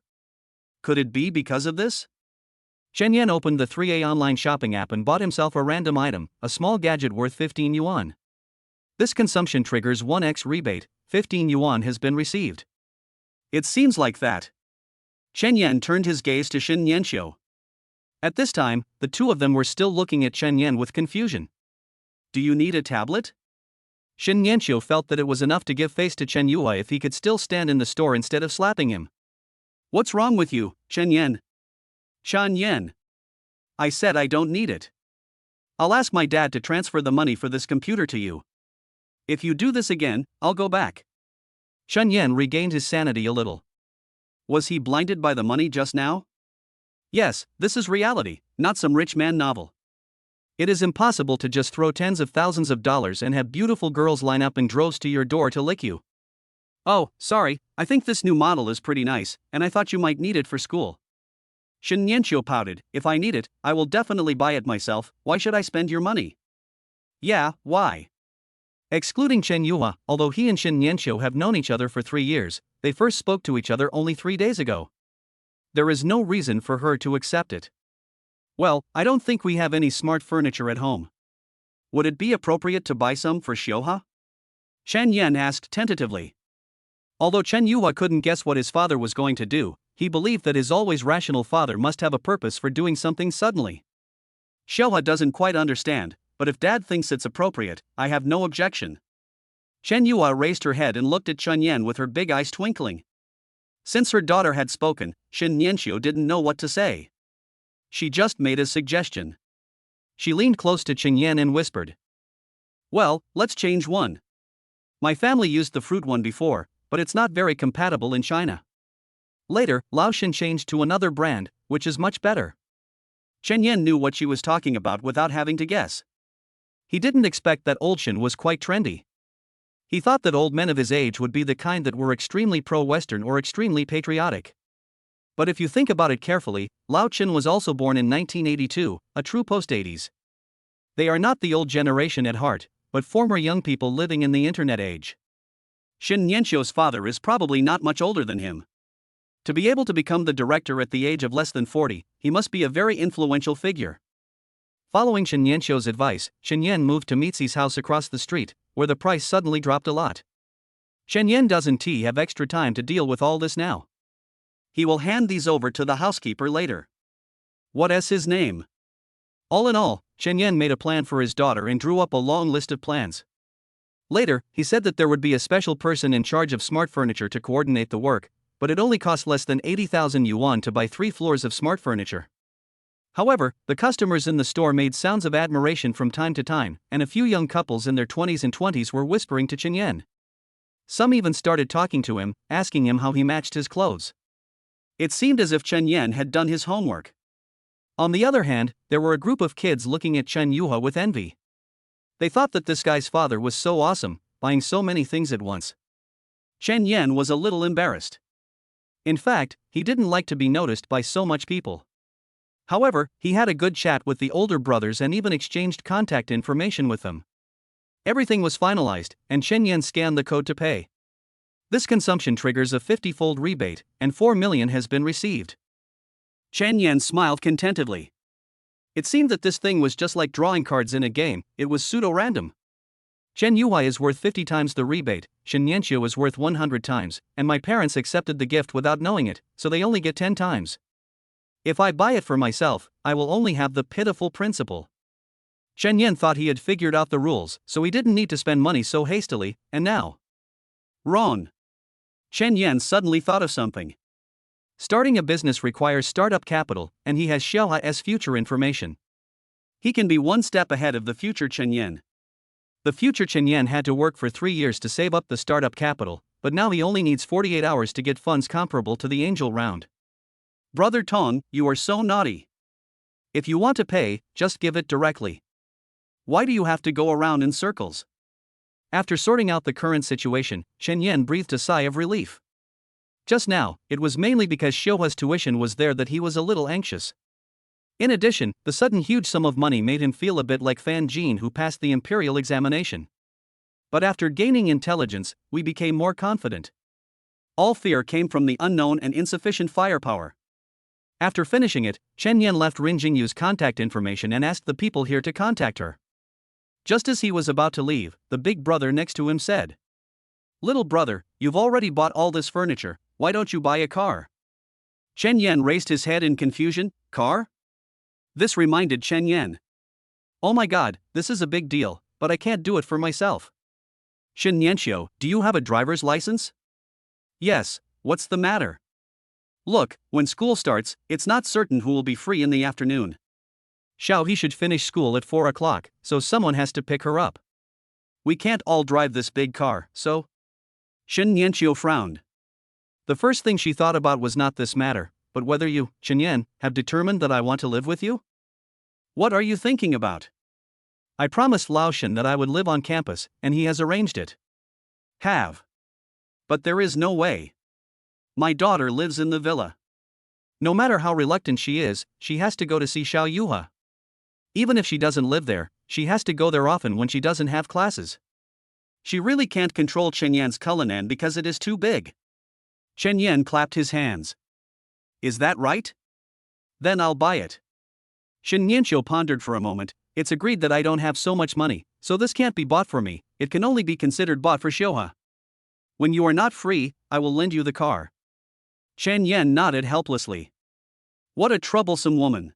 Could it be because of this? Chen Yan opened the 3A online shopping app and bought himself a random item, a small gadget worth 15 yuan. This consumption triggers 1x rebate, 15 yuan has been received. It seems like that. Chen Yan turned his gaze to Shin Nianxiu. At this time, the two of them were still looking at Chen Yan with confusion. Do you need a tablet? Shin Nianxiu felt that it was enough to give face to Chen Yuhai if he could still stand in the store instead of slapping him. What's wrong with you, Chen Yan? Chen Yan. I said I don't need it. I'll ask my dad to transfer the money for this computer to you. If you do this again, I'll go back. Chen Yan regained his sanity a little. Was he blinded by the money just now? Yes, this is reality, not some rich man novel. It is impossible to just throw tens of thousands of dollars and have beautiful girls line up in droves to your door to lick you. Oh, sorry, I think this new model is pretty nice, and I thought you might need it for school. Shin Nianxiu pouted, if I need it, I will definitely buy it myself, why should I spend your money? Yeah, why? Excluding Chen Yuhua, although he and Shin Nianqiu have known each other for 3 years, they first spoke to each other only 3 days ago. There is no reason for her to accept it. Well, I don't think we have any smart furniture at home. Would it be appropriate to buy some for Xiuhua? Shen Yan asked tentatively. Although Chen Yuhua couldn't guess what his father was going to do, he believed that his always rational father must have a purpose for doing something suddenly. Xiuhua doesn't quite understand, but if Dad thinks it's appropriate, I have no objection. Chen Yuhua raised her head and looked at Chen Yan with her big eyes twinkling. Since her daughter had spoken, Shin Nianqiu didn't know what to say. She just made a suggestion. She leaned close to Chen Yan and whispered. Well, let's change one. My family used the fruit one before, but it's not very compatible in China. Later, Lao Shin changed to another brand, which is much better. Chen Yan knew what she was talking about without having to guess. He didn't expect that old Shin was quite trendy. He thought that old men of his age would be the kind that were extremely pro-Western or extremely patriotic. But if you think about it carefully, Lao Chin was also born in 1982, a true post-80s. They are not the old generation at heart, but former young people living in the internet age. Shin Nianqiu's father is probably not much older than him. To be able to become the director at the age of less than 40, he must be a very influential figure. Following Shin Nianqiu's advice, Shen Yan moved to Mitzi's house across the street, where the price suddenly dropped a lot. Shen Yan doesn't have extra time to deal with all this now. He will hand these over to the housekeeper later. What is his name? All in all, Shen Yan made a plan for his daughter and drew up a long list of plans. Later, he said that there would be a special person in charge of smart furniture to coordinate the work, but it only cost less than 80,000 yuan to buy 3 floors of smart furniture. However, the customers in the store made sounds of admiration from time to time, and a few young couples in their 20s and 20s were whispering to Chen Yan. Some even started talking to him, asking him how he matched his clothes. It seemed as if Chen Yan had done his homework. On the other hand, there were a group of kids looking at Chen Yuhua with envy. They thought that this guy's father was so awesome, buying so many things at once. Chen Yan was a little embarrassed. In fact, he didn't like to be noticed by so much people. However, he had a good chat with the older brothers and even exchanged contact information with them. Everything was finalized, and Chen Yan scanned the code to pay. This consumption triggers a 50-fold rebate, and 4 million has been received. Chen Yan smiled contentedly. It seemed that this thing was just like drawing cards in a game, it was pseudo-random. Chen Yuhua is worth 50 times the rebate, Shin Nianqiu is worth 100 times, and my parents accepted the gift without knowing it, so they only get 10 times. If I buy it for myself, I will only have the pitiful principal. Chen Yan thought he had figured out the rules, so he didn't need to spend money so hastily, and now. Wrong. Chen Yan suddenly thought of something. Starting a business requires startup capital, and he has Xiaohua's future information. He can be one step ahead of the future Chen Yan. The future Chen Yan had to work for 3 years to save up the startup capital, but now he only needs 48 hours to get funds comparable to the angel round. Brother Tong, you are so naughty. If you want to pay, just give it directly. Why do you have to go around in circles? After sorting out the current situation, Chen Yan breathed a sigh of relief. Just now, it was mainly because Xiuhua's tuition was there that he was a little anxious. In addition, the sudden huge sum of money made him feel a bit like Fan Jin who passed the imperial examination. But after gaining intelligence, we became more confident. All fear came from the unknown and insufficient firepower. After finishing it, Chen Yan left Rin Jingyu's contact information and asked the people here to contact her. Just as he was about to leave, the big brother next to him said, "Little brother, you've already bought all this furniture, why don't you buy a car?" Chen Yan raised his head in confusion. Car? This reminded Chen Yan. Oh my god, this is a big deal, but I can't do it for myself. Shin Nianqiu, do you have a driver's license? Yes, what's the matter? Look, when school starts, it's not certain who will be free in the afternoon. He should finish school at 4 o'clock, so someone has to pick her up. We can't all drive this big car, so. Shin Nianqiu frowned. The first thing she thought about was not this matter, but whether you, Chen Yan, have determined that I want to live with you? What are you thinking about? I promised Lao Shin that I would live on campus, and he has arranged it. Have. But there is no way. My daughter lives in the villa. No matter how reluctant she is, she has to go to see Xiao Yuhua. Even if she doesn't live there, she has to go there often when she doesn't have classes. She really can't control Chen Yan's Cullinan because it is too big. Chen Yan clapped his hands. Is that right? Then I'll buy it. Shen Yanxiu pondered for a moment. It's agreed that I don't have so much money, so this can't be bought for me, it can only be considered bought for Xiuhua. When you are not free, I will lend you the car. Chen Yan nodded helplessly. What a troublesome woman.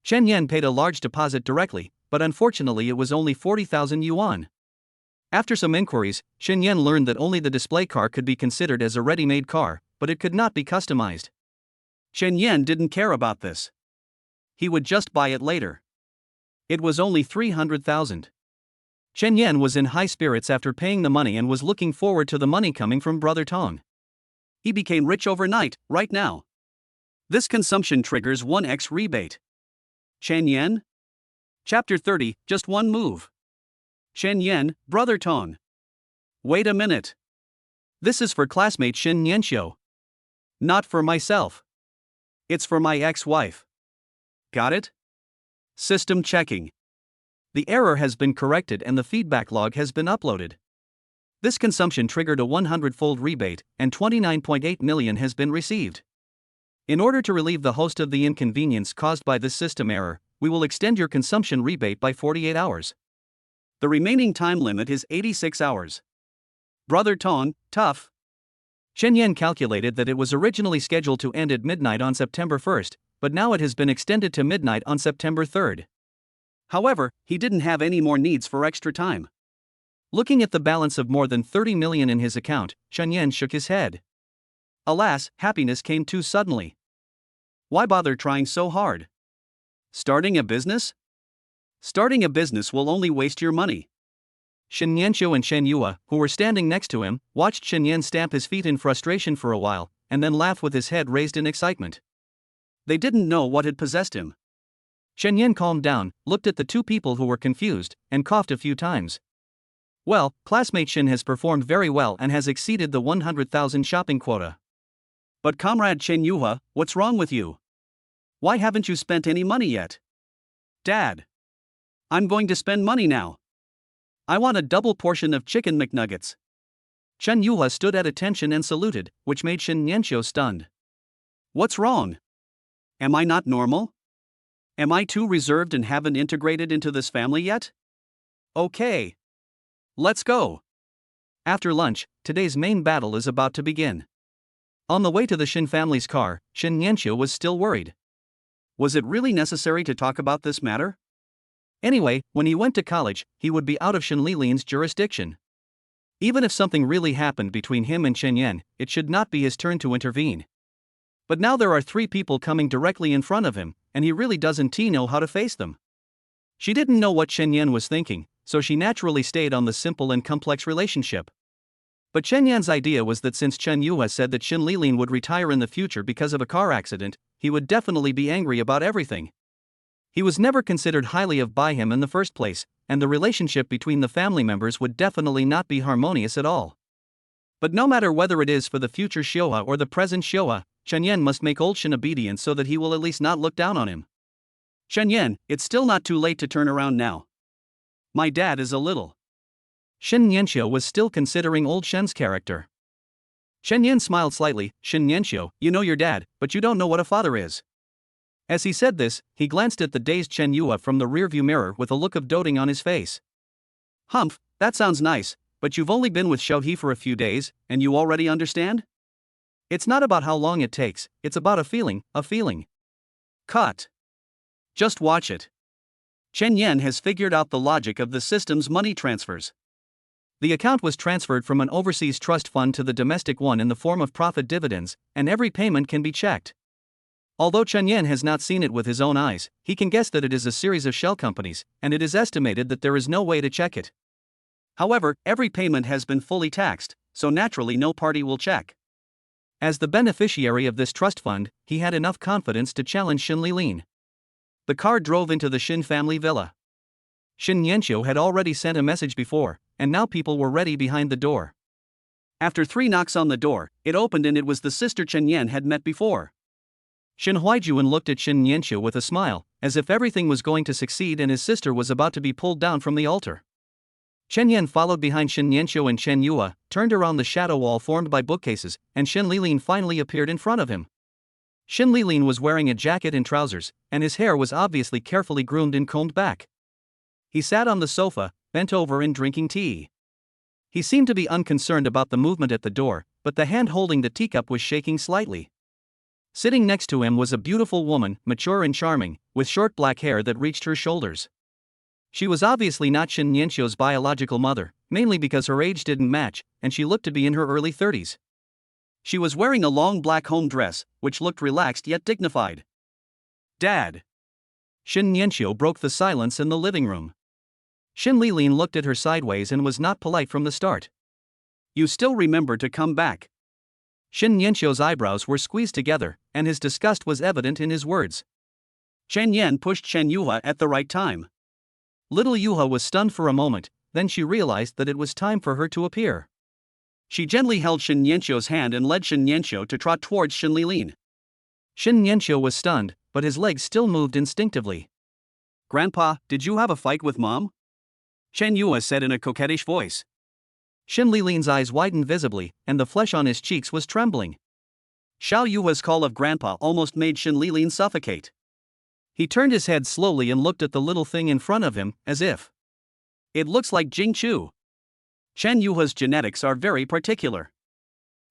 Chen Yan paid a large deposit directly, but unfortunately it was only 40,000 yuan. After some inquiries, Chen Yan learned that only the display car could be considered as a ready-made car, but it could not be customized. Chen Yan didn't care about this. He would just buy it later. It was only 300,000. Chen Yan was in high spirits after paying the money and was looking forward to the money coming from Brother Tong. He became rich overnight, right now. This consumption triggers 1x rebate. Chen Yan? Chapter 30, just one move. Chen Yan, Brother Tong. Wait a minute. This is for classmate Shen Yanxiu. Not for myself. It's for my ex-wife. Got it? System checking. The error has been corrected and the feedback log has been uploaded. This consumption triggered a 100-fold rebate, and 29.8 million has been received. In order to relieve the host of the inconvenience caused by this system error, we will extend your consumption rebate by 48 hours. The remaining time limit is 86 hours. Brother Tong, tough. Chen Yan calculated that it was originally scheduled to end at midnight on September 1st, but now it has been extended to midnight on September 3rd. However, he didn't have any more needs for extra time. Looking at the balance of more than 30 million in his account, Chen Yan shook his head. Alas, happiness came too suddenly. Why bother trying so hard? Starting a business? Starting a business will only waste your money. Shen Yanxiu and Shen Yue, who were standing next to him, watched Chen Yan stamp his feet in frustration for a while, and then laugh with his head raised in excitement. They didn't know what had possessed him. Chen Yan calmed down, looked at the two people who were confused, and coughed a few times. Well, classmate Shen has performed very well and has exceeded the 100,000 shopping quota. But comrade Chen Yue, what's wrong with you? Why haven't you spent any money yet? Dad. I'm going to spend money now. I want a double portion of chicken McNuggets. Chen Yue stood at attention and saluted, which made Shen Yanxiu stunned. What's wrong? Am I not normal? Am I too reserved and haven't integrated into this family yet? Okay. Let's go. After lunch, today's main battle is about to begin. On the way to the Shen family's car, Shen Yanxiu was still worried. Was it really necessary to talk about this matter? Anyway, when he went to college, he would be out of Shen Lilin's jurisdiction. Even if something really happened between him and Chen Yan, it should not be his turn to intervene. But now there are three people coming directly in front of him, and he really doesn't know how to face them. She didn't know what Chen Yan was thinking, so she naturally stayed on the simple and complex relationship. But Chen Yan's idea was that since Chen Yue said that Shen Lilin would retire in the future because of a car accident, he would definitely be angry about everything. He was never considered highly of by him in the first place, and the relationship between the family members would definitely not be harmonious at all. But no matter whether it is for the future Xiuhua or the present Xiuhua, Chen Yan must make old Shen obedient so that he will at least not look down on him. Chen Yan, it's still not too late to turn around now. My dad is a little. Shen Yanxiu was still considering old Shen's character. Chen Yan smiled slightly. Shen Yanxiu, you know your dad, but you don't know what a father is. As he said this, he glanced at the dazed Chen Yue from the rearview mirror with a look of doting on his face. Humph, that sounds nice, but you've only been with Xiaohe for a few days, and you already understand? It's not about how long it takes, it's about a feeling. Cut. Just watch it. Chen Yan has figured out the logic of the system's money transfers. The account was transferred from an overseas trust fund to the domestic one in the form of profit dividends, and every payment can be checked. Although Chen Yan has not seen it with his own eyes, he can guess that it is a series of shell companies, and it is estimated that there is no way to check it. However, every payment has been fully taxed, so naturally no party will check. As the beneficiary of this trust fund, he had enough confidence to challenge Shen Lilin. The car drove into the Shen family villa. Shen Yanxiu had already sent a message before, and now people were ready behind the door. After 3 knocks on the door, it opened and it was the sister Chen Yan had met before. Shin Huaijuan looked at Shin Nianqiu with a smile, as if everything was going to succeed and his sister was about to be pulled down from the altar. Chen Yan followed behind Shin Nianqiu and Chen Yue, turned around the shadow wall formed by bookcases, and Shin Lilin finally appeared in front of him. Shin Lilin was wearing a jacket and trousers, and his hair was obviously carefully groomed and combed back. He sat on the sofa, bent over and drinking tea. He seemed to be unconcerned about the movement at the door, but the hand holding the teacup was shaking slightly. Sitting next to him was a beautiful woman, mature and charming, with short black hair that reached her shoulders. She was obviously not Shin Nianqiu's biological mother, mainly because her age didn't match, and she looked to be in her early 30s. She was wearing a long black home dress, which looked relaxed yet dignified. "Dad." Shin Nianqiu broke the silence in the living room. Shin Lilin looked at her sideways and was not polite from the start. "You still remember to come back." Shin Nianqiu's eyebrows were squeezed together, and his disgust was evident in his words. Chen Yan pushed Chen Yue at the right time. Little Yue was stunned for a moment, then she realized that it was time for her to appear. She gently held Shin Nianqiu's hand and led Shin Nianqiu to trot towards Shin Lilin. Shin Nianqiu was stunned, but his legs still moved instinctively. "Grandpa, did you have a fight with Mom?" Chen Yue said in a coquettish voice. Shin Lilin's eyes widened visibly, and the flesh on his cheeks was trembling. Xiao Yue's call of Grandpa almost made Shin Lilin suffocate. He turned his head slowly and looked at the little thing in front of him, as if. "It looks like Jingchu." Chen Yue's genetics are very particular.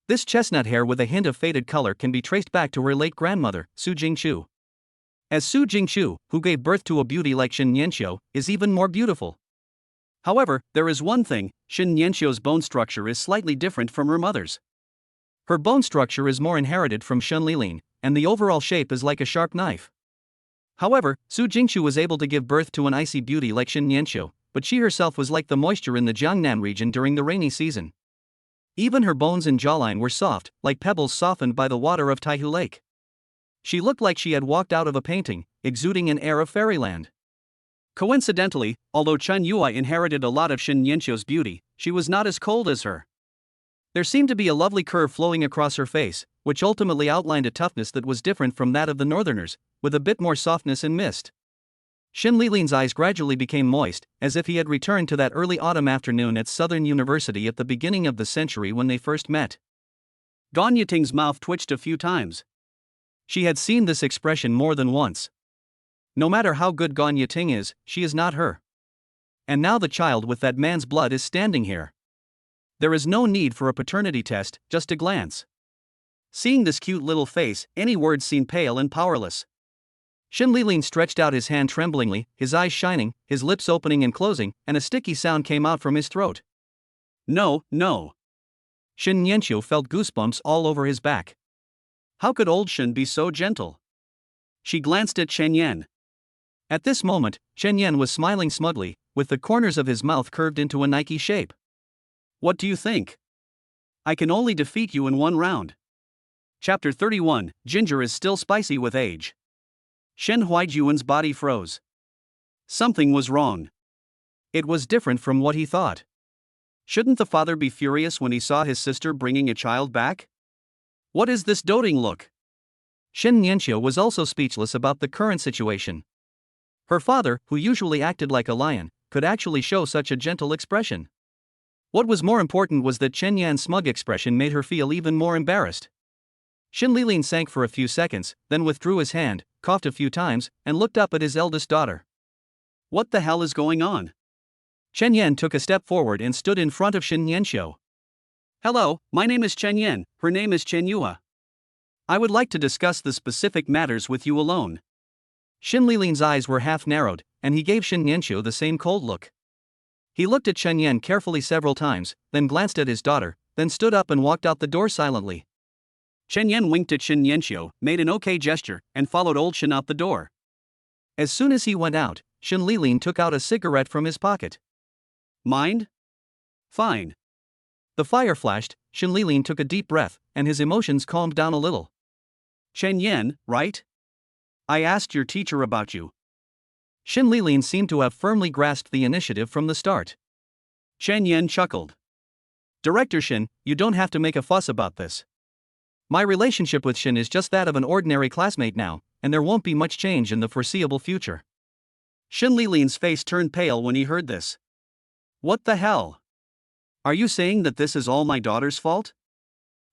This chestnut hair with a hint of faded color can be traced back to her late grandmother, Su Jingchu. As Su Jingchu, who gave birth to a beauty like Shin Nianqiu, is even more beautiful. However, there is one thing: Shin Nianqiu's bone structure is slightly different from her mother's. Her bone structure is more inherited from Shin Lilin, and the overall shape is like a sharp knife. However, Su Jingchu was able to give birth to an icy beauty like Shin Nianqiu, but she herself was like the moisture in the Jiangnan region during the rainy season. Even her bones and jawline were soft, like pebbles softened by the water of Taihu Lake. She looked like she had walked out of a painting, exuding an air of fairyland. Coincidentally, although Chen Yue inherited a lot of Shin Nianqiu's beauty, she was not as cold as her. There seemed to be a lovely curve flowing across her face, which ultimately outlined a toughness that was different from that of the northerners, with a bit more softness and mist. Shin Lilin's eyes gradually became moist, as if he had returned to that early autumn afternoon at Southern University at the beginning of the century when they first met. Gan Yiting's mouth twitched a few times. She had seen this expression more than once. No matter how good Gan Yiting is, she is not her. And now the child with that man's blood is standing here. There is no need for a paternity test, just a glance. Seeing this cute little face, any words seem pale and powerless. Shin Lilin stretched out his hand tremblingly, his eyes shining, his lips opening and closing, and a sticky sound came out from his throat. "No, no." Shin Nianqiu felt goosebumps all over his back. How could old Shin be so gentle? She glanced at Chen Yan. At this moment, Chen Yan was smiling smugly, with the corners of his mouth curved into a Nike shape. "What do you think? I can only defeat you in one round." Chapter 31, Ginger is still spicy with age. Shen Huaijuan's body froze. Something was wrong. It was different from what he thought. Shouldn't the father be furious when he saw his sister bringing a child back? What is this doting look? Shin Nianqiu was also speechless about the current situation. Her father, who usually acted like a lion, could actually show such a gentle expression. What was more important was that Chen Yan's smug expression made her feel even more embarrassed. Shin Lilin sank for a few seconds, then withdrew his hand, coughed a few times, and looked up at his eldest daughter. What the hell is going on? Chen Yan took a step forward and stood in front of Shin Nianqiu. "Hello, my name is Chen Yan, her name is Chen Yue. I would like to discuss the specific matters with you alone." Shin Lilin's eyes were half narrowed, and he gave Shin Nianqiu the same cold look. He looked at Chen Yan carefully several times, then glanced at his daughter, then stood up and walked out the door silently. Chen Yan winked at Shin Nianqiu, made an okay gesture, and followed old Shin out the door. As soon as he went out, Shin Lilin took out a cigarette from his pocket. "Mind? Fine." The fire flashed, Shin Lilin took a deep breath, and his emotions calmed down a little. "Chen Yan, right? I asked your teacher about you." Shin Lilin seemed to have firmly grasped the initiative from the start. Chen Yan chuckled. "Director Shin, you don't have to make a fuss about this. My relationship with Shin is just that of an ordinary classmate now, and there won't be much change in the foreseeable future. Shin Lilin's face turned pale when he heard this. What the hell? Are you saying that this is all my daughter's fault?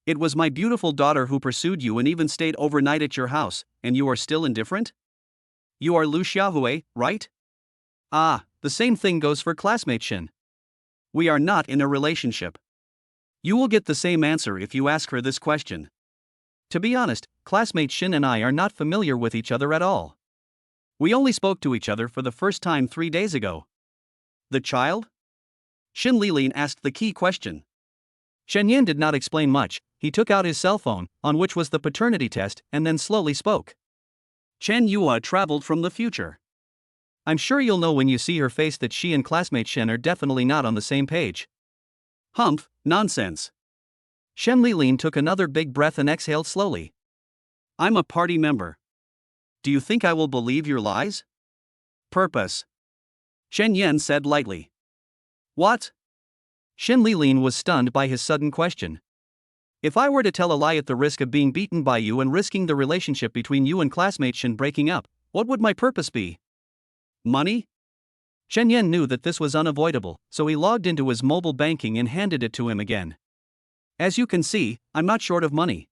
It was my beautiful daughter who pursued you and even stayed overnight at your house, and you are still indifferent? You are Lu Xiaohui, right? Ah, the same thing goes for classmate Shin. We are not in a relationship. You will get the same answer if you ask her this question. To be honest, classmate Shin and I are not familiar with each other at all. We only spoke to each other for the first time 3 days ago. The child? Shin Lilin asked the key question. Shen Yan did not explain much. He took out his cell phone, on which was the paternity test, and then slowly spoke. Chen Yua traveled from the future. I'm sure you'll know when you see her face that she and classmate Shen are definitely not on the same page. Humph, nonsense. Shen Lilin took another big breath and exhaled slowly. I'm a party member. Do you think I will believe your lies? Purpose. Shen Yan said lightly. What? Shen Lilin was stunned by his sudden question. If I were to tell a lie at the risk of being beaten by you and risking the relationship between you and classmate Shen breaking up, what would my purpose be? Money? Shen Yan knew that this was unavoidable, so he logged into his mobile banking and handed it to him again. As you can see, I'm not short of money.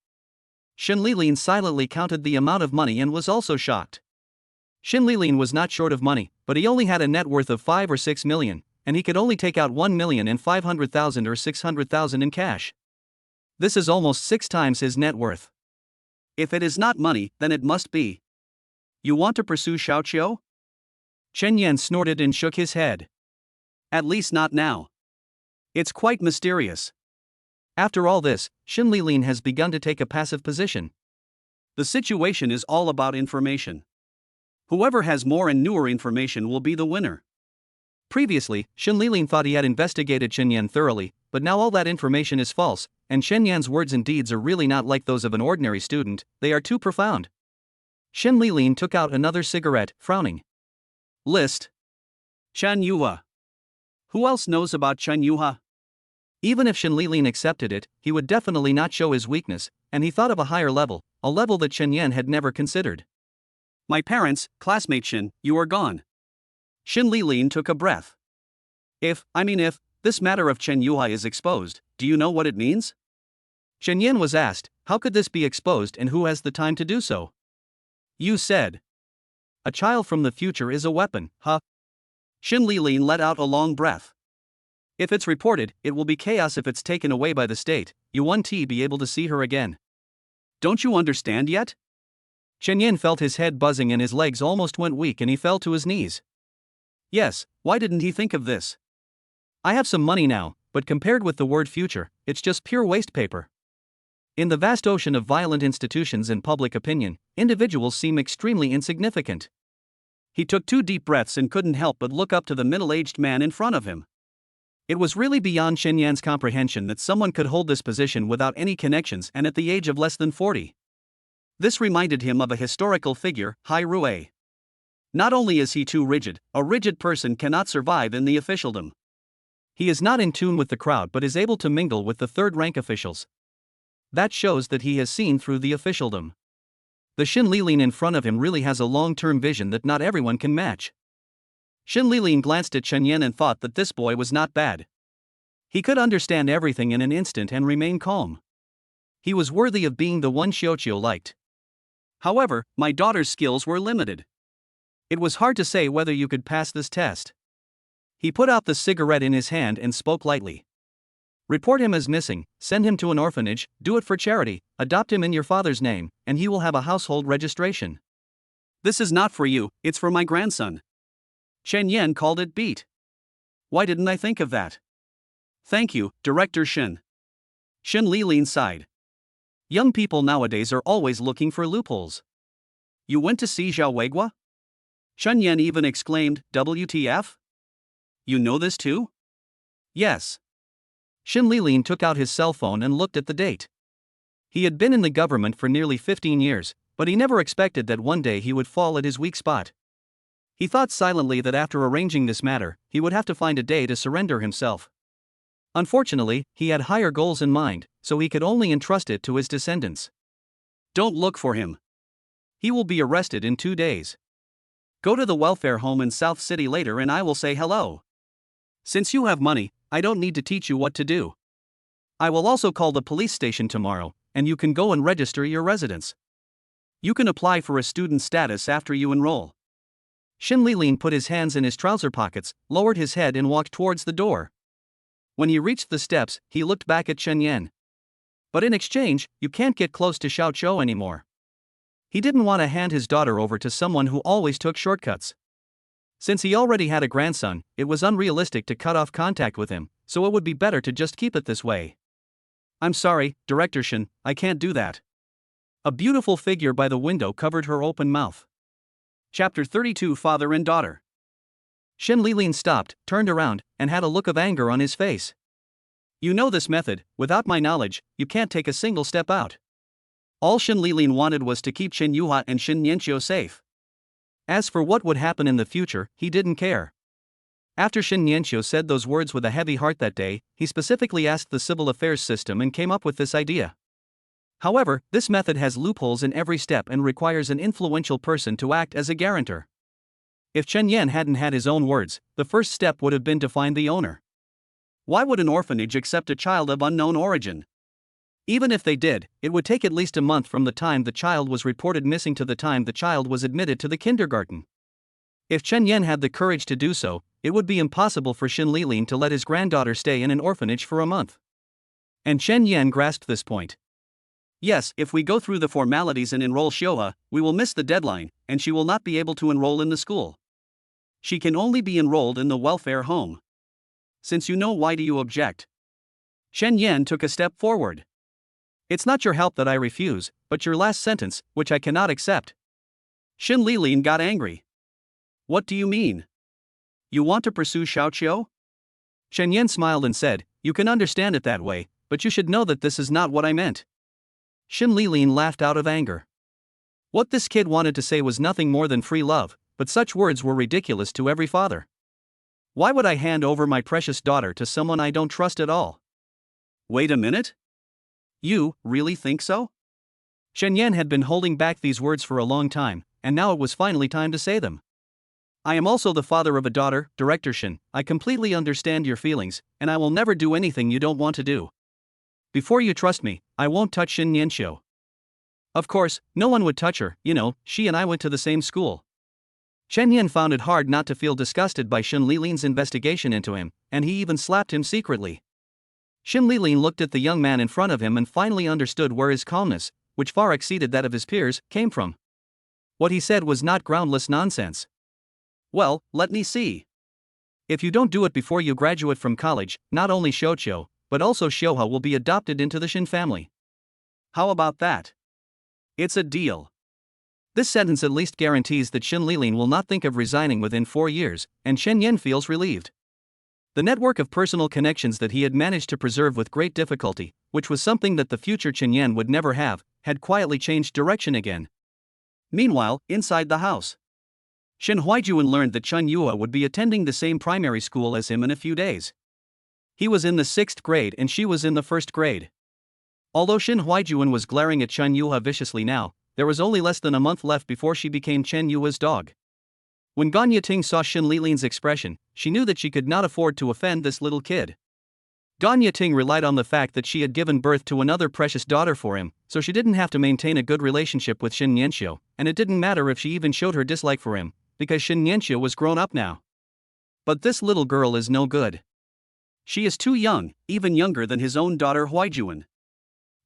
Shen Lilin silently counted the amount of money and was also shocked. Shen Lilin was not short of money, but he only had a net worth of 5 or 6 million, and he could only take out 1,500,000 or 600,000 in cash. This is almost 6 times his net worth. If it is not money, then it must be. You want to pursue Xiaoqiu? Chen Yan snorted and shook his head. At least not now. It's quite mysterious. After all this, Shin Lilin has begun to take a passive position. The situation is all about information. Whoever has more and newer information will be the winner. Previously, Shin Lilin thought he had investigated Shen Yan thoroughly, but now all that information is false, and Shen Yan's words and deeds are really not like those of an ordinary student, they are too profound. Shin Lilin took out another cigarette, frowning. List. Chen Yuhua. Who else knows about Chen Yuhua? Even if Shin Lilin accepted it, he would definitely not show his weakness, and he thought of a higher level, a level that Shen Yan had never considered. My parents, classmate Shin, you are gone. Shin Lilin took a breath. If this matter of Chen Yuhai is exposed, do you know what it means? Shen Yan was asked, how could this be exposed and who has the time to do so? You said. A child from the future is a weapon, huh? Shin Lilin let out a long breath. If it's reported, it will be chaos if it's taken away by the state. You won't be able to see her again. Don't you understand yet? Shen Yan felt his head buzzing and his legs almost went weak and he fell to his knees. Yes, why didn't he think of this? I have some money now, but compared with the word future, it's just pure waste paper. In the vast ocean of violent institutions and public opinion, individuals seem extremely insignificant. He took 2 deep breaths and couldn't help but look up to the middle-aged man in front of him. It was really beyond Shen Yan's comprehension that someone could hold this position without any connections and at the age of less than 40. This reminded him of a historical figure, Hai Rui. Not only is he too rigid, a rigid person cannot survive in the officialdom. He is not in tune with the crowd but is able to mingle with the third-rank officials. That shows that he has seen through the officialdom. The Shin Lilin in front of him really has a long-term vision that not everyone can match. Shin Lilin glanced at Chen Yan and thought that this boy was not bad. He could understand everything in an instant and remain calm. He was worthy of being the one Xiaoqiu liked. However, my daughter's skills were limited. It was hard to say whether you could pass this test. He put out the cigarette in his hand and spoke lightly. Report him as missing, send him to an orphanage, do it for charity, adopt him in your father's name, and he will have a household registration. This is not for you, it's for my grandson. Chen Yan called it beat. Why didn't I think of that? Thank you, Director Shin. Shin Lilin sighed. Young people nowadays are always looking for loopholes. You went to see Zhao Weigua? Shen Yan even exclaimed, WTF? You know this too? Yes. Shin Lilin took out his cell phone and looked at the date. He had been in the government for nearly 15 years, but he never expected that one day he would fall at his weak spot. He thought silently that after arranging this matter, he would have to find a day to surrender himself. Unfortunately, he had higher goals in mind, so he could only entrust it to his descendants. Don't look for him. He will be arrested in 2 days. Go to the welfare home in South City later and I will say hello. Since you have money, I don't need to teach you what to do. I will also call the police station tomorrow, and you can go and register your residence. You can apply for a student status after you enroll. Shin Lilin put his hands in his trouser pockets, lowered his head and walked towards the door. When he reached the steps, he looked back at Chen Yan. But in exchange, you can't get close to Xiao Qiu anymore. He didn't want to hand his daughter over to someone who always took shortcuts. Since he already had a grandson, it was unrealistic to cut off contact with him, so it would be better to just keep it this way. I'm sorry, Director Shin, I can't do that. A beautiful figure by the window covered her open mouth. Chapter 32 Father and Daughter. Shin Lilin stopped, turned around, and had a look of anger on his face. You know this method, without my knowledge, you can't take a single step out. All Shin Lilin wanted was to keep Chen Yuhua and Shin Nianqiu safe. As for what would happen in the future, he didn't care. After Shin Nianqiu said those words with a heavy heart that day, he specifically asked the civil affairs system and came up with this idea. However, this method has loopholes in every step and requires an influential person to act as a guarantor. If Chen Yan hadn't had his own words, the first step would have been to find the owner. Why would an orphanage accept a child of unknown origin? Even if they did, it would take at least a month from the time the child was reported missing to the time the child was admitted to the kindergarten. If Chen Yan had the courage to do so, it would be impossible for Shin Lilin to let his granddaughter stay in an orphanage for a month. And Chen Yan grasped this point. Yes, if we go through the formalities and enroll Xiuhua, we will miss the deadline, and she will not be able to enroll in the school. She can only be enrolled in the welfare home. Since you know, why do you object? Shen Yan took a step forward. It's not your help that I refuse, but your last sentence, which I cannot accept. Shin Lilin got angry. What do you mean? You want to pursue Xiao Qiu? Shen Yan smiled and said, you can understand it that way, but you should know that this is not what I meant. Shin Lilin laughed out of anger. What this kid wanted to say was nothing more than free love, but such words were ridiculous to every father. Why would I hand over my precious daughter to someone I don't trust at all? Wait a minute? You really think so? Shen Yan had been holding back these words for a long time, and now it was finally time to say them. I am also the father of a daughter, Director Shin. I completely understand your feelings, and I will never do anything you don't want to do. Before you trust me, I won't touch Shin Nianqiu. Of course, no one would touch her, she and I went to the same school. Shen Yan found it hard not to feel disgusted by Shin Lilin's investigation into him, and he even slapped him secretly. Shin Lilin looked at the young man in front of him and finally understood where his calmness, which far exceeded that of his peers, came from. What he said was not groundless nonsense. Well, let me see. If you don't do it before you graduate from college, not only Xiuqiu, but also Xiuhua will be adopted into the Shin family. How about that? It's a deal. This sentence at least guarantees that Shin Lilin will not think of resigning within 4 years, and Shen Yan feels relieved. The network of personal connections that he had managed to preserve with great difficulty, which was something that the future Chen Yan would never have, had quietly changed direction again. Meanwhile, inside the house, Shin Huaijuan learned that Chen Yuhua would be attending the same primary school as him in a few days. He was in the 6th grade and she was in the 1st grade. Although Shin Huaijuan was glaring at Chen Yuhua viciously now, there was only less than a month left before she became Chen Yuhua's dog. When Ganya Ting saw Shin Lilin's expression, she knew that she could not afford to offend this little kid. Ganya Ting relied on the fact that she had given birth to another precious daughter for him, so she didn't have to maintain a good relationship with Shin Nianqiu, and it didn't matter if she even showed her dislike for him, because Shin Nianqiu was grown up now. But this little girl is no good. She is too young, even younger than his own daughter Huaijuan.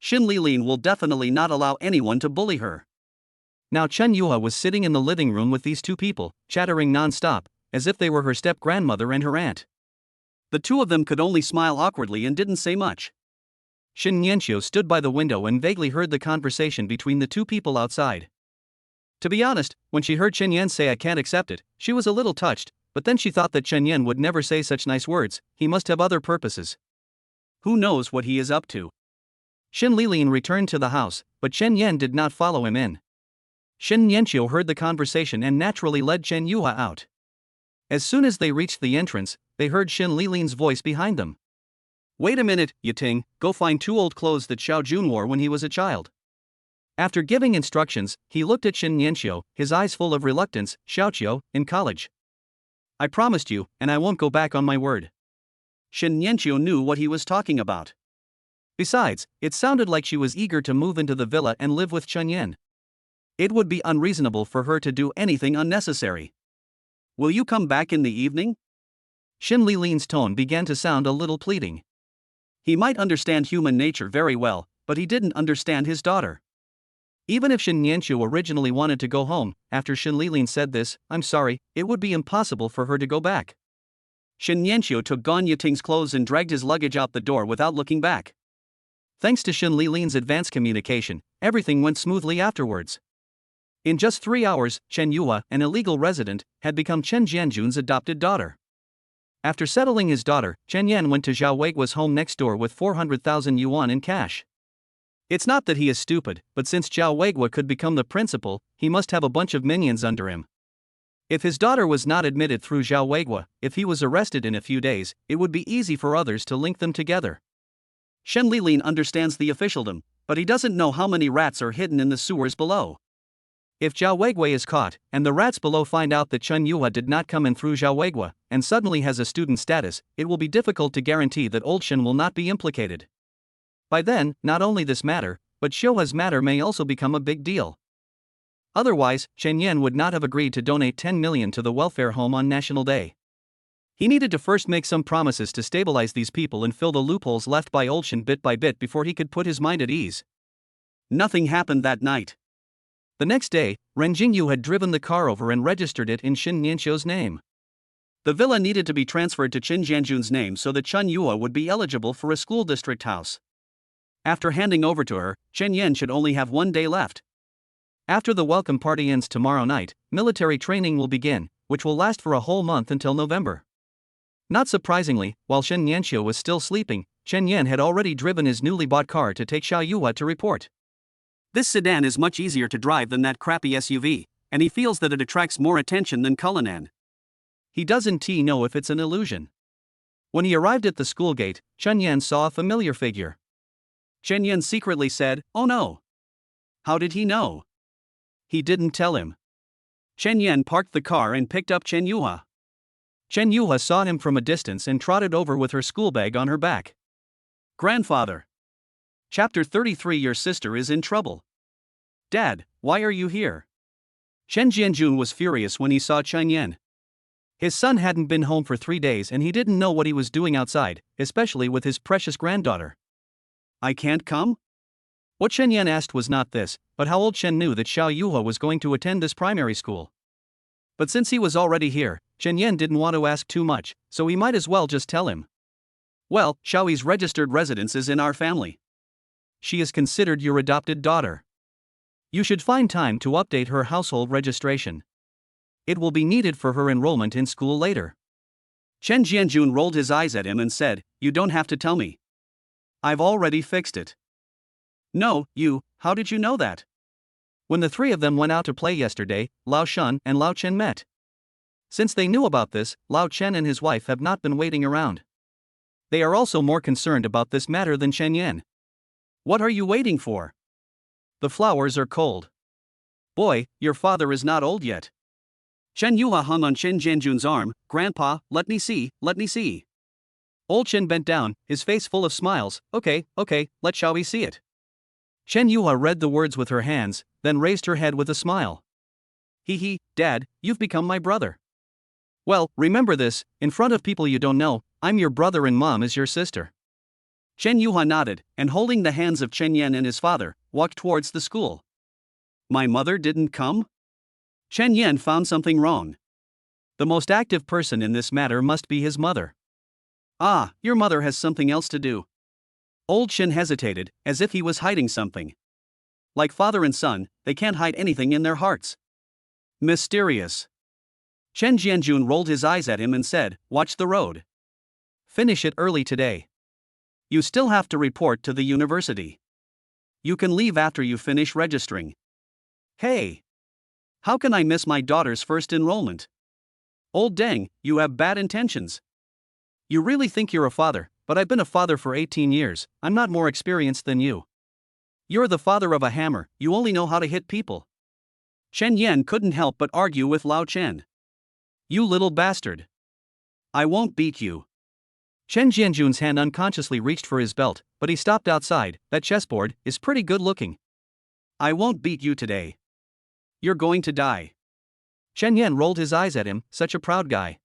Shin Lilin will definitely not allow anyone to bully her. Now Chen Yuhua was sitting in the living room with these two people, chattering non-stop, as if they were her step-grandmother and her aunt. The two of them could only smile awkwardly and didn't say much. Shin Nianqiu stood by the window and vaguely heard the conversation between the two people outside. To be honest, when she heard Chen Yan say I can't accept it, she was a little touched, but then she thought that Chen Yan would never say such nice words, he must have other purposes. Who knows what he is up to? Shin Lilin returned to the house, but Chen Yan did not follow him in. Shin Nianqiu heard the conversation and naturally led Chen Yuhua out. As soon as they reached the entrance, they heard Shin Lilin's voice behind them. Wait a minute, Yating, go find 2 old clothes that Xiao Jun wore when he was a child. After giving instructions, he looked at Shin Nianxiu, his eyes full of reluctance. Xiaoqiu, in college. I promised you, and I won't go back on my word. Shin Nianxiu knew what he was talking about. Besides, it sounded like she was eager to move into the villa and live with Chen Yan. It would be unreasonable for her to do anything unnecessary. Will you come back in the evening? Shin Lilin's tone began to sound a little pleading. He might understand human nature very well, but he didn't understand his daughter. Even if Shin Nianxiu originally wanted to go home, after Shin Lilin said this, I'm sorry, it would be impossible for her to go back. Shin Nianxiu took Gan Yating's clothes and dragged his luggage out the door without looking back. Thanks to Shin Lilin's advanced communication, everything went smoothly afterwards. In just 3 hours, Chen Yue, an illegal resident, had become Chen Jianjun's adopted daughter. After settling his daughter, Chen Yan went to Zhao Weiguo's home next door with 400,000 yuan in cash. It's not that he is stupid, but since Zhao Weiguo could become the principal, he must have a bunch of minions under him. If his daughter was not admitted through Zhao Weiguo, if he was arrested in a few days, it would be easy for others to link them together. Shen Lilin understands the officialdom, but he doesn't know how many rats are hidden in the sewers below. If Zhao Weiguo is caught, and the rats below find out that Chen Yue did not come in through Zhao Weiguo, and suddenly has a student status, it will be difficult to guarantee that old Shen will not be implicated. By then, not only this matter, but Xiuhua's matter may also become a big deal. Otherwise, Chen Yan would not have agreed to donate 10 million to the welfare home on National Day. He needed to first make some promises to stabilize these people and fill the loopholes left by old Shen bit by bit before he could put his mind at ease. Nothing happened that night. The next day, Ren Jingyu had driven the car over and registered it in Shin Nianxiu's name. The villa needed to be transferred to Chen Jianjun's name so that Chen Yue would be eligible for a school district house. After handing over to her, Chen Yan should only have 1 day left. After the welcome party ends tomorrow night, military training will begin, which will last for a whole month until November. Not surprisingly, while Shin Nianxiu was still sleeping, Chen Yan had already driven his newly bought car to take Xiao Yue to report. This sedan is much easier to drive than that crappy SUV, and he feels that it attracts more attention than Cullinan. He doesn't know if it's an illusion. When he arrived at the school gate, Chen Yan saw a familiar figure. Chen Yan secretly said, "Oh no." How did he know? He didn't tell him. Chen Yan parked the car and picked up Chen Yue. Chen Yue saw him from a distance and trotted over with her school bag on her back. Grandfather. Chapter 33. Your sister is in trouble. Dad, why are you here? Chen Jianjun was furious when he saw Chen Yan. His son hadn't been home for 3 days and he didn't know what he was doing outside, especially with his precious granddaughter. I can't come? What Chen Yan asked was not this, but how old Chen knew that Xiao Yue was going to attend this primary school. But since he was already here, Chen Yan didn't want to ask too much, so he might as well just tell him. Well, Xiaoyi's registered residence is in our family. She is considered your adopted daughter. You should find time to update her household registration. It will be needed for her enrollment in school later. Chen Jianjun rolled his eyes at him and said, You don't have to tell me. I've already fixed it. No, how did you know that? When the 3 of them went out to play yesterday, Lao Shan and Lao Chen met. Since they knew about this, Lao Chen and his wife have not been waiting around. They are also more concerned about this matter than Chen Yan. What are you waiting for? The flowers are cold. Boy, your father is not old yet. Chen Yue hung on Chen Jianjun's arm. Grandpa, let me see. Old Chen bent down, his face full of smiles. Okay, let Xiaoyi see it. Chen Yue read the words with her hands, then raised her head with a smile. Dad, you've become my brother. Well, remember this, in front of people you don't know, I'm your brother and Mom is your sister. Chen Yue nodded, and holding the hands of Chen Yan and his father, walked towards the school. My mother didn't come? Chen Yan found something wrong. The most active person in this matter must be his mother. Ah, your mother has something else to do. Old Chen hesitated, as if he was hiding something. Like father and son, they can't hide anything in their hearts. Mysterious. Chen Jianjun rolled his eyes at him and said, Watch the road. Finish it early today. You still have to report to the university. You can leave after you finish registering. Hey! How can I miss my daughter's first enrollment? Old Deng, you have bad intentions. You really think you're a father, but I've been a father for 18 years, I'm not more experienced than you. You're the father of a hammer, you only know how to hit people. Chen Yan couldn't help but argue with Lao Chen. You little bastard. I won't beat you. Chen Jianjun's hand unconsciously reached for his belt, but he stopped outside. That chessboard is pretty good looking. I won't beat you today. You're going to die. Chen Yan rolled his eyes at him, such a proud guy.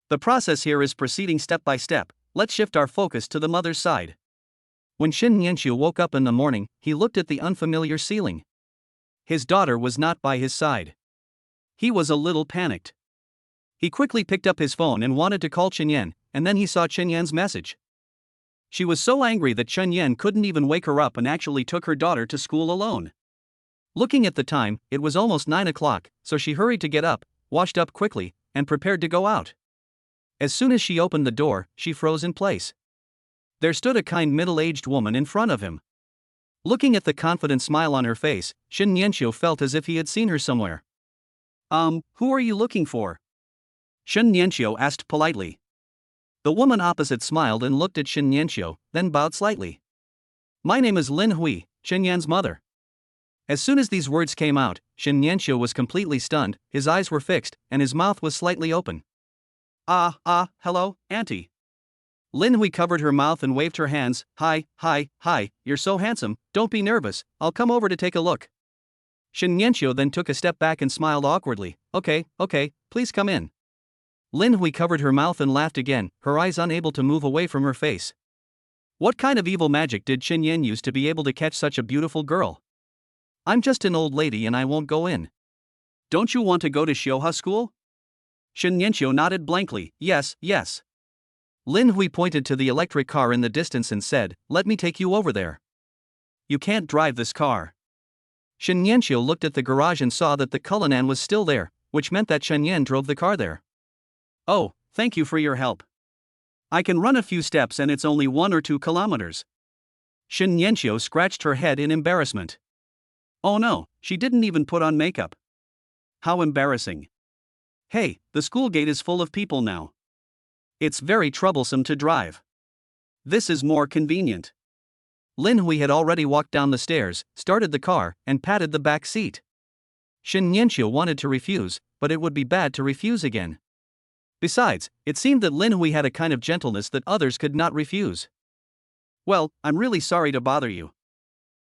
The process here is proceeding step by step. Let's shift our focus to the mother's side. When Shen Yanxiu woke up in the morning, he looked at the unfamiliar ceiling. His daughter was not by his side. He was a little panicked. He quickly picked up his phone and wanted to call Chen Yan, and then he saw Chen Yan's message. She was so angry that Chen Yan couldn't even wake her up and actually took her daughter to school alone. Looking at the time, it was almost 9 o'clock, so she hurried to get up, washed up quickly, and prepared to go out. As soon as she opened the door, she froze in place. There stood a kind middle-aged woman in front of him. Looking at the confident smile on her face, Shen Yanxiu felt as if he had seen her somewhere. Who are you looking for? Shen Yanxiu asked politely. The woman opposite smiled and looked at Shen Yanxiu, then bowed slightly. My name is Lin Hui, Shen Yan's mother. As soon as these words came out, Shen Yanxiu was completely stunned, his eyes were fixed, and his mouth was slightly open. Hello, auntie. Lin Hui covered her mouth and waved her hands. Hi, you're so handsome, don't be nervous, I'll come over to take a look. Shen Yanxiu then took a step back and smiled awkwardly. Okay, please come in. Lin Hui covered her mouth and laughed again, her eyes unable to move away from her face. What kind of evil magic did Chen Yan use to be able to catch such a beautiful girl? I'm just an old lady and I won't go in. Don't you want to go to Xiuhua school? Shen Yanxiu nodded blankly. Yes. Lin Hui pointed to the electric car in the distance and said, let me take you over there. You can't drive this car. Shen Yanxiu looked at the garage and saw that the Cullinan was still there, which meant that Chen Yan drove the car there. Oh, thank you for your help. I can run a few steps and it's only 1 or 2 kilometers. Shen Yanxiu scratched her head in embarrassment. Oh no, she didn't even put on makeup. How embarrassing. Hey, the school gate is full of people now. It's very troublesome to drive. This is more convenient. Lin Hui had already walked down the stairs, started the car, and patted the back seat. Shen Yanxiu wanted to refuse, but it would be bad to refuse again. Besides, it seemed that Lin Hui had a kind of gentleness that others could not refuse. Well, I'm really sorry to bother you.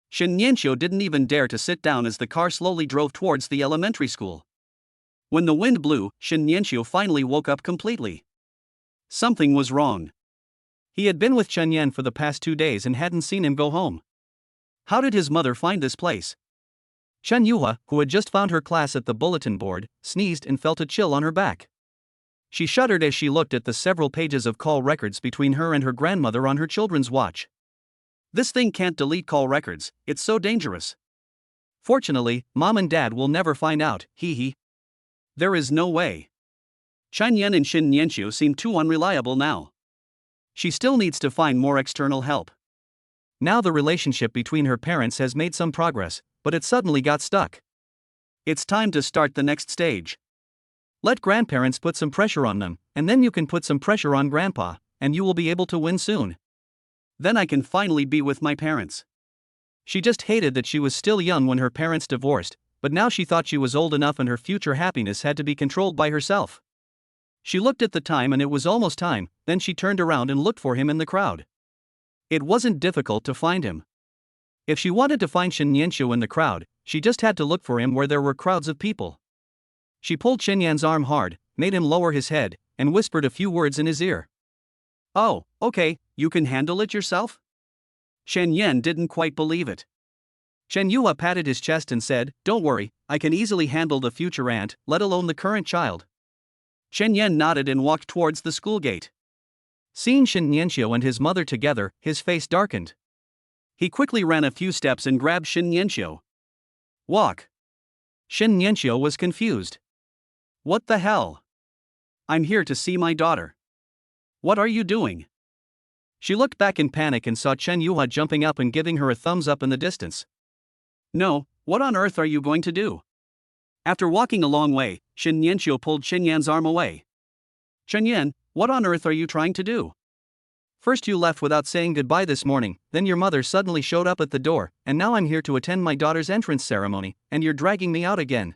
Shen Yanxiu didn't even dare to sit down as the car slowly drove towards the elementary school. When the wind blew, Shen Yanxiu finally woke up completely. Something was wrong. He had been with Chen Yan for the past 2 days and hadn't seen him go home. How did his mother find this place? Chen Yuhua, who had just found her class at the bulletin board, sneezed and felt a chill on her back. She shuddered as she looked at the several pages of call records between her and her grandmother on her children's watch. This thing can't delete call records, it's so dangerous. Fortunately, Mom and Dad will never find out, hee. There is no way. Chen Yan and Shen Yanxiu seem too unreliable now. She still needs to find more external help. Now the relationship between her parents has made some progress, but it suddenly got stuck. It's time to start the next stage. Let grandparents put some pressure on them, and then you can put some pressure on grandpa, and you will be able to win soon. Then I can finally be with my parents. She just hated that she was still young when her parents divorced, but now she thought she was old enough and her future happiness had to be controlled by herself. She looked at the time and it was almost time, then she turned around and looked for him in the crowd. It wasn't difficult to find him. If she wanted to find Shen Yanxiu in the crowd, she just had to look for him where there were crowds of people. She pulled Chen Yan's arm hard, made him lower his head, and whispered a few words in his ear. Oh, okay, you can handle it yourself? Shen Yan didn't quite believe it. Chen Yua patted his chest and said, don't worry, I can easily handle the future aunt, let alone the current child. Chen Yan nodded and walked towards the school gate. Seeing Shen Yanxiu and his mother together, his face darkened. He quickly ran a few steps and grabbed Shen Yanxiu. Walk. Shen Yanxiu was confused. What the hell? I'm here to see my daughter. What are you doing? She looked back in panic and saw Chen Yuhua jumping up and giving her a thumbs up in the distance. No, what on earth are you going to do? After walking a long way, Shen Yanxiu pulled Chen Yan's arm away. Chen Yan, what on earth are you trying to do? First you left without saying goodbye this morning, then your mother suddenly showed up at the door, and now I'm here to attend my daughter's entrance ceremony, and you're dragging me out again.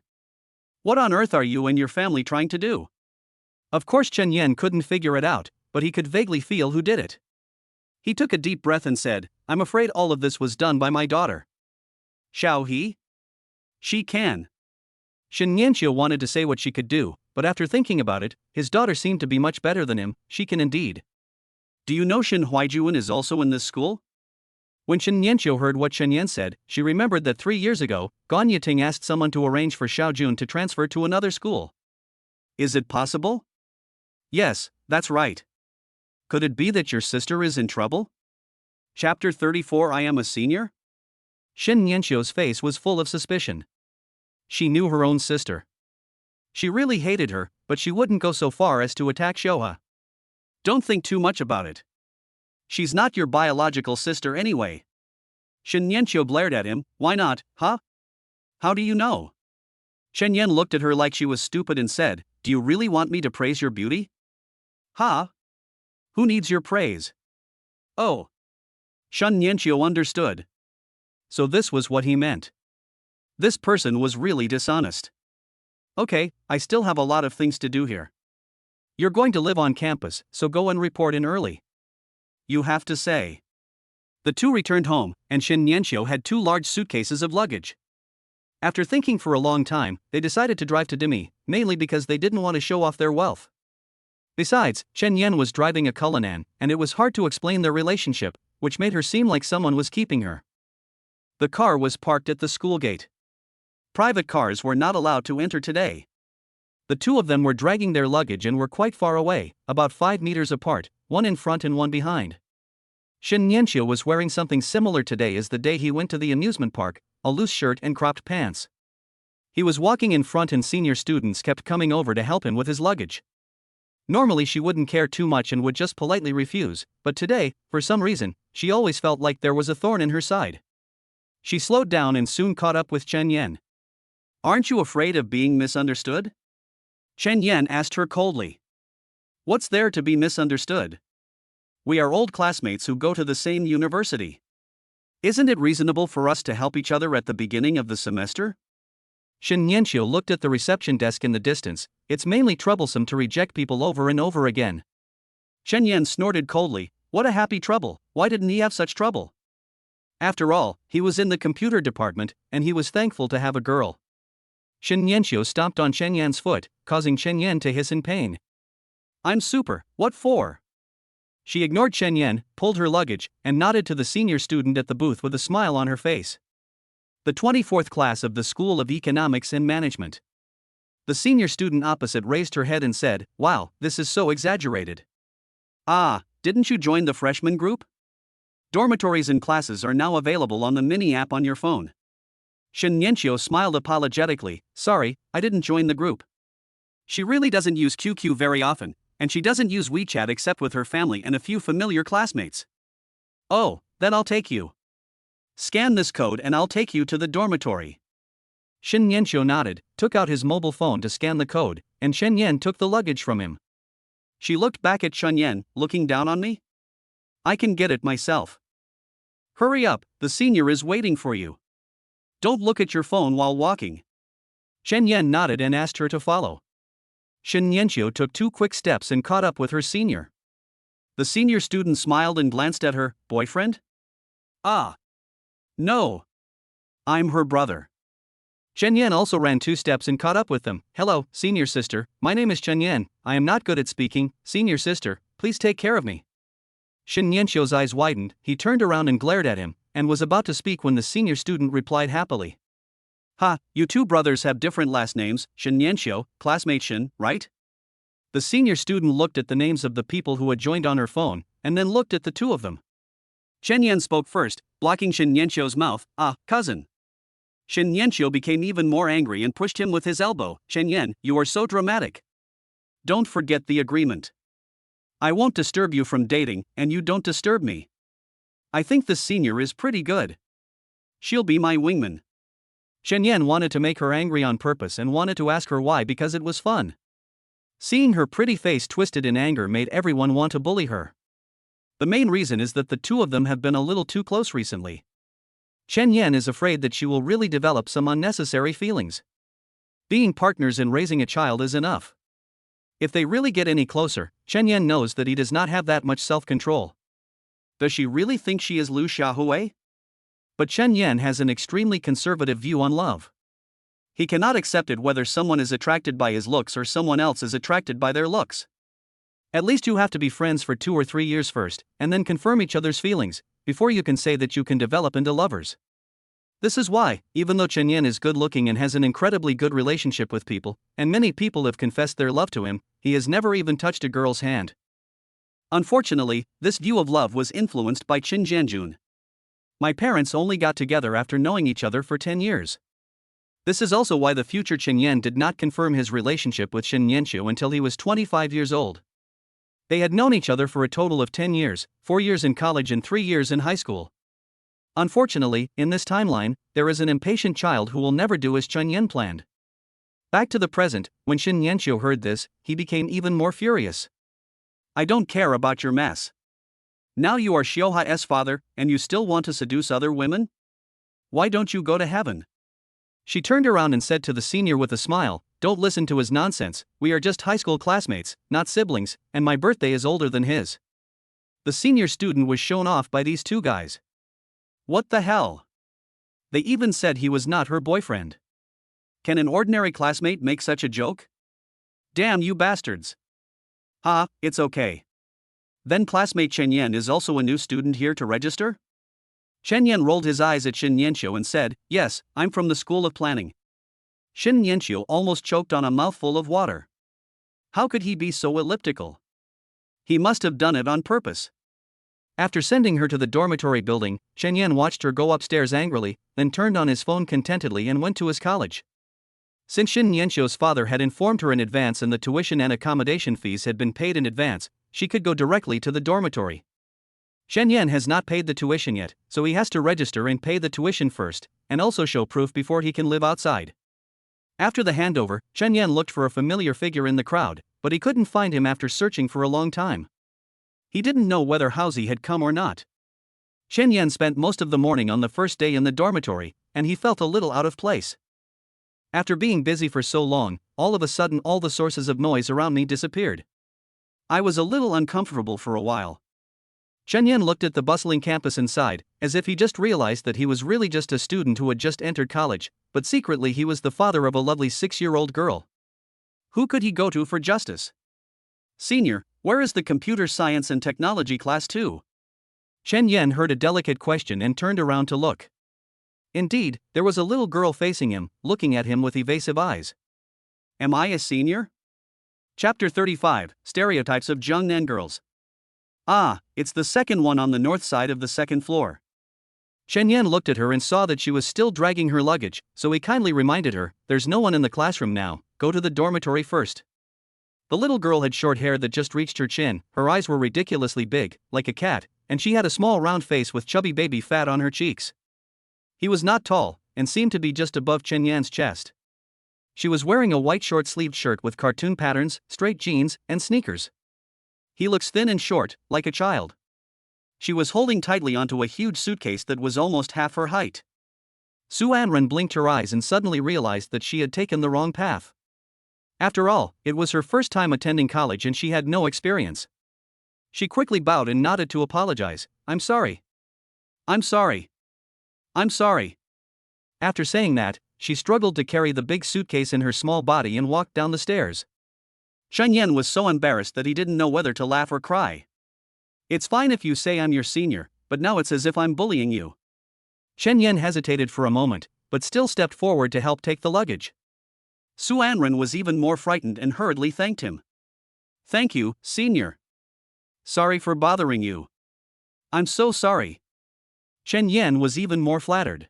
What on earth are you and your family trying to do? Of course Chen Yan couldn't figure it out, but he could vaguely feel who did it. He took a deep breath and said, I'm afraid all of this was done by my daughter. Shall he? She can. Shen Yanqiu wanted to say what she could do, but after thinking about it, his daughter seemed to be much better than him. She can indeed. Do you know Shen Huijuan is also in this school? When Shen Yanqiu heard what Shen Yan said, she remembered that 3 years ago, Gan Yiting asked someone to arrange for Xiao Jun to transfer to another school. Is it possible? Yes, that's right. Could it be that your sister is in trouble? Chapter 34 I am a senior? Shen Yanqiu's face was full of suspicion. She knew her own sister. She really hated her, but she wouldn't go so far as to attack Shoha. Don't think too much about it. She's not your biological sister anyway. Shen Yanqiu blared at him, why not, huh? How do you know? Shen Yan looked at her like she was stupid and said, do you really want me to praise your beauty? Huh? Who needs your praise? Oh. Shen Yanqiu understood. So this was what he meant. This person was really dishonest. Okay, I still have a lot of things to do here. You're going to live on campus, so go and report in early. You have to say. The two returned home, and Shen Yanqiu had 2 large suitcases of luggage. After thinking for a long time, they decided to drive to Dimi, mainly because they didn't want to show off their wealth. Besides, Chen Yan was driving a Cullinan, and it was hard to explain their relationship, which made her seem like someone was keeping her. The car was parked at the school gate. Private cars were not allowed to enter today. The two of them were dragging their luggage and were quite far away, about 5 meters apart, one in front and one behind. Shen Yanqiu was wearing something similar today as the day he went to the amusement park, a loose shirt and cropped pants. He was walking in front and senior students kept coming over to help him with his luggage. Normally she wouldn't care too much and would just politely refuse, but today, for some reason, she always felt like there was a thorn in her side. She slowed down and soon caught up with Chen Yan. Aren't you afraid of being misunderstood? Chen Yan asked her coldly. What's there to be misunderstood? We are old classmates who go to the same university. Isn't it reasonable for us to help each other at the beginning of the semester? Shen Yanqiu looked at the reception desk in the distance. It's mainly troublesome to reject people over and over again. Chen Yan snorted coldly, what a happy trouble, why didn't he have such trouble? After all, he was in the computer department, and he was thankful to have a girl. Shen Yanqiu stomped on Chen Yan's foot, causing Chen Yan to hiss in pain. I'm super, what for? She ignored Chen Yan, pulled her luggage, and nodded to the senior student at the booth with a smile on her face. The 24th class of the School of Economics and Management. The senior student opposite raised her head and said, wow, this is so exaggerated. Ah, didn't you join the freshman group? Dormitories and classes are now available on the mini app on your phone. Shen Yanqiu smiled apologetically, sorry, I didn't join the group. She really doesn't use QQ very often, and she doesn't use WeChat except with her family and a few familiar classmates. Oh, then I'll take you. Scan this code and I'll take you to the dormitory. Shen Yanqiu nodded, took out his mobile phone to scan the code, and Chen Yan took the luggage from him. She looked back at Chen Yan, looking down on me? I can get it myself. Hurry up, the senior is waiting for you. Don't look at your phone while walking. Chen Yan nodded and asked her to follow. Shen Yanqiu took 2 quick steps and caught up with her senior. The senior student smiled and glanced at her, boyfriend? Ah. No. I'm her brother. Chen Yan also ran 2 steps and caught up with them. Hello, senior sister, my name is Chen Yan, I am not good at speaking, senior sister, please take care of me. Shen Yanqiu's eyes widened, he turned around and glared at him, and was about to speak when the senior student replied happily. Ha, you 2 brothers have different last names, Shen Yanqiu, classmate Shen, right? The senior student looked at the names of the people who had joined on her phone, and then looked at the 2 of them. Chen Yan spoke first, blocking Shen Yanqiu's mouth, ah, cousin. Shen Yanqiu became even more angry and pushed him with his elbow, Chen Yan, you are so dramatic. Don't forget the agreement. I won't disturb you from dating, and you don't disturb me. I think this senior is pretty good. She'll be my wingman. Chen Yan wanted to make her angry on purpose and wanted to ask her why because it was fun. Seeing her pretty face twisted in anger made everyone want to bully her. The main reason is that the two of them have been a little too close recently. Chen Yan is afraid that she will really develop some unnecessary feelings. Being partners in raising a child is enough. If they really get any closer, Chen Yan knows that he does not have that much self-control. Does she really think she is Lu Xiaohui? But Chen Yan has an extremely conservative view on love. He cannot accept it whether someone is attracted by his looks or someone else is attracted by their looks. At least you have to be friends for 2 or 3 years first, and then confirm each other's feelings, before you can say that you can develop into lovers. This is why, even though Chen Yan is good looking and has an incredibly good relationship with people, and many people have confessed their love to him, he has never even touched a girl's hand. Unfortunately, this view of love was influenced by Qin Jianjun. My parents only got together after knowing each other for 10 years. This is also why the future Chen Yan did not confirm his relationship with Shen Yanqiu until he was 25 years old. They had known each other for a total of 10 years, 4 years in college and 3 years in high school. Unfortunately, in this timeline, there is an impatient child who will never do as Chen Yan planned. Back to the present, when Shen Yanqiu heard this, he became even more furious. I don't care about your mess. Now you are Xiaohai's father, and you still want to seduce other women? Why don't you go to heaven? She turned around and said to the senior with a smile, don't listen to his nonsense, we are just high school classmates, not siblings, and my birthday is older than his. The senior student was shown off by these two guys. What the hell? They even said he was not her boyfriend. Can an ordinary classmate make such a joke? Damn you bastards. It's okay. Then classmate Chen Yan is also a new student here to register? Chen Yan rolled his eyes at Shen Yanqiu and said, yes, I'm from the School of Planning. Shen Yanqiu almost choked on a mouthful of water. How could he be so elliptical? He must have done it on purpose. After sending her to the dormitory building, Chen Yan watched her go upstairs angrily, then turned on his phone contentedly and went to his college. Since Shen Yanqiu's father had informed her in advance and the tuition and accommodation fees had been paid in advance, she could go directly to the dormitory. Shen Yan has not paid the tuition yet, so he has to register and pay the tuition first, and also show proof before he can live outside. After the handover, Chen Yan looked for a familiar figure in the crowd, but he couldn't find him after searching for a long time. He didn't know whether Hausi had come or not. Chen Yan spent most of the morning on the first day in the dormitory, and he felt a little out of place. After being busy for so long, all of a sudden all the sources of noise around me disappeared. I was a little uncomfortable for a while. Chen Yan looked at the bustling campus inside, as if he just realized that he was really just a student who had just entered college, but secretly he was the father of a lovely 6-year-old girl. Who could he go to for justice? Senior, where is the computer science and technology class too? Chen Yan heard a delicate question and turned around to look. Indeed, there was a little girl facing him, looking at him with evasive eyes. Am I a senior? Chapter 35, Stereotypes of Jiangnan Girls. It's the second one on the north side of the second floor. Chen Yan looked at her and saw that she was still dragging her luggage, so he kindly reminded her, there's no one in the classroom now, go to the dormitory first. The little girl had short hair that just reached her chin, her eyes were ridiculously big, like a cat, and she had a small round face with chubby baby fat on her cheeks. He was not tall, and seemed to be just above Chen Yan's chest. She was wearing a white short-sleeved shirt with cartoon patterns, straight jeans, and sneakers. He looks thin and short, like a child. She was holding tightly onto a huge suitcase that was almost half her height. Su Anren blinked her eyes and suddenly realized that she had taken the wrong path. After all, it was her first time attending college and she had no experience. She quickly bowed and nodded to apologize. I'm sorry. I'm sorry. I'm sorry. After saying that, she struggled to carry the big suitcase in her small body and walked down the stairs. Chen Yan was so embarrassed that he didn't know whether to laugh or cry. It's fine if you say I'm your senior, but now it's as if I'm bullying you. Chen Yan hesitated for a moment, but still stepped forward to help take the luggage. Su Anren was even more frightened and hurriedly thanked him. Thank you, senior. Sorry for bothering you. I'm so sorry. Chen Yan was even more flattered.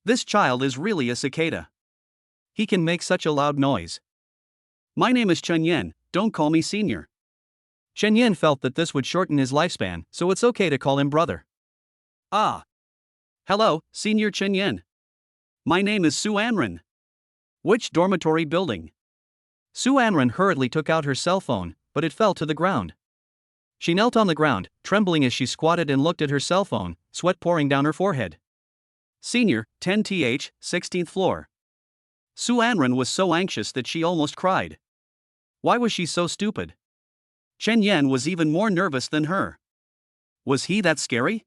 This child is really a cicada. He can make such a loud noise. My name is Chen Yan, don't call me senior. Chen Yan felt that this would shorten his lifespan, so it's okay to call him brother. Hello, Senior Chen Yan. My name is Su Anren. Which dormitory building? Su Anren hurriedly took out her cell phone, but it fell to the ground. She knelt on the ground, trembling as she squatted and looked at her cell phone, sweat pouring down her forehead. Senior, 10th, 16th floor. Su Anran was so anxious that she almost cried. Why was she so stupid? Chen Yan was even more nervous than her. Was he that scary?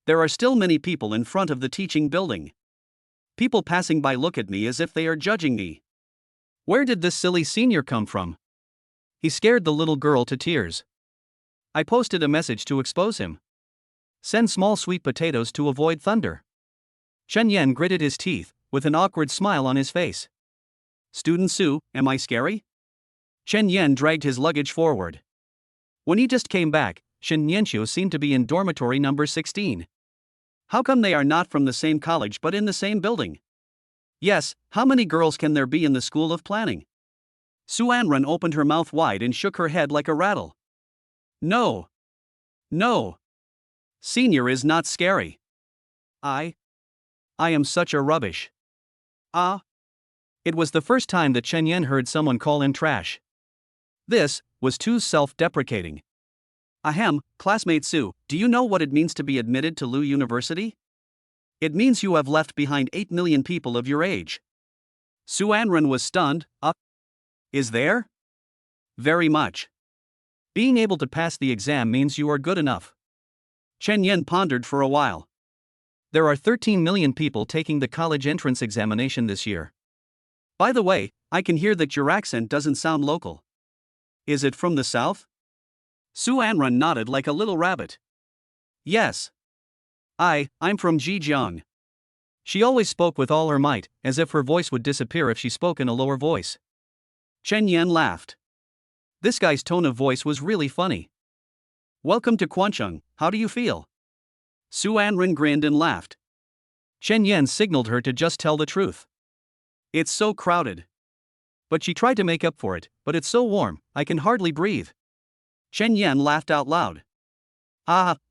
There are still many people in front of the teaching building. People passing by look at me as if they are judging me. Where did this silly senior come from? He scared the little girl to tears. I posted a message to expose him. Send small sweet potatoes to avoid thunder. Chen Yan gritted his teeth, with an awkward smile on his face. Student Su, am I scary? Chen Yan dragged his luggage forward. When he just came back, Shen Nianqiu seemed to be in dormitory number 16. How come they are not from the same college but in the same building? Yes, how many girls can there be in the School of Planning? Su Anran opened her mouth wide and shook her head like a rattle. No. No. Senior is not scary. I am such a rubbish. Ah. It was the first time that Chen Yan heard someone call him trash. This was too self-deprecating. Ahem, classmate Su, do you know what it means to be admitted to Lu University? It means you have left behind 8 million people of your age. Su Anran was stunned. Is there? Very much. Being able to pass the exam means you are good enough. Chen Yan pondered for a while. There are 13 million people taking the college entrance examination this year. By the way, I can hear that your accent doesn't sound local. Is it from the south? Su Anran nodded like a little rabbit. Yes. I'm from Zhejiang. She always spoke with all her might, as if her voice would disappear if she spoke in a lower voice. Chen Yan laughed. This guy's tone of voice was really funny. Welcome to Quancheng, how do you feel? Su Anran grinned and laughed. Chen Yan signaled her to just tell the truth. It's so crowded. But she tried to make up for it, but it's so warm, I can hardly breathe. Chen Yan laughed out loud.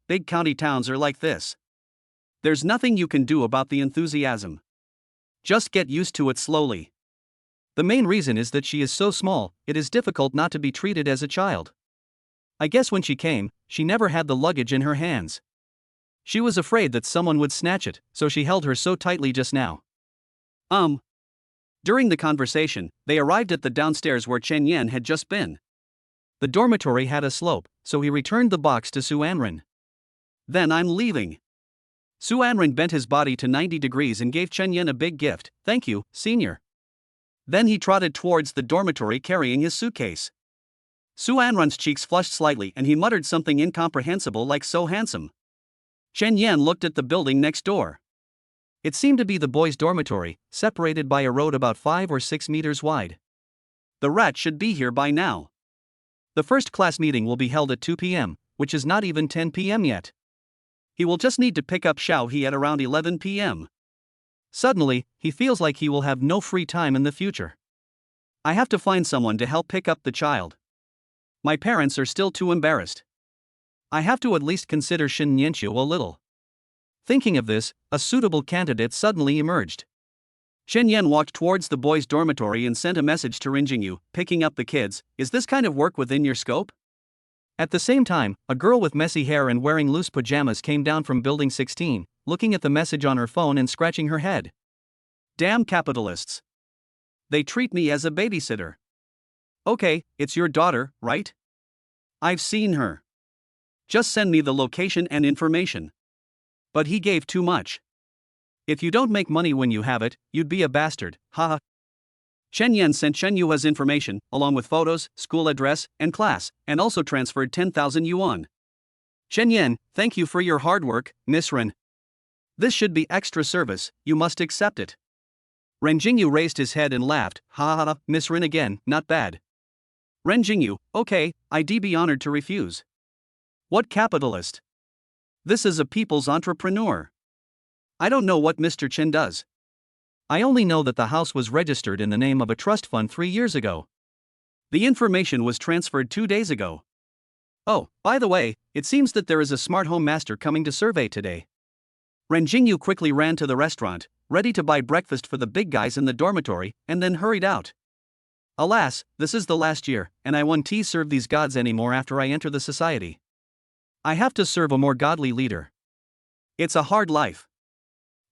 Big county towns are like this. There's nothing you can do about the enthusiasm. Just get used to it slowly. The main reason is that she is so small, it is difficult not to be treated as a child. I guess when she came, she never had the luggage in her hands. She was afraid that someone would snatch it, so she held her so tightly just now. During the conversation, they arrived at the downstairs where Chen Yan had just been. The dormitory had a slope, so he returned the box to Su Anran. Then I'm leaving. Su Anran bent his body to 90 degrees and gave Chen Yan a big gift. Thank you, senior. Then he trotted towards the dormitory carrying his suitcase. Su Anran's cheeks flushed slightly and he muttered something incomprehensible like so handsome. Chen Yan looked at the building next door. It seemed to be the boys' dormitory, separated by a road about 5 or 6 meters wide. The rat should be here by now. The first class meeting will be held at 2 p.m., which is not even 10 p.m. yet. He will just need to pick up Xiao He at around 11 p.m. Suddenly, he feels like he will have no free time in the future. I have to find someone to help pick up the child. My parents are still too embarrassed. I have to at least consider Shen Nianqiu a little. Thinking of this, a suitable candidate suddenly emerged. Shen Yan walked towards the boys' dormitory and sent a message to Ring Jingyu, picking up the kids. Is this kind of work within your scope? At the same time, a girl with messy hair and wearing loose pajamas came down from building 16, looking at the message on her phone and scratching her head. Damn capitalists. They treat me as a babysitter. Okay, it's your daughter, right? I've seen her. Just send me the location and information. But he gave too much. If you don't make money when you have it, you'd be a bastard, haha. Chen Yan sent Chen Yue's information, along with photos, school address, and class, and also transferred 10,000 yuan. Chen Yan, thank you for your hard work, Miss Ren. This should be extra service, you must accept it. Ren Jingyu raised his head and laughed, ha, Miss Ren again, not bad. Ren Jingyu, okay, I'd be honored to refuse. What capitalist? This is a people's entrepreneur. I don't know what Mr. Chen does. I only know that the house was registered in the name of a trust fund 3 years ago. The information was transferred 2 days ago. Oh, by the way, it seems that there is a smart home master coming to survey today. Ren Jingyu quickly ran to the restaurant, ready to buy breakfast for the big guys in the dormitory, and then hurried out. Alas, this is the last year, and I won't serve these gods anymore after I enter the society. I have to serve a more godly leader. It's a hard life.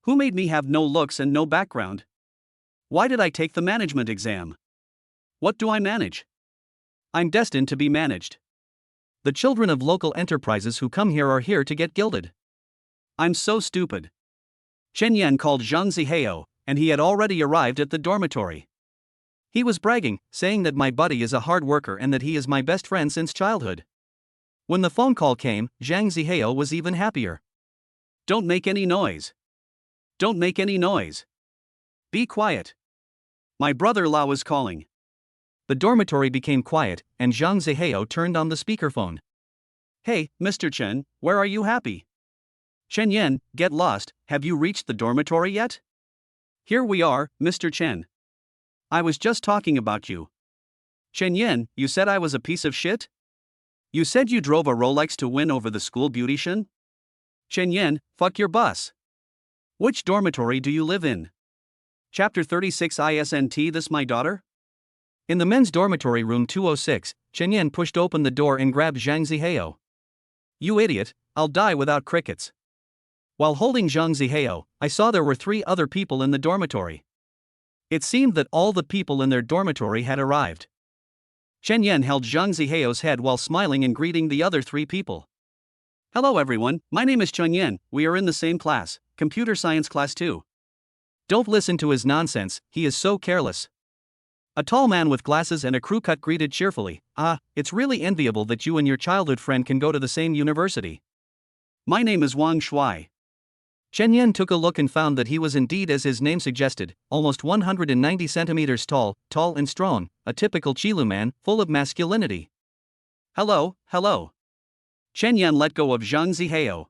Who made me have no looks and no background? Why did I take the management exam? What do I manage? I'm destined to be managed. The children of local enterprises who come here are here to get gilded. I'm so stupid. Chen Yan called Zhang Zihao, and he had already arrived at the dormitory. He was bragging, saying that my buddy is a hard worker and that he is my best friend since childhood. When the phone call came, Zhang Zihao was even happier. Don't make any noise. Don't make any noise. Be quiet. My brother Lao is calling. The dormitory became quiet, and Zhang Zihao turned on the speakerphone. Hey, Mr. Chen, where are you happy? Chen Yan, get lost, have you reached the dormitory yet? Here we are, Mr. Chen. I was just talking about you. Chen Yan, you said I was a piece of shit? You said you drove a Rolex to win over the school beautician? Chen Yan, fuck your bus. Which dormitory do you live in? Chapter 36 Isn't this my daughter? In the men's dormitory room 206, Chen Yan pushed open the door and grabbed Zhang Zihao. You idiot, I'll die without crickets. While holding Zhang Zihao, I saw there were 3 other people in the dormitory. It seemed that all the people in their dormitory had arrived. Chen Yan held Zhang Zihao's head while smiling and greeting the other 3 people. Hello everyone, my name is Chen Yan, we are in the same class, Computer Science Class 2. Don't listen to his nonsense, he is so careless. A tall man with glasses and a crew cut greeted cheerfully, it's really enviable that you and your childhood friend can go to the same university. My name is Wang Shuai. Chen Yan took a look and found that he was indeed as his name suggested, almost 190 centimeters tall and strong, a typical Qilu man, full of masculinity. Hello. Chen Yan let go of Zhang Zihao.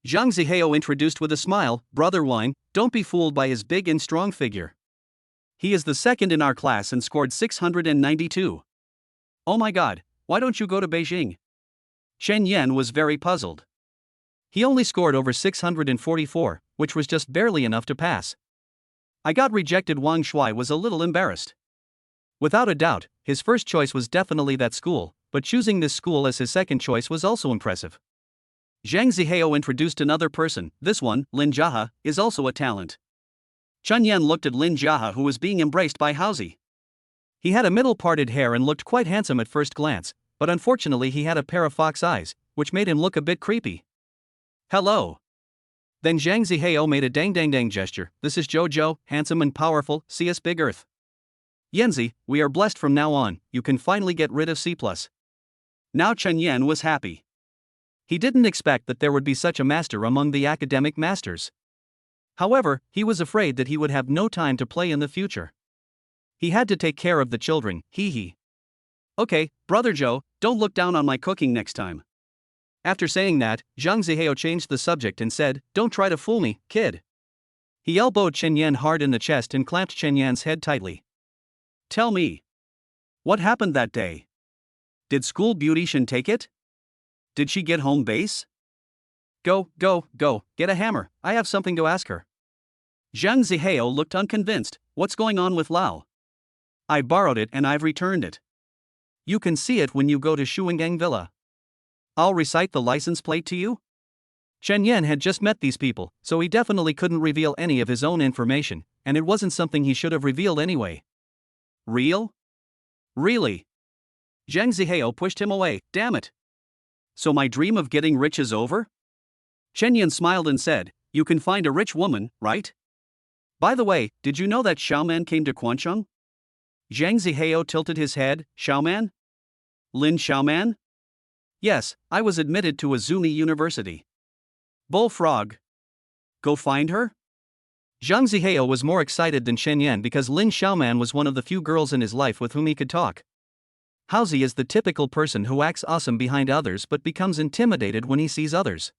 Zhang Zihao introduced with a smile, Brother Wang, don't be fooled by his big and strong figure. He is the second in our class and scored 692. Oh my god, why don't you go to Beijing? Chen Yan was very puzzled. He only scored over 644, which was just barely enough to pass. I got rejected. Wang Shuai was a little embarrassed. Without a doubt, his first choice was definitely that school, but choosing this school as his second choice was also impressive. Zhang Zihao introduced another person, this one, Lin Jiahe, is also a talent. Chen Yan looked at Lin Jiahe who was being embraced by Haozi. He had a middle-parted hair and looked quite handsome at first glance, but unfortunately he had a pair of fox eyes, which made him look a bit creepy. Hello. Then Zhang Zihao made a dang gesture, this is Jojo, handsome and powerful, CS Big Earth. Yanzi, we are blessed from now on, you can finally get rid of C+. Now Chen Yan was happy. He didn't expect that there would be such a master among the academic masters. However, he was afraid that he would have no time to play in the future. He had to take care of the children, hee. Okay, Brother Joe, don't look down on my cooking next time. After saying that, Zhang Zihao changed the subject and said, don't try to fool me, kid. He elbowed Chen Yan hard in the chest and clamped Chen Yan's head tightly. Tell me. What happened that day? Did school beautician take it? Did she get home base? Go, get a hammer, I have something to ask her. Zhang Zihao looked unconvinced, what's going on with Lao? I borrowed it and I've returned it. You can see it when you go to Shuanggang Villa. I'll recite the license plate to you? Chen Yan had just met these people, so he definitely couldn't reveal any of his own information, and it wasn't something he should have revealed anyway. Real? Really? Zhang Zihao pushed him away, damn it. So my dream of getting rich is over? Chen Yan smiled and said, you can find a rich woman, right? By the way, did you know that Xiaoman came to Quancheng? Zhang Zihao tilted his head, Xiaoman? Lin Xiaoman? Yes, I was admitted to a Zuni university. Bullfrog. Go find her? Zhang Zihao was more excited than Chen Yan because Lin Xiaoman was one of the few girls in his life with whom he could talk. Haozi is the typical person who acts awesome behind others but becomes intimidated when he sees others.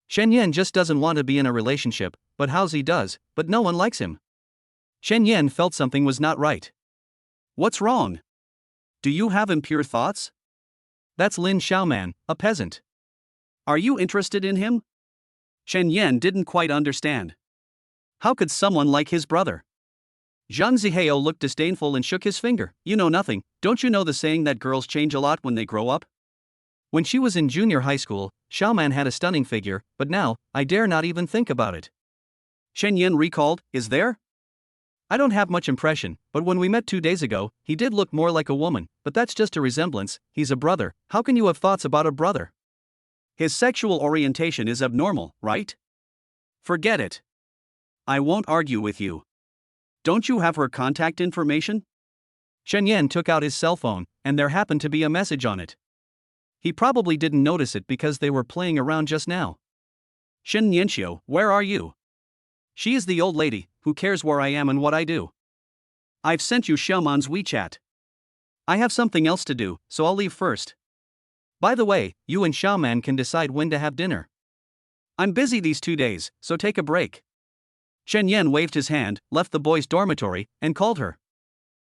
Chen Yan just doesn't want to be in a relationship, but Haozi does, but no one likes him. Chen Yan felt something was not right. What's wrong? Do you have impure thoughts? That's Lin Xiaoman, a peasant. Are you interested in him? Chen Yan didn't quite understand. How could someone like his brother? Zhang Zihao looked disdainful and shook his finger. You know nothing, don't you know the saying that girls change a lot when they grow up? When she was in junior high school, Xiaoman had a stunning figure, but now, I dare not even think about it. Shen Yan recalled, is there? I don't have much impression, but when we met 2 days ago, he did look more like a woman, but that's just a resemblance, he's a brother, how can you have thoughts about a brother? His sexual orientation is abnormal, right? Forget it. I won't argue with you. Don't you have her contact information? Shen Yan took out his cell phone, and there happened to be a message on it. He probably didn't notice it because they were playing around just now. Shen Yanxiu, where are you? She is the old lady, who cares where I am and what I do. I've sent you Xiaoman's WeChat. I have something else to do, so I'll leave first. By the way, you and Xiaoman can decide when to have dinner. I'm busy these 2 days, so take a break. Shen Yan waved his hand, left the boys' dormitory, and called her.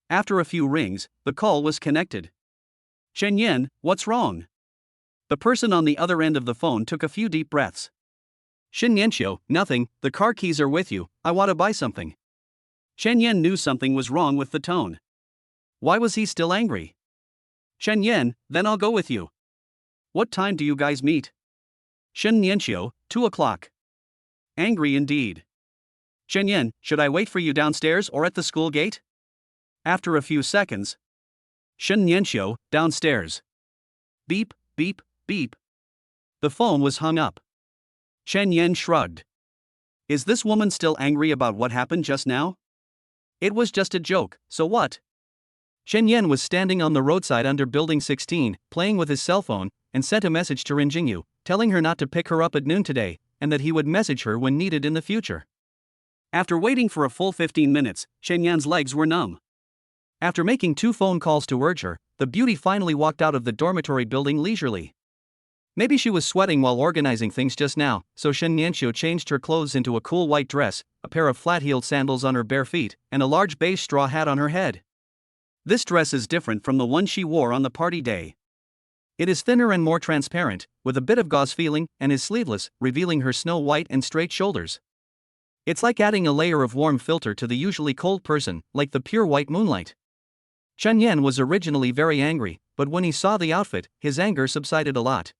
After a few rings, the call was connected. Shen Yan, what's wrong? The person on the other end of the phone took a few deep breaths. Shen Yanxiu, nothing, the car keys are with you, I want to buy something. Shen Yan knew something was wrong with the tone. Why was he still angry? Shen Yan, then I'll go with you. What time do you guys meet? Shen Yanxiu, 2 o'clock. Angry indeed. Shen Yan, should I wait for you downstairs or at the school gate? After a few seconds. Shen Yanxiu, downstairs. Beep, beep, beep. The phone was hung up. Shen Yan shrugged. Is this woman still angry about what happened just now? It was just a joke, so what? Shen Yan was standing on the roadside under Building 16, playing with his cell phone, and sent a message to Rin Jingyu, telling her not to pick her up at noon today, and that he would message her when needed in the future. After waiting for a full 15 minutes, Shen Yan's legs were numb. After making 2 phone calls to urge her, the beauty finally walked out of the dormitory building leisurely. Maybe she was sweating while organizing things just now, so Shen Yanxiu changed her clothes into a cool white dress, a pair of flat-heeled sandals on her bare feet, and a large beige straw hat on her head. This dress is different from the one she wore on the party day. It is thinner and more transparent, with a bit of gauze feeling, and is sleeveless, revealing her snow-white and straight shoulders. It's like adding a layer of warm filter to the usually cold person, like the pure white moonlight. Shen Yan was originally very angry, but when he saw the outfit, his anger subsided a lot.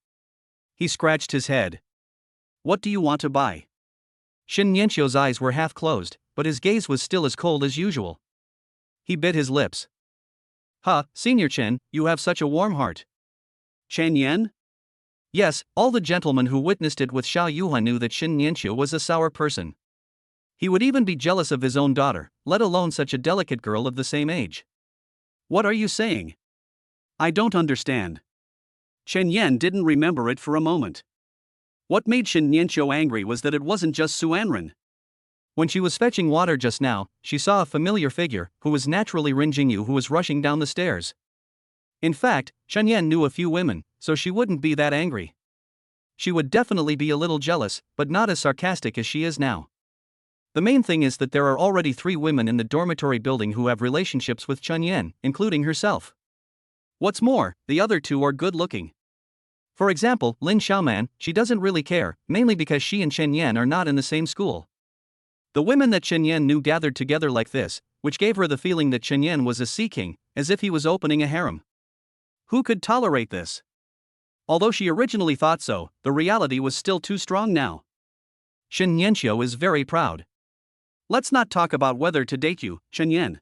He scratched his head. What do you want to buy? Shen Yanxiu's eyes were half closed, but his gaze was still as cold as usual. He bit his lips. Senior Chen, you have such a warm heart. Chen Yan? Yes, all the gentlemen who witnessed it with Xiao Yuhan knew that Shen Yanxiu was a sour person. He would even be jealous of his own daughter, let alone such a delicate girl of the same age. What are you saying? I don't understand. Chen Yan didn't remember it for a moment. What made Shen Yanxiu angry was that it wasn't just Suanren. When she was fetching water just now, she saw a familiar figure, who was naturally Rin Jingyu, who was rushing down the stairs. In fact, Shen Yan knew a few women, so she wouldn't be that angry. She would definitely be a little jealous, but not as sarcastic as she is now. The main thing is that there are already 3 women in the dormitory building who have relationships with Chen Yan, including herself. What's more, the other 2 are good-looking. For example, Lin Xiaoman, she doesn't really care, mainly because she and Chen Yan are not in the same school. The women that Chen Yan knew gathered together like this, which gave her the feeling that Chen Yan was a sea king, as if he was opening a harem. Who could tolerate this? Although she originally thought so, the reality was still too strong now. Shen Yanxiu is very proud. Let's not talk about whether to date you, Chen Yan.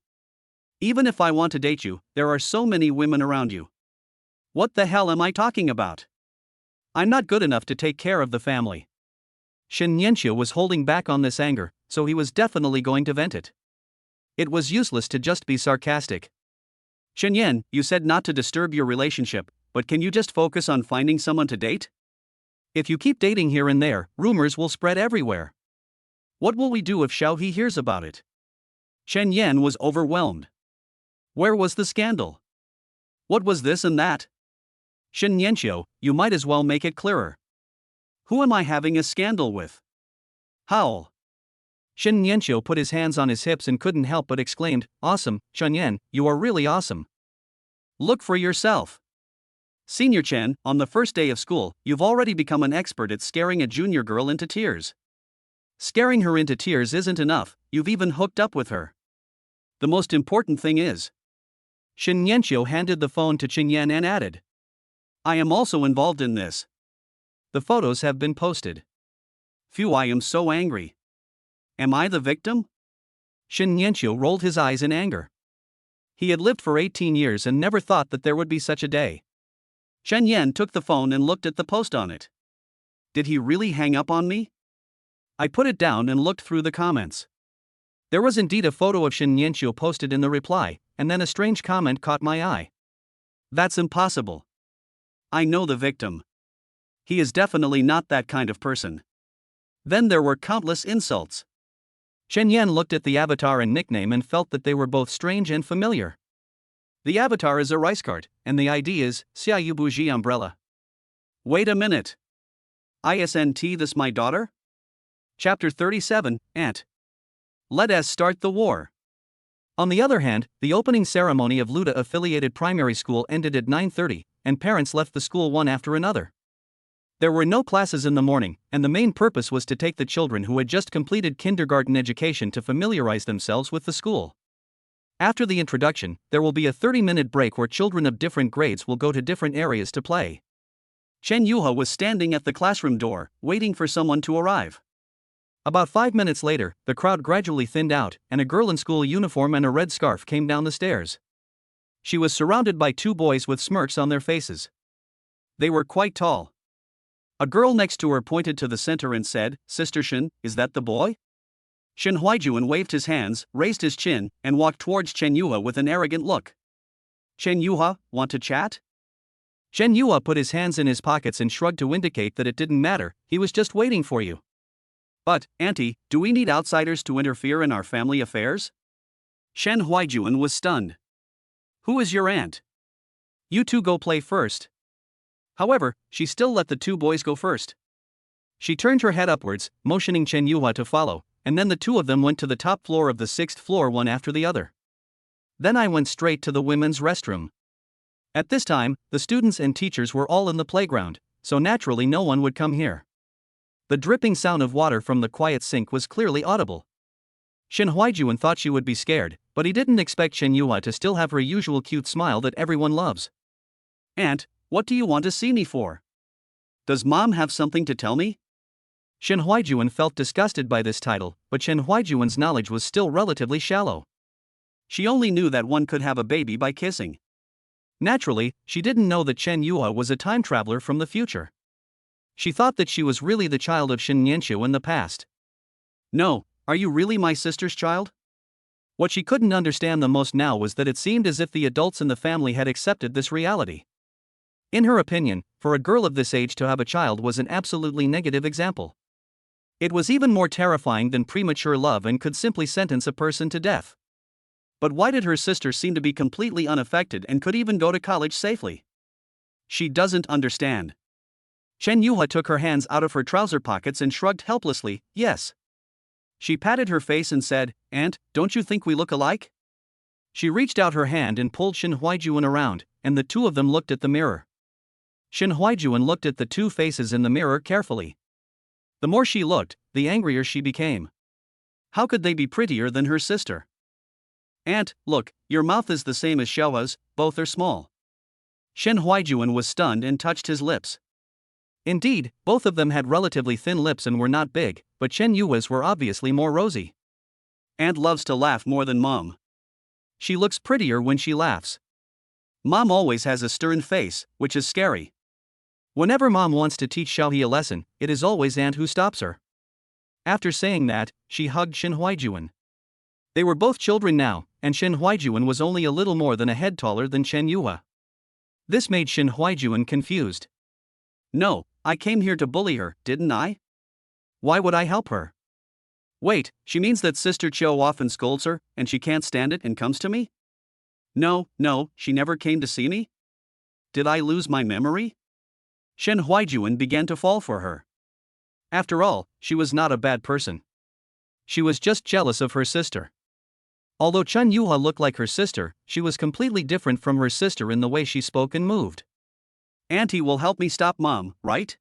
Even if I want to date you, there are so many women around you. What the hell am I talking about? I'm not good enough to take care of the family. Shen Yanxiu was holding back on this anger, so he was definitely going to vent it. It was useless to just be sarcastic. Shen Yan, you said not to disturb your relationship, but can you just focus on finding someone to date? If you keep dating here and there, rumors will spread everywhere. What will we do if Xiao He hears about it? Shen Yan was overwhelmed. Where was the scandal? What was this and that? Shen Yanxiu, you might as well make it clearer. Who am I having a scandal with? Howl. Shen Yanxiu put his hands on his hips and couldn't help but exclaimed, awesome, Chen Yan, you are really awesome. Look for yourself. Senior Chen, on the first day of school, you've already become an expert at scaring a junior girl into tears. Scaring her into tears isn't enough, you've even hooked up with her. The most important thing is. Shin Yanqiu handed the phone to Qin Yan and added. I am also involved in this. The photos have been posted. Phew, I am so angry. Am I the victim? Shin Yanqiu rolled his eyes in anger. He had lived for 18 years and never thought that there would be such a day. Shen Yan took the phone and looked at the post on it. Did he really hang up on me? I put it down and looked through the comments. There was indeed a photo of Shin Yanqiu posted in the reply, and then a strange comment caught my eye. That's impossible. I know the victim. He is definitely not that kind of person. Then there were countless insults. Shen Yan looked at the avatar and nickname and felt that they were both strange and familiar. The avatar is a rice cart, and the ID is Xiaoyu Bougie Umbrella. Wait a minute. ISNT, this my daughter? Chapter 37, Aunt. Let us start the war. On the other hand, the opening ceremony of Luda-affiliated primary school ended at 9:30, and parents left the school one after another. There were no classes in the morning, and the main purpose was to take the children who had just completed kindergarten education to familiarize themselves with the school. After the introduction, there will be a 30-minute break where children of different grades will go to different areas to play. Chen Yuha was standing at the classroom door, waiting for someone to arrive. About 5 minutes later, the crowd gradually thinned out, and a girl in school uniform and a red scarf came down the stairs. She was surrounded by two boys with smirks on their faces. They were quite tall. A girl next to her pointed to the center and said, Sister Shin, is that the boy? Shin Huijuan waved his hands, raised his chin, and walked towards Chen Yuha with an arrogant look. Chen Yuha, want to chat? Chen Yuha put his hands in his pockets and shrugged to indicate that it didn't matter, he was just waiting for you. But, Auntie, do we need outsiders to interfere in our family affairs? Shen Huijuan was stunned. Who is your aunt? You two go play first. However, she still let the two boys go first. She turned her head upwards, motioning Chen Yuha to follow, and then the two of them went to the top floor of the 6th floor one after the other. Then I went straight to the women's restroom. At this time, the students and teachers were all in the playground, so naturally no one would come here. The dripping sound of water from the quiet sink was clearly audible. Shin Huijuan thought she would be scared, but he didn't expect Chen Yuha to still have her usual cute smile that everyone loves. Aunt, what do you want to see me for? Does Mom have something to tell me? Shin Huijuan felt disgusted by this title, but Shin Huijuan's knowledge was still relatively shallow. She only knew that one could have a baby by kissing. Naturally, she didn't know that Chen Yuha was a time traveler from the future. She thought that she was really the child of Shin Yanqiu in the past. No, are you really my sister's child? What she couldn't understand the most now was that it seemed as if the adults in the family had accepted this reality. In her opinion, for a girl of this age to have a child was an absolutely negative example. It was even more terrifying than premature love and could simply sentence a person to death. But why did her sister seem to be completely unaffected and could even go to college safely? She doesn't understand. Chen Yuha took her hands out of her trouser pockets and shrugged helplessly, yes. She patted her face and said, Aunt, don't you think we look alike? She reached out her hand and pulled Shin Huijuan around, and the two of them looked at the mirror. Shin Huijuan looked at the two faces in the mirror carefully. The more she looked, the angrier she became. How could they be prettier than her sister? Aunt, look, your mouth is the same as Xiaohua's, both are small. Shin Huijuan was stunned and touched his lips. Indeed, both of them had relatively thin lips and were not big, but Chen Yua's were obviously more rosy. Aunt loves to laugh more than Mom. She looks prettier when she laughs. Mom always has a stern face, which is scary. Whenever Mom wants to teach Xiaohe a lesson, it is always Aunt who stops her. After saying that, she hugged Shin Huijuan. They were both children now, and Shin Huijuan was only a little more than a head taller than Chen Yuha. This made Shin Huijuan confused. No, I came here to bully her, didn't I? Why would I help her? Wait, she means that Sister Chiu often scolds her, and she can't stand it and comes to me? No, she never came to see me? Did I lose my memory? Shin Huijuan began to fall for her. After all, she was not a bad person. She was just jealous of her sister. Although Chen Yuha looked like her sister, she was completely different from her sister in the way she spoke and moved. Auntie will help me stop Mom, right?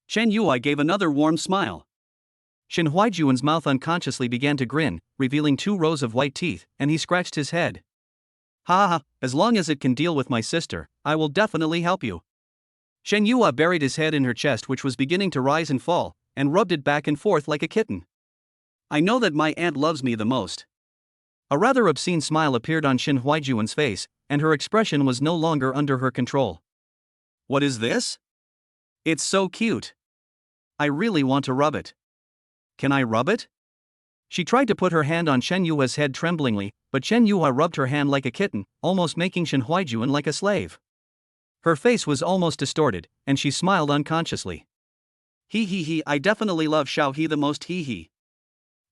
Chen Yuha gave another warm smile. Shin Huaijuan's mouth unconsciously began to grin, revealing 2 rows of white teeth, and he scratched his head. Ha ha, as long as it can deal with my sister, I will definitely help you. Shen Yue buried his head in her chest, which was beginning to rise and fall, and rubbed it back and forth like a kitten. I know that my aunt loves me the most. A rather obscene smile appeared on Shin Huaijuan's face, and her expression was no longer under her control. What is this? It's so cute. I really want to rub it. Can I rub it? She tried to put her hand on Shen Yue's head tremblingly, but Shen Yue rubbed her hand like a kitten, almost making Shin Huaijuan like a slave. Her face was almost distorted, and she smiled unconsciously. He, I definitely love Xiao He the most, he.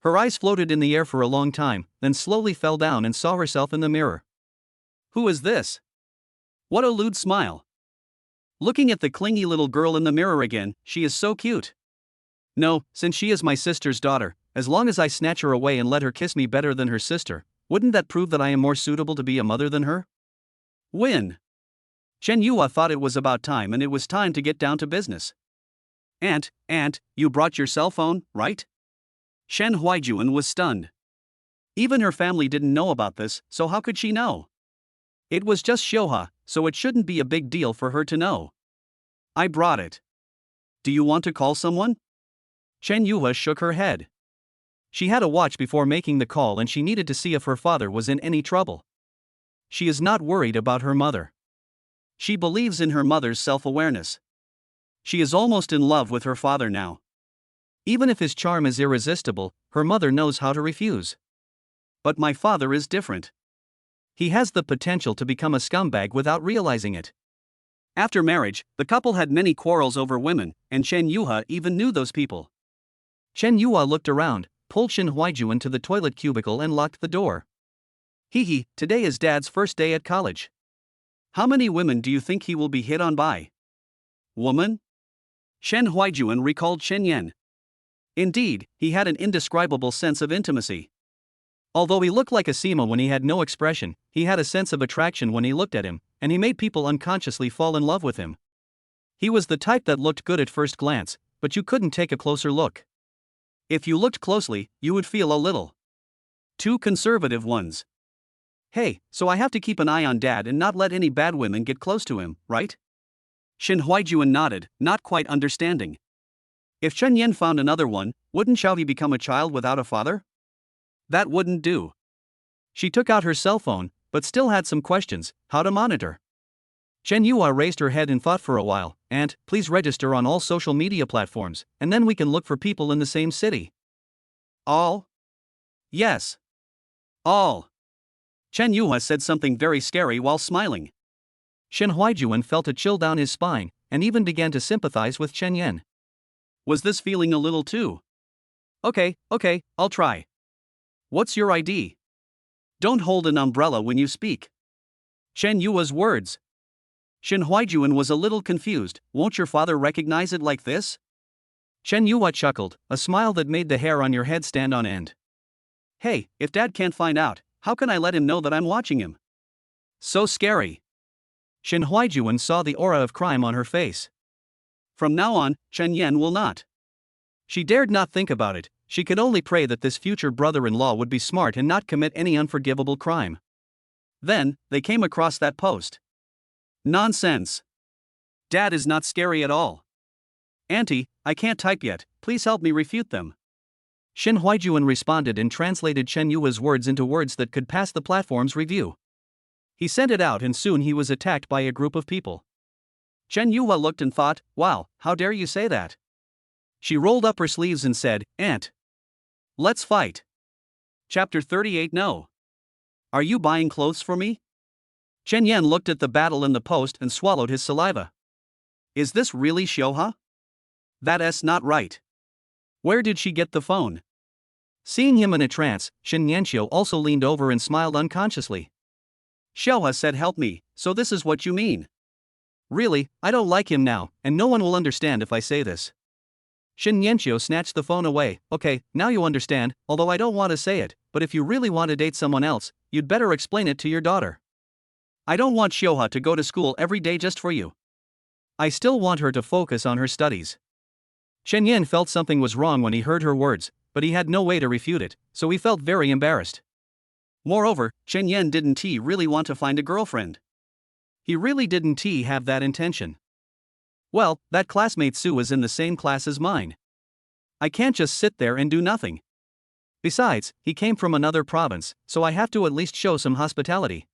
Her eyes floated in the air for a long time, then slowly fell down and saw herself in the mirror. Who is this? What a lewd smile. Looking at the clingy little girl in the mirror again, she is so cute. No, since she is my sister's daughter, as long as I snatch her away and let her kiss me better than her sister, wouldn't that prove that I am more suitable to be a mother than her? Win. Shen Yue thought it was about time, and it was time to get down to business. Aunt, you brought your cell phone, right? Shen Huaijuan was stunned. Even her family didn't know about this, so how could she know? It was just Xiuha, so it shouldn't be a big deal for her to know. I brought it. Do you want to call someone? Shen Yue shook her head. She had a watch before making the call, and she needed to see if her father was in any trouble. She is not worried about her mother. She believes in her mother's self-awareness. She is almost in love with her father now. Even if his charm is irresistible, her mother knows how to refuse. But my father is different. He has the potential to become a scumbag without realizing it. After marriage, the couple had many quarrels over women, and Shen Yue even knew those people. Shen Yue looked around, pulled Shin Huaijuan to the toilet cubicle and locked the door. Today is Dad's first day at college. How many women do you think he will be hit on by? Woman? Shen Huaijuan recalled Shen Yan. Indeed, he had an indescribable sense of intimacy. Although he looked like a Sima when he had no expression, he had a sense of attraction when he looked at him, and he made people unconsciously fall in love with him. He was the type that looked good at first glance, but you couldn't take a closer look. If you looked closely, you would feel a little too conservative ones. Hey, so I have to keep an eye on Dad and not let any bad women get close to him, right? Shin Huaijuan nodded, not quite understanding. If Chen Yan found another one, wouldn't Xiaoyi become a child without a father? That wouldn't do. She took out her cell phone, but still had some questions: how to monitor. Shen Yue raised her head and thought for a while. And, please register on all social media platforms, and then we can look for people in the same city. All? Yes. All. Chen Yue said something very scary while smiling. Shin Huaijuan felt a chill down his spine, and even began to sympathize with Chen Yan. Was this feeling a little too? Okay, I'll try. What's your ID? Don't hold an umbrella when you speak. Shen Yue's words. Shin Huaijuan was a little confused. Won't your father recognize it like this? Shen Yue chuckled, a smile that made the hair on your head stand on end. Hey, if Dad can't find out, how can I let him know that I'm watching him? So scary. Shin Huaijuan saw the aura of crime on her face. From now on, Chen Yan will not. She dared not think about it. She could only pray that this future brother-in-law would be smart and not commit any unforgivable crime. Then, they came across that post. Nonsense. Dad is not scary at all. Auntie, I can't type yet, please help me refute them. Shin Huaijuan responded and translated Chen Yue's words into words that could pass the platform's review. He sent it out, and soon he was attacked by a group of people. Chen Yue looked and thought, wow, how dare you say that? She rolled up her sleeves and said, Aunt. Let's fight. Chapter 38. No. Are you buying clothes for me? Chen Yan looked at the battle in the post and swallowed his saliva. Is this really Xiuha? That's not right. Where did she get the phone? Seeing him in a trance, Shin Yanxiu also leaned over and smiled unconsciously. Xiuha said help me, so this is what you mean. Really, I don't like him now, and no one will understand if I say this. Shin Yanxiu snatched the phone away. Okay, now you understand, although I don't want to say it, but if you really want to date someone else, you'd better explain it to your daughter. I don't want Xiuha to go to school every day just for you. I still want her to focus on her studies. Chen Yan felt something was wrong when he heard her words, but he had no way to refute it, so he felt very embarrassed. Moreover, Chen Yan didn't really want to find a girlfriend. He really didn't have that intention. Well, that classmate Sue is in the same class as mine. I can't just sit there and do nothing. Besides, he came from another province, so I have to at least show some hospitality.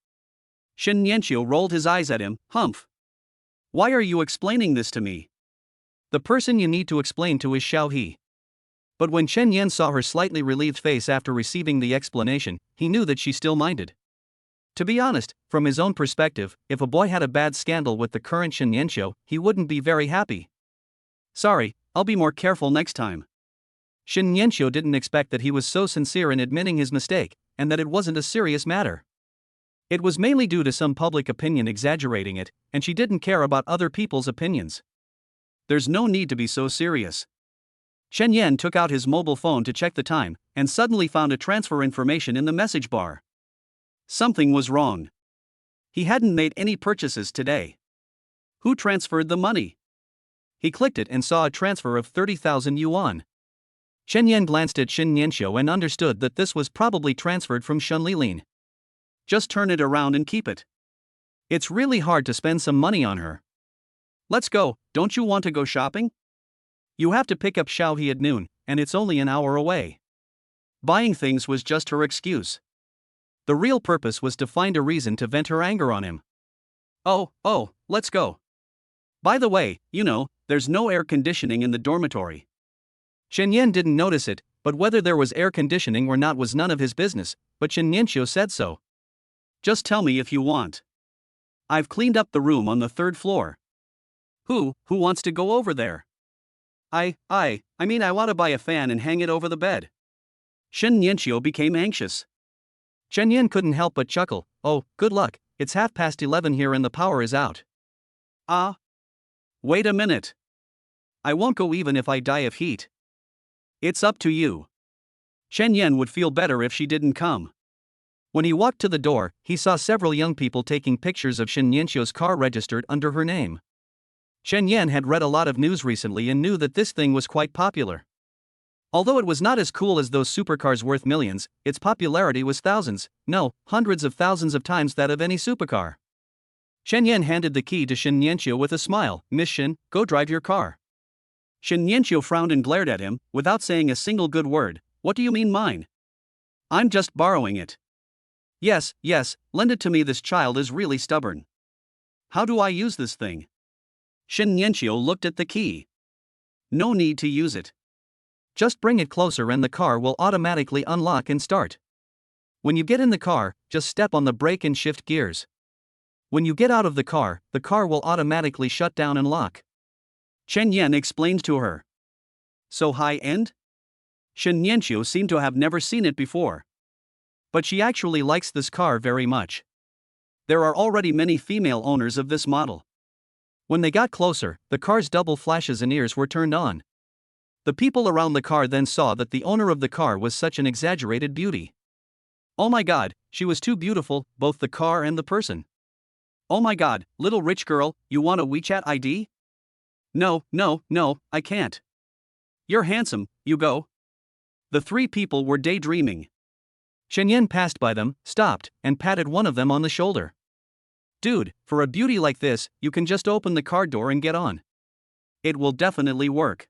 Shen Yanqiu rolled his eyes at him. Humph. Why are you explaining this to me? The person you need to explain to is Xiao He. But when Chen Yan saw her slightly relieved face after receiving the explanation, he knew that she still minded. To be honest, from his own perspective, if a boy had a bad scandal with the current Shen Yanqiu, he wouldn't be very happy. Sorry, I'll be more careful next time. Shen Yanqiu didn't expect that he was so sincere in admitting his mistake, and that it wasn't a serious matter. It was mainly due to some public opinion exaggerating it, and she didn't care about other people's opinions. There's no need to be so serious. Chen Yan took out his mobile phone to check the time, and suddenly found a transfer information in the message bar. Something was wrong. He hadn't made any purchases today. Who transferred the money? He clicked it and saw a transfer of 30,000 yuan. Chen Yan glanced at Shen Yanqiu and understood that this was probably transferred from Shen Lilin. Just turn it around and keep it. It's really hard to spend some money on her. Let's go, don't you want to go shopping? You have to pick up Xiao He at noon, and it's only an hour away. Buying things was just her excuse. The real purpose was to find a reason to vent her anger on him. Oh, let's go. By the way, there's no air conditioning in the dormitory. Chen Yan didn't notice it, but whether there was air conditioning or not was none of his business, but Shen Yanqiu said so. Just tell me if you want. I've cleaned up the room on the 3rd floor. Who wants to go over there? I want to buy a fan and hang it over the bed. Shen Yanqiu became anxious. Chen Yan couldn't help but chuckle. Oh, good luck, it's 11:30 here and the power is out. Wait a minute. I won't go even if I die of heat. It's up to you. Chen Yan would feel better if she didn't come. When he walked to the door, he saw several young people taking pictures of Shen Yanqiu's car registered under her name. Chen Yan had read a lot of news recently and knew that this thing was quite popular. Although it was not as cool as those supercars worth millions, its popularity was thousands, no, hundreds of thousands of times that of any supercar. Chen Yan handed the key to Shen Yanqiu with a smile. Miss Shen, go drive your car. Shen Yanqiu frowned and glared at him, without saying a single good word. What do you mean mine? I'm just borrowing it. Yes, lend it to me. This child is really stubborn. How do I use this thing? Shen Yanqiu looked at the key. No need to use it. Just bring it closer and the car will automatically unlock and start. When you get in the car, just step on the brake and shift gears. When you get out of the car will automatically shut down and lock. Chen Yan explained to her. So high-end? Shen Yanqiu seemed to have never seen it before. But she actually likes this car very much. There are already many female owners of this model. When they got closer, the car's double flashes and ears were turned on. The people around the car then saw that the owner of the car was such an exaggerated beauty. Oh my god, she was too beautiful, both the car and the person. Oh my god, little rich girl, you want a WeChat ID? No, I can't. You're handsome, you go. The 3 people were daydreaming. Chen Yan passed by them, stopped, and patted one of them on the shoulder. Dude, for a beauty like this, you can just open the car door and get on. It will definitely work.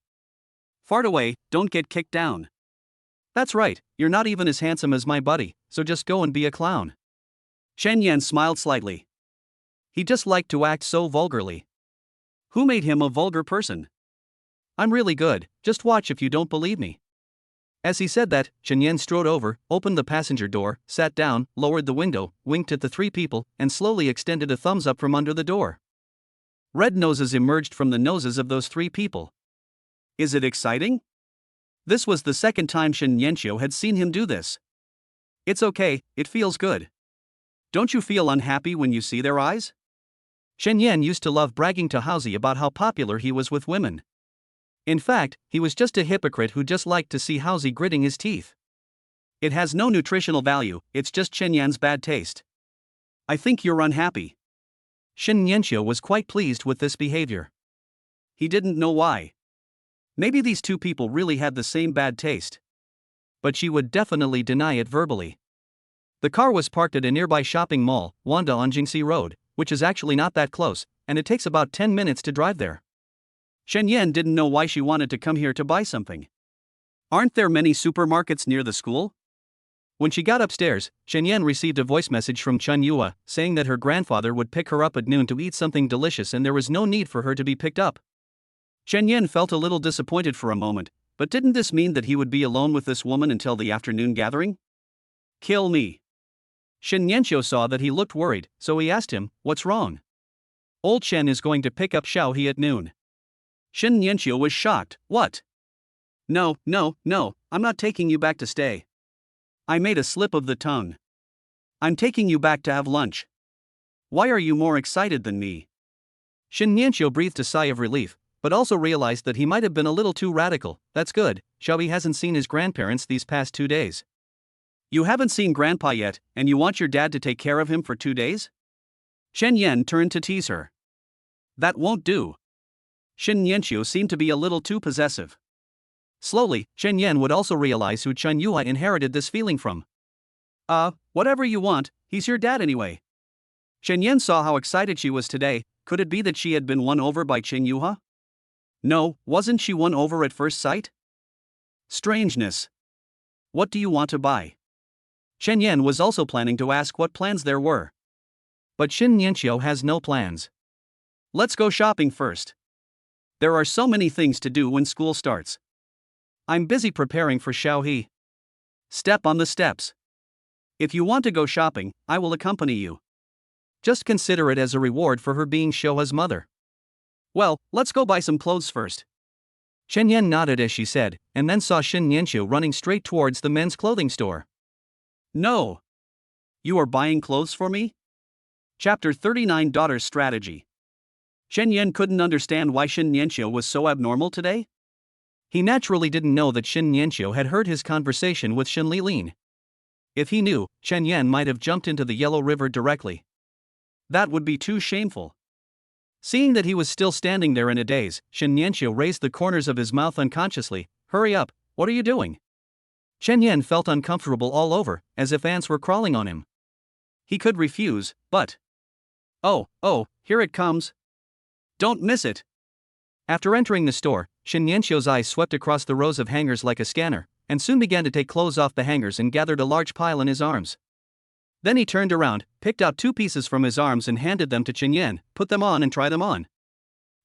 Fart away, don't get kicked down. That's right, you're not even as handsome as my buddy, so just go and be a clown. Chen Yan smiled slightly. He just liked to act so vulgarly. Who made him a vulgar person? I'm really good, just watch if you don't believe me. As he said that, Chen Yan strode over, opened the passenger door, sat down, lowered the window, winked at the 3 people, and slowly extended a thumbs up from under the door. Red noses emerged from the noses of those 3 people. Is it exciting? This was the 2nd time Shen Yanqiu had seen him do this. It's okay, it feels good. Don't you feel unhappy when you see their eyes? Shen Yan used to love bragging to Haozi about how popular he was with women. In fact, he was just a hypocrite who just liked to see Haozi gritting his teeth. It has no nutritional value, it's just Chen Yan's bad taste. I think you're unhappy. Shen Yanqiu was quite pleased with this behavior. He didn't know why. Maybe these two people really had the same bad taste. But she would definitely deny it verbally. The car was parked at a nearby shopping mall, Wanda on Jingxi Road, which is actually not that close, and it takes about 10 minutes to drive there. Shen Yan didn't know why she wanted to come here to buy something. Aren't there many supermarkets near the school? When she got upstairs, Shen Yan received a voice message from Chen Yue, saying that her grandfather would pick her up at noon to eat something delicious and there was no need for her to be picked up. Shen Yan felt a little disappointed for a moment, but didn't this mean that he would be alone with this woman until the afternoon gathering? Kill me. Shen Yanqiu saw that he looked worried, so he asked him, "What's wrong?" "Old Chen is going to pick up Xiao He at noon." Shen Yanqiu was shocked. "What? No, I'm not taking you back to stay. I made a slip of the tongue. I'm taking you back to have lunch. Why are you more excited than me?" Shen Yanqiu breathed a sigh of relief, but also realized that he might have been a little too radical. That's good, Xiao He hasn't seen his grandparents these past 2 days. You haven't seen Grandpa yet, and you want your dad to take care of him for 2 days? Shen Yan turned to tease her. That won't do. Shen Yanqiu seemed to be a little too possessive. Slowly, Shen Yan would also realize who Chen Yue inherited this feeling from. Whatever you want, he's your dad anyway. Shen Yan saw how excited she was today. Could it be that she had been won over by Chen Yue? No, wasn't she won over at first sight? Strangeness. What do you want to buy? Shen Yan was also planning to ask what plans there were. But Shen Yanqiu has no plans. Let's go shopping first. There are so many things to do when school starts. I'm busy preparing for Xiao He. Step on the steps. If you want to go shopping, I will accompany you. Just consider it as a reward for her being Xiaohe's mother. Well, let's go buy some clothes first. Shen Yan nodded as she said, and then saw Shen Yanqiu running straight towards the men's clothing store. No. You are buying clothes for me? Chapter 39 Daughter's Strategy. Shen Yan couldn't understand why Shen Yanqiu was so abnormal today. He naturally didn't know that Shen Yanqiu had heard his conversation with Shen Lilin. If he knew, Shen Yan might have jumped into the Yellow River directly. That would be too shameful. Seeing that he was still standing there in a daze, Shen Yanqiu raised the corners of his mouth unconsciously. Hurry up, what are you doing? Shen Yan felt uncomfortable all over, as if ants were crawling on him. He could refuse, but... Oh, here it comes. Don't miss it. After entering the store, Shen Yanqiu's eyes swept across the rows of hangers like a scanner, and soon began to take clothes off the hangers and gathered a large pile in his arms. Then he turned around, picked out 2 pieces from his arms and handed them to Chen Yan. Put them on and try them on.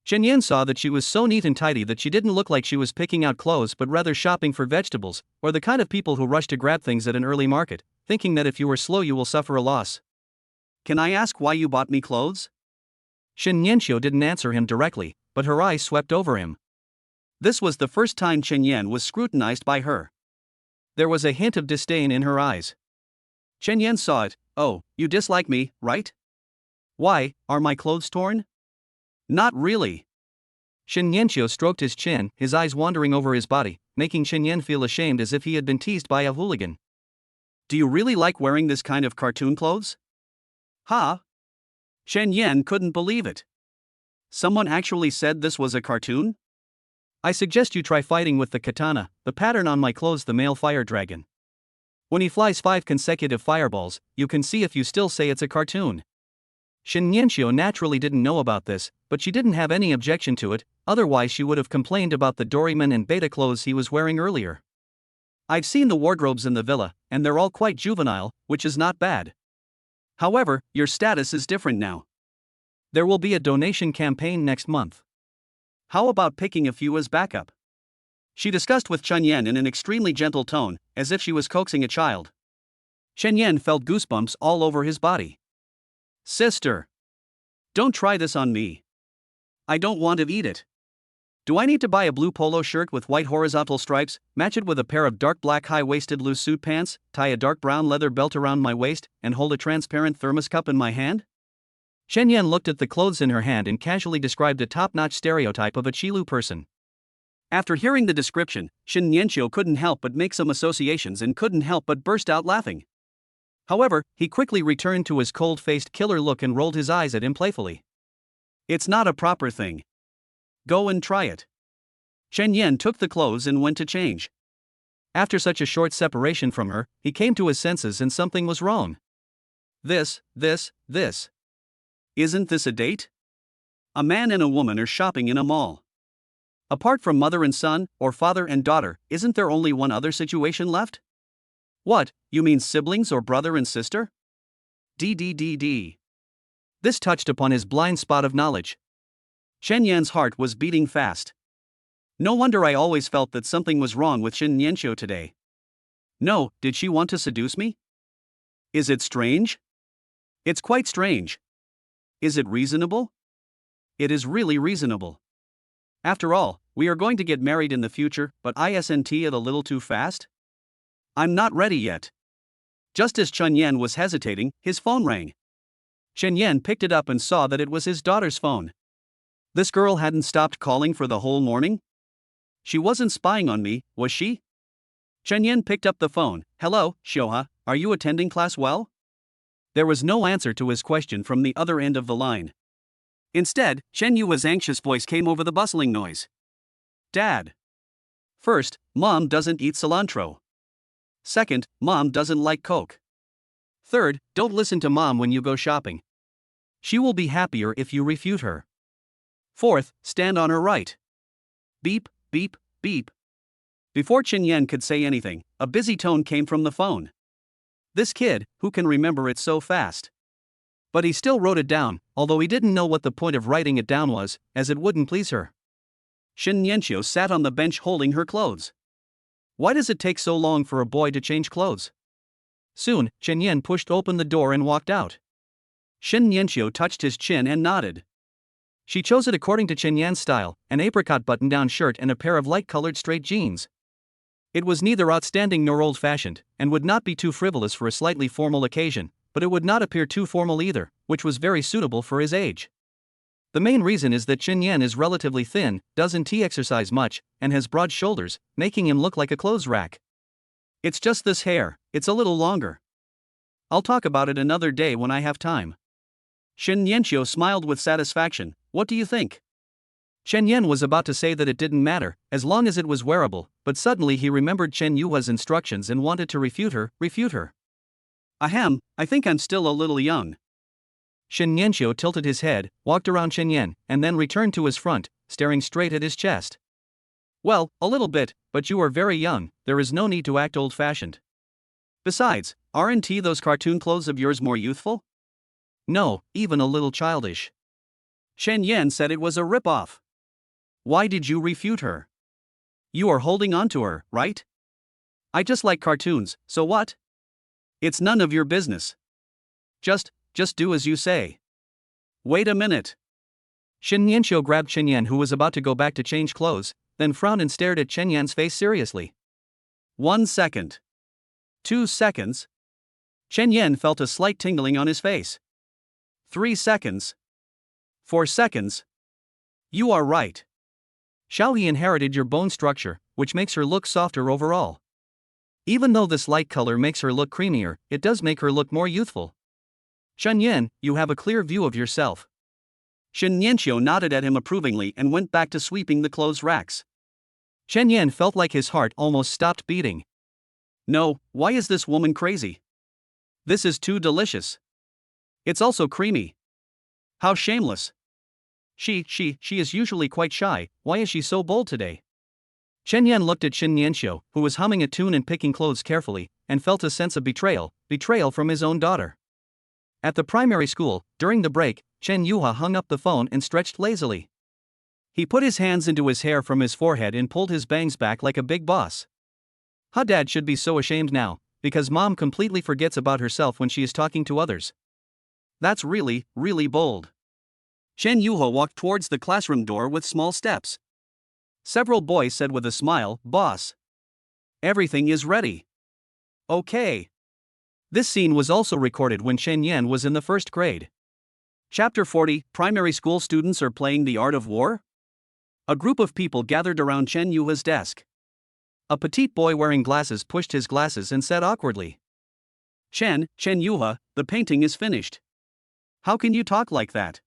Chen Yan saw that she was so neat and tidy that she didn't look like she was picking out clothes but rather shopping for vegetables, or the kind of people who rush to grab things at an early market, thinking that if you are slow you will suffer a loss. Can I ask why you bought me clothes? Shen Yanqiu didn't answer him directly, but her eyes swept over him. This was the first time Chen Yan was scrutinized by her. There was a hint of disdain in her eyes. Chen Yan saw it. Oh, you dislike me, right? Why, are my clothes torn? Not really. Shen Yanqiu stroked his chin, his eyes wandering over his body, making Chen Yan feel ashamed as if he had been teased by a hooligan. Do you really like wearing this kind of cartoon clothes? Huh? Shen Yan couldn't believe it. Someone actually said this was a cartoon? I suggest you try fighting with the katana, the pattern on my clothes, the male fire dragon. When he flies 5 consecutive fireballs, you can see if you still say it's a cartoon. Shen Yanqiu naturally didn't know about this, but she didn't have any objection to it, otherwise she would have complained about the Doraemon and Beta clothes he was wearing earlier. I've seen the wardrobes in the villa, and they're all quite juvenile, which is not bad. However, your status is different now. There will be a donation campaign next month. How about picking a few as backup? She discussed with Chen Yan in an extremely gentle tone, as if she was coaxing a child. Shen Yan felt goosebumps all over his body. Sister! Don't try this on me. I don't want to eat it. Do I need to buy a blue polo shirt with white horizontal stripes, match it with a pair of dark black high-waisted loose suit pants, tie a dark brown leather belt around my waist, and hold a transparent thermos cup in my hand? Shen Yan looked at the clothes in her hand and casually described a top-notch stereotype of a Qilu person. After hearing the description, Shen Yanqiu couldn't help but make some associations and couldn't help but burst out laughing. However, he quickly returned to his cold-faced killer look and rolled his eyes at him playfully. It's not a proper thing. Go and try it. Chen Yan took the clothes and went to change. After such a short separation from her, he came to his senses and something was wrong. This. Isn't this a date? A man and a woman are shopping in a mall. Apart from mother and son, or father and daughter, isn't there only one other situation left? What, you mean siblings or brother and sister? D. This touched upon his blind spot of knowledge. Chen Yan's heart was beating fast. No wonder I always felt that something was wrong with Shen Nianxiu today. No, did she want to seduce me? Is it strange? It's quite strange. Is it reasonable? It is really reasonable. After all, we are going to get married in the future, but isn't it a little too fast? I'm not ready yet. Just as Chen Yan was hesitating, his phone rang. Chen Yan picked it up and saw that it was his daughter's phone. This girl hadn't stopped calling for the whole morning? She wasn't spying on me, was she? Chen Yan picked up the phone. Hello, Xiuha, are you attending class well? There was no answer to his question from the other end of the line. Instead, Chen Yu's anxious voice came over the bustling noise. Dad. First, Mom doesn't eat cilantro. Second, Mom doesn't like Coke. Third, don't listen to Mom when you go shopping. She will be happier if you refute her. Fourth, stand on her right. Beep. Before Chen Yan could say anything, a busy tone came from the phone. This kid, who can remember it so fast? But he still wrote it down, although he didn't know what the point of writing it down was, as it wouldn't please her. Shen Nianxiu sat on the bench holding her clothes. Why does it take so long for a boy to change clothes? Soon, Chen Yan pushed open the door and walked out. Shen Nianxiu touched his chin and nodded. She chose it according to Chen Yan's style, an apricot button-down shirt and a pair of light-colored straight jeans. It was neither outstanding nor old-fashioned, and would not be too frivolous for a slightly formal occasion, but it would not appear too formal either, which was very suitable for his age. The main reason is that Chen Yan is relatively thin, doesn't exercise much, and has broad shoulders, making him look like a clothes rack. It's just this hair, it's a little longer. I'll talk about it another day when I have time. Shen Nianxiu smiled with satisfaction. What do you think? Chen Yan was about to say that it didn't matter, as long as it was wearable, but suddenly he remembered Chen Yu's instructions and wanted to refute her. Ahem, I think I'm still a little young. Shen Nianxiu tilted his head, walked around Chen Yan, and then returned to his front, staring straight at his chest. Well, a little bit, but you are very young, there is no need to act old-fashioned. Besides, aren't those cartoon clothes of yours more youthful? No, even a little childish. Shen Yan said it was a rip-off. Why did you refute her? You are holding on to her, right? I just like cartoons, so what? It's none of your business. Just do as you say. Wait a minute. Shen Nianxiu grabbed Chen Yan, who was about to go back to change clothes, then frowned and stared at Chen Yan's face seriously. 1 second. 2 seconds. Chen Yan felt a slight tingling on his face. 3 seconds. 4 seconds. You are right. Xiaoyi inherited your bone structure, which makes her look softer overall. Even though this light color makes her look creamier, it does make her look more youthful. Chen Yan, you have a clear view of yourself. Shen Nianxiu nodded at him approvingly and went back to sweeping the clothes racks. Chen Yan felt like his heart almost stopped beating. No, why is this woman crazy? This is too delicious. It's also creamy. How shameless. She is usually quite shy, why is she so bold today? Chen Yan looked at Shen Nianxiu, who was humming a tune and picking clothes carefully, and felt a sense of betrayal from his own daughter. At the primary school, during the break, Chen Yuha hung up the phone and stretched lazily. He put his hands into his hair from his forehead and pulled his bangs back like a big boss. Dad should be so ashamed now, because Mom completely forgets about herself when she is talking to others. That's really bold. Chen Yuha walked towards the classroom door with small steps. Several boys said with a smile, "Boss. Everything is ready." Okay. This scene was also recorded when Chen Yan was in the 1st grade. Chapter 40, Primary School Students Are Playing the Art of War? A group of people gathered around Chen Yuha's desk. A petite boy wearing glasses pushed his glasses and said awkwardly, Chen Yuha, the painting is finished. How can you talk like that?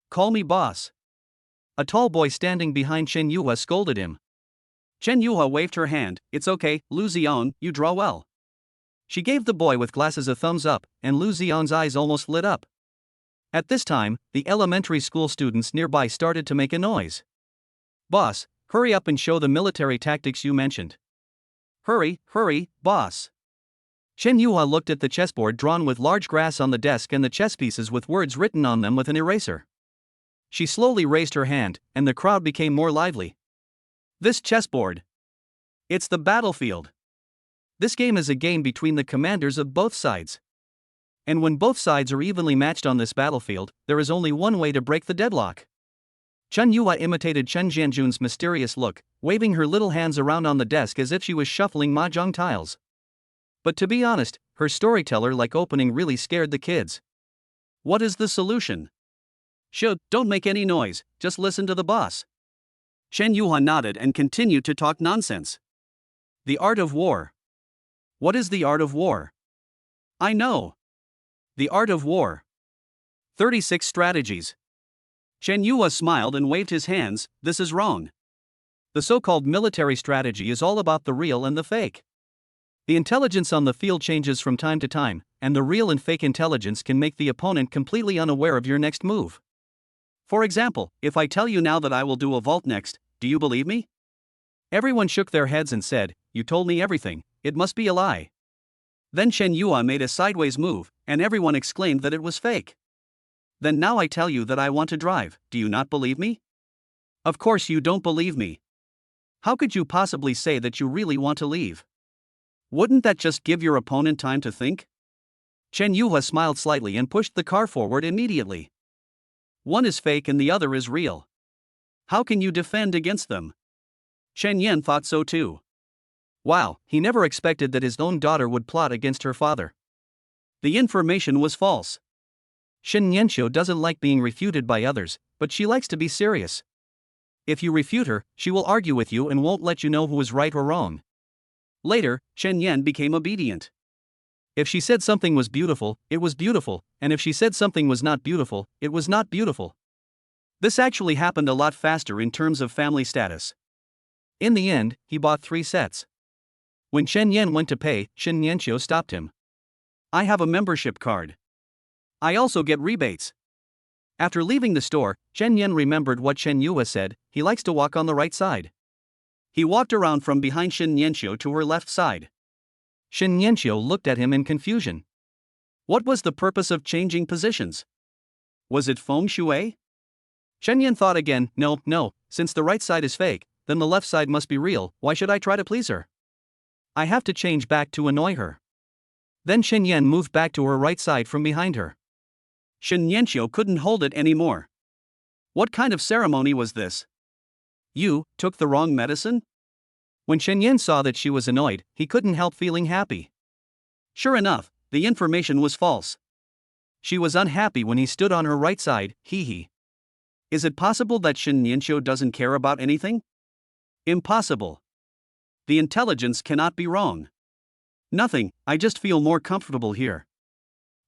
Call me boss. A tall boy standing behind Chen Yuha scolded him. Chen Yuhua waved her hand. It's okay, Lu Zion, you draw well. She gave the boy with glasses a thumbs up, and Lu Zion's eyes almost lit up. At this time, the elementary school students nearby started to make a noise. Boss, hurry up and show the military tactics you mentioned. Hurry, hurry, boss. Chen Yuhua looked at the chessboard drawn with large grass on the desk and the chess pieces with words written on them with an eraser. She slowly raised her hand, and the crowd became more lively. This chessboard. It's the battlefield. This game is a game between the commanders of both sides. And when both sides are evenly matched on this battlefield, there is only one way to break the deadlock. Chen Yuhua imitated Chen Jianjun's mysterious look, waving her little hands around on the desk as if she was shuffling mahjong tiles. But to be honest, her storyteller-like opening really scared the kids. What is the solution? Shh, don't make any noise, just listen to the boss. Chen Yuhua nodded and continued to talk nonsense. The art of war. What is the art of war? I know. The art of war. 36 strategies. Chen Yuhua smiled and waved his hands. This is wrong. The so-called military strategy is all about the real and the fake. The intelligence on the field changes from time to time, and the real and fake intelligence can make the opponent completely unaware of your next move. For example, if I tell you now that I will do a vault next, do you believe me? Everyone shook their heads and said, "You told me everything, it must be a lie." Then Chen Yuhua made a sideways move, and everyone exclaimed that it was fake. Then now I tell you that I want to drive, do you not believe me? Of course you don't believe me. How could you possibly say that you really want to leave? Wouldn't that just give your opponent time to think? Chen Yuhua smiled slightly and pushed the car forward immediately. One is fake and the other is real. How can you defend against them? Chen Yan thought so too. Wow, he never expected that his own daughter would plot against her father. The information was false. Shen Yanxiu doesn't like being refuted by others, but she likes to be serious. If you refute her, she will argue with you and won't let you know who is right or wrong. Later, Chen Yan became obedient. If she said something was beautiful, it was beautiful, and if she said something was not beautiful, it was not beautiful. This actually happened a lot faster in terms of family status. In the end, he bought 3 sets. When Chen Yan went to pay, Shen Yanxiu stopped him. I have a membership card. I also get rebates. After leaving the store, Chen Yan remembered what Chen Yuhua said, he likes to walk on the right side. He walked around from behind Shen Yanxiu to her left side. Shen Yanxiu looked at him in confusion. What was the purpose of changing positions? Was it feng shui? Chen Yan thought again, no, since the right side is fake, then the left side must be real, why should I try to please her? I have to change back to annoy her. Then Shen Yan moved back to her right side from behind her. Shen Yanxiu couldn't hold it anymore. What kind of ceremony was this? You took the wrong medicine? When Shen Yan saw that she was annoyed, he couldn't help feeling happy. Sure enough, the information was false. She was unhappy when he stood on her right side, hee. Is it possible that Shen Yanxiu doesn't care about anything? Impossible. The intelligence cannot be wrong. Nothing, I just feel more comfortable here.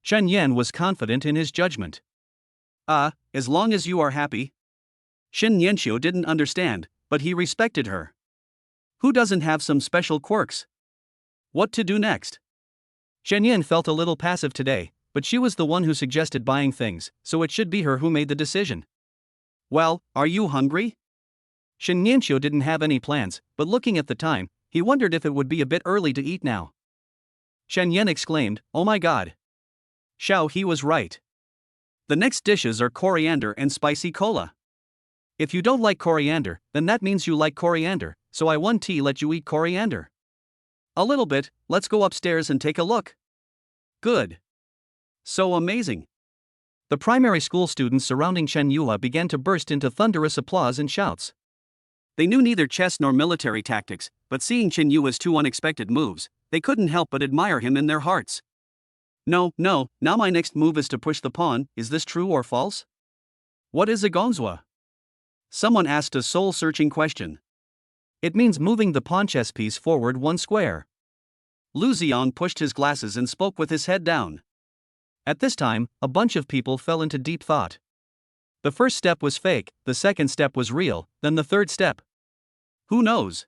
Chen Yan was confident in his judgment. As long as you are happy. Shen Yanxiu didn't understand, but he respected her. Who doesn't have some special quirks? What to do next? Shen Yan felt a little passive today, but she was the one who suggested buying things, so it should be her who made the decision. Well, are you hungry? Shen Yanxiu didn't have any plans, but looking at the time, he wondered if it would be a bit early to eat now. Shen Yan exclaimed, oh my god. Xiao He was right. The next dishes are coriander and spicy cola. If you don't like coriander, then that means you like coriander, so I won't let you eat coriander. A little bit, let's go upstairs and take a look. Good. So amazing. The primary school students surrounding Chen Yuhua began to burst into thunderous applause and shouts. They knew neither chess nor military tactics, but seeing Chen Yuhua's 2 unexpected moves, they couldn't help but admire him in their hearts. No, now my next move is to push the pawn, is this true or false? What is a gonzwa? Someone asked a soul-searching question. It means moving the pawn chess piece forward 1 square. Lu Ziong pushed his glasses and spoke with his head down. At this time, a bunch of people fell into deep thought. The first step was fake, the second step was real, then the third step. Who knows?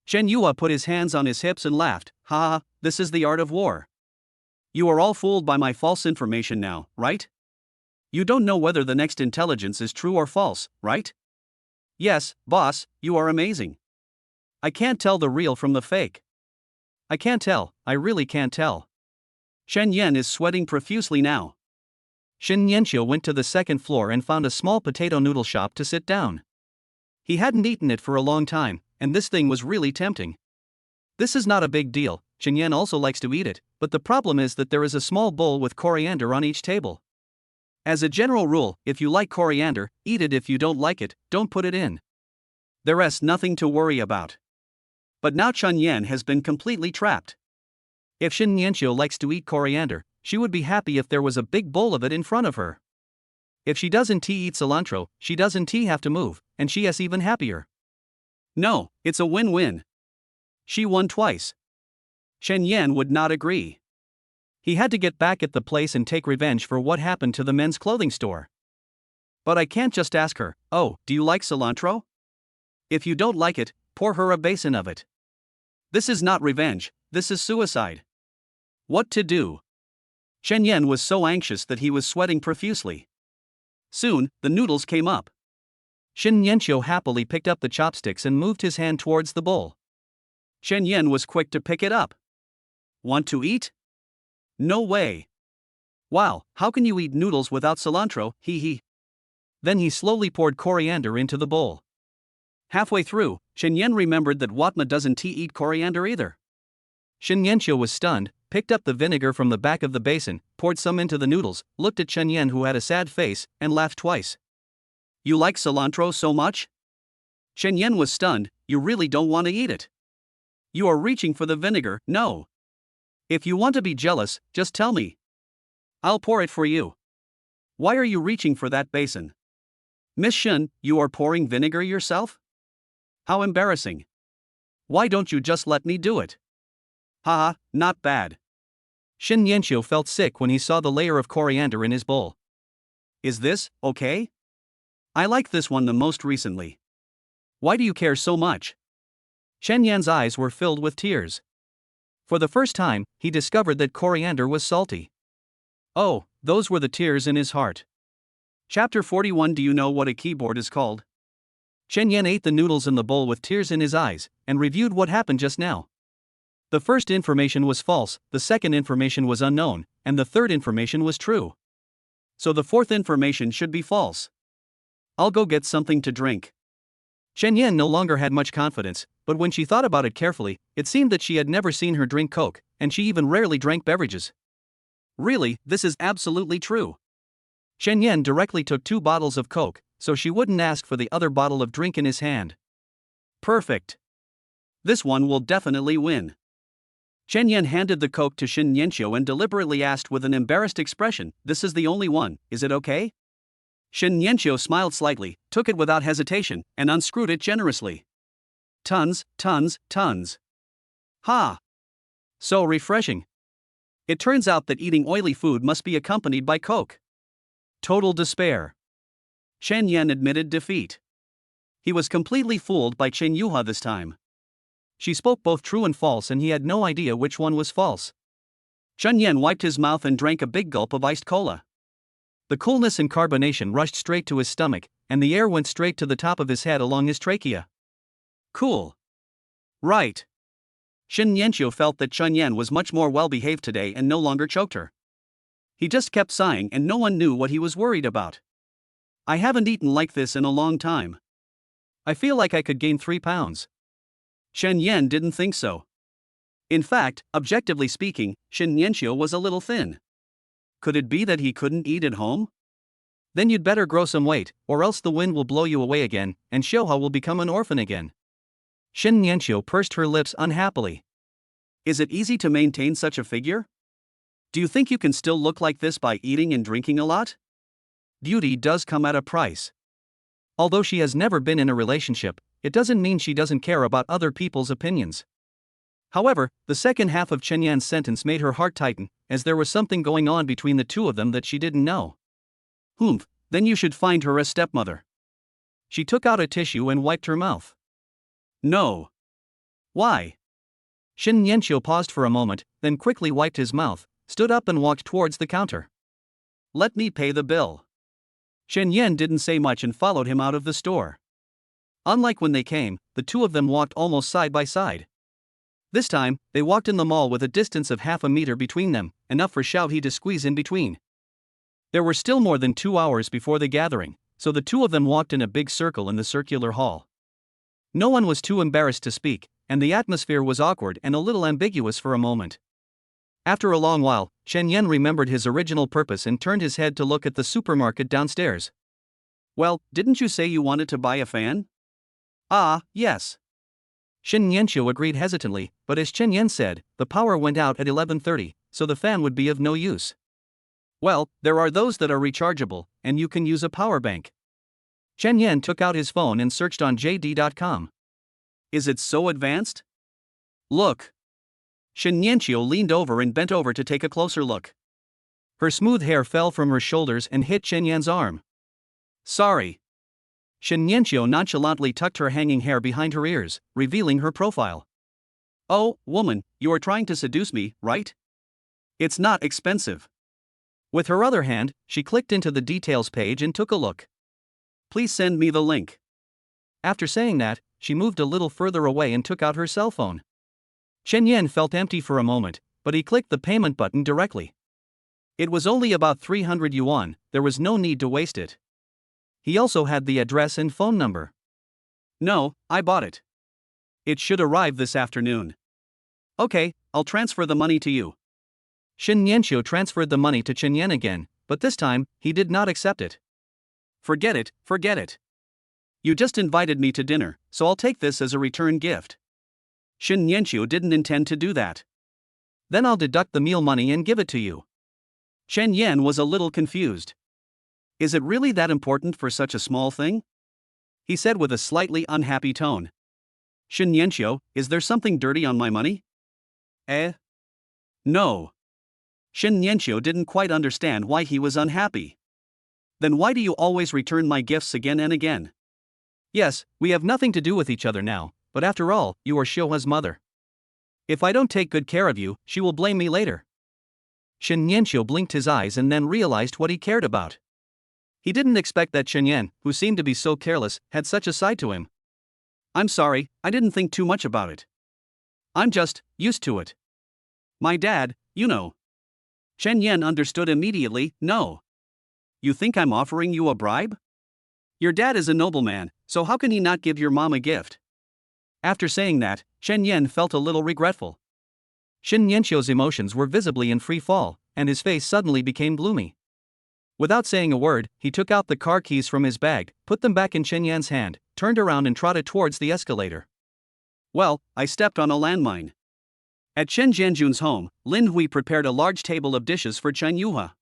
Shen Yue put his hands on his hips and laughed. Ha ha, this is the art of war. You are all fooled by my false information now, right? You don't know whether the next intelligence is true or false, right? Yes, boss, you are amazing. I can't tell the real from the fake. I can't tell, I really can't tell. Shen Yan is sweating profusely now. Shen Yanqiu went to the second floor and found a small potato noodle shop to sit down. He hadn't eaten it for a long time, and this thing was really tempting. This is not a big deal, Shen Yan also likes to eat it, but the problem is that there is a small bowl with coriander on each table. As a general rule, if you like coriander, eat it. If you don't like it, don't put it in. There's nothing to worry about. But now Chen Yan has been completely trapped. If Shen Yanqiu likes to eat coriander, she would be happy if there was a big bowl of it in front of her. If she doesn't eat cilantro, she doesn't have to move, and she is even happier. No, it's a win-win. She won twice. Shen Yan would not agree. He had to get back at the place and take revenge for what happened to the men's clothing store. But I can't just ask her, oh, do you like cilantro? If you don't like it, pour her a basin of it. This is not revenge, this is suicide. What to do? Shen Yan was so anxious that he was sweating profusely. Soon, the noodles came up. Shen Yanqiu happily picked up the chopsticks and moved his hand towards the bowl. Shen Yan was quick to pick it up. Want to eat? No way. Wow, how can you eat noodles without cilantro, hee hee. Then he slowly poured coriander into the bowl. Halfway through, Shen Yan remembered that Watma doesn't eat coriander either. Shen Yanqiu was stunned, picked up the vinegar from the back of the basin, poured some into the noodles, looked at Shen Yan who had a sad face, and laughed twice. You like cilantro so much? Shen Yan was stunned. You really don't want to eat it. You are reaching for the vinegar, no. If you want to be jealous, just tell me. I'll pour it for you. Why are you reaching for that basin? Miss Shen, you are pouring vinegar yourself? How embarrassing. Why don't you just let me do it? Haha, not bad. Shen Yanqiu felt sick when he saw the layer of coriander in his bowl. Is this okay? I like this one the most recently. Why do you care so much? Shen Yan's eyes were filled with tears. For the first time, he discovered that coriander was salty. Oh, those were the tears in his heart. Chapter 41. Do you know what a keyboard is called? Shen Yan ate the noodles in the bowl with tears in his eyes, and reviewed what happened just now. The first information was false, the second information was unknown, and the third information was true. So the fourth information should be false. I'll go get something to drink. Shen Yan no longer had much confidence, but when she thought about it carefully, it seemed that she had never seen her drink Coke, and she even rarely drank beverages. Really, this is absolutely true. Shen Yan directly took 2 bottles of Coke, so she wouldn't ask for the other bottle of drink in his hand. Perfect. This one will definitely win. Shen Yan handed the Coke to Shen Yanqiu and deliberately asked with an embarrassed expression, this is the only one, is it okay? Shen Yanqiu smiled slightly, took it without hesitation, and unscrewed it generously. Tons, tons, tons. Ha! So refreshing. It turns out that eating oily food must be accompanied by Coke. Total despair. Shen Yan admitted defeat. He was completely fooled by Chen Yuha this time. She spoke both true and false and he had no idea which one was false. Shen Yan wiped his mouth and drank a big gulp of iced cola. The coolness and carbonation rushed straight to his stomach, and the air went straight to the top of his head along his trachea. Cool. Right. Shen Yanqiu felt that Chen Yan was much more well-behaved today and no longer choked her. He just kept sighing and no one knew what he was worried about. I haven't eaten like this in a long time. I feel like I could gain 3 pounds. Shen Yan didn't think so. In fact, objectively speaking, Shen Yanqiu was a little thin. Could it be that he couldn't eat at home? Then you'd better grow some weight, or else the wind will blow you away again, and Xiuhua will become an orphan again. Shen Yanqiu pursed her lips unhappily. Is it easy to maintain such a figure? Do you think you can still look like this by eating and drinking a lot? Beauty does come at a price. Although she has never been in a relationship, it doesn't mean she doesn't care about other people's opinions. However, the second half of Chen Yan's sentence made her heart tighten, as there was something going on between the two of them that she didn't know. Humph, then you should find her a stepmother. She took out a tissue and wiped her mouth. No. Why? Shen Yanqiu paused for a moment, then quickly wiped his mouth, stood up and walked towards the counter. Let me pay the bill. Shen Yan didn't say much and followed him out of the store. Unlike when they came, the two of them walked almost side by side. This time, they walked in the mall with a distance of half a meter between them, enough for Xiaohe to squeeze in between. There were still more than 2 hours before the gathering, so the two of them walked in a big circle in the circular hall. No one was too embarrassed to speak, and the atmosphere was awkward and a little ambiguous for a moment. After a long while, Shen Yan remembered his original purpose and turned his head to look at the supermarket downstairs. Well, didn't you say you wanted to buy a fan? Ah, yes. Shen Yanqiu agreed hesitantly, but as Chen Yan said, the power went out at 11:30, so the fan would be of no use. Well, there are those that are rechargeable, and you can use a power bank. Chen Yan took out his phone and searched on JD.com. Is it so advanced? Look. Shen Yanqiu leaned over and bent over to take a closer look. Her smooth hair fell from her shoulders and hit Chen Yan's arm. Sorry. Shen Yanqiu nonchalantly tucked her hanging hair behind her ears, revealing her profile. Oh, woman, you are trying to seduce me, right? It's not expensive. With her other hand, she clicked into the details page and took a look. Please send me the link. After saying that, she moved a little further away and took out her cell phone. Chen Yan felt empty for a moment, but he clicked the payment button directly. It was only about 300 yuan, there was no need to waste it. He also had the address and phone number. No, I bought it. It should arrive this afternoon. Okay, I'll transfer the money to you. Shen Yanqiu transferred the money to Chen Yan again, but this time, he did not accept it. Forget it, forget it. You just invited me to dinner, so I'll take this as a return gift. Shen Yanqiu didn't intend to do that. Then I'll deduct the meal money and give it to you. Chen Yan was a little confused. Is it really that important for such a small thing? He said with a slightly unhappy tone. Shen Yanqiu, is there something dirty on my money? No. Shen Yanqiu didn't quite understand why he was unhappy. Then why do you always return my gifts again and again? Yes, we have nothing to do with each other now, but after all, you are Xiuhe's mother. If I don't take good care of you, she will blame me later. Shen Yanqiu blinked his eyes and then realized what he cared about. He didn't expect that Chen Yan, who seemed to be so careless, had such a side to him. I'm sorry, I didn't think too much about it. I'm just used to it. My dad, you know. Chen Yan understood immediately. No. You think I'm offering you a bribe? Your dad is a nobleman, so how can he not give your mom a gift? After saying that, Chen Yan felt a little regretful. Shen Yanqiu's emotions were visibly in free fall, and his face suddenly became gloomy. Without saying a word, he took out the car keys from his bag, put them back in Chen Yan's hand, turned around and trotted towards the escalator. Well, I stepped on a landmine. At Chen Jianjun's home, Lin Hui prepared a large table of dishes for Chen Yuhe.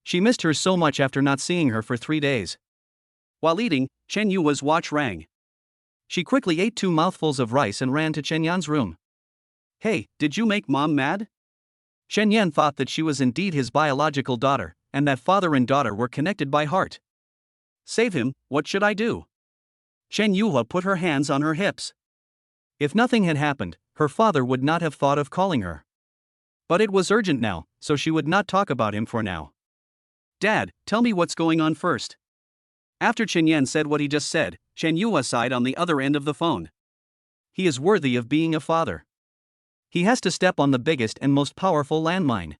She missed her so much after not seeing her for 3 days. While eating, Chen Yuhe's watch rang. She quickly ate 2 mouthfuls of rice and ran to Chen Yan's room. Hey, did you make mom mad? Chen Yan thought that she was indeed his biological daughter, and that father and daughter were connected by heart. Save him, what should I do? Chen Yuhe put her hands on her hips. If nothing had happened, her father would not have thought of calling her. But it was urgent now, so she would not talk about him for now. Dad, tell me what's going on first. After Chen Yan said what he just said, Chen Yuhe sighed on the other end of the phone. He is worthy of being a father. He has to step on the biggest and most powerful landmine.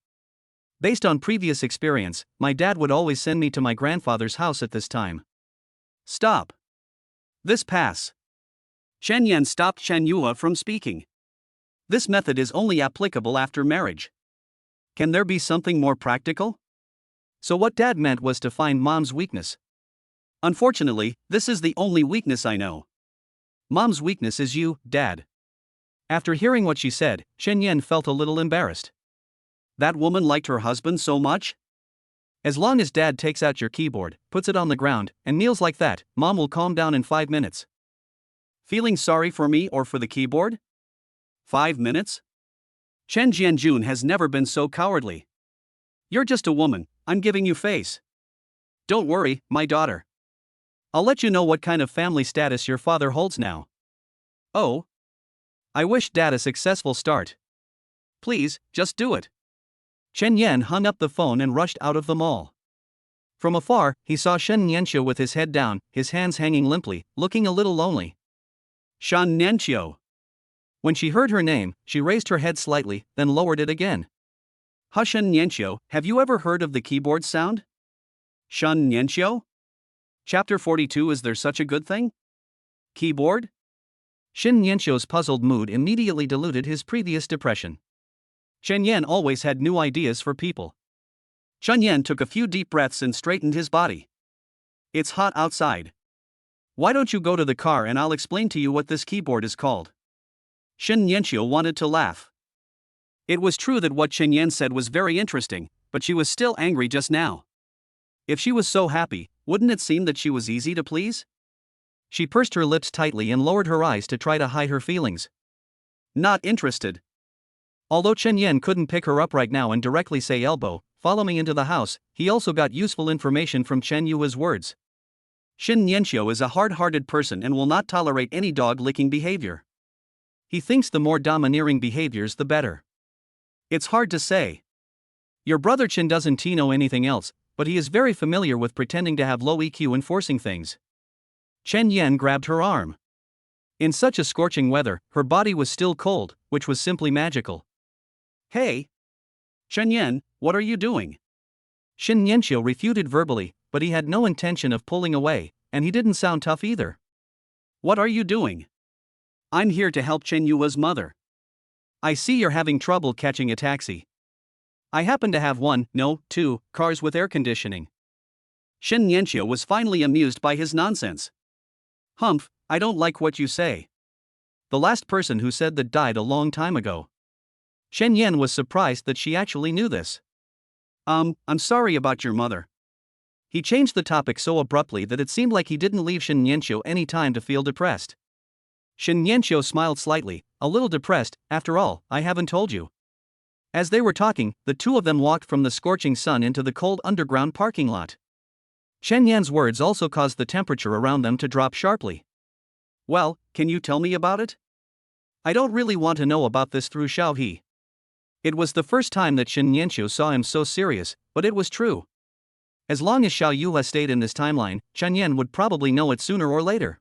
Based on previous experience, my dad would always send me to my grandfather's house at this time. Stop. This pass. Chen Yan stopped Chen Yuhe from speaking. This method is only applicable after marriage. Can there be something more practical? So what dad meant was to find mom's weakness. Unfortunately, this is the only weakness I know. Mom's weakness is you, Dad. After hearing what she said, Chen Yan felt a little embarrassed. That woman liked her husband so much? As long as Dad takes out your keyboard, puts it on the ground, and kneels like that, Mom will calm down in 5 minutes. Feeling sorry for me or for the keyboard? 5 minutes? Chen Jianjun has never been so cowardly. You're just a woman, I'm giving you face. Don't worry, my daughter. I'll let you know what kind of family status your father holds now. Oh? I wish Dad a successful start. Please, just do it. Chen Yan hung up the phone and rushed out of the mall. From afar, he saw Shen Nianqiu with his head down, his hands hanging limply, looking a little lonely. Shen Nianqiu. When she heard her name, she raised her head slightly, then lowered it again. Shen Nianqiu, have you ever heard of the keyboard sound? Shen Nianqiu? Chapter 42. Is there such a good thing? Keyboard? Shen Nianqiu's puzzled mood immediately diluted his previous depression. Chen Yan always had new ideas for people. Chen Yan took a few deep breaths and straightened his body. It's hot outside. Why don't you go to the car and I'll explain to you what this keyboard is called? Shen Nianqiu wanted to laugh. It was true that what Chen Yan said was very interesting, but she was still angry just now. If she was so happy, wouldn't it seem that she was easy to please? She pursed her lips tightly and lowered her eyes to try to hide her feelings. Not interested. Although Chen Yan couldn't pick her up right now and directly say elbow, follow me into the house, he also got useful information from Chen Yue's words. Shen Nianqiu is a hard-hearted person and will not tolerate any dog-licking behavior. He thinks the more domineering behaviors the better. It's hard to say. Your brother Chen doesn't know anything else, but he is very familiar with pretending to have low EQ and forcing things. Chen Yan grabbed her arm. In such a scorching weather, her body was still cold, which was simply magical. Hey! Chen Yan, what are you doing? Shen Nianqiu refuted verbally, but he had no intention of pulling away, and he didn't sound tough either. What are you doing? I'm here to help Chen Yue's mother. I see you're having trouble catching a taxi. I happen to have two cars with air conditioning. Shen Nianqiu was finally amused by his nonsense. Humph, I don't like what you say. The last person who said that died a long time ago. Chen Yan was surprised that she actually knew this. I'm sorry about your mother. He changed the topic so abruptly that it seemed like he didn't leave Shen Nianqiu any time to feel depressed. Shen Nianqiu smiled slightly, a little depressed. After all, I haven't told you. As they were talking, the two of them walked from the scorching sun into the cold underground parking lot. Chen Yan's words also caused the temperature around them to drop sharply. Well, can you tell me about it? I don't really want to know about this through Xiao He. It was the first time that Shen Nianqiu saw him so serious, but it was true. As long as Xiao Yu stayed in this timeline, Chen Yan would probably know it sooner or later.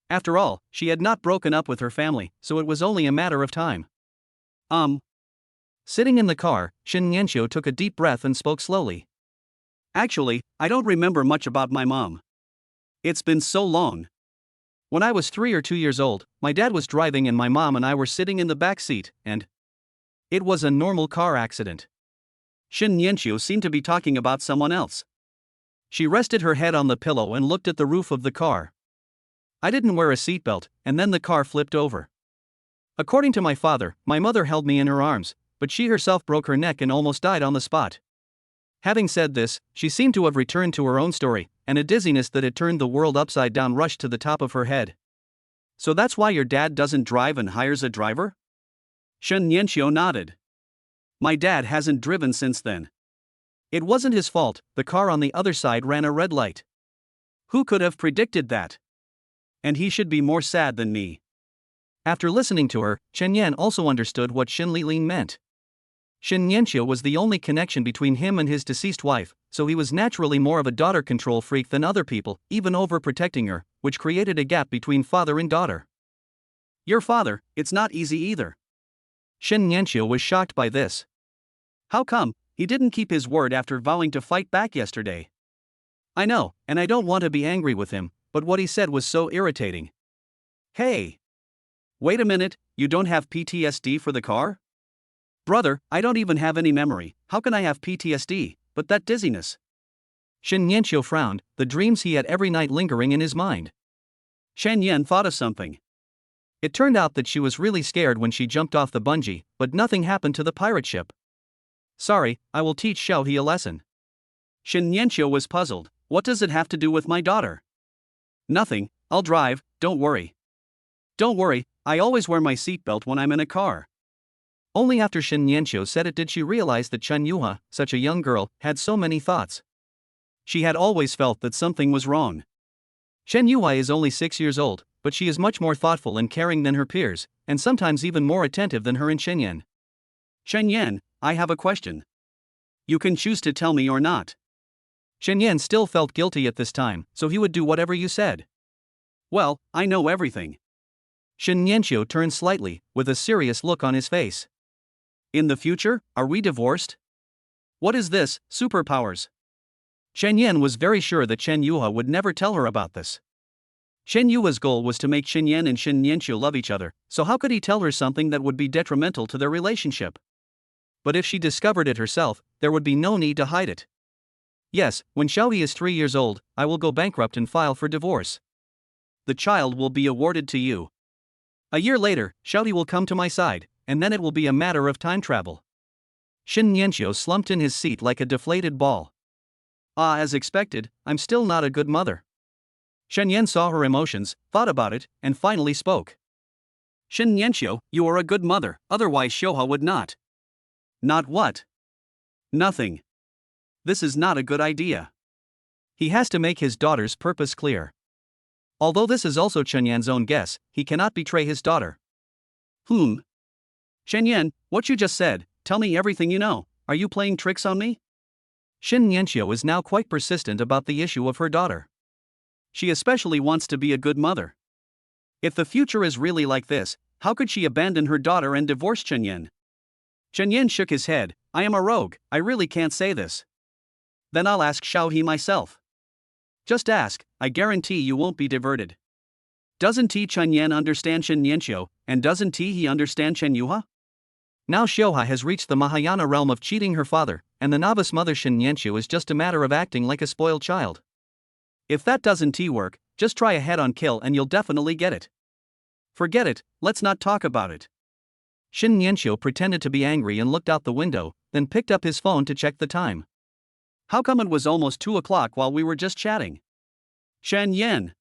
After all, she had not broken up with her family, so it was only a matter of time. Sitting in the car, Shen Nianqiu took a deep breath and spoke slowly. Actually, I don't remember much about my mom. It's been so long. When I was 3 or 2 years old, my dad was driving and my mom and I were sitting in the back seat, and it was a normal car accident. Shen Nianqiu seemed to be talking about someone else. She rested her head on the pillow and looked at the roof of the car. I didn't wear a seatbelt, and then the car flipped over. According to my father, my mother held me in her arms, but she herself broke her neck and almost died on the spot. Having said this, she seemed to have returned to her own story, and a dizziness that had turned the world upside down rushed to the top of her head. So that's why your dad doesn't drive and hires a driver? Shen Nianqiu nodded. My dad hasn't driven since then. It wasn't his fault, the car on the other side ran a red light. Who could have predicted that? And he should be more sad than me. After listening to her, Chen Yan also understood what Shen Lilin meant. Shen Nianqiu was the only connection between him and his deceased wife, so he was naturally more of a daughter control freak than other people, even overprotecting her, which created a gap between father and daughter. Your father, it's not easy either. Shen Nianqiu was shocked by this. How come? He didn't keep his word after vowing to fight back yesterday. I know, and I don't want to be angry with him, but what he said was so irritating. Hey! Wait a minute, you don't have PTSD for the car? Brother, I don't even have any memory, how can I have PTSD, but that dizziness? Shen Nianqiu frowned, the dreams he had every night lingering in his mind. Chen Yan thought of something. It turned out that she was really scared when she jumped off the bungee, but nothing happened to the pirate ship. Sorry, I will teach Xiao He a lesson. Shen Nianqiu was puzzled. What does it have to do with my daughter? Nothing, I'll drive, don't worry. Don't worry, I always wear my seatbelt when I'm in a car. Only after Shen Nianqiu said it did she realize that Chen Yuha, such a young girl, had so many thoughts. She had always felt that something was wrong. Chen Yuha is only 6 years old, but she is much more thoughtful and caring than her peers, and sometimes even more attentive than her and Shenyan. Shenyan, I have a question. You can choose to tell me or not. Shenyan still felt guilty at this time, so he would do whatever you said. Well, I know everything. Shen Yanqiu turned slightly, with a serious look on his face. In the future, are we divorced? What is this, superpowers? Shen Yan was very sure that Shen Yuha would never tell her about this. Shen Yuha's goal was to make Shen Yan and Shen Yanqiu love each other, so how could he tell her something that would be detrimental to their relationship? But if she discovered it herself, there would be no need to hide it. Yes, when Xiaohe is 3 years old, I will go bankrupt and file for divorce. The child will be awarded to you. A year later, Xiaohe will come to my side, and then it will be a matter of time travel. Shen Yanqiu slumped in his seat like a deflated ball. As expected, I'm still not a good mother. Shen Yan saw her emotions, thought about it, and finally spoke. Shen Yanqiu, you are a good mother, otherwise Xiaohe would not. Not what? Nothing. This is not a good idea. He has to make his daughter's purpose clear. Although this is also Chen Yan's own guess, he cannot betray his daughter. Shen Yan, what you just said, tell me everything you know, are you playing tricks on me? Shen Yanqiu is now quite persistent about the issue of her daughter. She especially wants to be a good mother. If the future is really like this, how could she abandon her daughter and divorce Chen Yan? Chen Yan shook his head. I am a rogue, I really can't say this. Then I'll ask Xiaohe myself. Just ask, I guarantee you won't be diverted. Doesn't Chen Yan understand Shen Yanqiu, and doesn't he understand Shen Yuha? Now Xiaohe has reached the Mahayana realm of cheating her father, and the novice mother Shen Yanqiu is just a matter of acting like a spoiled child. If that doesn't work, just try a head-on kill and you'll definitely get it. Forget it, let's not talk about it. Shen Yanqiu pretended to be angry and looked out the window, then picked up his phone to check the time. How come it was almost 2 o'clock while we were just chatting? Shen Yan.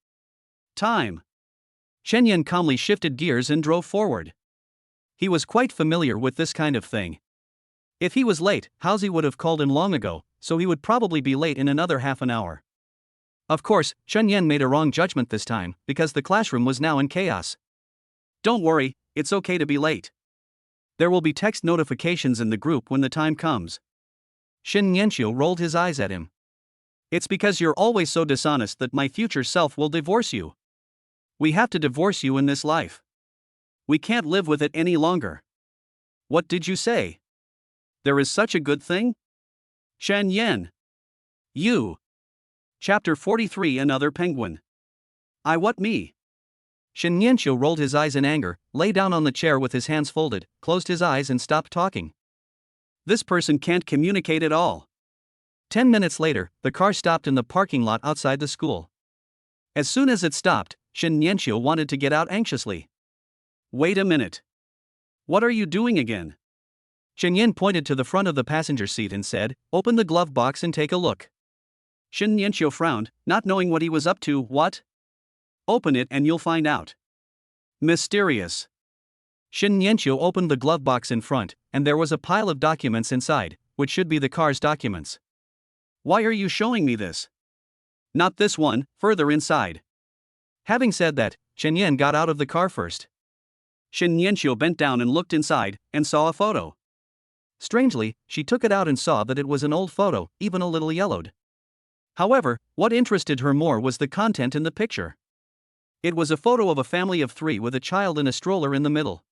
Time. Shen Yan calmly shifted gears and drove forward. He was quite familiar with this kind of thing. If he was late, Housie would have called him long ago, so he would probably be late in another half an hour. Of course, Shen Yan made a wrong judgment this time, because the classroom was now in chaos. Don't worry, it's okay to be late. There will be text notifications in the group when the time comes. Shen Yanqiu rolled his eyes at him. It's because you're always so dishonest that my future self will divorce you. We have to divorce you in this life. We can't live with it any longer. What did you say? There is such a good thing? Shen Yan. You. Chapter 43 Another Penguin. What me? Shen Yanqiu rolled his eyes in anger, lay down on the chair with his hands folded, closed his eyes and stopped talking. This person can't communicate at all. 10 minutes later, the car stopped in the parking lot outside the school. As soon as it stopped, Shen Yanqiu wanted to get out anxiously. Wait a minute. What are you doing again? Shen Yan pointed to the front of the passenger seat and said, open the glove box and take a look. Shen Yanqiu frowned, not knowing what he was up to. What? Open it and you'll find out. Mysterious. Shen Yanqiu opened the glove box in front, and there was a pile of documents inside, which should be the car's documents. Why are you showing me this? Not this one, further inside. Having said that, Shen Yan got out of the car first. Shen Yanqiu bent down and looked inside, and saw a photo. Strangely, she took it out and saw that it was an old photo, even a little yellowed. However, what interested her more was the content in the picture. It was a photo of a family of 3 with a child in a stroller in the middle.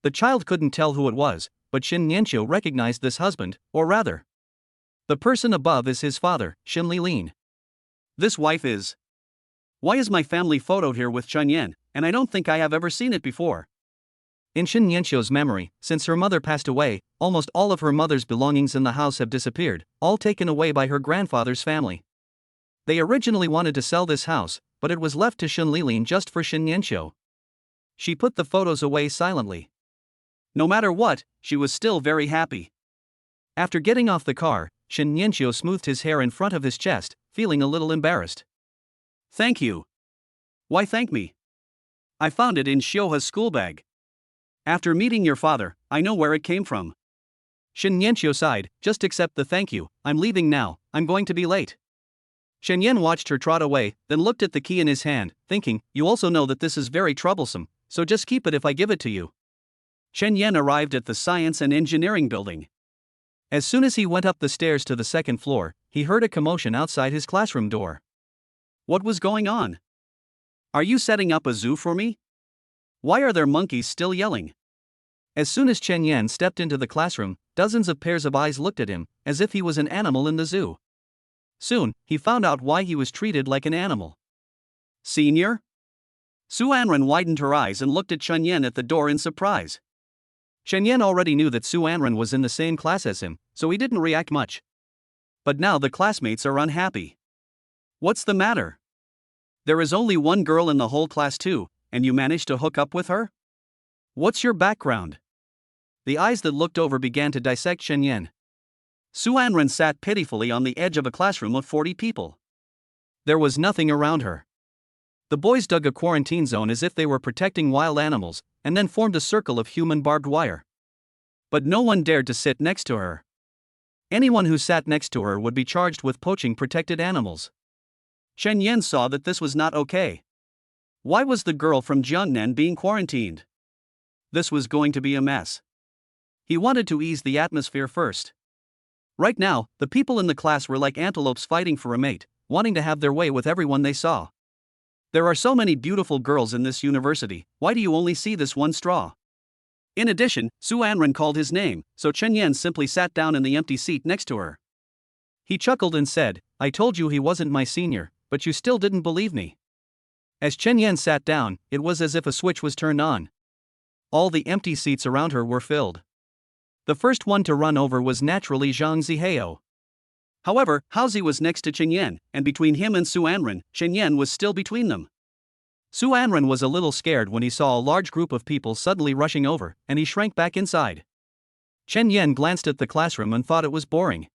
The child couldn't tell who it was, but Shen Yanqiu recognized this husband, or rather. The person above is his father, Shen Lilin. This wife is. Why is my family photoed here with Chen Yan, and I don't think I have ever seen it before? In Shen Yanqiu's memory, since her mother passed away, almost all of her mother's belongings in the house have disappeared, all taken away by her grandfather's family. They originally wanted to sell this house, but it was left to Shen Lilin just for Shen Yanqiu. She put the photos away silently. No matter what, she was still very happy. After getting off the car, Shen Yanqiu smoothed his hair in front of his chest, feeling a little embarrassed. Thank you. Why thank me? I found it in Xiaohe's school bag. After meeting your father, I know where it came from. Shen Yanqiu sighed, just accept the thank you, I'm leaving now, I'm going to be late. Shen Yan watched her trot away, then looked at the key in his hand, thinking, you also know that this is very troublesome, so just keep it if I give it to you. Shen Yan arrived at the Science and Engineering building. As soon as he went up the stairs to the second floor, he heard a commotion outside his classroom door. What was going on? Are you setting up a zoo for me? Why are there monkeys still yelling? As soon as Chen Yan stepped into the classroom, dozens of pairs of eyes looked at him, as if he was an animal in the zoo. Soon, he found out why he was treated like an animal. Senior? Su Anren widened her eyes and looked at Chen Yan at the door in surprise. Chen Yan already knew that Su Anren was in the same class as him, so he didn't react much. But now the classmates are unhappy. What's the matter? There is only one girl in the whole class too, and you managed to hook up with her? What's your background? The eyes that looked over began to dissect Chen Yan. Su Anren sat pitifully on the edge of a classroom of 40 people. There was nothing around her. The boys dug a quarantine zone as if they were protecting wild animals, and then formed a circle of human barbed wire. But no one dared to sit next to her. Anyone who sat next to her would be charged with poaching protected animals. Chen Yan saw that this was not okay. Why was the girl from Jiangnan being quarantined? This was going to be a mess. He wanted to ease the atmosphere first. Right now, the people in the class were like antelopes fighting for a mate, wanting to have their way with everyone they saw. There are so many beautiful girls in this university, why do you only see this one straw? In addition, Su Anren called his name, so Chen Yan simply sat down in the empty seat next to her. He chuckled and said, I told you he wasn't my senior, but you still didn't believe me. As Chen Yan sat down, it was as if a switch was turned on. All the empty seats around her were filled. The first one to run over was naturally Zhang Zihao. However, Haozi was next to Chen Yan, and between him and Su Anren, Chen Yan was still between them. Su Anren was a little scared when he saw a large group of people suddenly rushing over, and he shrank back inside. Chen Yan glanced at the classroom and thought it was boring.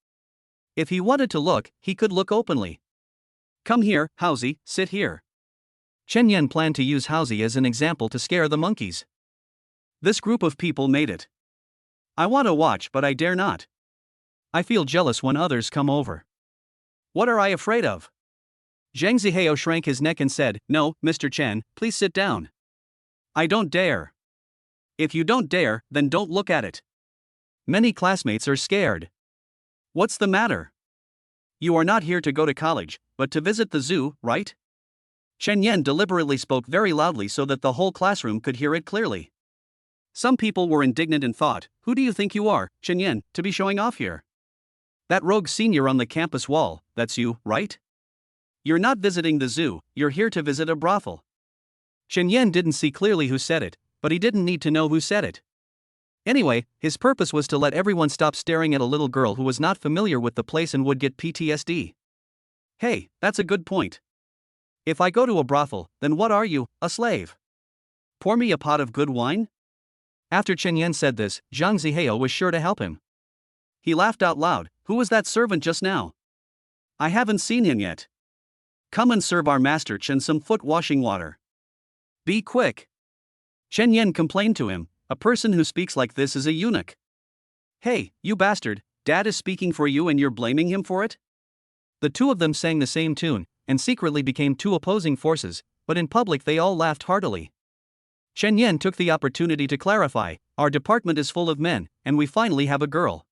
If he wanted to look, he could look openly. Come here, Haozi, sit here. Chen Yan planned to use Haozi as an example to scare the monkeys. This group of people made it. I want to watch, but I dare not. I feel jealous when others come over. What are I afraid of? Zhang Zihao shrank his neck and said, No, Mr. Chen, please sit down. I don't dare. If you don't dare, then don't look at it. Many classmates are scared. What's the matter? You are not here to go to college, but to visit the zoo, right? Chen Yan deliberately spoke very loudly so that the whole classroom could hear it clearly. Some people were indignant and thought, who do you think you are, Chen Yan, to be showing off here? That rogue senior on the campus wall, that's you, right? You're not visiting the zoo, you're here to visit a brothel. Chen Yan didn't see clearly who said it, but he didn't need to know who said it. Anyway, his purpose was to let everyone stop staring at a little girl who was not familiar with the place and would get PTSD. Hey, that's a good point. If I go to a brothel, then what are you, a slave? Pour me a pot of good wine? After Chen Yan said this, Zhang Zihao was sure to help him. He laughed out loud, who was that servant just now? I haven't seen him yet. Come and serve our master Chen some foot washing water. Be quick. Chen Yan complained to him, a person who speaks like this is a eunuch. Hey, you bastard, Dad is speaking for you and you're blaming him for it? The two of them sang the same tune, and secretly became two opposing forces, but in public they all laughed heartily. Chen Yan took the opportunity to clarify, our department is full of men, and we finally have a girl.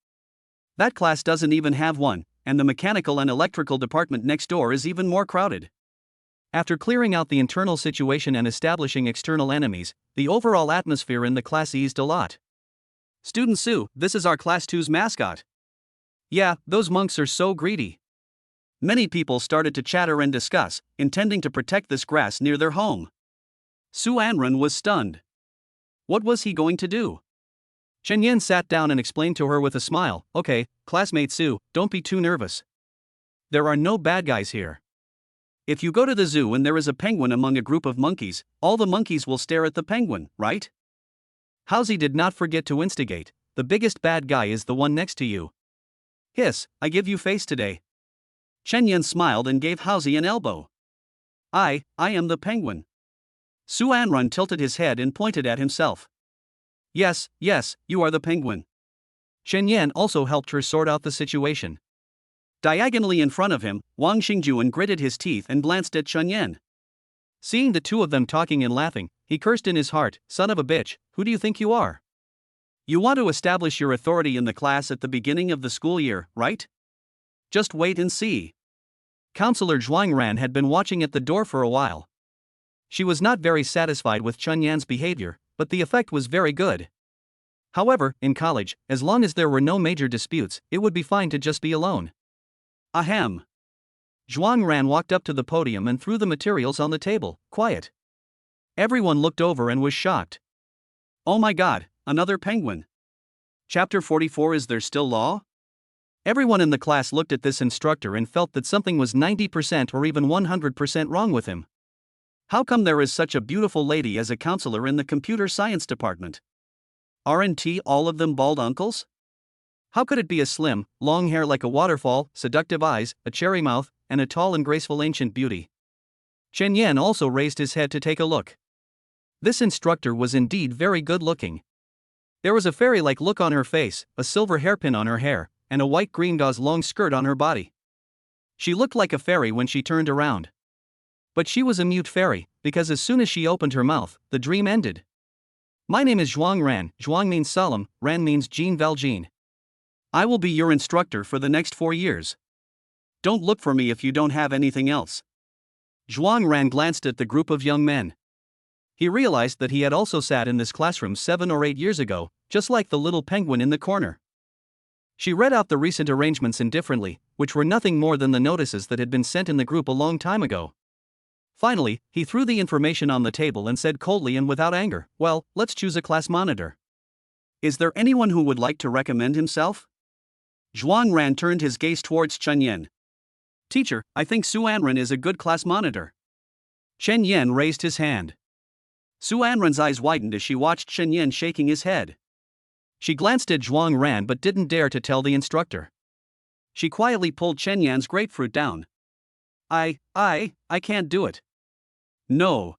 That class doesn't even have one, and the mechanical and electrical department next door is even more crowded. After clearing out the internal situation and establishing external enemies, the overall atmosphere in the class eased a lot. Student Su, this is our Class 2's mascot. Yeah, those monks are so greedy. Many people started to chatter and discuss, intending to protect this grass near their home. Su Anren was stunned. What was he going to do? Chen Yan sat down and explained to her with a smile, okay, classmate Su, don't be too nervous. There are no bad guys here. If you go to the zoo and there is a penguin among a group of monkeys, all the monkeys will stare at the penguin, right? Haozi did not forget to instigate, the biggest bad guy is the one next to you. Hiss, I give you face today. Chen Yan smiled and gave Haozi an elbow. I am the penguin. Su Anren tilted his head and pointed at himself. Yes, you are the penguin. Chen Yan also helped her sort out the situation. Diagonally in front of him, Wang Xingjuan gritted his teeth and glanced at Chun Yan. Seeing the two of them talking and laughing, he cursed in his heart, "Son of a bitch, who do you think you are? You want to establish your authority in the class at the beginning of the school year, right? Just wait and see." Counselor Zhuang Ran had been watching at the door for a while. She was not very satisfied with Chun Yan's behavior, but the effect was very good. However, in college, as long as there were no major disputes, it would be fine to just be alone. Ahem. Zhuang Ran walked up to the podium and threw the materials on the table. Quiet. Everyone looked over and was shocked. Oh my god, another penguin. Chapter 44. Is there still law? Everyone in the class looked at this instructor and felt that something was 90% or even 100% wrong with him. How come there is such a beautiful lady as a counselor in the computer science department? Aren't all of them bald uncles? How could it be a slim, long hair like a waterfall, seductive eyes, a cherry mouth, and a tall and graceful ancient beauty? Chen Yan also raised his head to take a look. This instructor was indeed very good looking. There was a fairy-like look on her face, a silver hairpin on her hair, and a white green gauze long skirt on her body. She looked like a fairy when she turned around. But she was a mute fairy, because as soon as she opened her mouth, the dream ended. My name is Zhuang Ran. Zhuang means solemn, Ran means Jean Valjean. I will be your instructor for the next 4 years. Don't look for me if you don't have anything else. Zhuang Ran glanced at the group of young men. He realized that he had also sat in this classroom 7 or 8 years ago, just like the little penguin in the corner. She read out the recent arrangements indifferently, which were nothing more than the notices that had been sent in the group a long time ago. Finally, he threw the information on the table and said coldly and without anger, "Well, let's choose a class monitor. Is there anyone who would like to recommend himself?" Zhuang Ran turned his gaze towards Chen Yan. "Teacher, I think Su Anren is a good class monitor." Chen Yan raised his hand. Su Anren's eyes widened as she watched Chen Yan shaking his head. She glanced at Zhuang Ran but didn't dare to tell the instructor. She quietly pulled Chen Yan's grapefruit down. I can't do it. No.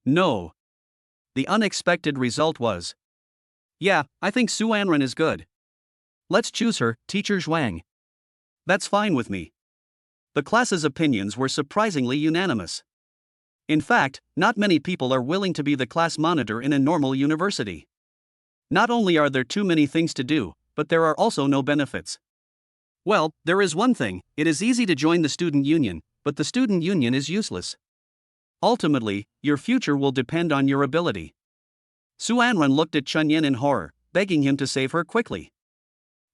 The unexpected result was, "Yeah, I think Su Anren is good. Let's choose her, Teacher Zhuang." "That's fine with me." The class's opinions were surprisingly unanimous. In fact, not many people are willing to be the class monitor in a normal university. Not only are there too many things to do, but there are also no benefits. Well, there is one thing: it is easy to join the student union, but the student union is useless. Ultimately, your future will depend on your ability. Su Anren looked at Chen Yan in horror, begging him to save her quickly.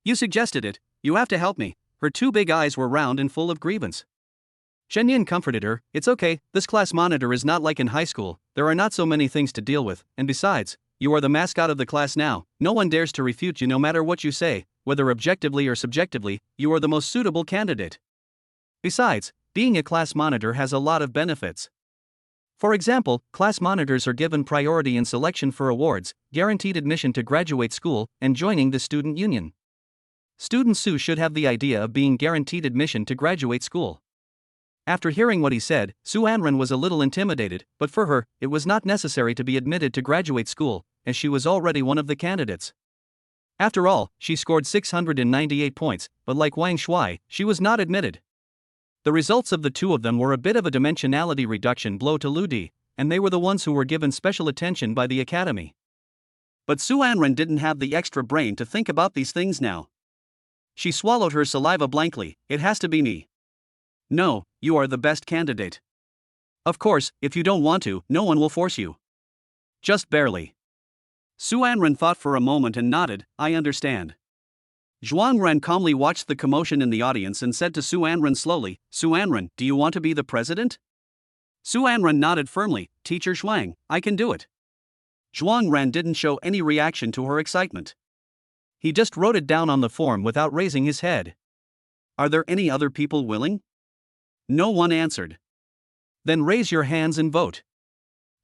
"You suggested it, you have to help me." Her two big eyes were round and full of grievance. Chen Yan comforted her, "It's okay, this class monitor is not like in high school, there are not so many things to deal with, and besides, you are the mascot of the class now, no one dares to refute you no matter what you say, whether objectively or subjectively, you are the most suitable candidate. Besides, being a class monitor has a lot of benefits. For example, class monitors are given priority in selection for awards, guaranteed admission to graduate school, and joining the student union. Student Su should have the idea of being guaranteed admission to graduate school." After hearing what he said, Su Anren was a little intimidated, but for her, it was not necessary to be admitted to graduate school, as she was already one of the candidates. After all, she scored 698 points, but like Wang Shui, she was not admitted. The results of the two of them were a bit of a dimensionality reduction blow to Lu Di, and they were the ones who were given special attention by the academy. But Su Anren didn't have the extra brain to think about these things now. She swallowed her saliva blankly. "It has to be me. No, you are the best candidate. Of course, if you don't want to, no one will force you." "Just barely." Su Anren thought for a moment and nodded, "I understand." Zhuang Ran calmly watched the commotion in the audience and said to Su Anren slowly, "Su Anren, do you want to be the president?" Su Anren nodded firmly, "Teacher Zhuang, I can do it." Zhuang Ran didn't show any reaction to her excitement. He just wrote it down on the form without raising his head. "Are there any other people willing?" No one answered. "Then raise your hands and vote.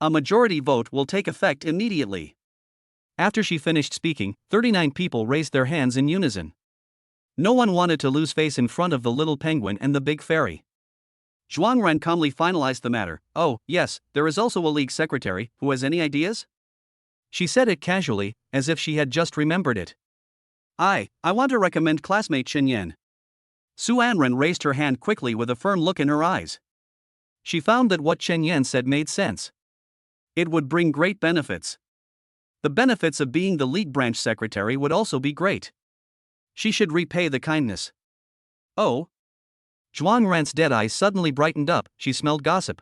A majority vote will take effect immediately." After she finished speaking, 39 people raised their hands in unison. No one wanted to lose face in front of the little penguin and the big fairy. Zhuang Ran calmly finalized the matter. "Oh, yes, there is also a league secretary, who has any ideas?" She said it casually, as if she had just remembered it. I want to recommend classmate Chen Yan." Su Anren raised her hand quickly with a firm look in her eyes. She found that what Chen Yan said made sense. It would bring great benefits. The benefits of being the league branch secretary would also be great. She should repay the kindness. Oh? Zhuang Ran's dead eyes suddenly brightened up, she smelled gossip.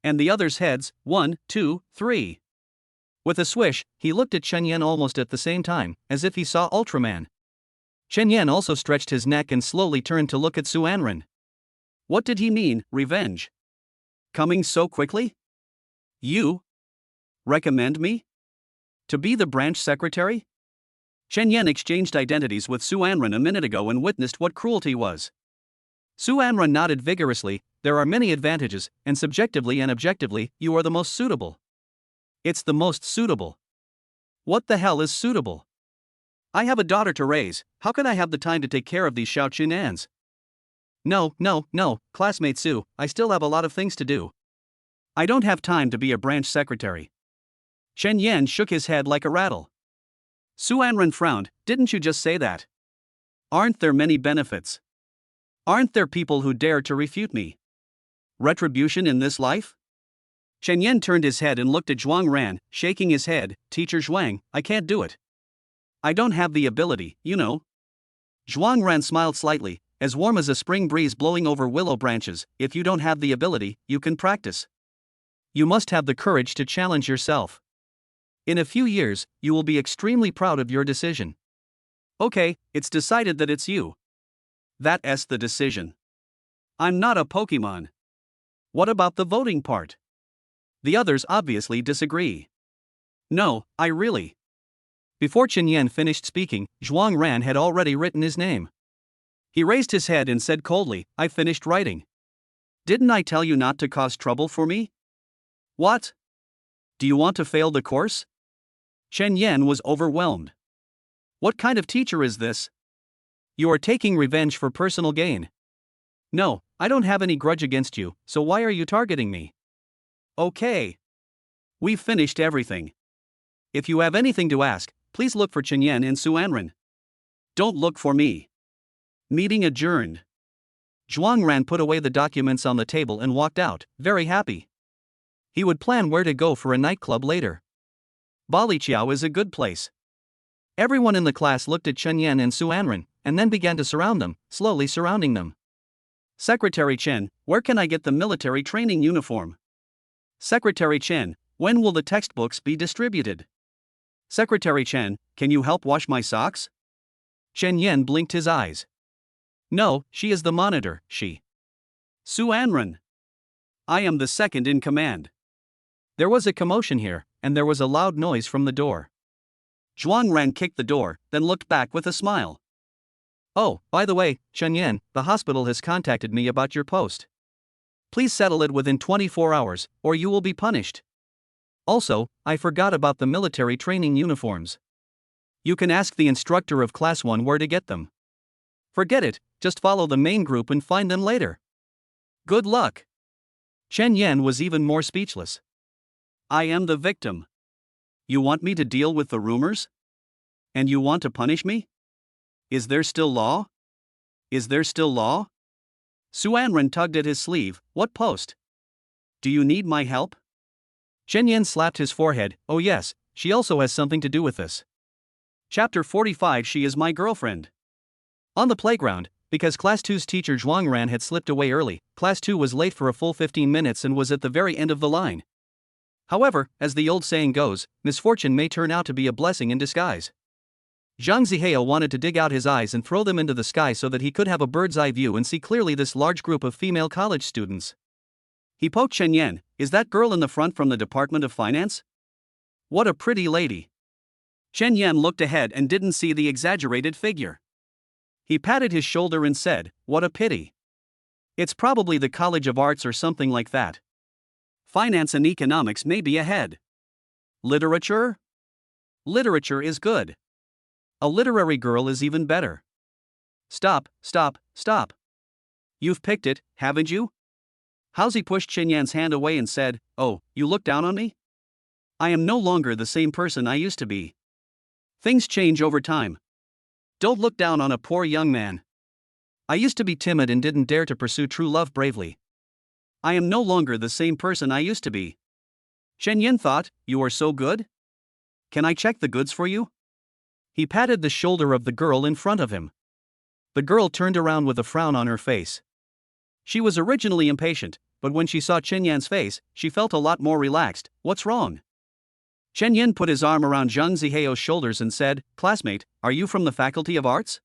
And the others' heads, 1, 2, 3. With a swish, he looked at Chen Yan almost at the same time, as if he saw Ultraman. Chen Yan also stretched his neck and slowly turned to look at Su Anren. What did he mean, revenge? Coming so quickly? You? Recommend me? To be the branch secretary? Chen Yan exchanged identities with Su Anren a minute ago and witnessed what cruelty was. Su Anren nodded vigorously. There are many advantages, and subjectively and objectively, you are the most suitable. It's the most suitable. What the hell is suitable? I have a daughter to raise, how can I have the time to take care of these Xiaoqunans? No, classmate Su, I still have a lot of things to do. I don't have time to be a branch secretary. Chen Yan shook his head like a rattle. Su Anren frowned, didn't you just say that? Aren't there many benefits? Aren't there people who dare to refute me? Retribution in this life? Chen Yan turned his head and looked at Zhuang Ran, shaking his head. Teacher Zhuang, I can't do it. I don't have the ability, you know. Zhuang Ran smiled slightly, as warm as a spring breeze blowing over willow branches. If you don't have the ability, you can practice. You must have the courage to challenge yourself. In a few years, you will be extremely proud of your decision. Okay, it's decided that it's you. That's the decision. I'm not a Pokemon. What about the voting part? The others obviously disagree. No, I really. Before Chen Yan finished speaking, Zhuang Ran had already written his name. He raised his head and said coldly, I finished writing. Didn't I tell you not to cause trouble for me? What? Do you want to fail the course? Chen Yan was overwhelmed. What kind of teacher is this? You are taking revenge for personal gain. No, I don't have any grudge against you, so why are you targeting me? Okay. We've finished everything. If you have anything to ask, please look for Chen Yan and Su Anren. Don't look for me. Meeting adjourned. Zhuang Ran put away the documents on the table and walked out, very happy. He would plan where to go for a nightclub later. Baliqiao is a good place. Everyone in the class looked at Chen Yan and Su Anren, and then began to surround them, slowly surrounding them. Secretary Chen, where can I get the military training uniform? Secretary Chen, when will the textbooks be distributed? Secretary Chen, can you help wash my socks? Chen Yan blinked his eyes. No, she is the monitor, she. Su Anren. I am the second in command. There was a commotion here, and there was a loud noise from the door. Zhuang Ran kicked the door, then looked back with a smile. Oh, by the way, Chen Yan, the hospital has contacted me about your post. Please settle it within 24 hours, or you will be punished. Also, I forgot about the military training uniforms. You can ask the instructor of Class 1 where to get them. Forget it, just follow the main group and find them later. Good luck. Chen Yan was even more speechless. I am the victim. You want me to deal with the rumors? And you want to punish me? Is there still law? Is there still law? Su Anren tugged at his sleeve. What post? Do you need my help? Chen Yan slapped his forehead. Oh yes, she also has something to do with this. Chapter 45. She is my girlfriend. On the playground, because Class 2's teacher Zhuang Ran had slipped away early, Class 2 was late for a full 15 minutes and was at the very end of the line. However, as the old saying goes, misfortune may turn out to be a blessing in disguise. Zhang Zihao wanted to dig out his eyes and throw them into the sky so that he could have a bird's eye view and see clearly this large group of female college students. He poked Chen Yan. Is that girl in the front from the Department of Finance? What a pretty lady. Chen Yan looked ahead and didn't see the exaggerated figure. He patted his shoulder and said, what a pity. It's probably the College of Arts or something like that. Finance and economics may be ahead. Literature? Literature is good. A literary girl is even better. Stop. You've picked it, haven't you? Hauzi pushed Chen Yan's hand away and said, oh, you look down on me? I am no longer the same person I used to be. Things change over time. Don't look down on a poor young man. I used to be timid and didn't dare to pursue true love bravely. I am no longer the same person I used to be. Shen Yan thought, you are so good? Can I check the goods for you? He patted the shoulder of the girl in front of him. The girl turned around with a frown on her face. She was originally impatient, but when she saw Chen Yan's face, she felt a lot more relaxed. What's wrong? Chen Yan put his arm around Zhang Ziheo's shoulders and said, classmate, are you from the Faculty of Arts?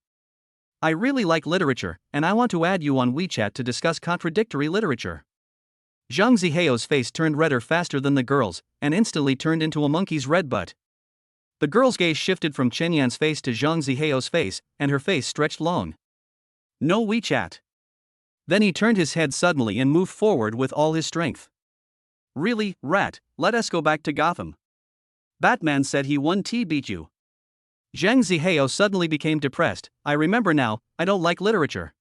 I really like literature, and I want to add you on WeChat to discuss contradictory literature. Zhang Ziheo's face turned redder faster than the girl's, and instantly turned into a monkey's red butt. The girl's gaze shifted from Chen Yan's face to Zhang Ziheo's face, and her face stretched long. No WeChat. Then he turned his head suddenly and moved forward with all his strength. Really, rat, let us go back to Gotham. Batman said he won beat you. Zhang Ziheo suddenly became depressed. I remember now, I don't like literature.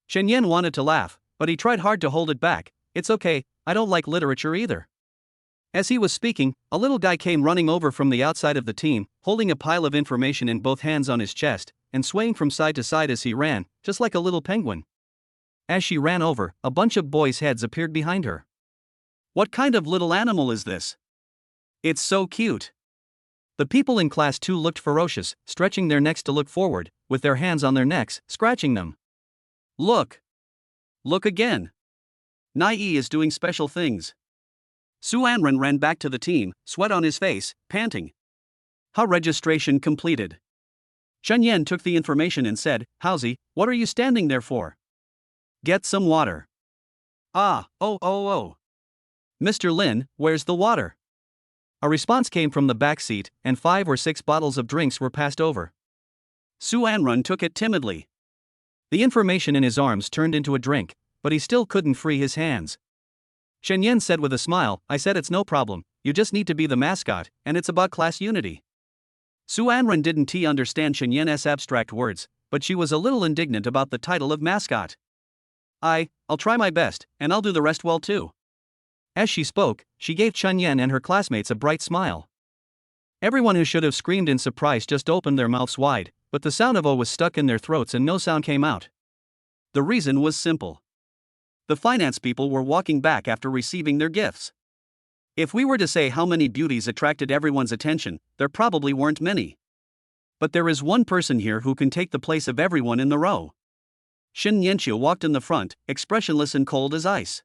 Shen Yan wanted to laugh, but he tried hard to hold it back. It's okay, I don't like literature either. As he was speaking, a little guy came running over from the outside of the team, holding a pile of information in both hands on his chest, and swaying from side to side as he ran, just like a little penguin. As she ran over, a bunch of boys' heads appeared behind her. What kind of little animal is this? It's so cute. The people in class 2 looked ferocious, stretching their necks to look forward, with their hands on their necks, scratching them. Look! Look again! Nai is doing special things. Su Anren ran back to the team, sweat on his face, panting. Registration completed. Shen Yan took the information and said, Howsy, what are you standing there for? Get some water. Oh. Mr. Lin, where's the water? A response came from the back seat, and 5 or 6 bottles of drinks were passed over. Su Anren took it timidly. The information in his arms turned into a drink, but he still couldn't free his hands. Shen Yan said with a smile, I said it's no problem, you just need to be the mascot, and it's about class unity. Su Anren didn't understand Shen Yan's abstract words, but she was a little indignant about the title of mascot. I'll try my best, and I'll do the rest well too. As she spoke, she gave Chen Yan and her classmates a bright smile. Everyone who should have screamed in surprise just opened their mouths wide, but the sound of "oh" was stuck in their throats and no sound came out. The reason was simple. The finance people were walking back after receiving their gifts. If we were to say how many beauties attracted everyone's attention, there probably weren't many. But there is one person here who can take the place of everyone in the row. Shen Yanqiu walked in the front, expressionless and cold as ice.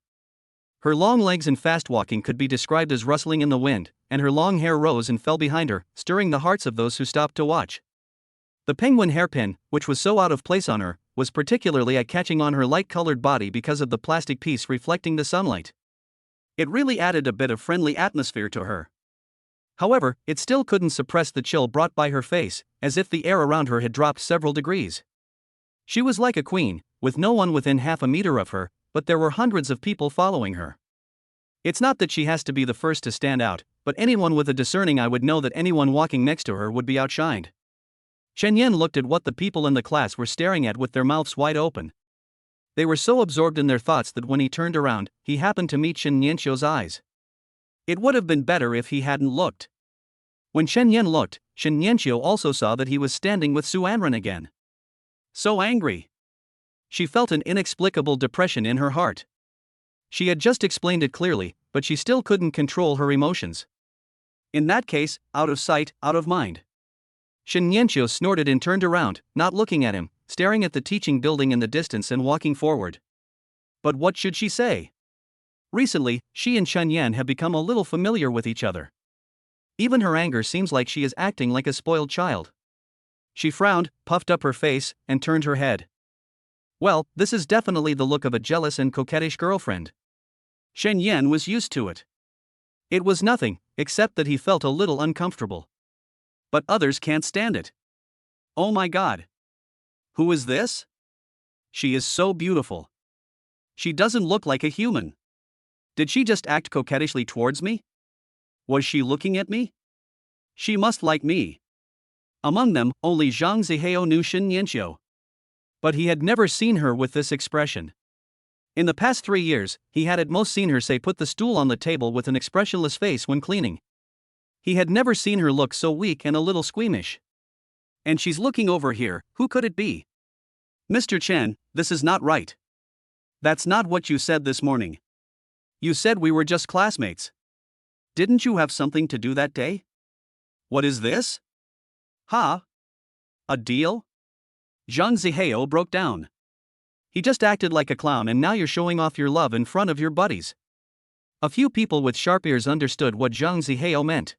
Her long legs and fast walking could be described as rustling in the wind, and her long hair rose and fell behind her, stirring the hearts of those who stopped to watch. The penguin hairpin, which was so out of place on her, was particularly eye-catching on her light-colored body because of the plastic piece reflecting the sunlight. It really added a bit of friendly atmosphere to her. However, it still couldn't suppress the chill brought by her face, as if the air around her had dropped several degrees. She was like a queen, with no one within half a meter of her, but there were hundreds of people following her. It's not that she has to be the first to stand out, but anyone with a discerning eye would know that anyone walking next to her would be outshined. Shen Yan looked at what the people in the class were staring at with their mouths wide open. They were so absorbed in their thoughts that when he turned around, he happened to meet Shen Yanqiu's eyes. It would have been better if he hadn't looked. When Shen Yan looked, Shen Yanqiu also saw that he was standing with Su Anren again. So angry. She felt an inexplicable depression in her heart. She had just explained it clearly, but she still couldn't control her emotions. In that case, out of sight, out of mind. Shen Yanqiu snorted and turned around, not looking at him, staring at the teaching building in the distance and walking forward. But what should she say? Recently, she and Shen Yan have become a little familiar with each other. Even her anger seems like she is acting like a spoiled child. She frowned, puffed up her face, and turned her head. Well, this is definitely the look of a jealous and coquettish girlfriend. Shen Yan was used to it. It was nothing, except that he felt a little uncomfortable. But others can't stand it. Oh my God. Who is this? She is so beautiful. She doesn't look like a human. Did she just act coquettishly towards me? Was she looking at me? She must like me. Among them, only Zhang Ziheo knew Shen Yanqiu. But he had never seen her with this expression. In the past 3 years, he had at most seen her say put the stool on the table with an expressionless face when cleaning. He had never seen her look so weak and a little squeamish. And she's looking over here, who could it be? Mr. Chen, This is not right. That's not what you said this morning. You said we were just classmates. Didn't you have something to do that day? What is this? Ha? A deal? Zhang Zihao broke down. He just acted like a clown and now you're showing off your love in front of your buddies. A few people with sharp ears understood what Zhang Zihao meant.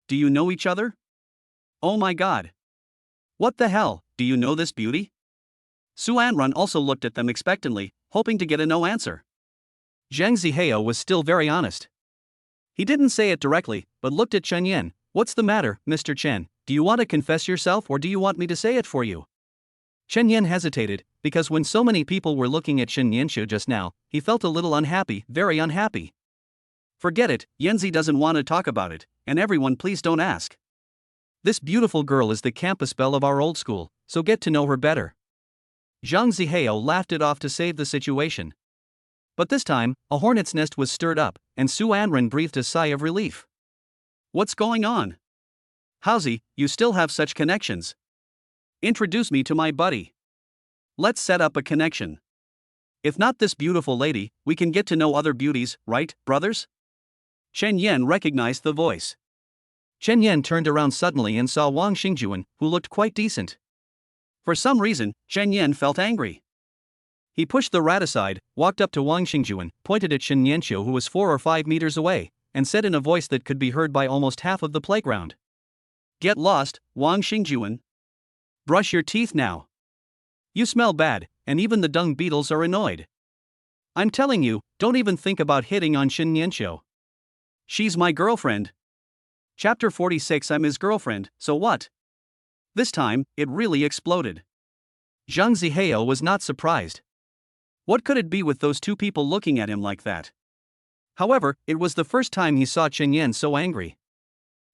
Do you know each other? Oh my god. What the hell, do you know this beauty? Su Anran also looked at them expectantly, hoping to get a no answer. Zhang Zihao was still very honest. He didn't say it directly, but looked at Chen Yan. What's the matter, Mr. Chen? Do you want to confess yourself or do you want me to say it for you? Chen Yan hesitated, because when so many people were looking at Shen Yanxiu just now, he felt a little unhappy, very unhappy. Forget it, Yanzi doesn't want to talk about it, and everyone please don't ask. This beautiful girl is the campus belle of our old school, so get to know her better. Zhang Zihao laughed it off to save the situation. But this time, a hornet's nest was stirred up, and Su Anran breathed a sigh of relief. What's going on? Howzy, you still have such connections. Introduce me to my buddy. Let's set up a connection. If not this beautiful lady, we can get to know other beauties, right, brothers? Chen Yan recognized the voice. Chen Yan turned around suddenly and saw Wang Xingjuan, who looked quite decent. For some reason, Chen Yan felt angry. He pushed the rat aside, walked up to Wang Xingjuan, pointed at Shen Yanxiu who was 4 or 5 meters away, and said in a voice that could be heard by almost half of the playground. Get lost, Wang Xingjuan. Brush your teeth now. You smell bad, and even the dung beetles are annoyed. I'm telling you, don't even think about hitting on Shen Yanxiu. She's my girlfriend. Chapter 46 I'm his girlfriend, so what? This time, it really exploded. Zhang Zihao was not surprised. What could it be with those two people looking at him like that? However, it was the first time he saw Chen Yan so angry.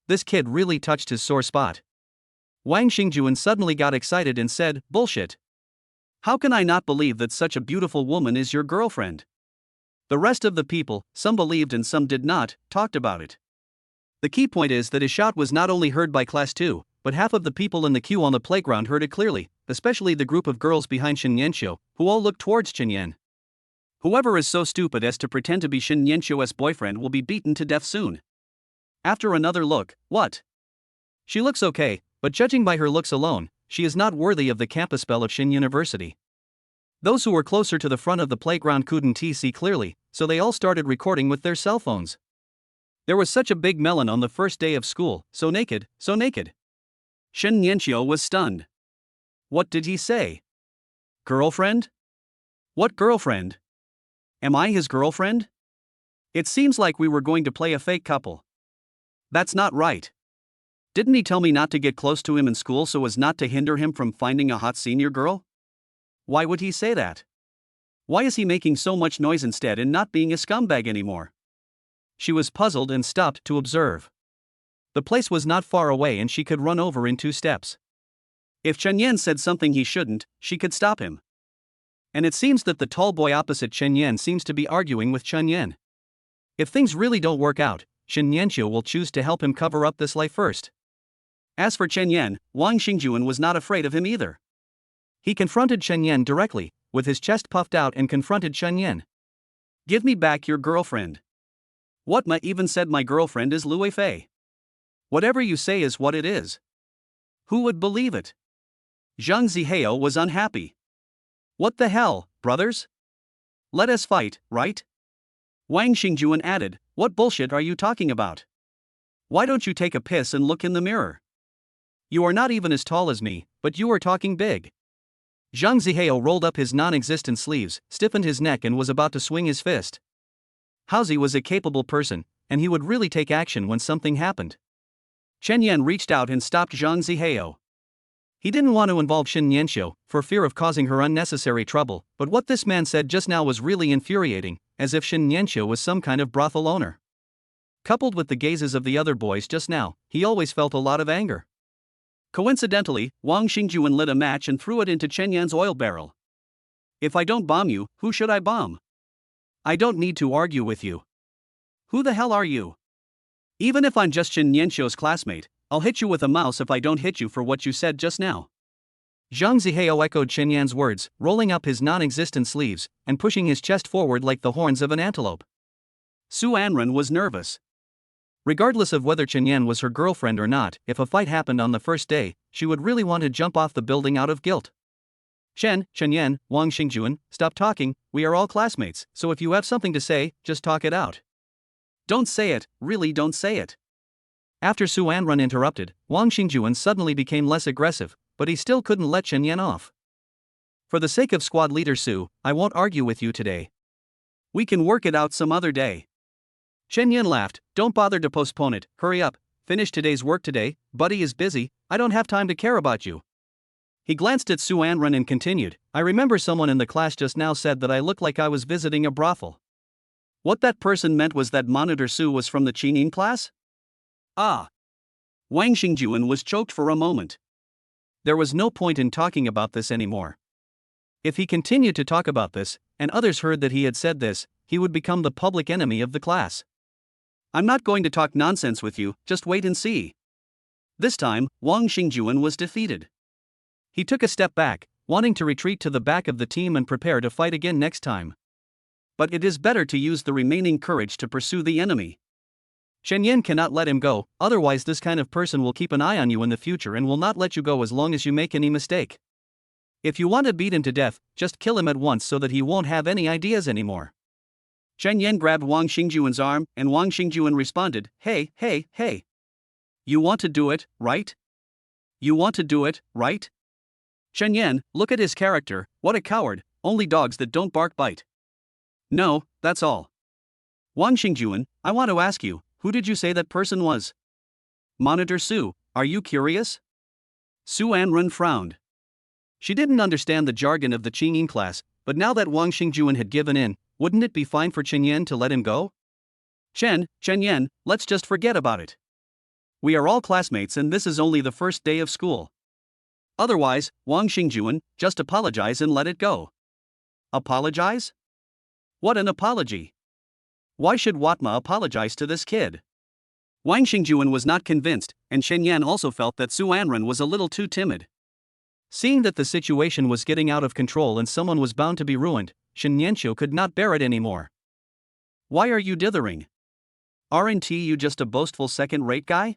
This kid really touched his sore spot. Wang Xingjuan suddenly got excited and said, bullshit. How can I not believe that such a beautiful woman is your girlfriend? The rest of the people, some believed and some did not, talked about it. The key point is that his shot was not only heard by Class 2, but half of the people in the queue on the playground heard it clearly, especially the group of girls behind Shen Yanxiu, who all looked towards Chen Yan. Whoever is so stupid as to pretend to be Shen Yanxiu's boyfriend will be beaten to death soon. After another look, what? She looks okay, but judging by her looks alone, she is not worthy of the campus belle of Shin University. Those who were closer to the front of the playground couldn't see clearly, so they all started recording with their cell phones. There was such a big melon on the first day of school, so naked, so naked. Shen Yanxiu was stunned. What did he say? Girlfriend? What girlfriend? Am I his girlfriend? It seems like we were going to play a fake couple. That's not right. Didn't he tell me not to get close to him in school so as not to hinder him from finding a hot senior girl? Why would he say that? Why is he making so much noise instead and not being a scumbag anymore? She was puzzled and stopped to observe. The place was not far away and she could run over in 2 steps. If Chen Yan said something he shouldn't, she could stop him. And it seems that the tall boy opposite Chen Yan seems to be arguing with Chen Yan. If things really don't work out, Shen Yanxiu will choose to help him cover up this lie first. As for Chen Yan, Wang Xingjuan was not afraid of him either. He confronted Chen Yan directly, with his chest puffed out and confronted Chen Yan. Give me back your girlfriend. What Ma even said my girlfriend is Lue Fei. Whatever you say is what it is. Who would believe it? Zhang Zihao was unhappy. What the hell, brothers? Let us fight, right? Wang Xingjuan added, what bullshit are you talking about? Why don't you take a piss and look in the mirror? You are not even as tall as me, but you are talking big. Zhang Zihao rolled up his non-existent sleeves, stiffened his neck and was about to swing his fist. Haozi was a capable person, and he would really take action when something happened. Chen Yan reached out and stopped Zhang Zihao. He didn't want to involve Shen Yanxiu, for fear of causing her unnecessary trouble, but what this man said just now was really infuriating, as if Shen Yanxiu was some kind of brothel owner. Coupled with the gazes of the other boys just now, he always felt a lot of anger. Coincidentally, Wang Xingjuan lit a match and threw it into Chen Yan's oil barrel. If I don't bomb you, who should I bomb? I don't need to argue with you. Who the hell are you? Even if I'm just Shen Yanxiu's classmate, I'll hit you with a mouse if I don't hit you for what you said just now. Zhang Zihao echoed Chen Yan's words, rolling up his non-existent sleeves and pushing his chest forward like the horns of an antelope. Su Anren was nervous. Regardless of whether Chen Yan was her girlfriend or not, if a fight happened on the first day, she would really want to jump off the building out of guilt. Chen Yan, Wang Xingjuan, stop talking, we are all classmates, so if you have something to say, just talk it out. Don't say it, really don't say it. After Su Anren interrupted, Wang Xingjuan suddenly became less aggressive, but he still couldn't let Chen Yan off. For the sake of squad leader Su, I won't argue with you today. We can work it out some other day. Chen Yan laughed, don't bother to postpone it, hurry up, finish today's work today, buddy is busy, I don't have time to care about you. He glanced at Su Anren and continued, I remember someone in the class just now said that I looked like I was visiting a brothel. What that person meant was that Monitor Su was from the Qingyin class? Ah. Wang Xingjuan was choked for a moment. There was no point in talking about this anymore. If he continued to talk about this, and others heard that he had said this, he would become the public enemy of the class. I'm not going to talk nonsense with you, just wait and see. This time, Wang Xingjuan was defeated. He took a step back, wanting to retreat to the back of the team and prepare to fight again next time. But it is better to use the remaining courage to pursue the enemy. Chen Yan cannot let him go, otherwise this kind of person will keep an eye on you in the future and will not let you go as long as you make any mistake. If you want to beat him to death, just kill him at once so that he won't have any ideas anymore. Chen Yan grabbed Wang Xingjuan's arm, and Wang Xingjuan responded, Hey. You want to do it, right? You want to do it, right? Chen Yan, look at his character, what a coward, only dogs that don't bark bite. No, that's all. Wang Xingjuan, I want to ask you, who did you say that person was? Monitor Su, are you curious? Su Anren frowned. She didn't understand the jargon of the Qingyin class, but now that Wang Xingjuan had given in, wouldn't it be fine for Chen Yan to let him go? Chen Yan, let's just forget about it. We are all classmates and this is only the first day of school. Otherwise, Wang Xingjuan, just apologize and let it go. Apologize? What an apology. Why should Watma apologize to this kid? Wang Xingjuan was not convinced, and Chen Yan also felt that Su Anren was a little too timid. Seeing that the situation was getting out of control and someone was bound to be ruined, Shen Yanqiu could not bear it anymore. Why are you dithering? Aren't you just a boastful second-rate guy?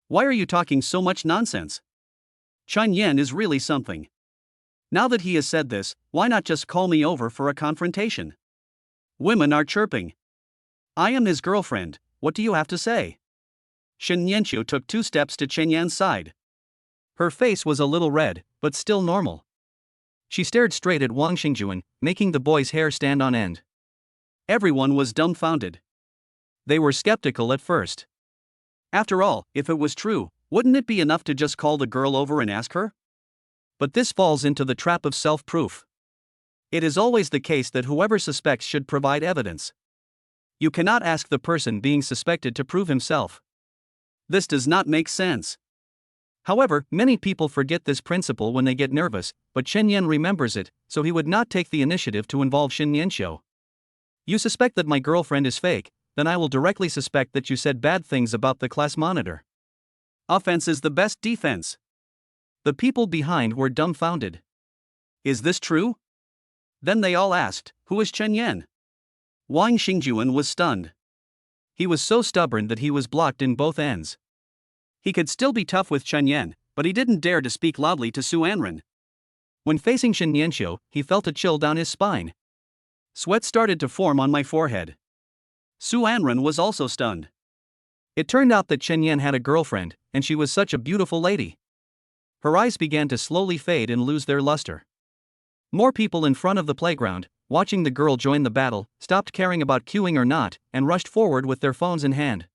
Why are you talking so much nonsense? Chen Yan is really something. Now that he has said this, why not just call me over for a confrontation? Women are chirping. I am his girlfriend, what do you have to say? Shen Yanqiu took 2 steps to Chen Yan's side. Her face was a little red, but still normal. She stared straight at Wang Xingjuan, making the boy's hair stand on end. Everyone was dumbfounded. They were skeptical at first. After all, if it was true, wouldn't it be enough to just call the girl over and ask her? But this falls into the trap of self-proof. It is always the case that whoever suspects should provide evidence. You cannot ask the person being suspected to prove himself. This does not make sense. However, many people forget this principle when they get nervous, but Chen Yan remembers it, so he would not take the initiative to involve Shen Yanqiu. You suspect that my girlfriend is fake, then I will directly suspect that you said bad things about the class monitor. Offense is the best defense. The people behind were dumbfounded. Is this true? Then they all asked, who is Chen Yan? Wang Xingjuan was stunned. He was so stubborn that he was blocked in both ends. He could still be tough with Chen Yan, but he didn't dare to speak loudly to Su Anren. When facing Shen Yanqiu, he felt a chill down his spine. Sweat started to form on my forehead. Su Anren was also stunned. It turned out that Chen Yan had a girlfriend, and she was such a beautiful lady. Her eyes began to slowly fade and lose their luster. More people in front of the playground, watching the girl join the battle, stopped caring about queuing or not, and rushed forward with their phones in hand.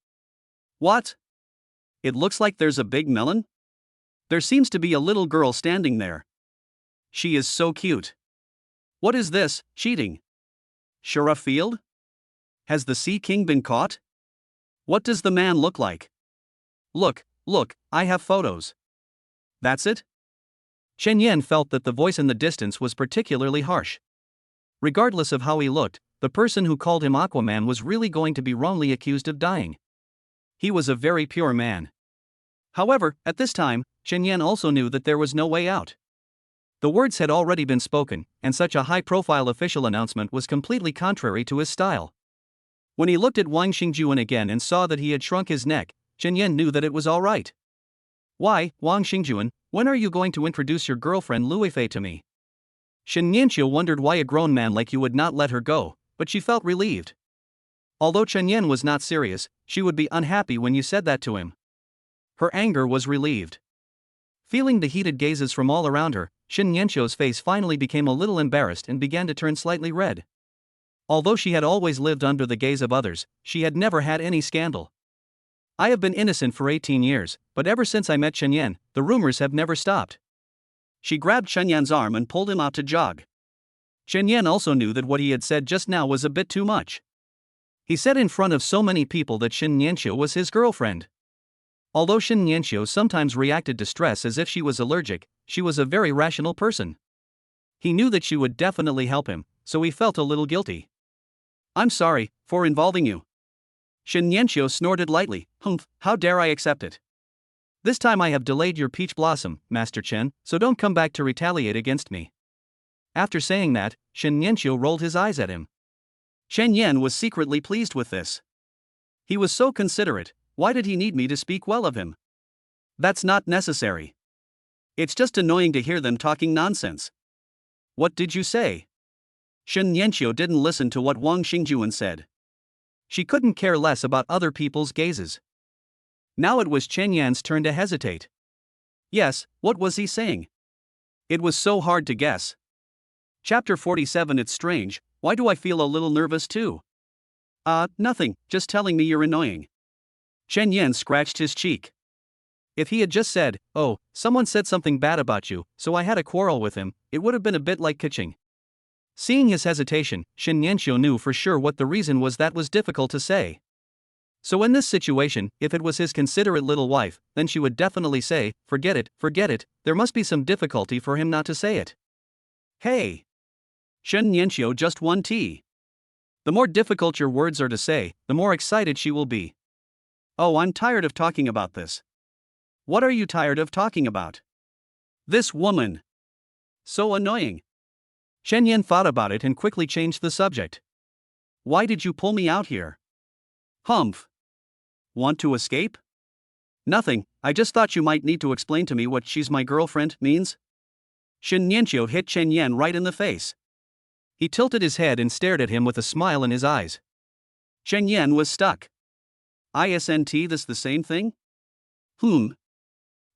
What? It looks like there's a big melon? There seems to be a little girl standing there. She is so cute. What is this, cheating? Shura Field? Has the Sea King been caught? What does the man look like? Look, I have photos. That's it? Chen Yan felt that the voice in the distance was particularly harsh. Regardless of how he looked, the person who called him Aquaman was really going to be wrongly accused of dying. He was a very pure man. However, at this time, Chen Yan also knew that there was no way out. The words had already been spoken, and such a high-profile official announcement was completely contrary to his style. When he looked at Wang Xingjuan again and saw that he had shrunk his neck, Chen Yan knew that it was all right. "Why, Wang Xingjuan, when are you going to introduce your girlfriend Luifei to me?" Shen Yanqiu wondered why a grown man like you would not let her go, but she felt relieved. Although Chen Yan was not serious, she would be unhappy when you said that to him. Her anger was relieved. Feeling the heated gazes from all around her, Shen Yanqiu's face finally became a little embarrassed and began to turn slightly red. Although she had always lived under the gaze of others, she had never had any scandal. "I have been innocent for 18 years, but ever since I met Chen Yan, the rumors have never stopped." She grabbed Chen Yan's arm and pulled him out to jog. Chen Yan also knew that what he had said just now was a bit too much. He said in front of so many people that Shen Yanqiu was his girlfriend. Although Shen Yanqiu sometimes reacted to stress as if she was allergic, she was a very rational person. He knew that she would definitely help him, so he felt a little guilty. "I'm sorry for involving you." Shen Yanqiu snorted lightly. "Humph, how dare I accept it? This time I have delayed your peach blossom, Master Chen, so don't come back to retaliate against me." After saying that, Shen Yanqiu rolled his eyes at him. Chen Yan was secretly pleased with this. He was so considerate. Why did he need me to speak well of him? That's not necessary. It's just annoying to hear them talking nonsense. "What did you say?" Shen Yanqiu didn't listen to what Wang Xingjuan said. She couldn't care less about other people's gazes. Now it was Chen Yan's turn to hesitate. Yes, what was he saying? It was so hard to guess. Chapter 47. It's strange, why do I feel a little nervous too? Nothing, just telling me you're annoying. Chen Yan scratched his cheek. If he had just said, "Oh, someone said something bad about you, so I had a quarrel with him," it would have been a bit like kitching. Seeing his hesitation, Shen Yanqiu knew for sure what the reason was. That was difficult to say. So in this situation, if it was his considerate little wife, then she would definitely say, forget it, there must be some difficulty for him not to say it. "Hey! Shen Yanqiu just won tea. The more difficult your words are to say, the more excited she will be." "Oh, I'm tired of talking about this." "What are you tired of talking about?" "This woman. So annoying." Chen Yan thought about it and quickly changed the subject. "Why did you pull me out here?" "Humph. Want to escape?" "Nothing, I just thought you might need to explain to me what 'she's my girlfriend' means." Shen Yanqiu hit Chen Yan right in the face. He tilted his head and stared at him with a smile in his eyes. Chen Yan was stuck. "Isn't this the same thing?"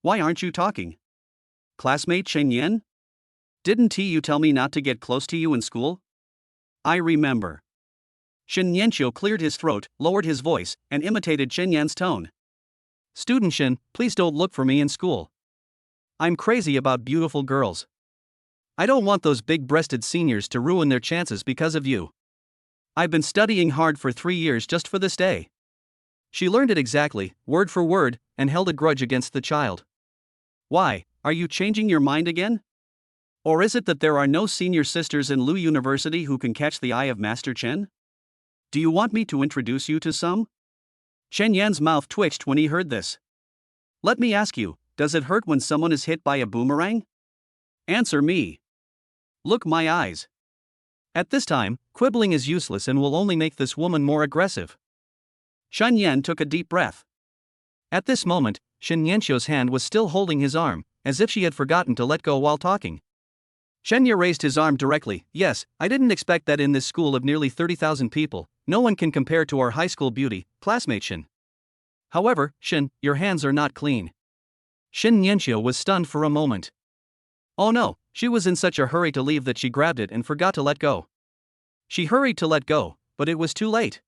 Why aren't you talking?" "Classmate Chen Yan? Didn't you tell me not to get close to you in school?" "I remember." Shen Yanqiu cleared his throat, lowered his voice, and imitated Chen Yan's tone. "Student Shen, please don't look for me in school. I'm crazy about beautiful girls. I don't want those big-breasted seniors to ruin their chances because of you. I've been studying hard for 3 years just for this day." She learned it exactly, word for word, and held a grudge against the child. "Why, are you changing your mind again? Or is it that there are no senior sisters in Lu University who can catch the eye of Master Chen? Do you want me to introduce you to some?" Chen Yan's mouth twitched when he heard this. "Let me ask you, does it hurt when someone is hit by a boomerang? Answer me. Look my eyes." At this time, quibbling is useless and will only make this woman more aggressive. Shen Yan took a deep breath. At this moment, Shen Yanqiu's hand was still holding his arm, as if she had forgotten to let go while talking. Shen Yan raised his arm directly. "Yes, I didn't expect that in this school of nearly 30,000 people, no one can compare to our high school beauty, classmate Shen. However, Shen, your hands are not clean." Shen Yanqiu was stunned for a moment. Oh no, she was in such a hurry to leave that she grabbed it and forgot to let go. She hurried to let go, but it was too late.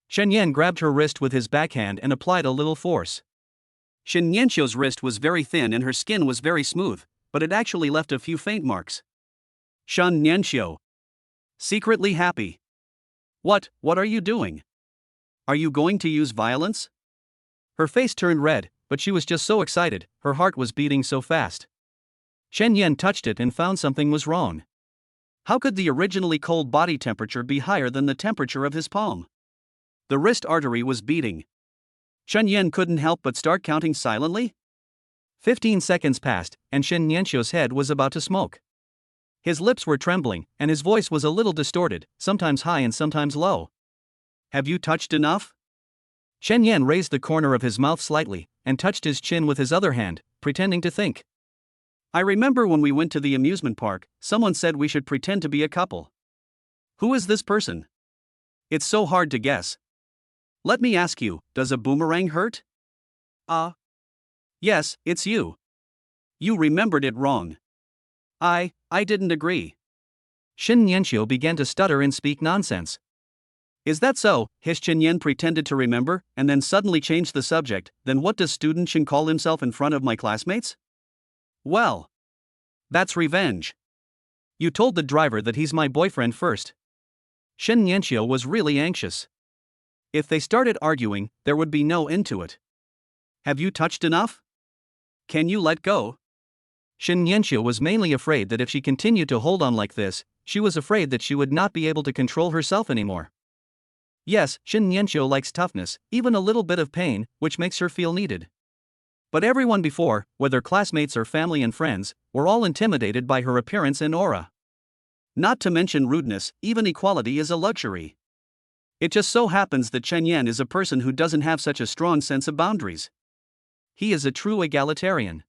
Chen Yan grabbed her wrist with his backhand and applied a little force. Shen Yanqiu's wrist was very thin and her skin was very smooth, but it actually left a few faint marks. Shen Yanqiu. Secretly happy. What are you doing? Are you going to use violence?" Her face turned red, but she was just so excited, her heart was beating so fast. Chen Yan touched it and found something was wrong. How could the originally cold body temperature be higher than the temperature of his palm? The wrist artery was beating. Chen Yan couldn't help but start counting silently. 15 seconds passed, and Shen Nianxiu's head was about to smoke. His lips were trembling, and his voice was a little distorted, sometimes high and sometimes low. Have you touched enough? Shen Yan raised the corner of his mouth slightly, and touched his chin with his other hand, pretending to think. I remember when we went to the amusement park, someone said we should pretend to be a couple. Who is this person? It's so hard to guess. Let me ask you, does a boomerang hurt? Yes, it's you. You remembered it wrong. I didn't agree. Shen Nianxiu began to stutter and speak nonsense. Is that so? His Chen Yan pretended to remember, and then suddenly changed the subject. Then what does student Shen call himself in front of my classmates? Well, that's revenge. You told the driver that he's my boyfriend first. Shen Nianxiu was really anxious. If they started arguing, there would be no end to it. Have you touched enough? Can you let go? Shen Nianxiu was mainly afraid that if she continued to hold on like this, she was afraid that she would not be able to control herself anymore. Yes, Shen Nianxiu likes toughness, even a little bit of pain, which makes her feel needed. But everyone before, whether classmates or family and friends, were all intimidated by her appearance and aura. Not to mention rudeness, even equality is a luxury. It just so happens that Chen Yan is a person who doesn't have such a strong sense of boundaries. He is a true egalitarian.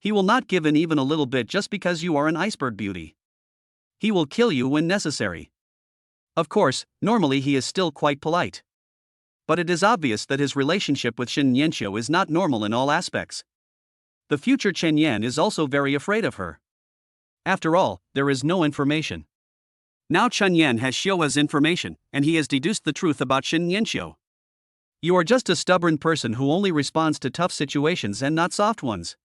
He will not give in even a little bit just because you are an iceberg beauty. He will kill you when necessary. Of course, normally he is still quite polite. But it is obvious that his relationship with Shen Nianxiu is not normal in all aspects. The future Chen Yan is also very afraid of her. After all, there is no information. Now Chen Yan has Xiu's information, and he has deduced the truth about Shen Nianxiu. You are just a stubborn person who only responds to tough situations and not soft ones.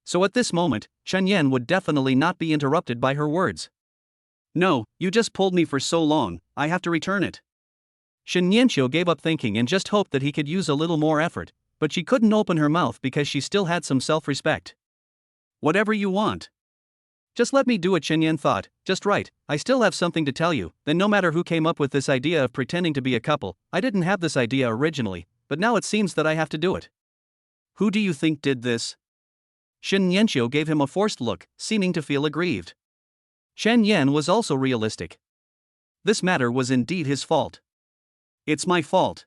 So at this moment, Chen Yan would definitely not be interrupted by her words. No, you just pulled me for so long, I have to return it. Shen Nianxiu gave up thinking and just hoped that he could use a little more effort, but she couldn't open her mouth because she still had some self-respect. Whatever you want. Just let me do it, Chen Yan thought, just right, I still have something to tell you. Then no matter who came up with this idea of pretending to be a couple, I didn't have this idea originally, but now it seems that I have to do it. Who do you think did this? Shen Nianxiu gave him a forced look, seeming to feel aggrieved. Chen Yan was also realistic. This matter was indeed his fault. It's my fault.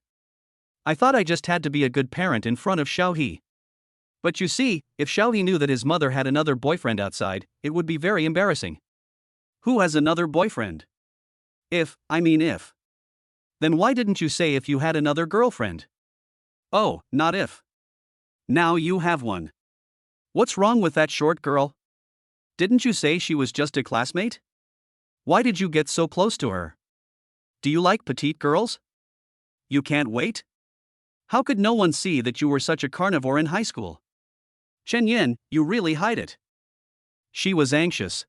I thought I just had to be a good parent in front of Xiaohe. But you see, if Xiaohe knew that his mother had another boyfriend outside, it would be very embarrassing. Who has another boyfriend? If. Then why didn't you say if you had another girlfriend? Oh, not if. Now you have one. What's wrong with that short girl? Didn't you say she was just a classmate? Why did you get so close to her? Do you like petite girls? You can't wait? How could no one see that you were such a carnivore in high school? Chen Yan, you really hide it. She was anxious.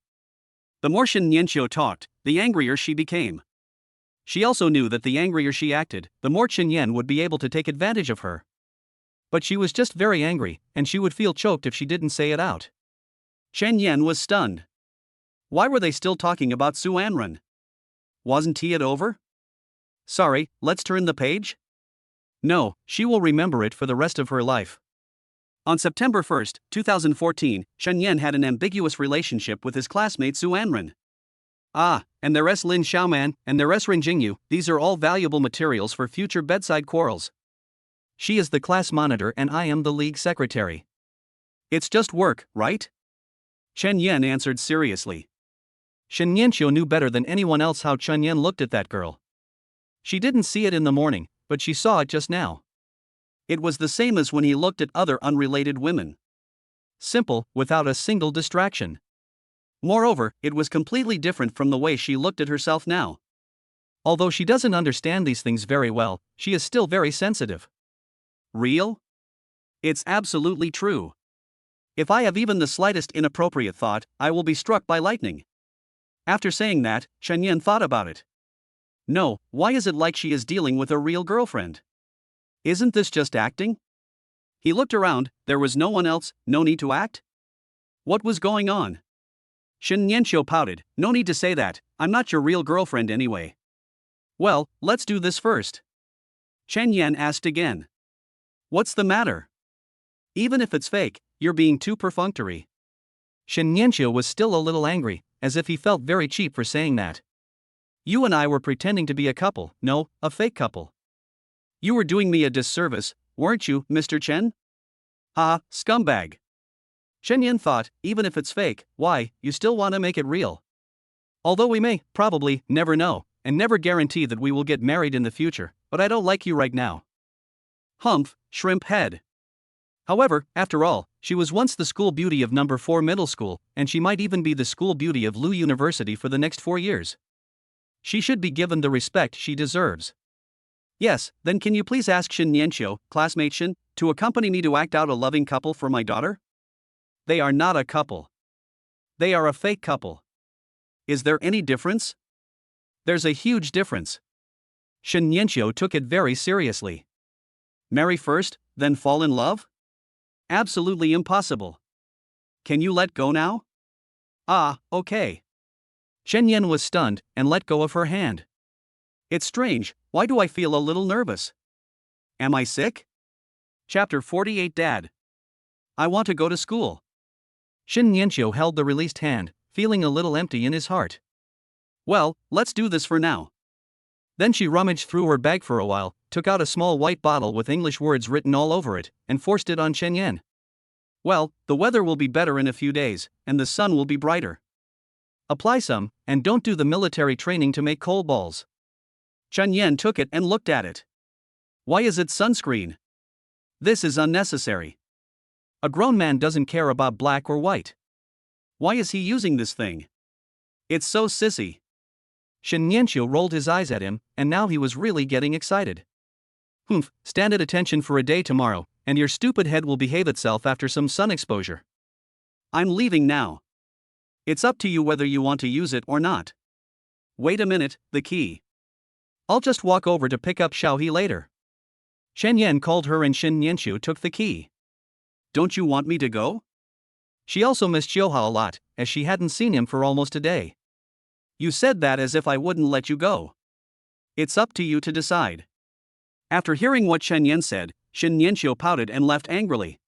The more Shen Nianxiu talked, the angrier she became. She also knew that the angrier she acted, the more Chen Yan would be able to take advantage of her. But she was just very angry, and she would feel choked if she didn't say it out. Chen Yan was stunned. Why were they still talking about Su Anren? Wasn't it over? Sorry, let's turn the page? No, she will remember it for the rest of her life. On September 1, 2014, Chen Yan had an ambiguous relationship with his classmate Su Anren. And there's Lin Xiaoman, and there's Ren Jingyu, these are all valuable materials for future bedside quarrels. She is the class monitor and I am the league secretary. It's just work, right? Chen Yan answered seriously. Shen Nianxiu knew better than anyone else how Chen Yan looked at that girl. She didn't see it in the morning, but she saw it just now. It was the same as when he looked at other unrelated women. Simple, without a single distraction. Moreover, it was completely different from the way she looked at herself now. Although she doesn't understand these things very well, she is still very sensitive. Real? It's absolutely true. If I have even the slightest inappropriate thought, I will be struck by lightning. After saying that, Chen Yan thought about it. No, why is it like she is dealing with a real girlfriend? Isn't this just acting? He looked around, there was no one else, no need to act? What was going on? Shen Nianxiu pouted, no need to say that, I'm not your real girlfriend anyway. Well, let's do this first. Chen Yan asked again. What's the matter? Even if it's fake, you're being too perfunctory. Shen Yanqiu was still a little angry, as if he felt very cheap for saying that. You and I were pretending to be a couple, no, a fake couple. You were doing me a disservice, weren't you, Mr. Chen? Ha, scumbag. Shen Yan thought, even if it's fake, why, you still want to make it real. Although we may, probably, never know, and never guarantee that we will get married in the future, but I don't like you right now. Humph, shrimp head. However, after all, she was once the school beauty of number 4 middle school, and she might even be the school beauty of Lu University for the next 4 years. She should be given the respect she deserves. Yes, then can you please ask Shen Yanqiu, classmate Shen, to accompany me to act out a loving couple for my daughter? They are not a couple. They are a fake couple. Is there any difference? There's a huge difference. Shen Yanqiu took it very seriously. Marry first, then fall in love? Absolutely impossible. Can you let go now? Ah, okay. Shen Yan was stunned and let go of her hand. It's strange, why do I feel a little nervous? Am I sick? Chapter 48 Dad. I want to go to school. Shen Yanqiu held the released hand, feeling a little empty in his heart. Well, let's do this for now. Then she rummaged through her bag for a while, took out a small white bottle with English words written all over it, and forced it on Shen Yan. Well, the weather will be better in a few days, and the sun will be brighter. Apply some, and don't do the military training to make coal balls. Chen Yan took it and looked at it. Why is it sunscreen? This is unnecessary. A grown man doesn't care about black or white. Why is he using this thing? It's so sissy. Shen Yanqiu rolled his eyes at him, and now he was really getting excited. Humph, stand at attention for a day tomorrow, and your stupid head will behave itself after some sun exposure. I'm leaving now. It's up to you whether you want to use it or not. Wait a minute, the key. I'll just walk over to pick up Xiaohe later. Shen Yan called her and Shen Yanqiu took the key. Don't you want me to go? She also missed Xiaohe a lot, as she hadn't seen him for almost a day. You said that as if I wouldn't let you go. It's up to you to decide. After hearing what Shen Yan said, Shen Yanqiu pouted and left angrily.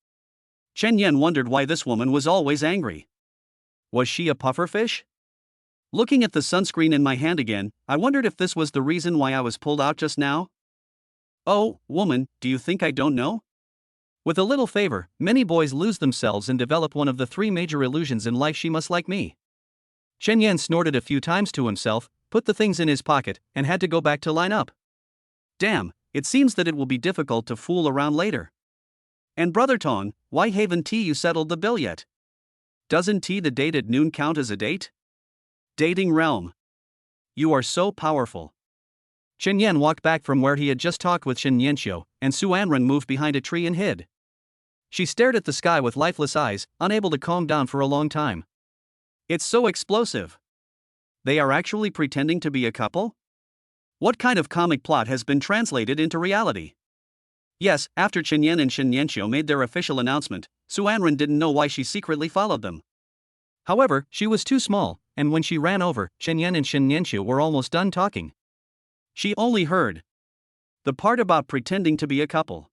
Shen Yan wondered why this woman was always angry. Was she a pufferfish? Looking at the sunscreen in my hand again, I wondered if this was the reason why I was pulled out just now. Oh, woman, do you think I don't know? With a little favor, many boys lose themselves and develop one of the 3 major illusions in life: she must like me. Shen Yan snorted a few times to himself, put the things in his pocket, and had to go back to line up. Damn, it seems that it will be difficult to fool around later. And Brother Tong, why haven't you settled the bill yet? Doesn't the date at noon count as a date? Dating realm. You are so powerful. Shen Yan walked back from where he had just talked with Shen Yanqiu, and Su Anren moved behind a tree and hid. She stared at the sky with lifeless eyes, unable to calm down for a long time. It's so explosive. They are actually pretending to be a couple? What kind of comic plot has been translated into reality? Yes, after Chen Yan and Shen Yanqiu made their official announcement, Su Anren didn't know why she secretly followed them. However, she was too small, and when she ran over, Chen Yan and Shen Yanqiu were almost done talking. She only heard the part about pretending to be a couple.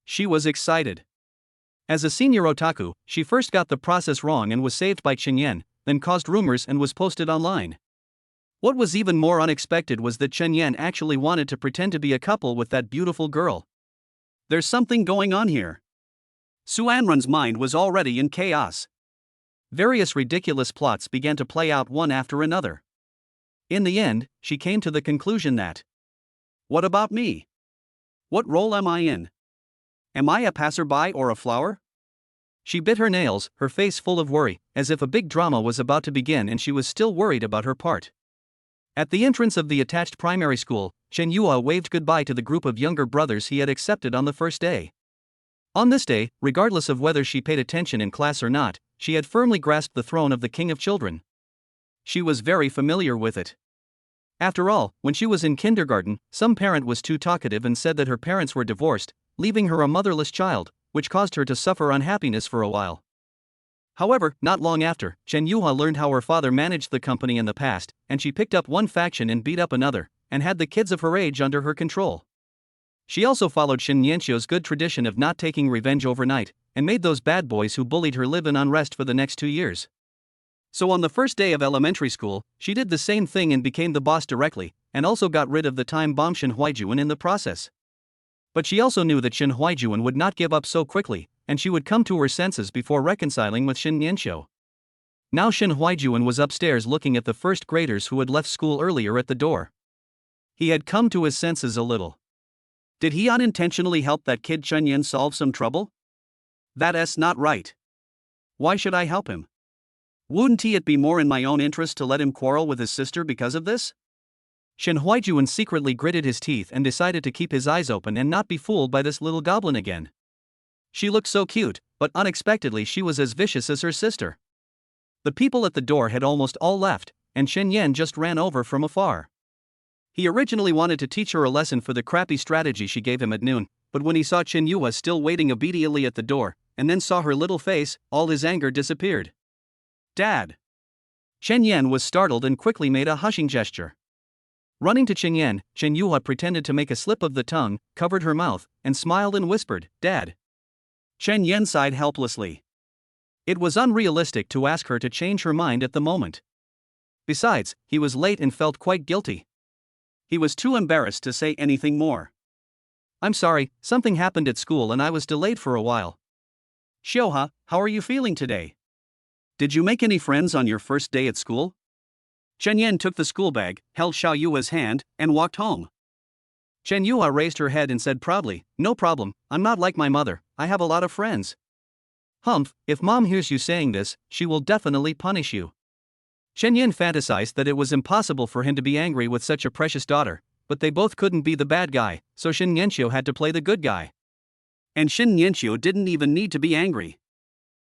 She was excited. As a senior otaku, she first got the process wrong and was saved by Chen Yan, then caused rumors and was posted online. What was even more unexpected was that Chen Yan actually wanted to pretend to be a couple with that beautiful girl. There's something going on here. Su Anren's mind was already in chaos. Various ridiculous plots began to play out one after another. In the end, she came to the conclusion that, what about me? What role am I in? Am I a passerby or a flower? She bit her nails, her face full of worry, as if a big drama was about to begin and she was still worried about her part. At the entrance of the attached primary school, Chen Yue waved goodbye to the group of younger brothers he had accepted on the first day. On this day, regardless of whether she paid attention in class or not, she had firmly grasped the throne of the king of children. She was very familiar with it. After all, when she was in kindergarten, some parent was too talkative and said that her parents were divorced, leaving her a motherless child, which caused her to suffer unhappiness for a while. However, not long after, Chen Yue learned how her father managed the company in the past, and she picked up one faction and beat up another, and had the kids of her age under her control. She also followed Shen Yanqiu's good tradition of not taking revenge overnight, and made those bad boys who bullied her live in unrest for the next 2 years. So on the first day of elementary school, she did the same thing and became the boss directly, and also got rid of the time bomb Shin Huijuan in the process. But she also knew that Shin Huijuan would not give up so quickly, and she would come to her senses before reconciling with Shin Nianqiu. Now Shin Huijuan was upstairs looking at the first graders who had left school earlier at the door. He had come to his senses a little. Did he unintentionally help that kid Chunyan solve some trouble? That's not right. Why should I help him? Wouldn't it be more in my own interest to let him quarrel with his sister because of this? Shin Huijuan secretly gritted his teeth and decided to keep his eyes open and not be fooled by this little goblin again. She looked so cute, but unexpectedly she was as vicious as her sister. The people at the door had almost all left, and Shen Yan just ran over from afar. He originally wanted to teach her a lesson for the crappy strategy she gave him at noon, but when he saw Chen Yue still waiting obediently at the door, and then saw her little face, all his anger disappeared. Dad! Chen Yan was startled and quickly made a hushing gesture. Running to Chen Yan, Chen Yue pretended to make a slip of the tongue, covered her mouth, and smiled and whispered, "Dad." Chen Yan sighed helplessly. It was unrealistic to ask her to change her mind at the moment. Besides, he was late and felt quite guilty. He was too embarrassed to say anything more. "I'm sorry, something happened at school and I was delayed for a while." "Xiuha, how are you feeling today? Did you make any friends on your first day at school?" Chen Yan took the school bag, held Xiao Yue's hand, and walked home. Chen Yue raised her head and said proudly, "No problem, I'm not like my mother, I have a lot of friends." "Humph, if mom hears you saying this, she will definitely punish you." Chen Yan fantasized that it was impossible for him to be angry with such a precious daughter, but they both couldn't be the bad guy, so Shin Nianqiu had to play the good guy. And Shin Nianqiu didn't even need to be angry.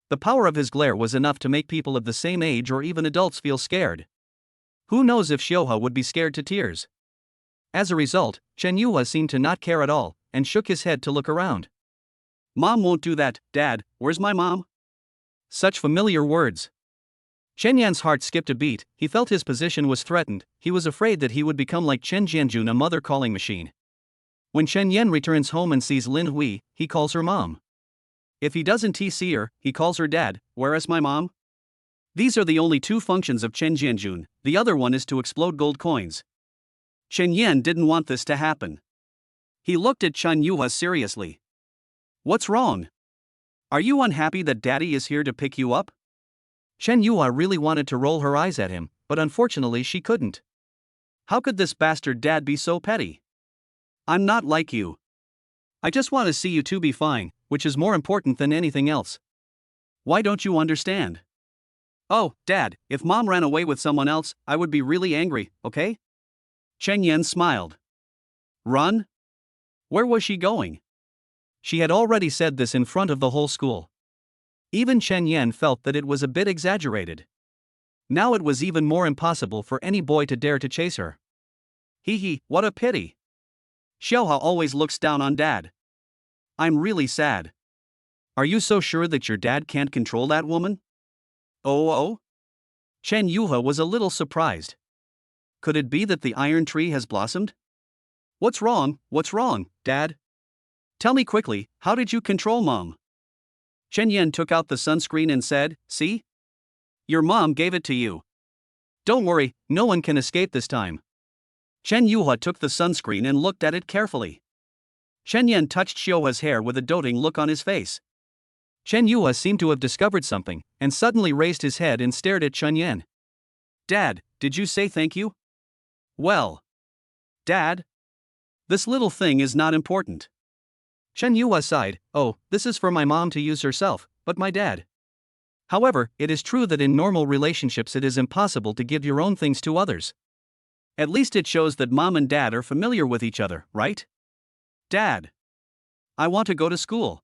The power of his glare was enough to make people of the same age or even adults feel scared. Who knows if Xiuha would be scared to tears? As a result, Chen Yue seemed to not care at all, and shook his head to look around. "Mom won't do that, Dad, where's my mom?" Such familiar words. Chen Yan's heart skipped a beat, he felt his position was threatened, he was afraid that he would become like Chen Jianjun, a mother-calling machine. When Chen Yan returns home and sees Lin Hui, he calls her mom. If he doesn't see her, he calls her dad, "Where is my mom?" These are the only two functions of Chen Jianjun, the other one is to explode gold coins. Chen Yan didn't want this to happen. He looked at Chen Yue seriously. "What's wrong? Are you unhappy that Daddy is here to pick you up?" Chen Yue really wanted to roll her eyes at him, but unfortunately she couldn't. How could this bastard dad be so petty? "I'm not like you. I just want to see you two be fine, which is more important than anything else. Why don't you understand?" "Oh, Dad, if Mom ran away with someone else, I would be really angry, okay?" Chen Yan smiled. Run? Where was she going? She had already said this in front of the whole school. Even Chen Yan felt that it was a bit exaggerated. Now it was even more impossible for any boy to dare to chase her. Hee, what a pity. Xiaohua always looks down on Dad. I'm really sad. Are you so sure that your dad can't control that woman? Oh? Chen Yuhe was a little surprised. Could it be that the iron tree has blossomed? What's wrong, Dad? Tell me quickly, how did you control Mom? Chen Yan took out the sunscreen and said, see? Your mom gave it to you. Don't worry, no one can escape this time. Chen Yuhe took the sunscreen and looked at it carefully. Chen Yan touched Xiuhe's hair with a doting look on his face. Chen Yuhe seemed to have discovered something, and suddenly raised his head and stared at Chen Yan. Dad, did you say thank you? Well. Dad? This little thing is not important. Chen Yuhe sighed, oh, this is for my mom to use herself, but my dad. However, it is true that in normal relationships it is impossible to give your own things to others. At least it shows that Mom and Dad are familiar with each other, right? Dad. I want to go to school.